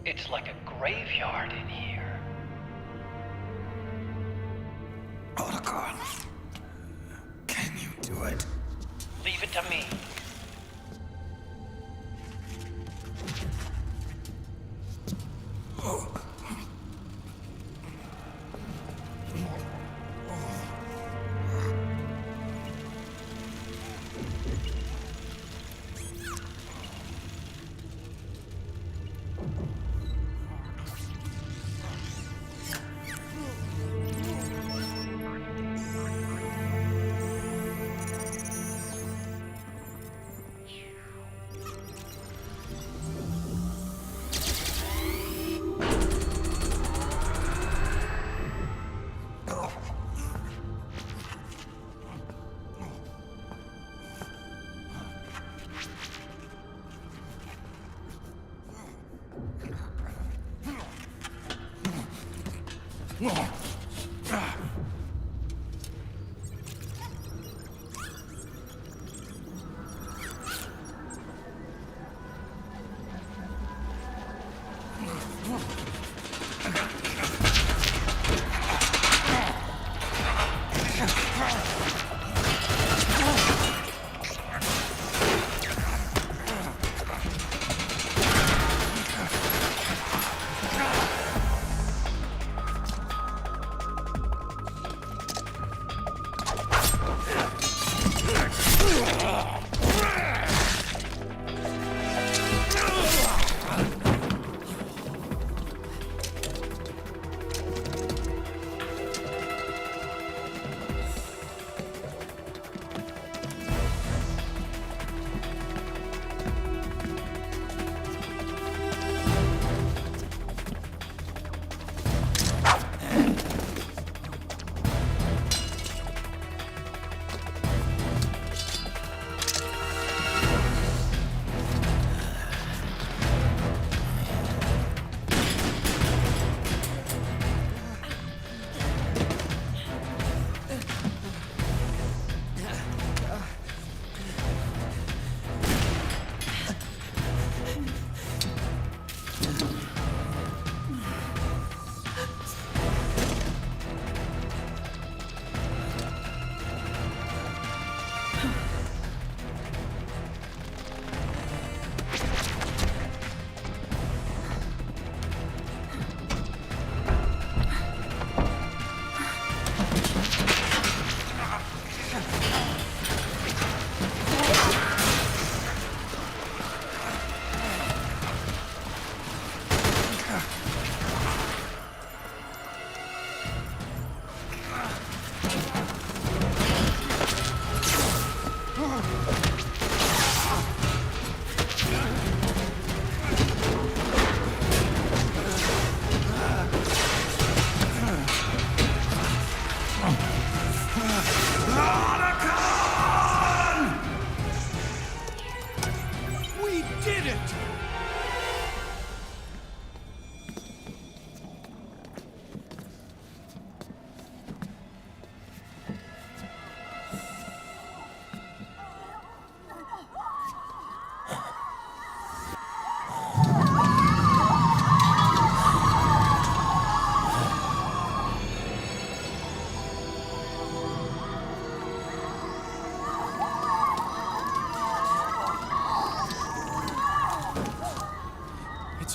Speaker 2: It's like a graveyard in here.
Speaker 10: Otacon, can you do it?
Speaker 2: Leave it to me.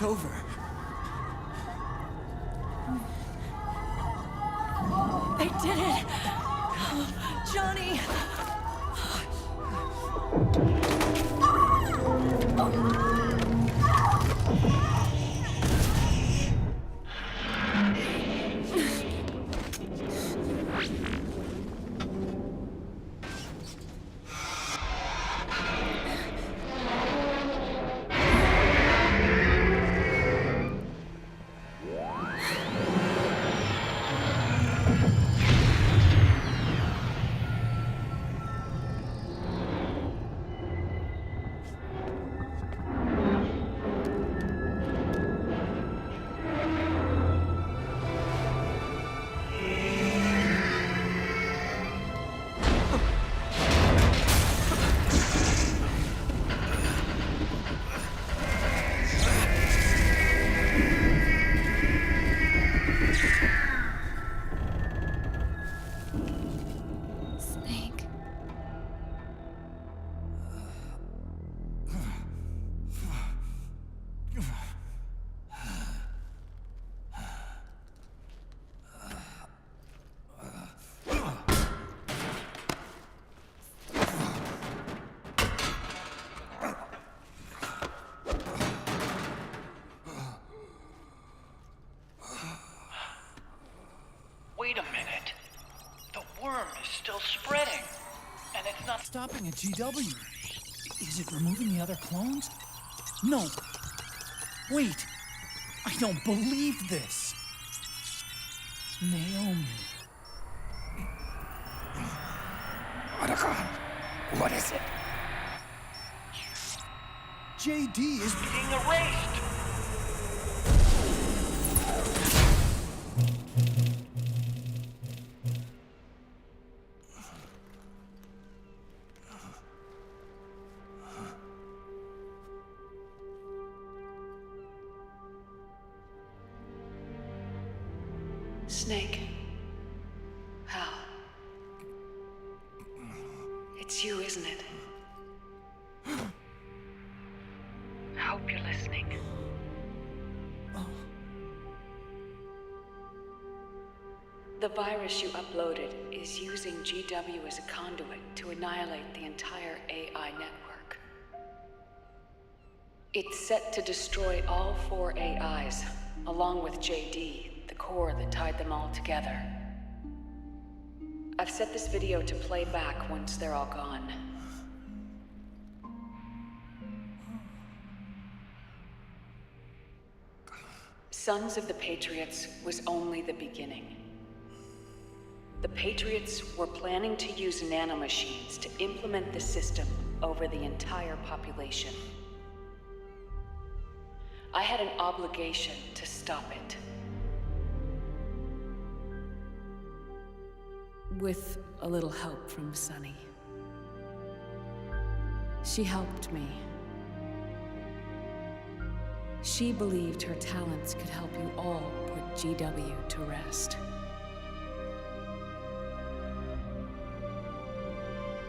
Speaker 16: It's over.
Speaker 19: They did it! Oh, Johnny!
Speaker 23: Wait a minute. The worm is still spreading, and it's not
Speaker 8: stopping at GW. Is it removing the other clones? No. Wait. I don't believe this. Naomi.
Speaker 10: Marhq, what is it?
Speaker 8: JD is
Speaker 23: being erased.
Speaker 9: Snake. Hal. It's you, isn't it? I hope you're listening. The virus you uploaded is using GW as a conduit to annihilate the entire AI network. It's set to destroy all 4 AIs, along with JD, the core that tied them all together. I've set this video to play back once they're all gone. Sons of the Patriots was only the beginning. The Patriots were planning to use nanomachines to implement the system over the entire population. I had an obligation to stop it. With a little help from Sunny. She helped me. She believed her talents could help you all put GW to rest.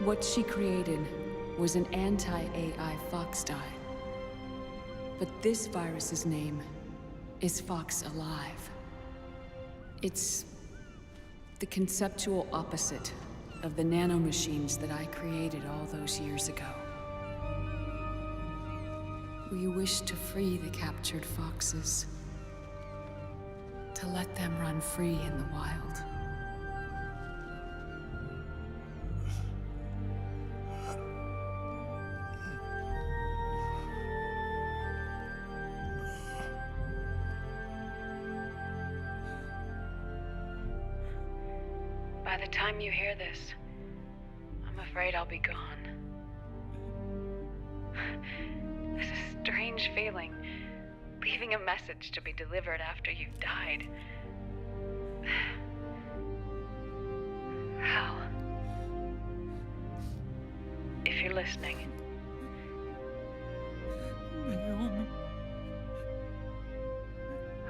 Speaker 9: What she created was an anti-AI fox dye. But this virus's name is Fox Alive. It's the conceptual opposite of the nanomachines that I created all those years ago. We wish to free the captured foxes, to let them run free in the wild. By the time you hear this, I'm afraid I'll be gone. It's a strange feeling, leaving a message to be delivered after you've died. Hal, if you're listening,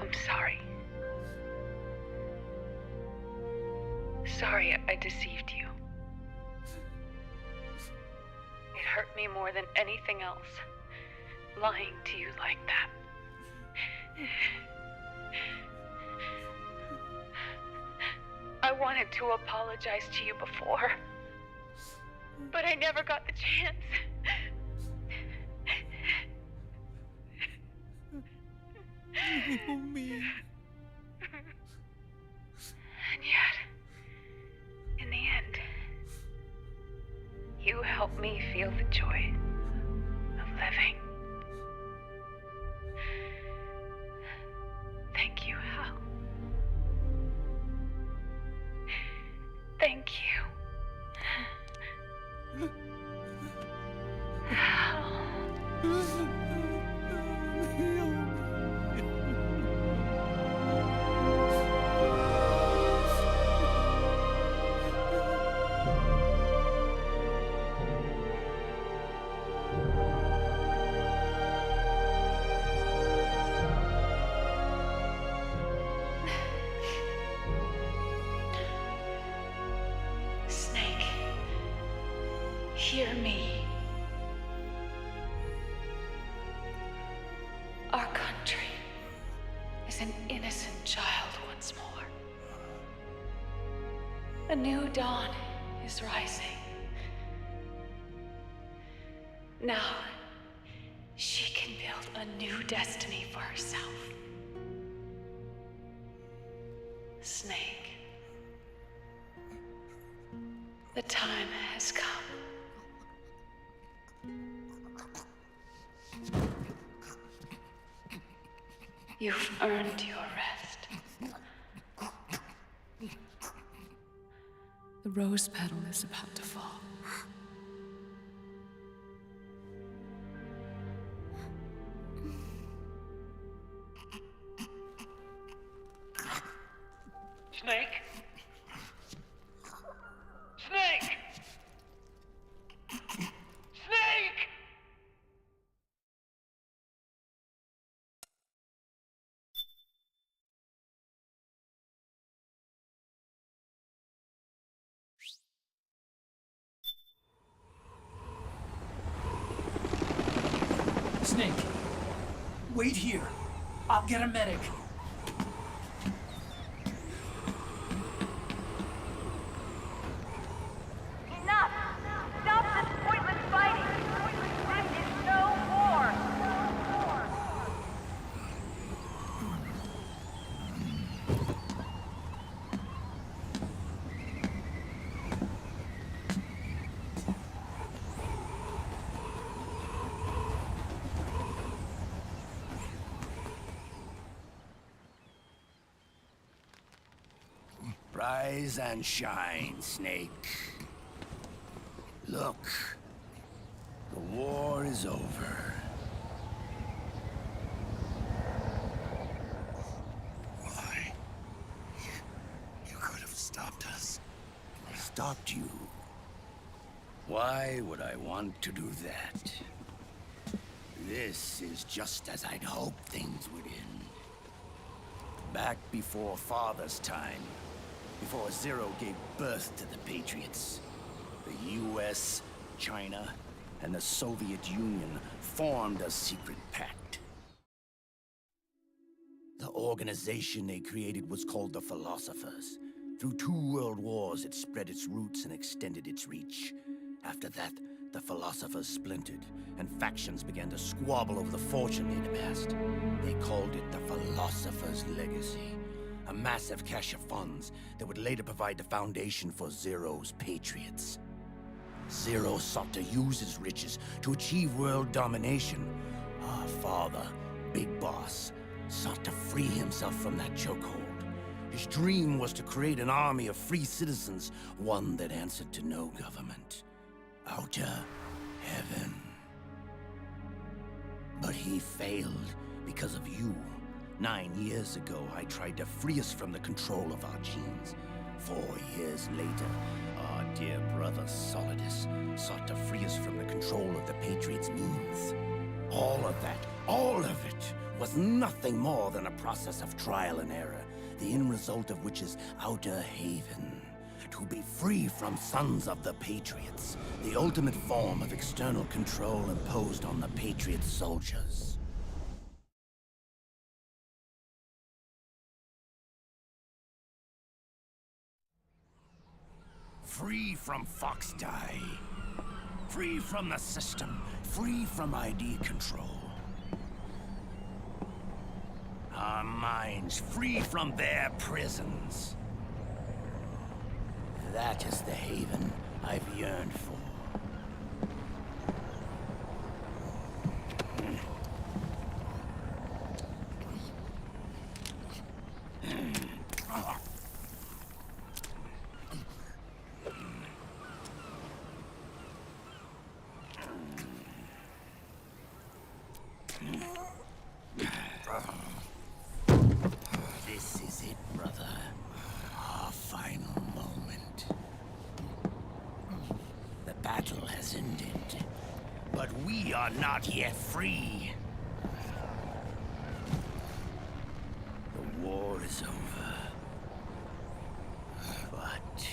Speaker 9: I'm sorry. Sorry I deceived you. It hurt me more than anything else, lying to you like that. I wanted to apologize to you before, but I never got the chance.
Speaker 18: Me.
Speaker 9: And yet, in the end, you helped me feel the joy of living. Thank you, Hal. Thank you. Hal. Snake, hear me. Our country is an innocent child once more. A new dawn is rising. Now, she can build a new destiny for herself. Snake, the time has come. You've earned your rest. The rose petal is about to fall.
Speaker 11: Snake?
Speaker 8: Snake, wait here. I'll get a medic.
Speaker 11: Enough! Stop this pointless fighting! This is no war!
Speaker 17: Rise and shine, Snake. Look, the war is over. Why? You could have stopped us. Stopped you? Why would I want to do that? This is just as I'd hoped things would end. Back before Father's time, before Zero gave birth to the Patriots, the US, China, and the Soviet Union formed a secret pact. The organization they created was called the Philosophers. Through 2 world wars, it spread its roots and extended its reach. After that, the Philosophers splintered, and factions began to squabble over the fortune they'd amassed. They called it the Philosopher's Legacy, a massive cache of funds that would later provide the foundation for Zero's Patriots. Zero sought to use his riches to achieve world domination. Our father, Big Boss, sought to free himself from that chokehold. His dream was to create an army of free citizens, one that answered to no government. Outer heaven. But he failed because of you. 9 years ago, I tried to free us from the control of our genes. 4 years later, our dear brother Solidus sought to free us from the control of the Patriots' means. All of it, was nothing more than a process of trial and error, the end result of which is Outer Haven. To be free from sons of the Patriots, the ultimate form of external control imposed on the Patriot soldiers. Free from Fox Die. Free from the system. Free from ID control. Our minds free from their prisons. That is the haven I've yearned for. This is it, brother. Our final moment. The battle has ended, but we are not yet free. The war is over, but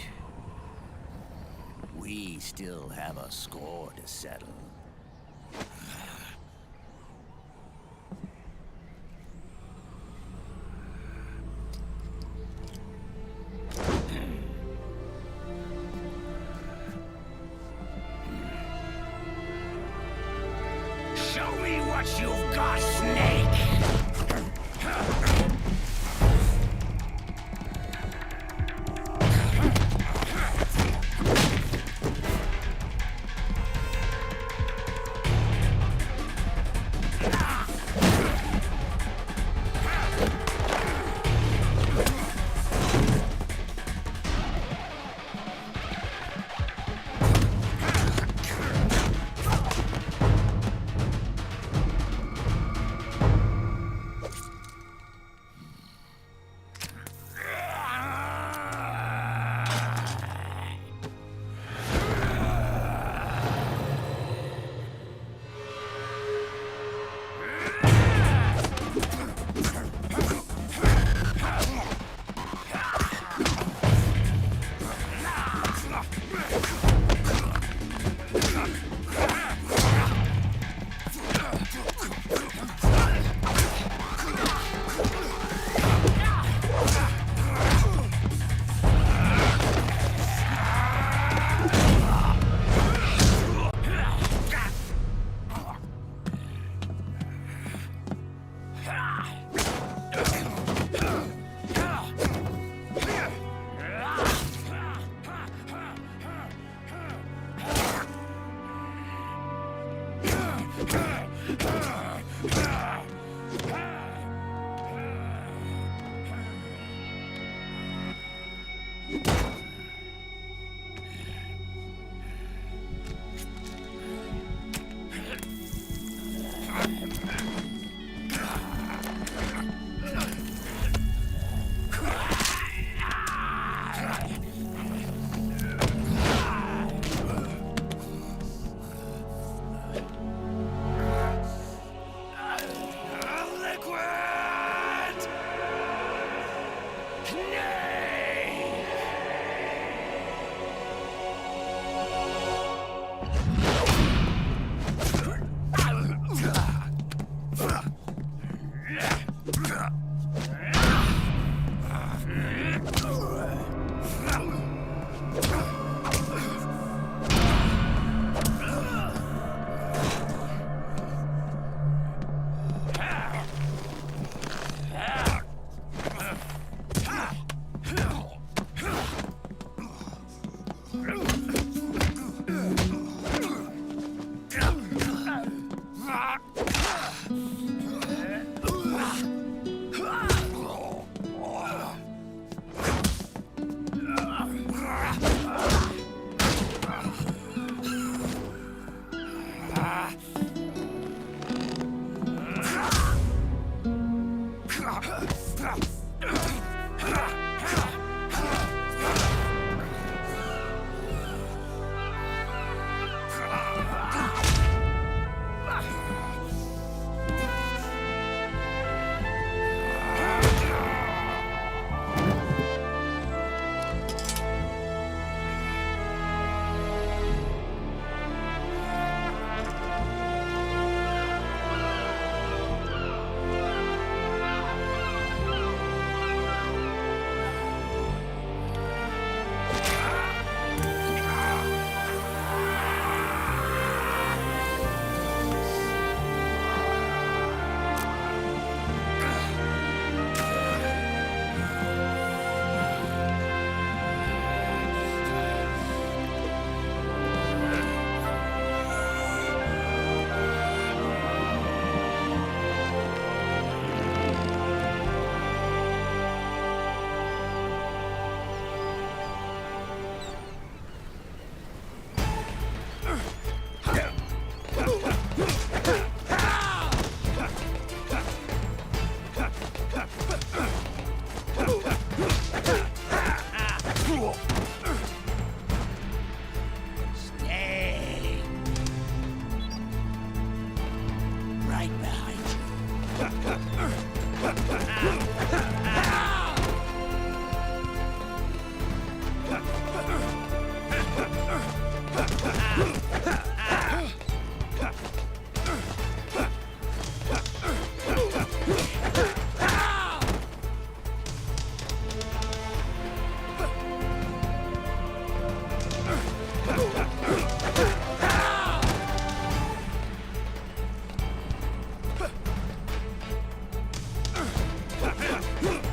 Speaker 17: we still have a score to settle. Show me what you've got, Snake!
Speaker 23: Stay. Right behind you.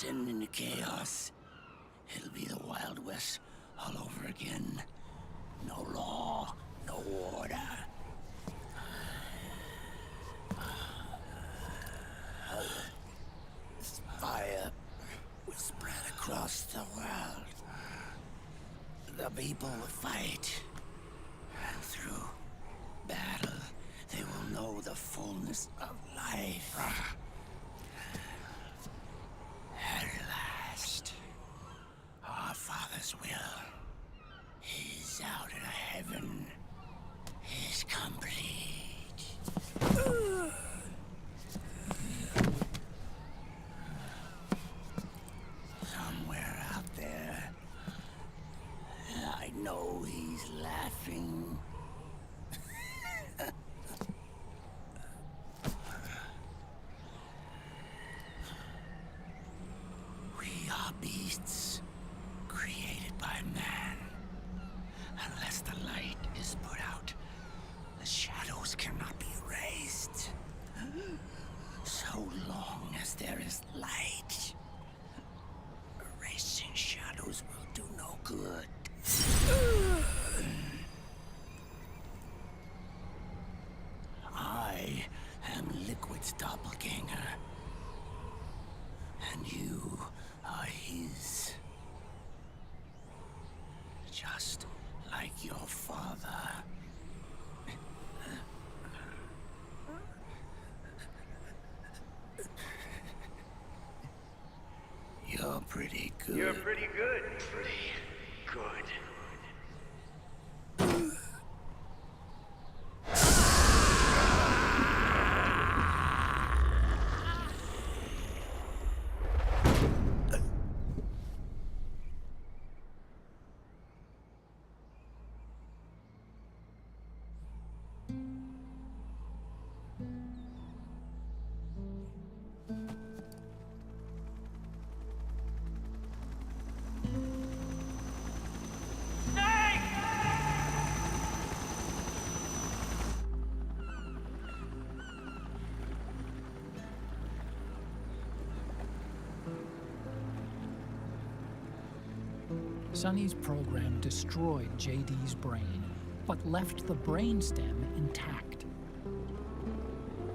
Speaker 17: descend into chaos. It'll be the Wild West all over again. No law, no order. This fire will spread across the world. The people will fight. And through battle, they will know the fullness of life. At last, our Father's will is out in heaven, is complete. Somewhere out there, I know he's laughing. We are beasts created by man. Unless the light is put out, the shadows cannot be erased. So long as there is light, erasing shadows will do no good. I am Liquid's doppelganger, and you are his. Just like your father. You're pretty good.
Speaker 18: You're pretty good. Pretty good.
Speaker 8: Sonny's program destroyed JD's brain, but left the brainstem intact.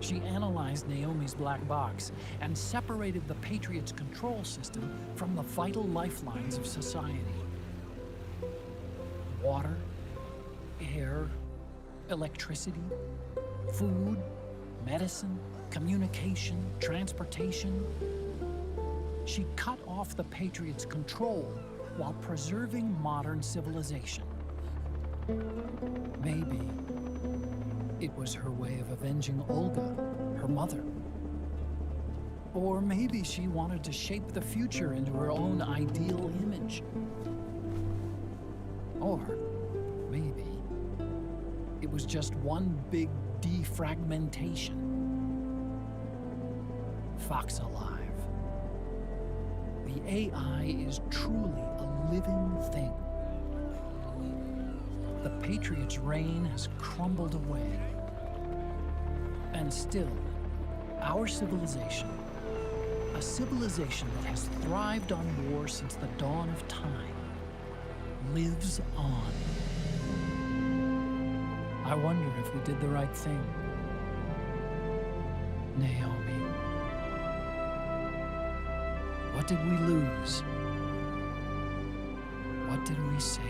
Speaker 8: She analyzed Naomi's black box and separated the Patriot's control system from the vital lifelines of society. Water, air, electricity, food, medicine, communication, transportation. She cut off the Patriot's control while preserving modern civilization. Maybe it was her way of avenging Olga, her mother. Or maybe she wanted to shape the future into her own ideal image. Or maybe it was just one big defragmentation. Fox alive. The AI is truly a living thing. The Patriot's reign has crumbled away. And still, our civilization, a civilization that has thrived on war since the dawn of time, lives on. I wonder if we did the right thing. Naomi. What did we lose? What did we save?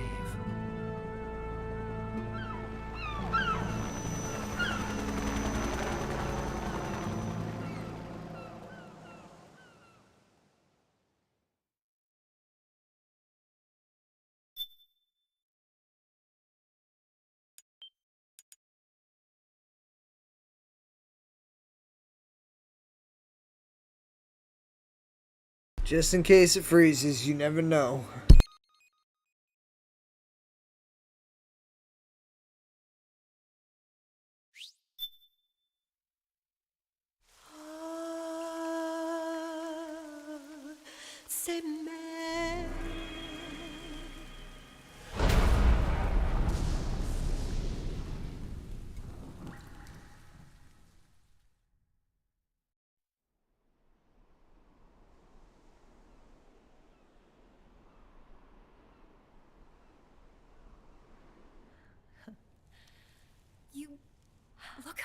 Speaker 1: Just in case it freezes, you never know.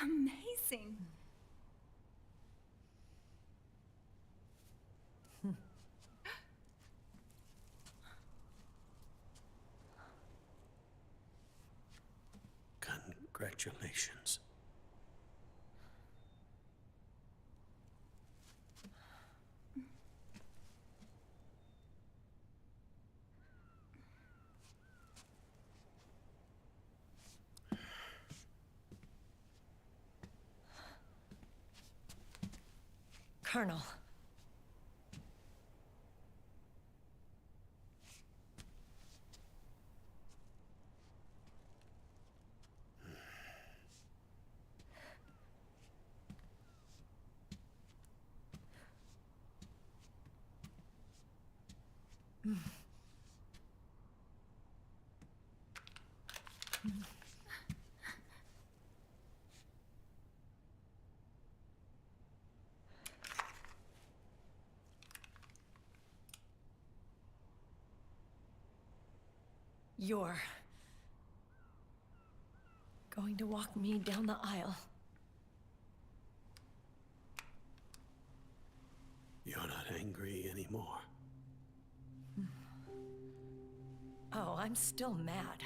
Speaker 5: amazing.
Speaker 20: Congratulations.
Speaker 19: Colonel. You're going to walk me down the aisle.
Speaker 20: You're not angry anymore.
Speaker 19: Oh, I'm still mad.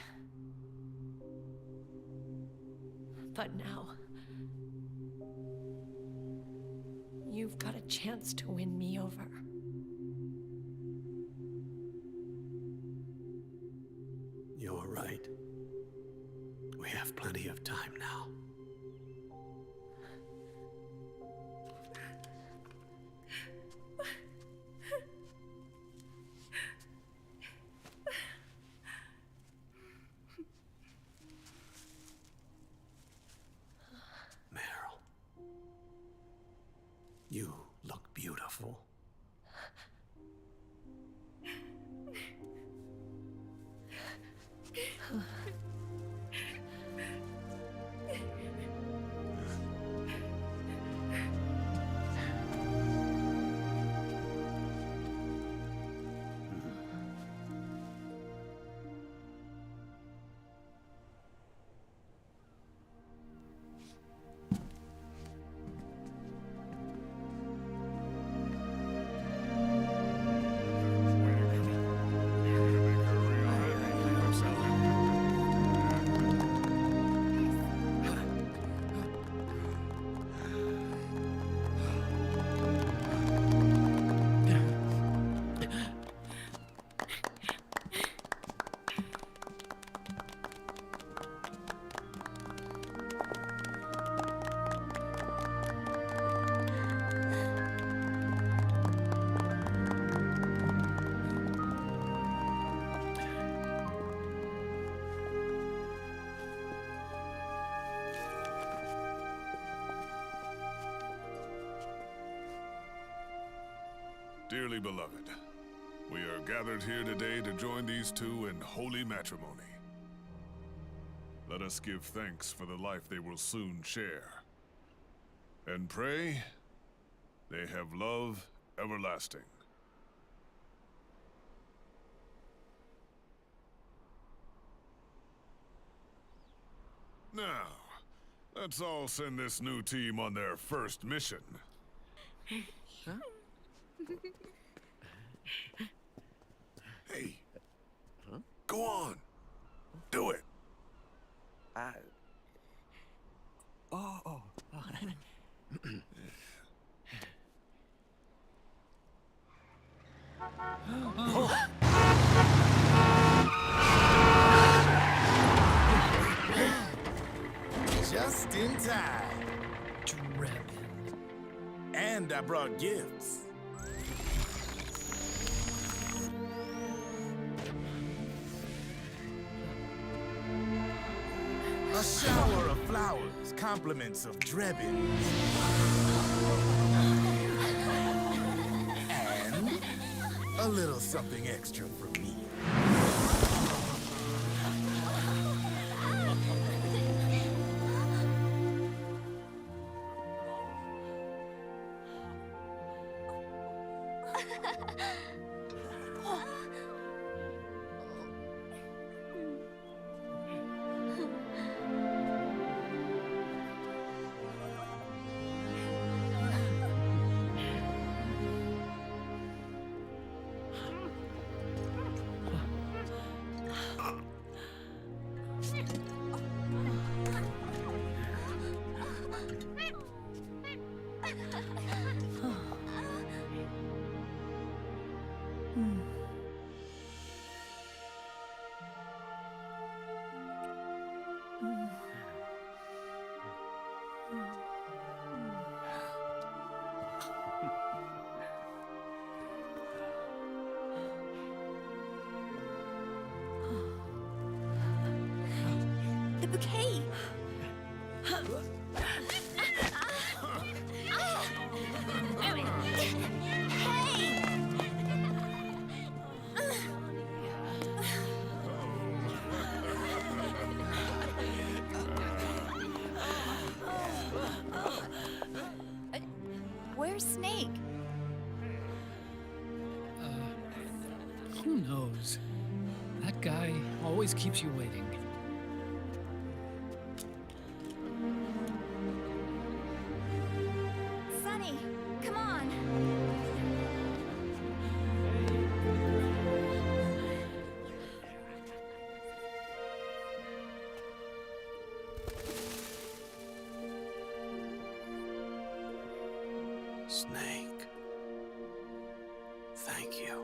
Speaker 19: But now, you've got a chance to win me over.
Speaker 20: You're right. We have plenty of time now. Meryl, you look beautiful.
Speaker 18: Dearly beloved, we are gathered here today to join these two in holy matrimony. Let us give thanks for the life they will soon share, and pray they have love everlasting. Now, let's all send this new team on their first mission.
Speaker 3: Huh?
Speaker 18: Hey. Huh? Go on. Do it.
Speaker 3: Oh. Just in time.
Speaker 23: Drebin.
Speaker 3: And I brought gifts. A shower of flowers, compliments of Drebin. And a little something extra from me.
Speaker 5: The bouquet! Where's Snake?
Speaker 8: Who knows? That guy always keeps you waiting.
Speaker 5: Sunny, come on!
Speaker 20: Snake. Thank you.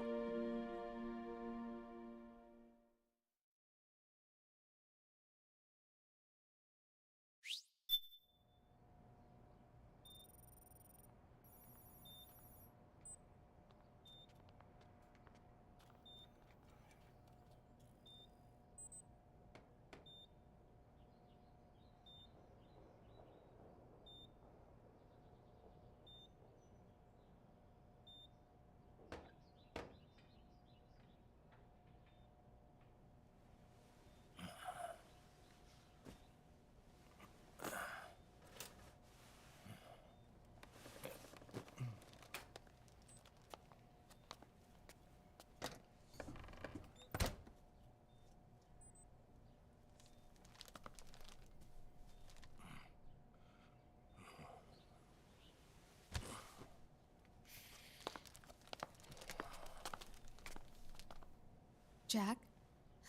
Speaker 5: Jack,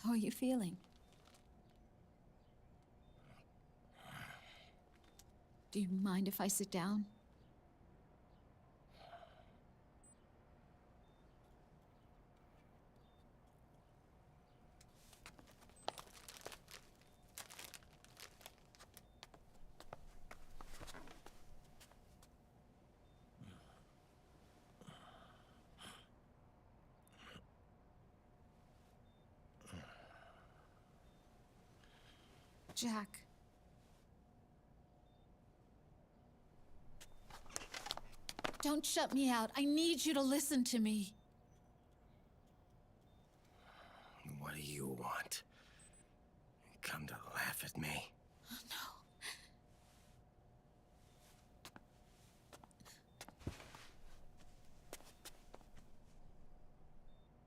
Speaker 5: how are you feeling? Do you mind if I sit down? Jack. Don't shut me out. I need you to listen to me.
Speaker 15: What do you want? Come to laugh at me?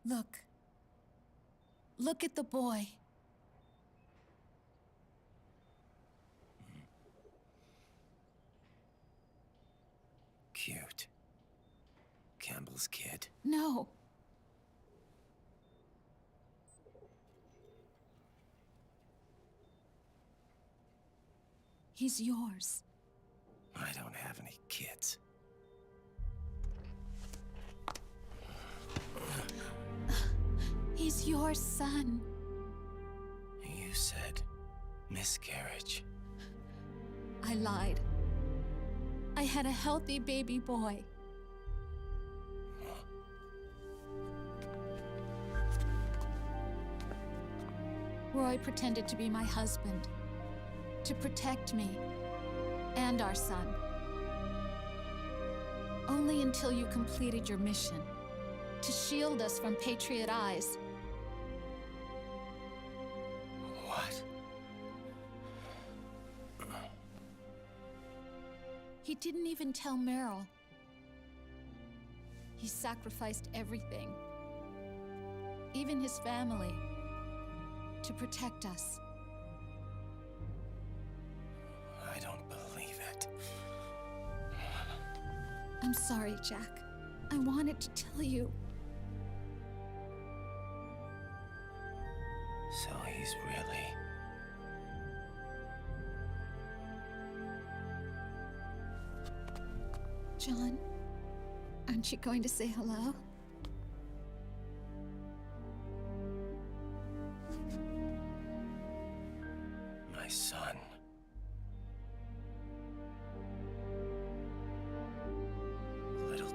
Speaker 5: Look. Look at the boy.
Speaker 15: Cute. Campbell's kid.
Speaker 5: No. He's yours.
Speaker 15: I don't have any kids.
Speaker 5: He's your son.
Speaker 15: You said miscarriage.
Speaker 5: I lied. I had a healthy baby boy. Roy pretended to be my husband, to protect me and our son. Only until you completed your mission, to shield us from Patriot eyes.
Speaker 15: What?
Speaker 5: He didn't even tell Meryl. He sacrificed everything, even his family, to protect us.
Speaker 15: I don't believe it.
Speaker 5: I'm sorry, Jack. I wanted to tell you.
Speaker 15: So he's really...
Speaker 5: John, aren't you going to say hello?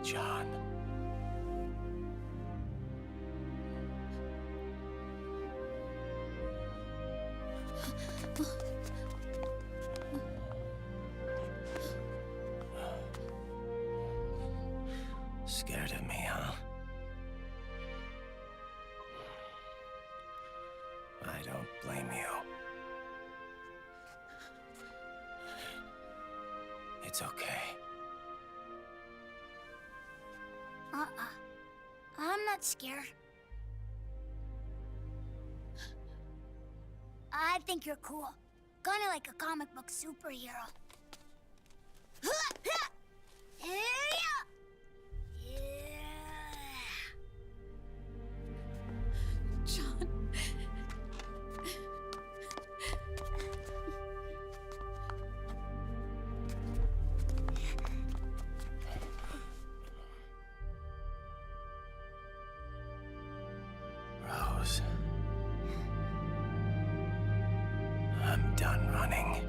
Speaker 15: John. Scared of me, huh? I don't blame you. It's okay.
Speaker 13: I'm not scared. I think you're cool. Kinda like a comic book superhero.
Speaker 9: John.
Speaker 15: Rose. I'm done running.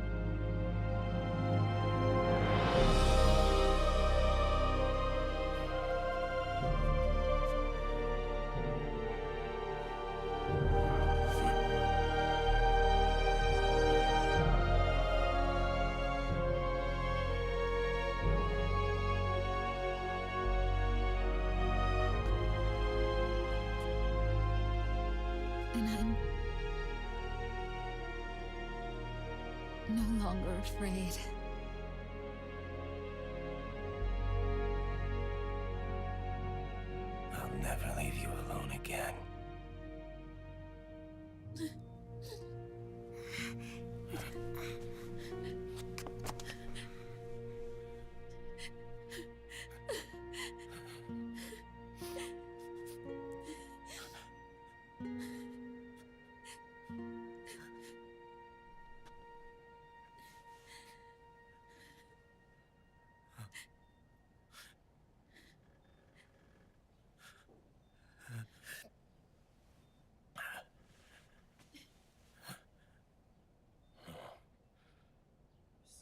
Speaker 9: And I'm no longer afraid.
Speaker 15: I'll never leave you alone again.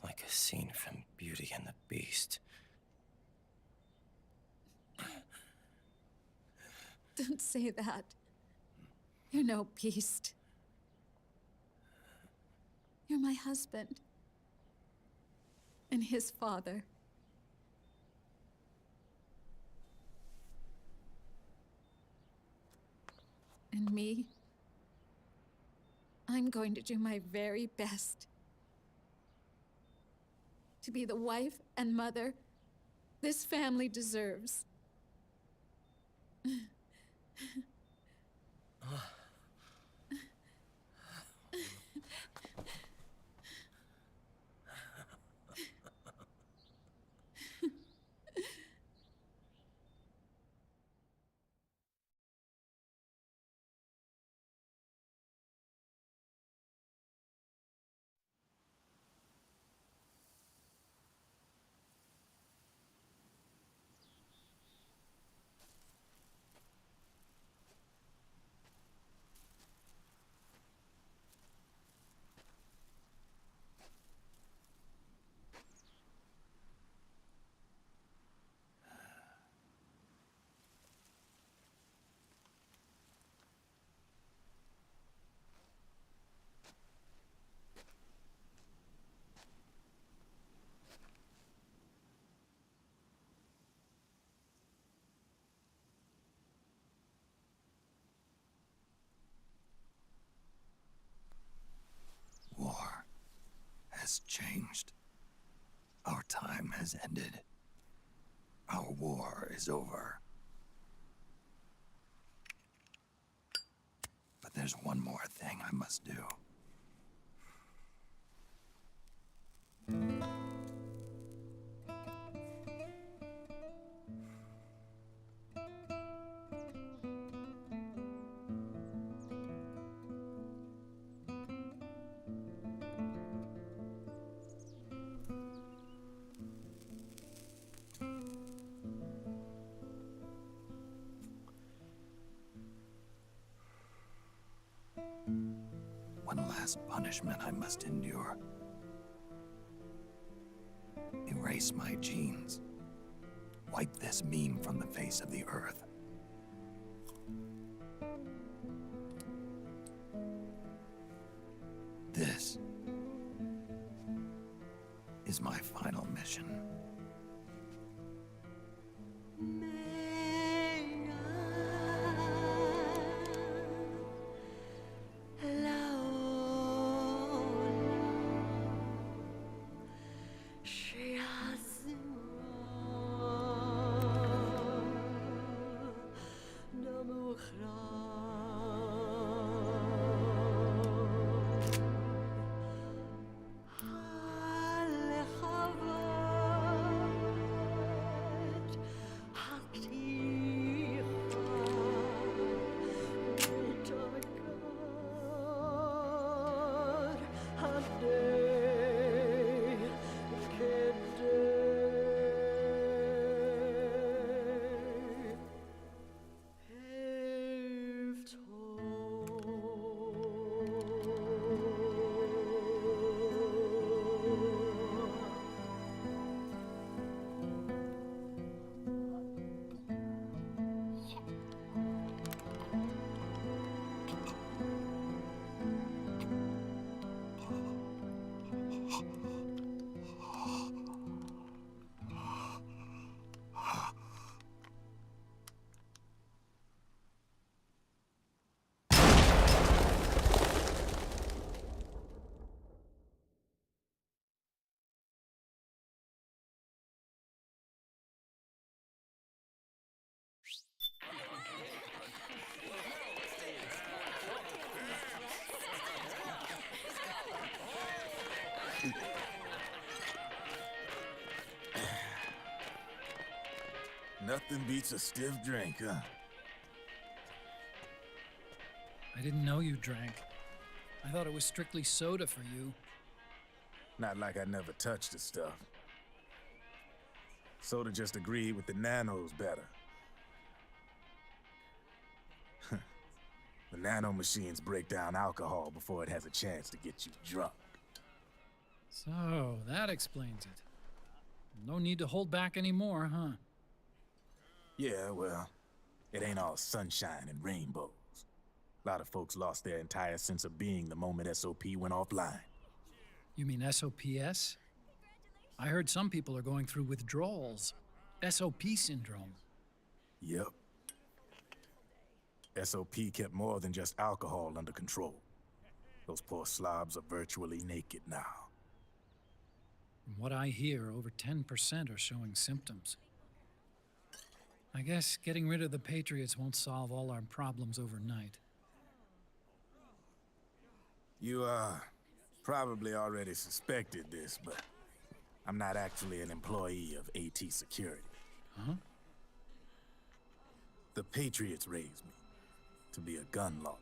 Speaker 15: Like a scene from Beauty and the Beast.
Speaker 9: Don't say that. You're no beast. You're my husband. And his father. And me? I'm going to do my very best to be the wife and mother this family deserves.
Speaker 10: War has changed. Our time has ended. Our war is over. But there's one more thing I must do. One last punishment I must endure. Erase my genes. Wipe this meme from the face of the earth. This is my final mission.
Speaker 3: Nothing beats a stiff drink, huh?
Speaker 8: I didn't know you drank. I thought it was strictly soda for you.
Speaker 3: Not like I never touched the stuff. Soda just agreed with the nanos better. The nano machines break down alcohol before it has a chance to get you drunk.
Speaker 8: So, that explains it. No need to hold back anymore, huh?
Speaker 3: Yeah, well, it ain't all sunshine and rainbows. A lot of folks lost their entire sense of being the moment SOP went offline.
Speaker 8: You mean SOPS? I heard some people are going through withdrawals. SOP syndrome.
Speaker 3: Yep. SOP kept more than just alcohol under control. Those poor slobs are virtually naked now.
Speaker 8: From what I hear, over 10% are showing symptoms. I guess getting rid of the Patriots won't solve all our problems overnight.
Speaker 3: You, probably already suspected this, but I'm not actually an employee of AT Security.
Speaker 8: Huh?
Speaker 3: The Patriots raised me to be a gun launder.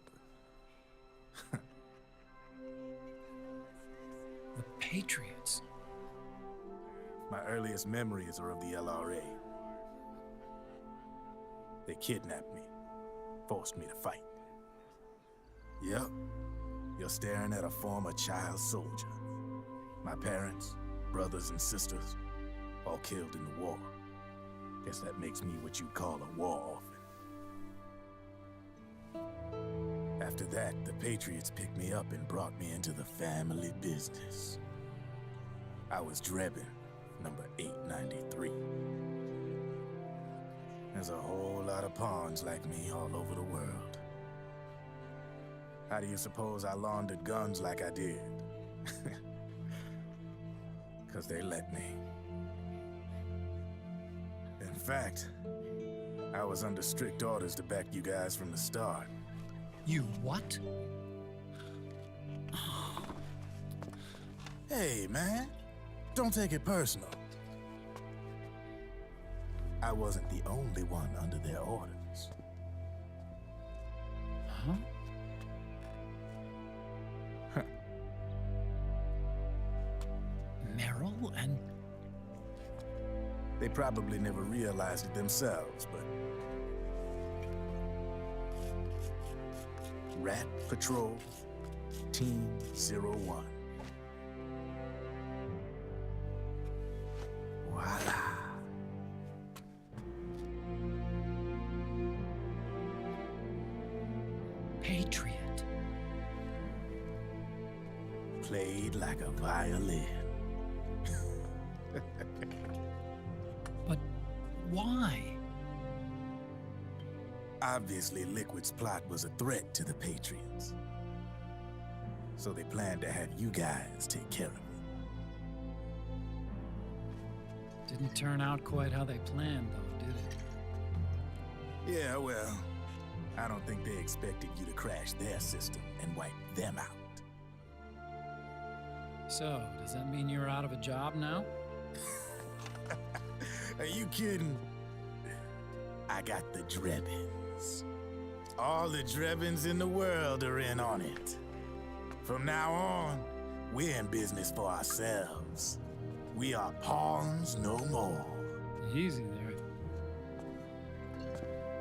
Speaker 8: The Patriots?
Speaker 3: My earliest memories are of the LRA. They kidnapped me, forced me to fight. Yep, you're staring at a former child soldier. My parents, brothers and sisters, all killed in the war. Guess that makes me what you'd call a war orphan. After that, the Patriots picked me up and brought me into the family business. I was Drebin, number 893. There's a whole lot of pawns like me all over the world. How do you suppose I laundered guns like I did? 'Cause they let me. In fact, I was under strict orders to back you guys from the start.
Speaker 8: You what?
Speaker 3: Hey, man. Don't take it personal. I wasn't the only one under their orders.
Speaker 8: Huh? Meryl and...
Speaker 3: They probably never realized it themselves, but... Rat Patrol, Team 01. Voila.
Speaker 8: Patriot.
Speaker 3: Played like a violin.
Speaker 8: But why?
Speaker 3: Obviously, Liquid's plot was a threat to the Patriots. So they planned to have you guys take care of it.
Speaker 8: Didn't turn out quite how they planned, though, did it?
Speaker 3: Yeah, well, I don't think they expected you to crash their system and wipe them out.
Speaker 8: So, does that mean you're out of a job now?
Speaker 3: Are you kidding? I got the Drebins. All the Drebins in the world are in on it. From now on, we're in business for ourselves. We are pawns no more.
Speaker 8: Easy there.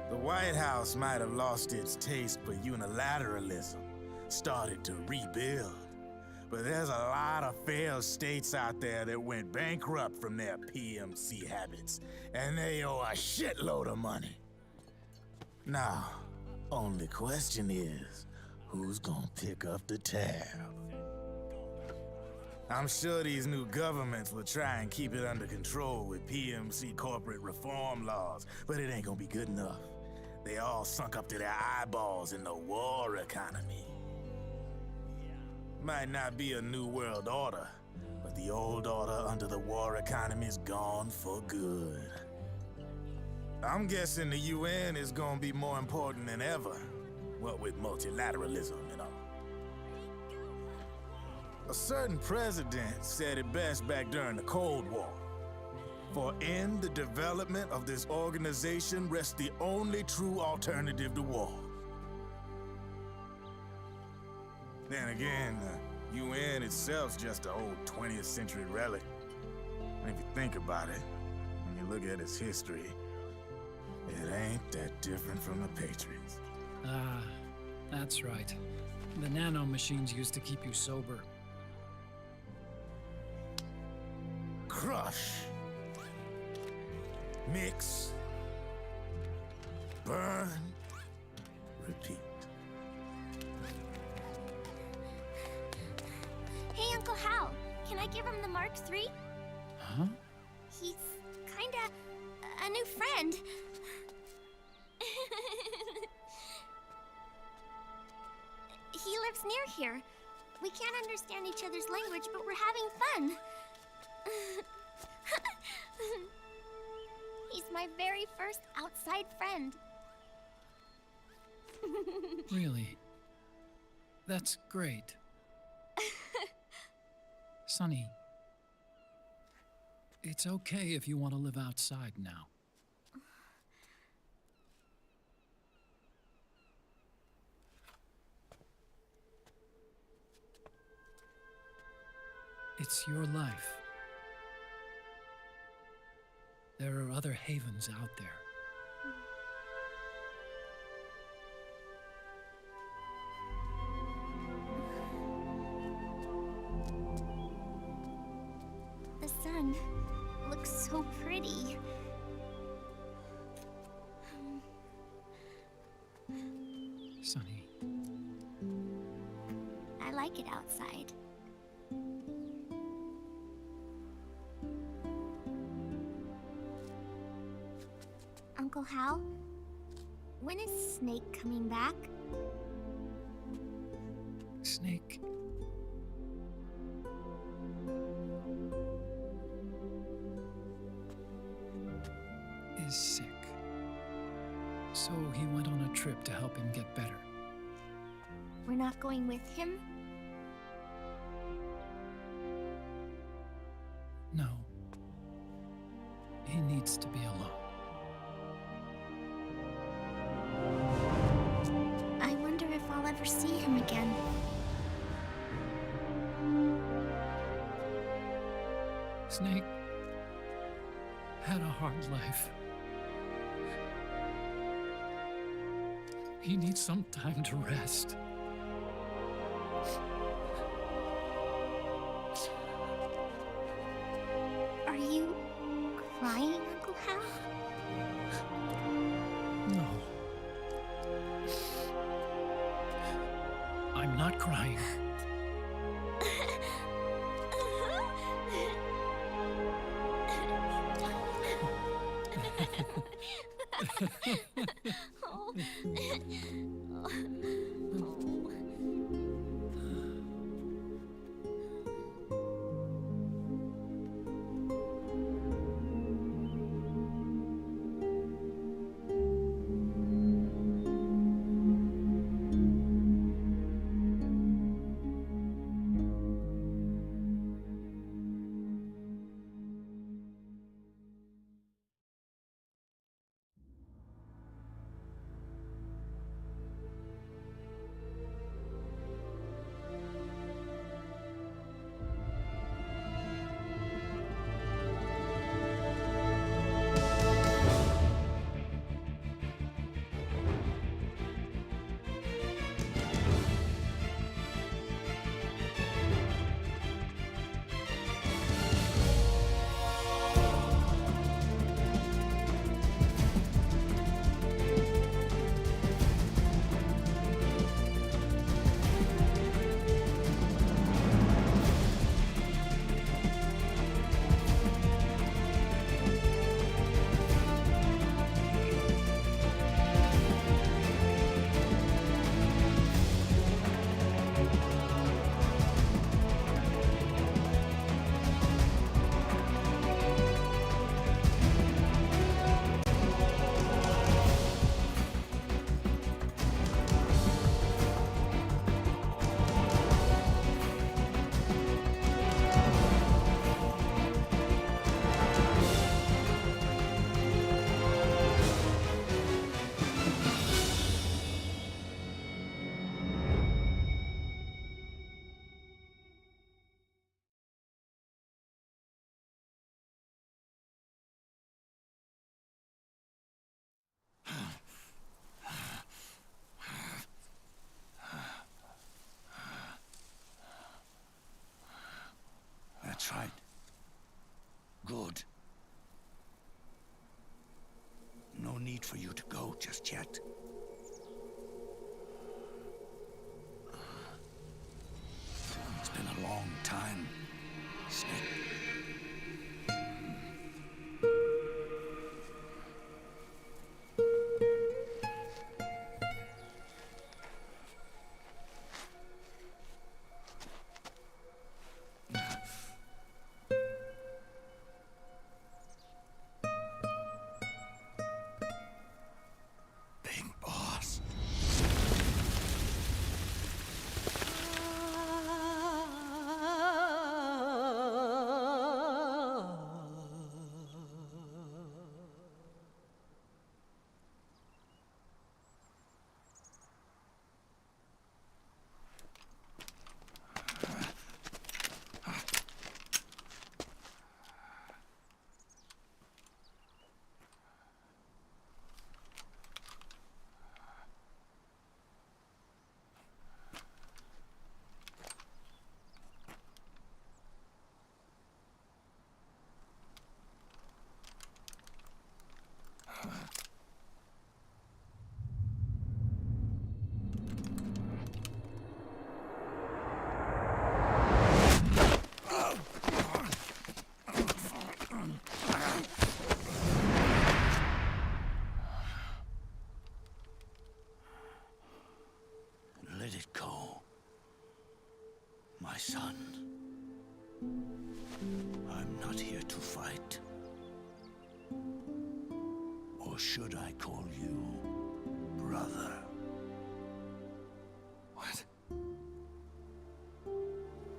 Speaker 3: The White House might have lost its taste for unilateralism, started to rebuild. But there's a lot of failed states out there that went bankrupt from their PMC habits, and they owe a shitload of money. Now, only question is, who's gonna pick up the tab? I'm sure these new governments will try and keep it under control with PMC corporate reform laws, but it ain't gonna be good enough. They all sunk up to their eyeballs in the war economy. Might not be a new world order, but the old order under the war economy's gone for good. I'm guessing the UN is gonna be more important than ever, what with multilateralism and all. A certain president said it best back during the Cold War. For in the development of this organization rests the only true alternative to war. Then again, the UN itself's just an old 20th century relic. And if you think about it, when you look at its history, it ain't that different from the Patriots.
Speaker 8: Ah, that's right. The nano machines used to keep you sober.
Speaker 3: Crush. Mix. Burn. Repeat.
Speaker 13: Hey, Uncle Hal, can I give him the Mark III?
Speaker 8: Huh?
Speaker 13: He's kinda a new friend. He lives near here. We can't understand each other's language, but we're having fun. He's my very first outside friend.
Speaker 8: Really? That's great. Sonny, it's okay if you want to live outside now. It's your life. There are other havens out there.
Speaker 13: The sun looks so pretty.
Speaker 8: Sonny.
Speaker 13: I like it outside. Uncle Hal, when is Snake coming back?
Speaker 8: Snake. Is sick. So he went on a trip to help him get better.
Speaker 13: We're not going with him?
Speaker 8: No. He needs to be alone.
Speaker 13: I wonder if I'll ever see him again.
Speaker 8: Snake had a hard life. He needs some time to rest.
Speaker 13: Are you crying, Uncle Hal?
Speaker 8: No. crying.
Speaker 10: That's right. Good. No need for you to go just yet. It's been a long time, Snake. Let it go, my son. I'm not here to fight. Or should I call you brother? What?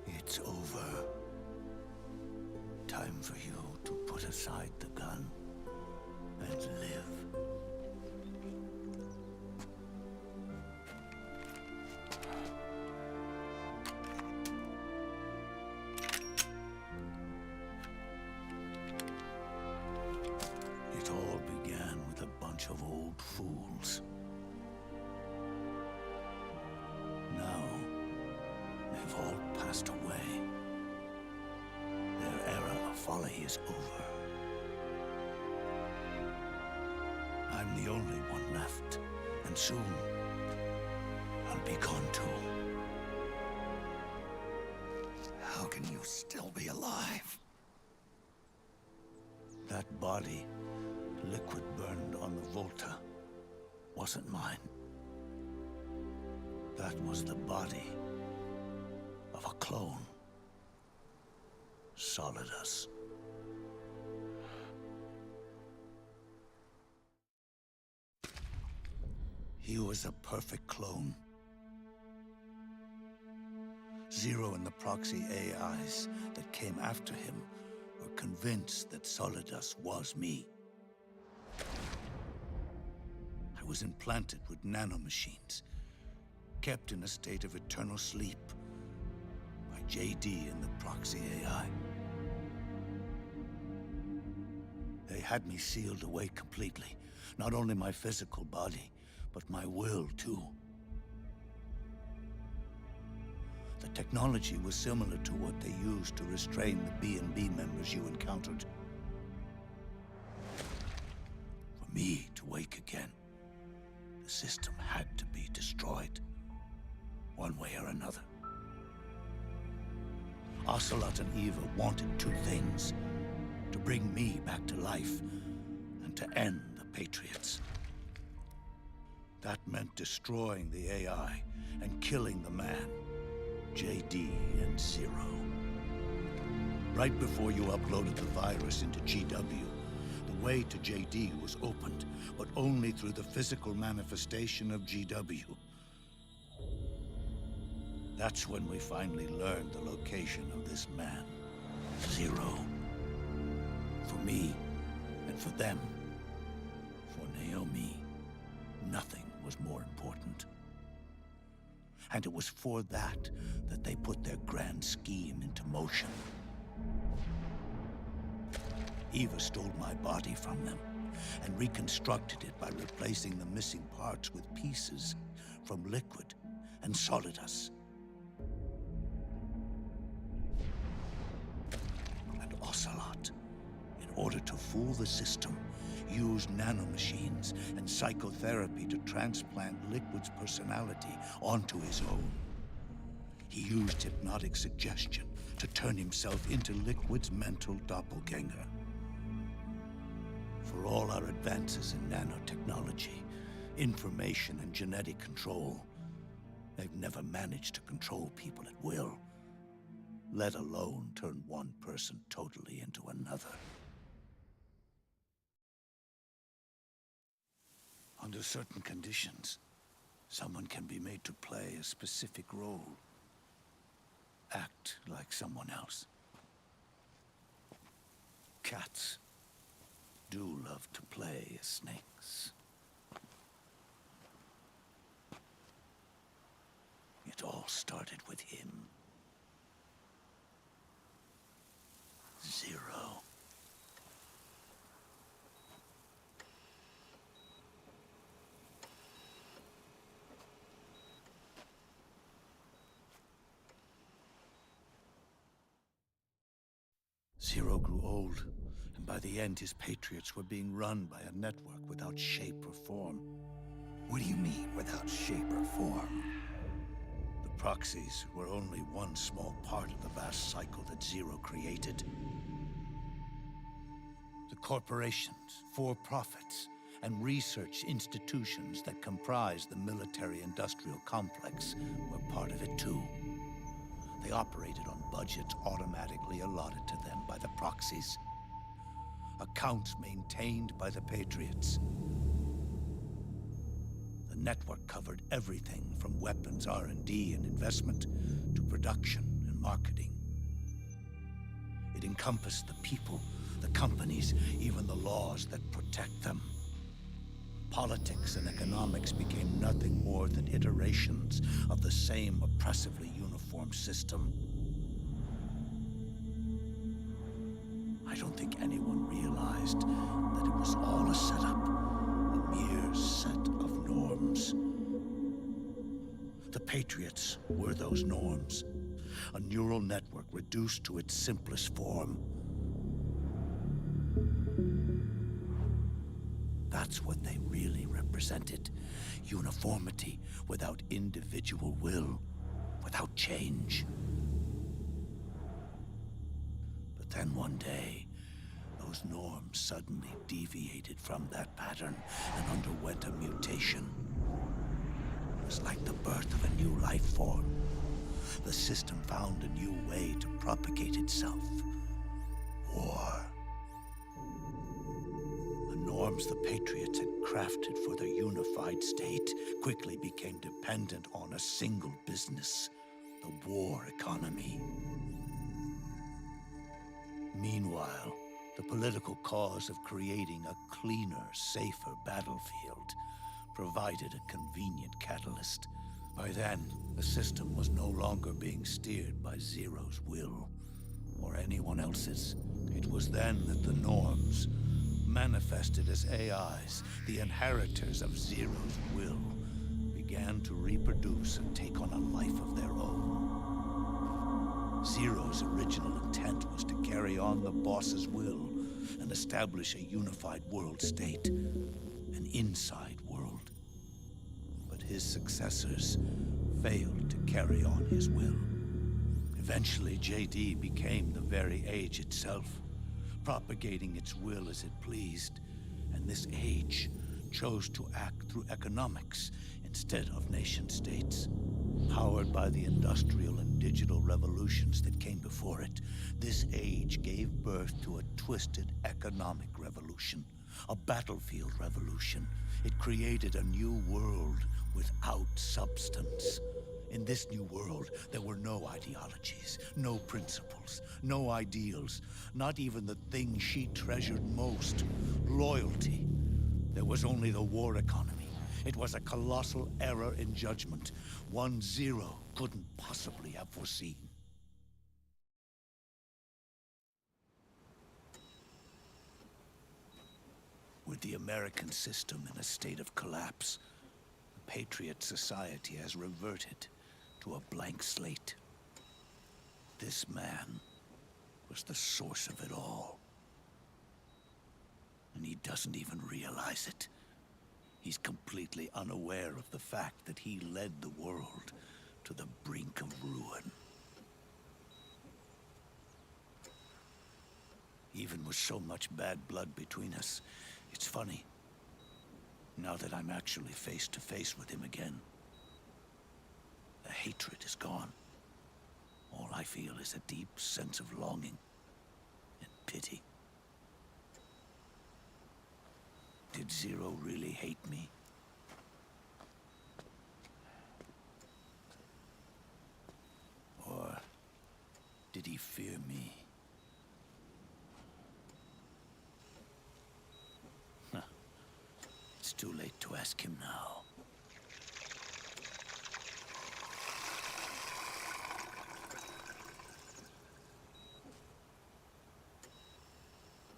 Speaker 10: It's over. Time for you to put aside the gun and live. It all began with a bunch of old fools. Now, they've all passed away. Their era of folly is over. I'm the only one left, and soon I'll be gone too. can you still be alive?
Speaker 4: That body, liquid burned on the Volta, wasn't mine. That was the body of a clone. Solidus. He was a perfect clone. Zero and the proxy AIs that came after him were convinced that Solidus was me. I was implanted with nanomachines, kept in a state of eternal sleep by JD and the proxy AI. They had me sealed away completely, not only my physical body, but my will too. The technology was similar to what they used to restrain the B&B members you encountered. For me to wake again, the system had to be destroyed, one way or another. Ocelot and Eva wanted two things: to bring me back to life, and to end the Patriots. That meant destroying the AI and killing the man, JD and Zero. Right before you uploaded the virus into GW, the way to JD was opened, but only through the physical manifestation of GW. That's when we finally learned the location of this man, Zero. For me, and for them, for Naomi, nothing was more important. And it was for that they put their grand scheme into motion. Eva stole my body from them and reconstructed it by replacing the missing parts with pieces from Liquid and Solidus. And Ocelot, in order to fool the system, used nanomachines and psychotherapy to transplant Liquid's personality onto his own. He used hypnotic suggestion to turn himself into Liquid's mental doppelganger. For all our advances in nanotechnology, information and genetic control, they've never managed to control people at will, let alone turn one person totally into another. Under certain conditions, someone can be made to play a specific role. Act like someone else. Cats do love to play as snakes. It all started with him. Zero. Zero grew old, and by the end his Patriots were being run by a network without shape or form.
Speaker 10: What do you mean, without shape or form?
Speaker 4: The proxies were only one small part of the vast cycle that Zero created. The corporations, for-profits, and research institutions that comprise the military-industrial complex were part of it too. They operated on budgets automatically allotted to them by the proxies. Accounts maintained by the Patriots. The network covered everything from weapons R&D and investment to production and marketing. It encompassed the people, the companies, even the laws that protect them. Politics and economics became nothing more than iterations of the same oppressively uniform system. I don't think anyone realized that it was all a setup, a mere set of norms. The Patriots were those norms, a neural network reduced to its simplest form. That's what they really represented. Uniformity without individual will, without change. Then one day, those norms suddenly deviated from that pattern and underwent a mutation. It was like the birth of a new life form. The system found a new way to propagate itself. War. The norms the Patriots had crafted for their unified state quickly became dependent on a single business, the war economy. Meanwhile, the political cause of creating a cleaner, safer battlefield provided a convenient catalyst. By then, the system was no longer being steered by Zero's will, or anyone else's. It was then that the norms, manifested as AIs, the inheritors of Zero's will, began to reproduce and take on a life of their own. Zero's original intent was to carry on the boss's will and establish a unified world state, an inside world. But his successors failed to carry on his will. Eventually, JD became the very age itself, propagating its will as it pleased, and this age chose to act through economics instead of nation-states. Powered by the industrial and digital revolutions that came before it, this age gave birth to a twisted economic revolution, a battlefield revolution. It created a new world without substance. In this new world, there were no ideologies, no principles, no ideals, not even the thing she treasured most, loyalty. There was only the war economy. It was a colossal error in judgment, one Zero couldn't possibly have foreseen. With the American system in a state of collapse, the Patriot Society has reverted to a blank slate. This man was the source of it all. And he doesn't even realize it. He's completely unaware of the fact that he led the world to the brink of ruin. Even with so much bad blood between us, it's funny. Now that I'm actually face to face with him again, the hatred is gone. All I feel is a deep sense of longing and pity. Did Zero really hate me? Or did he fear me? Huh. It's too late to ask him now.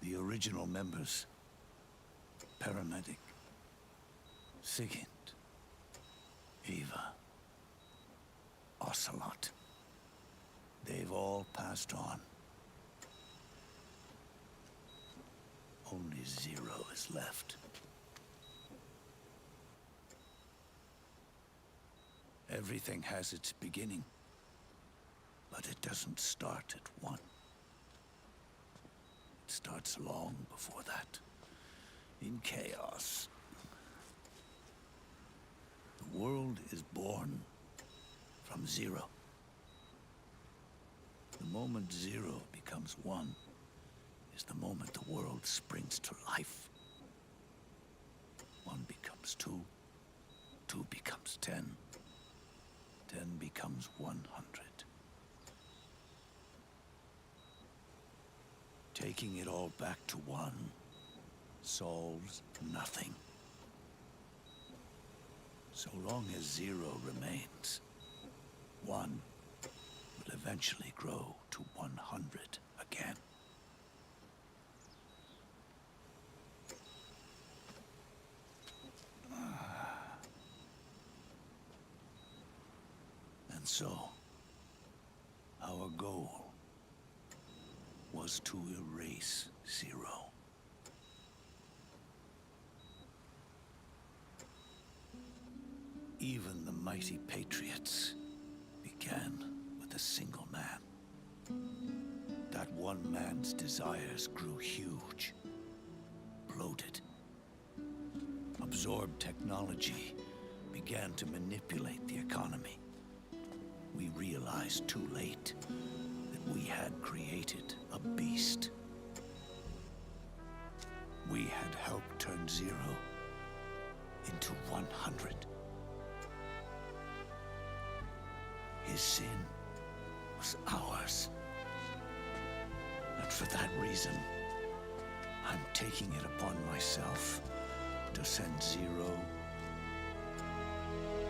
Speaker 4: The original members, Paramedic, Sigint, Eva, Ocelot. They've all passed on. Only Zero is left. Everything has its beginning, but it doesn't start at one. It starts long before that. In chaos. The world is born from Zero. The moment Zero becomes one is the moment the world springs to life. One becomes two, two becomes 10, 10 becomes 100. Taking it all back to one solves nothing. So long as Zero remains, one will eventually grow to 100 again. And so, our goal was to erase Zero. Even the mighty Patriots began with a single man. That one man's desires grew huge, bloated, absorbed technology, began to manipulate the economy. We realized too late that we had created a beast. We had helped turn 0 into 100. His sin was ours. And for that reason, I'm taking it upon myself to send 0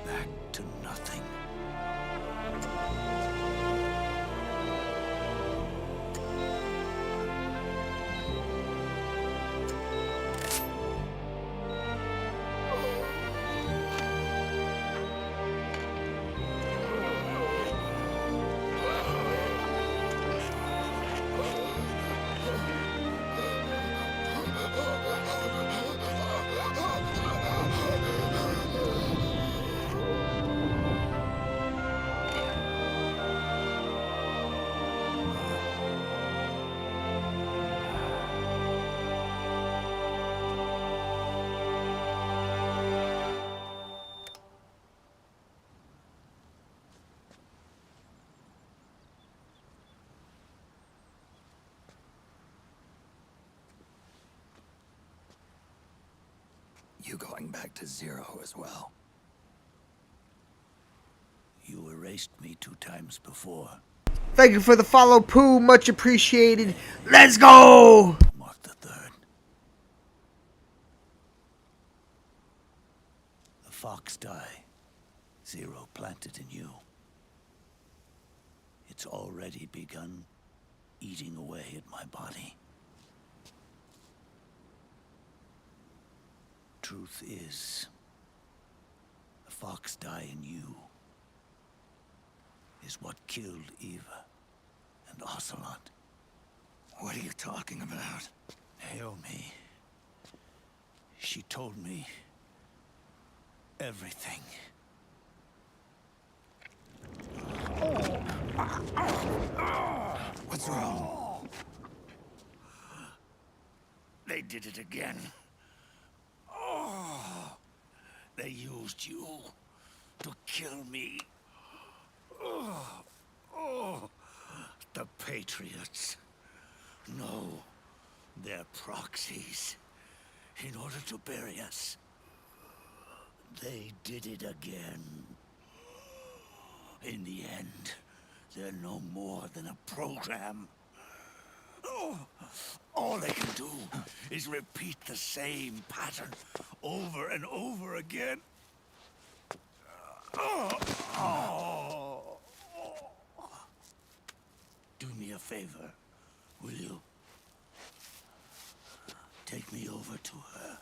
Speaker 4: back to nothing.
Speaker 10: You going back to 0 as well?
Speaker 4: You erased me 2 times before.
Speaker 1: Thank you for the follow, Pooh. Much appreciated. Let's go!
Speaker 4: Mark the 3rd. The fox die 0 planted in you. It's already begun eating away at my body. Truth is, the fox die in you is what killed Eva and Ocelot.
Speaker 10: What are you talking about?
Speaker 4: Naomi. She told me everything.
Speaker 10: What's wrong?
Speaker 4: They did it again. They used you to kill me. The Patriots. No, they're proxies. In order to bury us. They did it again. In the end, they're no more than a program. All they can do is repeat the same pattern over and over again. Do me a favor, will you? Take me over to her.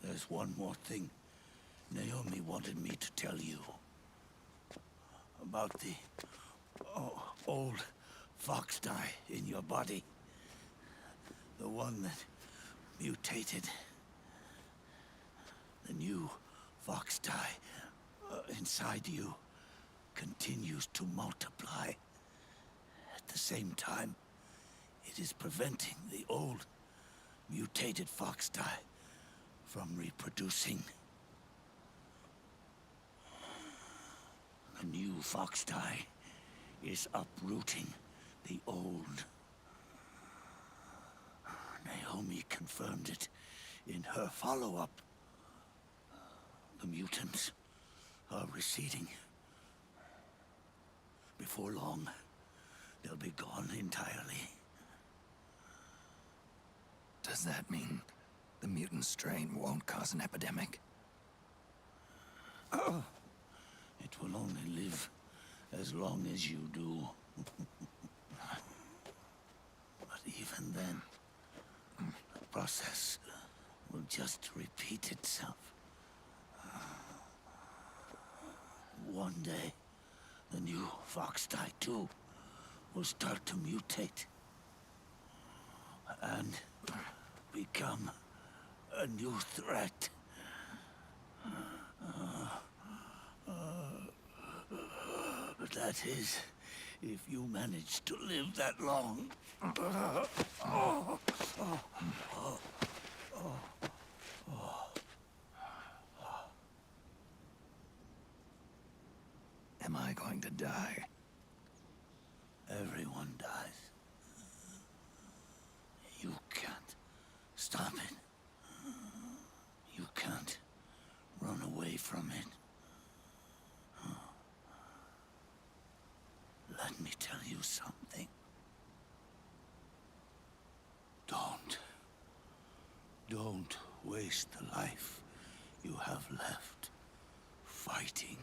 Speaker 4: There's one more thing Naomi wanted me to tell you. About the old fox die in your body. The one that mutated. The new fox die inside you continues to multiply. At the same time, it is preventing the old mutated fox die from reproducing. The new fox die is uprooting the old. Naomi confirmed it in her follow-up. The mutants are receding. Before long, they'll be gone entirely.
Speaker 10: Does that mean the mutant strain won't cause an epidemic?
Speaker 4: It will only live as long as you do. But even then, the process will just repeat itself. One day, the new fox die too will start to mutate and become a new threat. That is, if you manage to live that long.
Speaker 10: Am I going to die?
Speaker 4: Everyone dies. You can't stop it. You can't run away from it. Let me tell you something. Don't waste the life you have left fighting.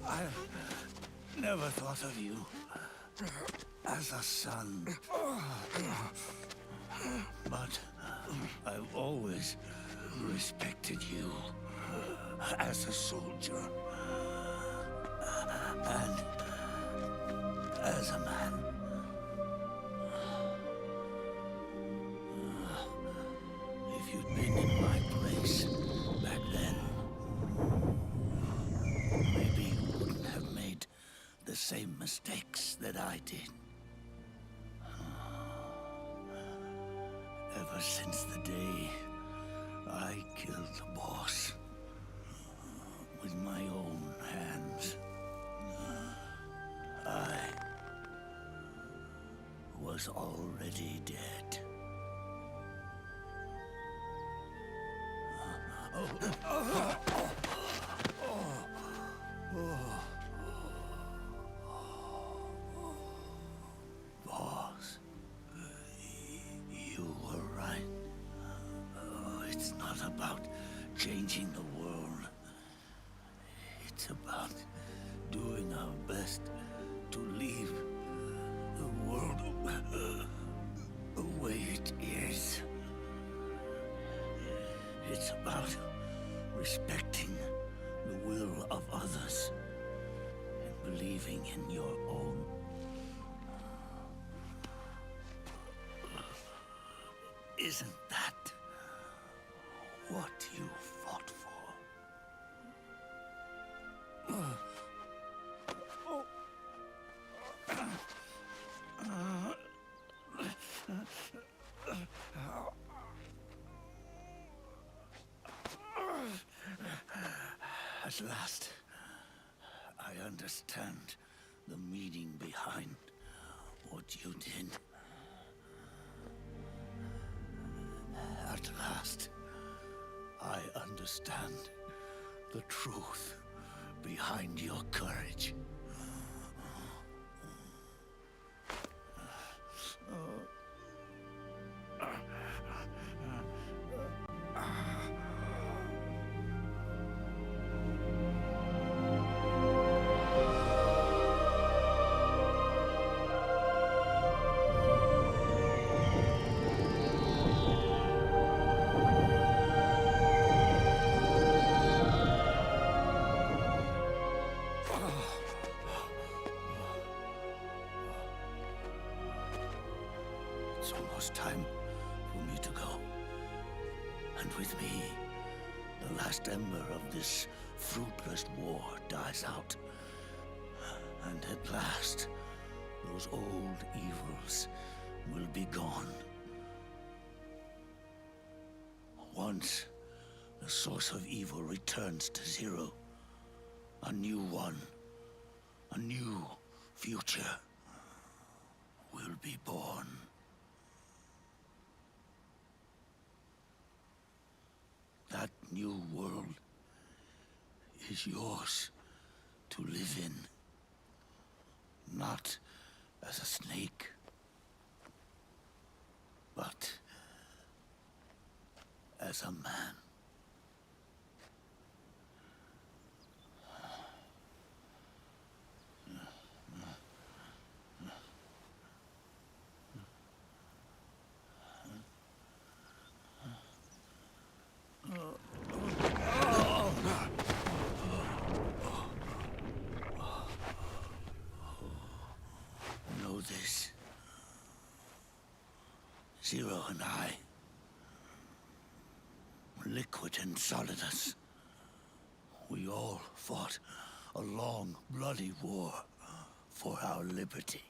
Speaker 4: I never thought of you as a son. But I've always respected you as a soldier and as a man. If you'd been in my place back then, maybe you wouldn't have made the same mistakes that I did. Ever since the day I killed the boss with my own hands, I was already dead. Boss, you were right. It's not about changing the world. It's about doing our best to leave the world the way it is. It's about respecting the will of others and believing in your own. Isn't that what you fought for? At last, I understand the meaning behind what you did. At last, I understand the truth behind your courage. It's almost time for me to go. And with me, the last ember of this fruitless war dies out. And at last, those old evils will be gone. Once the source of evil returns to zero, a new one, a new future will be born. That new world is yours to live in, not as a snake, but as a man. Zero and I, Liquid and Solidus, we all fought a long, bloody war for our liberty.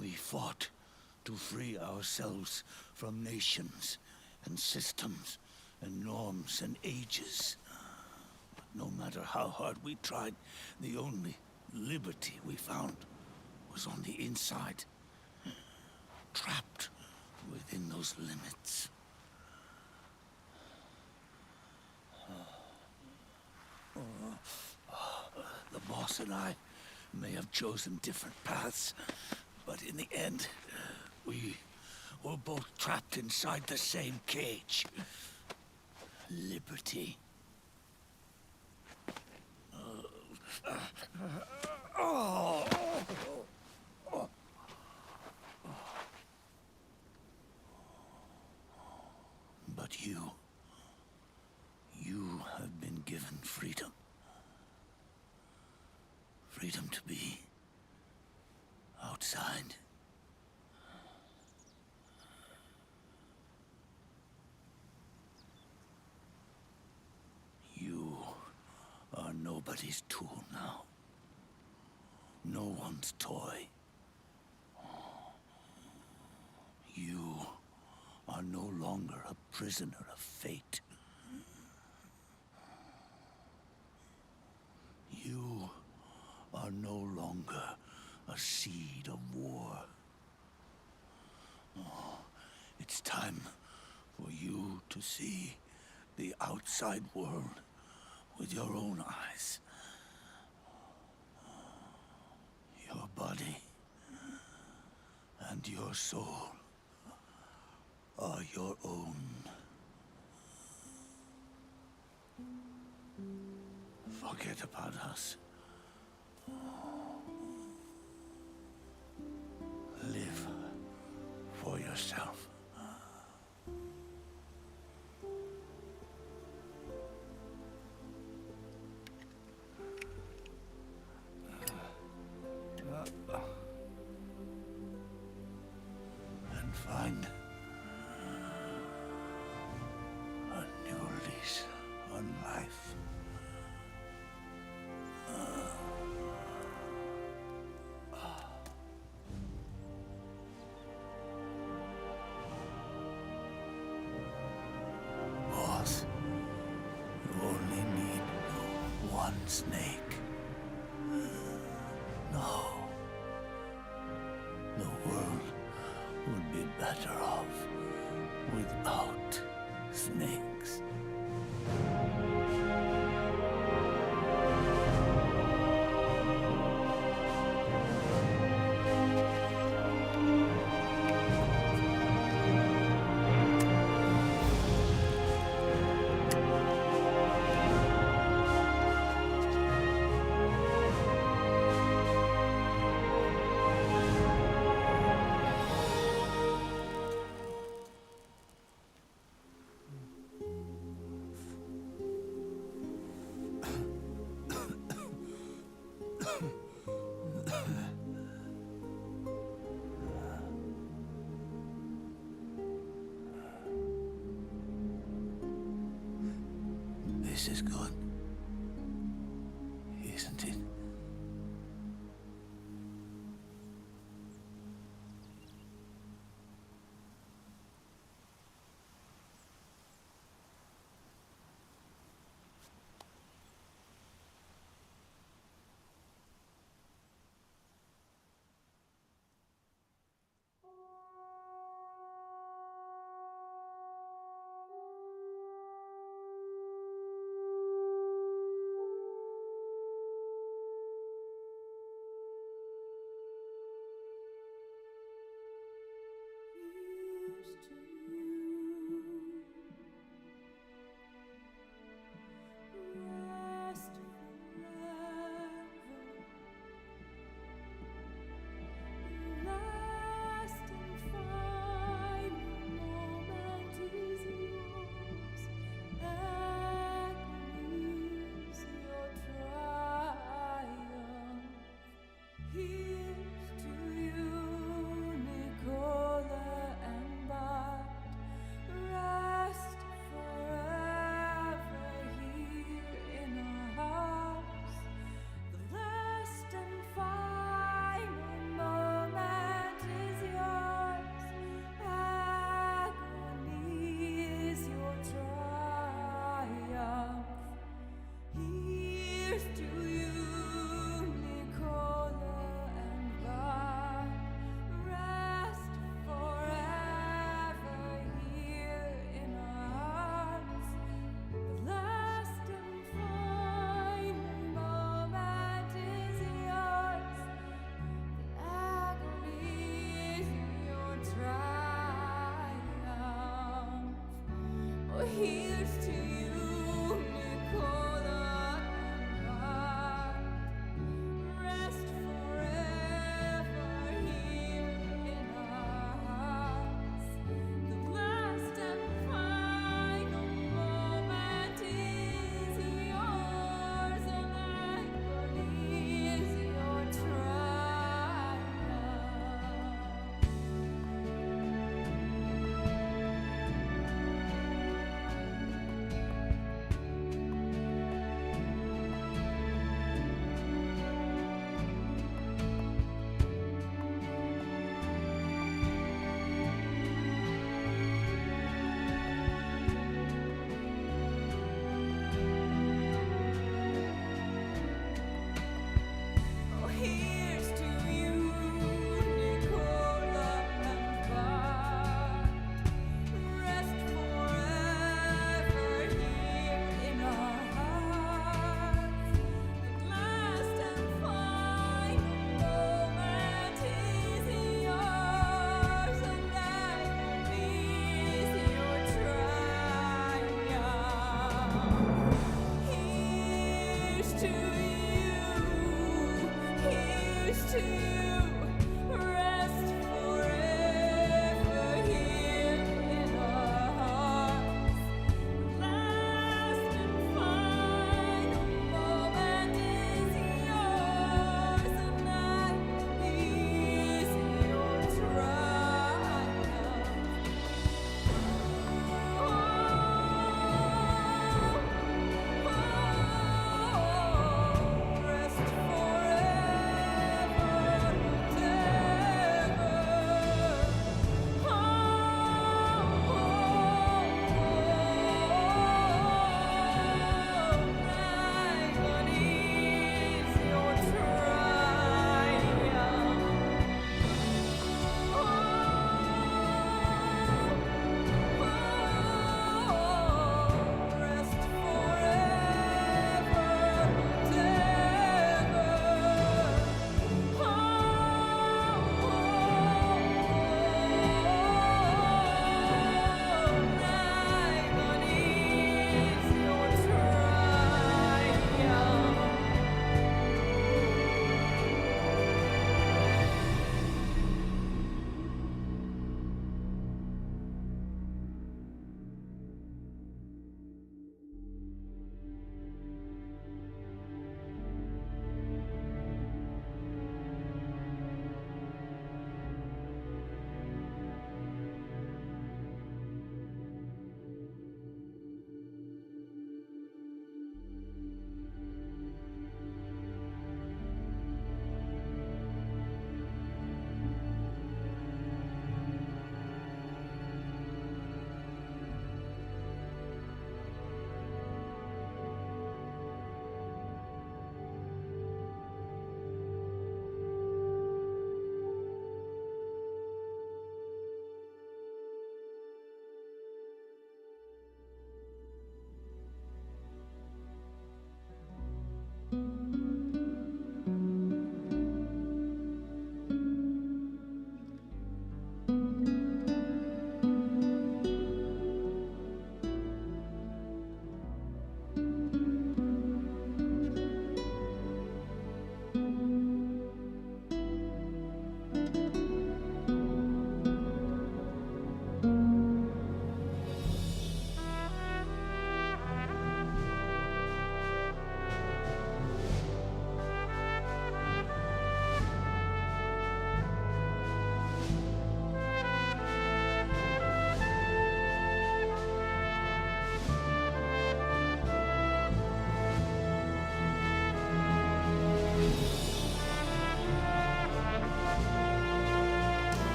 Speaker 4: We fought to free ourselves from nations and systems and norms and ages. But no matter how hard we tried, the only liberty we found was on the inside, trapped within those limits. The boss and I may have chosen different paths, but in the end, we were both trapped inside the same cage. Liberty. But you have been given freedom. Freedom to be outside. You are nobody's tool now. No one's toy. You are no longer a prisoner of fate. You are no longer a seed of war. Oh, it's time for you to see the outside world with your own eyes. Your body and your soul are your own. Forget about us. Live for yourself. And find a new lease on life. Boss, you only need one snake. No. The world would be better off without snakes. This is good, isn't it?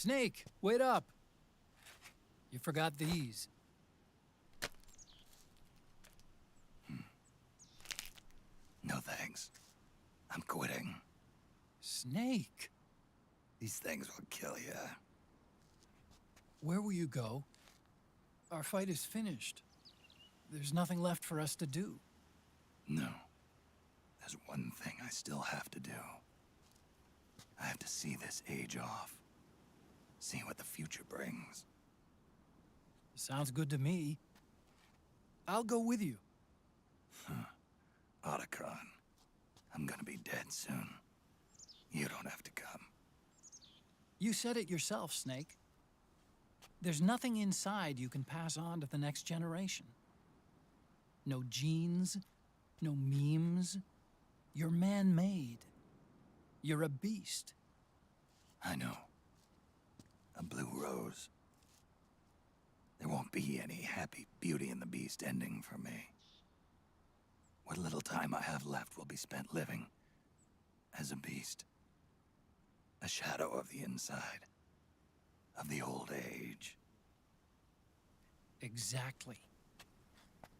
Speaker 8: Snake, wait up. You forgot these.
Speaker 10: No thanks. I'm quitting.
Speaker 8: Snake.
Speaker 10: These things will kill you.
Speaker 8: Where will you go? Our fight is finished. There's nothing left for us to do.
Speaker 10: No. There's one thing I still have to do. I have to see this age off. See what the future brings.
Speaker 8: Sounds good to me. I'll go with you.
Speaker 10: Otacon, I'm gonna be dead soon. You don't have to come.
Speaker 8: You said it yourself, Snake. There's nothing inside you can pass on to the next generation. No genes, no memes. You're man-made. You're a beast.
Speaker 10: I know. A blue rose. There won't be any happy Beauty and the Beast ending for me. What little time I have left will be spent living as a beast. A shadow of the inside. Of the old age.
Speaker 8: Exactly.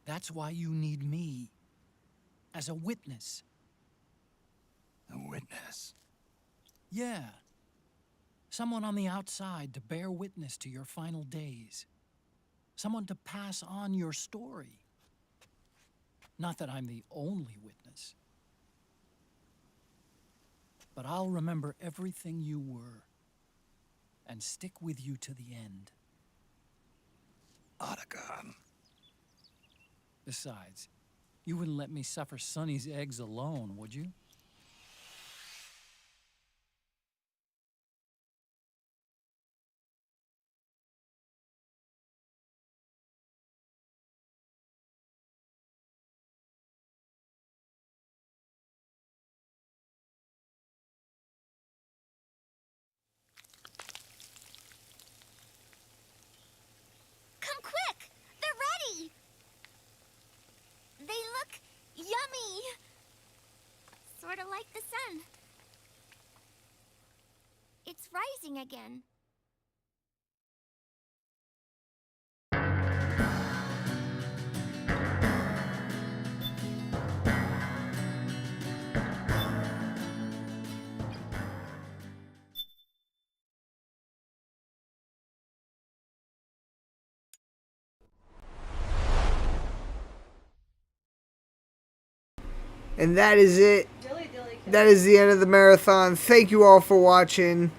Speaker 8: That's why you need me. As a witness.
Speaker 10: A witness?
Speaker 8: Yeah. Someone on the outside to bear witness to your final days. Someone to pass on your story. Not that I'm the only witness. But I'll remember everything you were. And stick with you to the end.
Speaker 10: Otacon.
Speaker 8: Besides, you wouldn't let me suffer Sonny's eggs alone, would you?
Speaker 13: Come quick! They're ready! They look yummy! Sort of like the sun. It's rising again.
Speaker 1: And that is it. That is the end of the marathon. Thank you all for watching.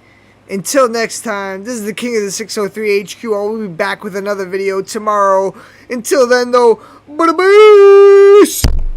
Speaker 1: Until next time, this is the King of the 603 HQ. I will be back with another video tomorrow. Until then, though, bye-bye.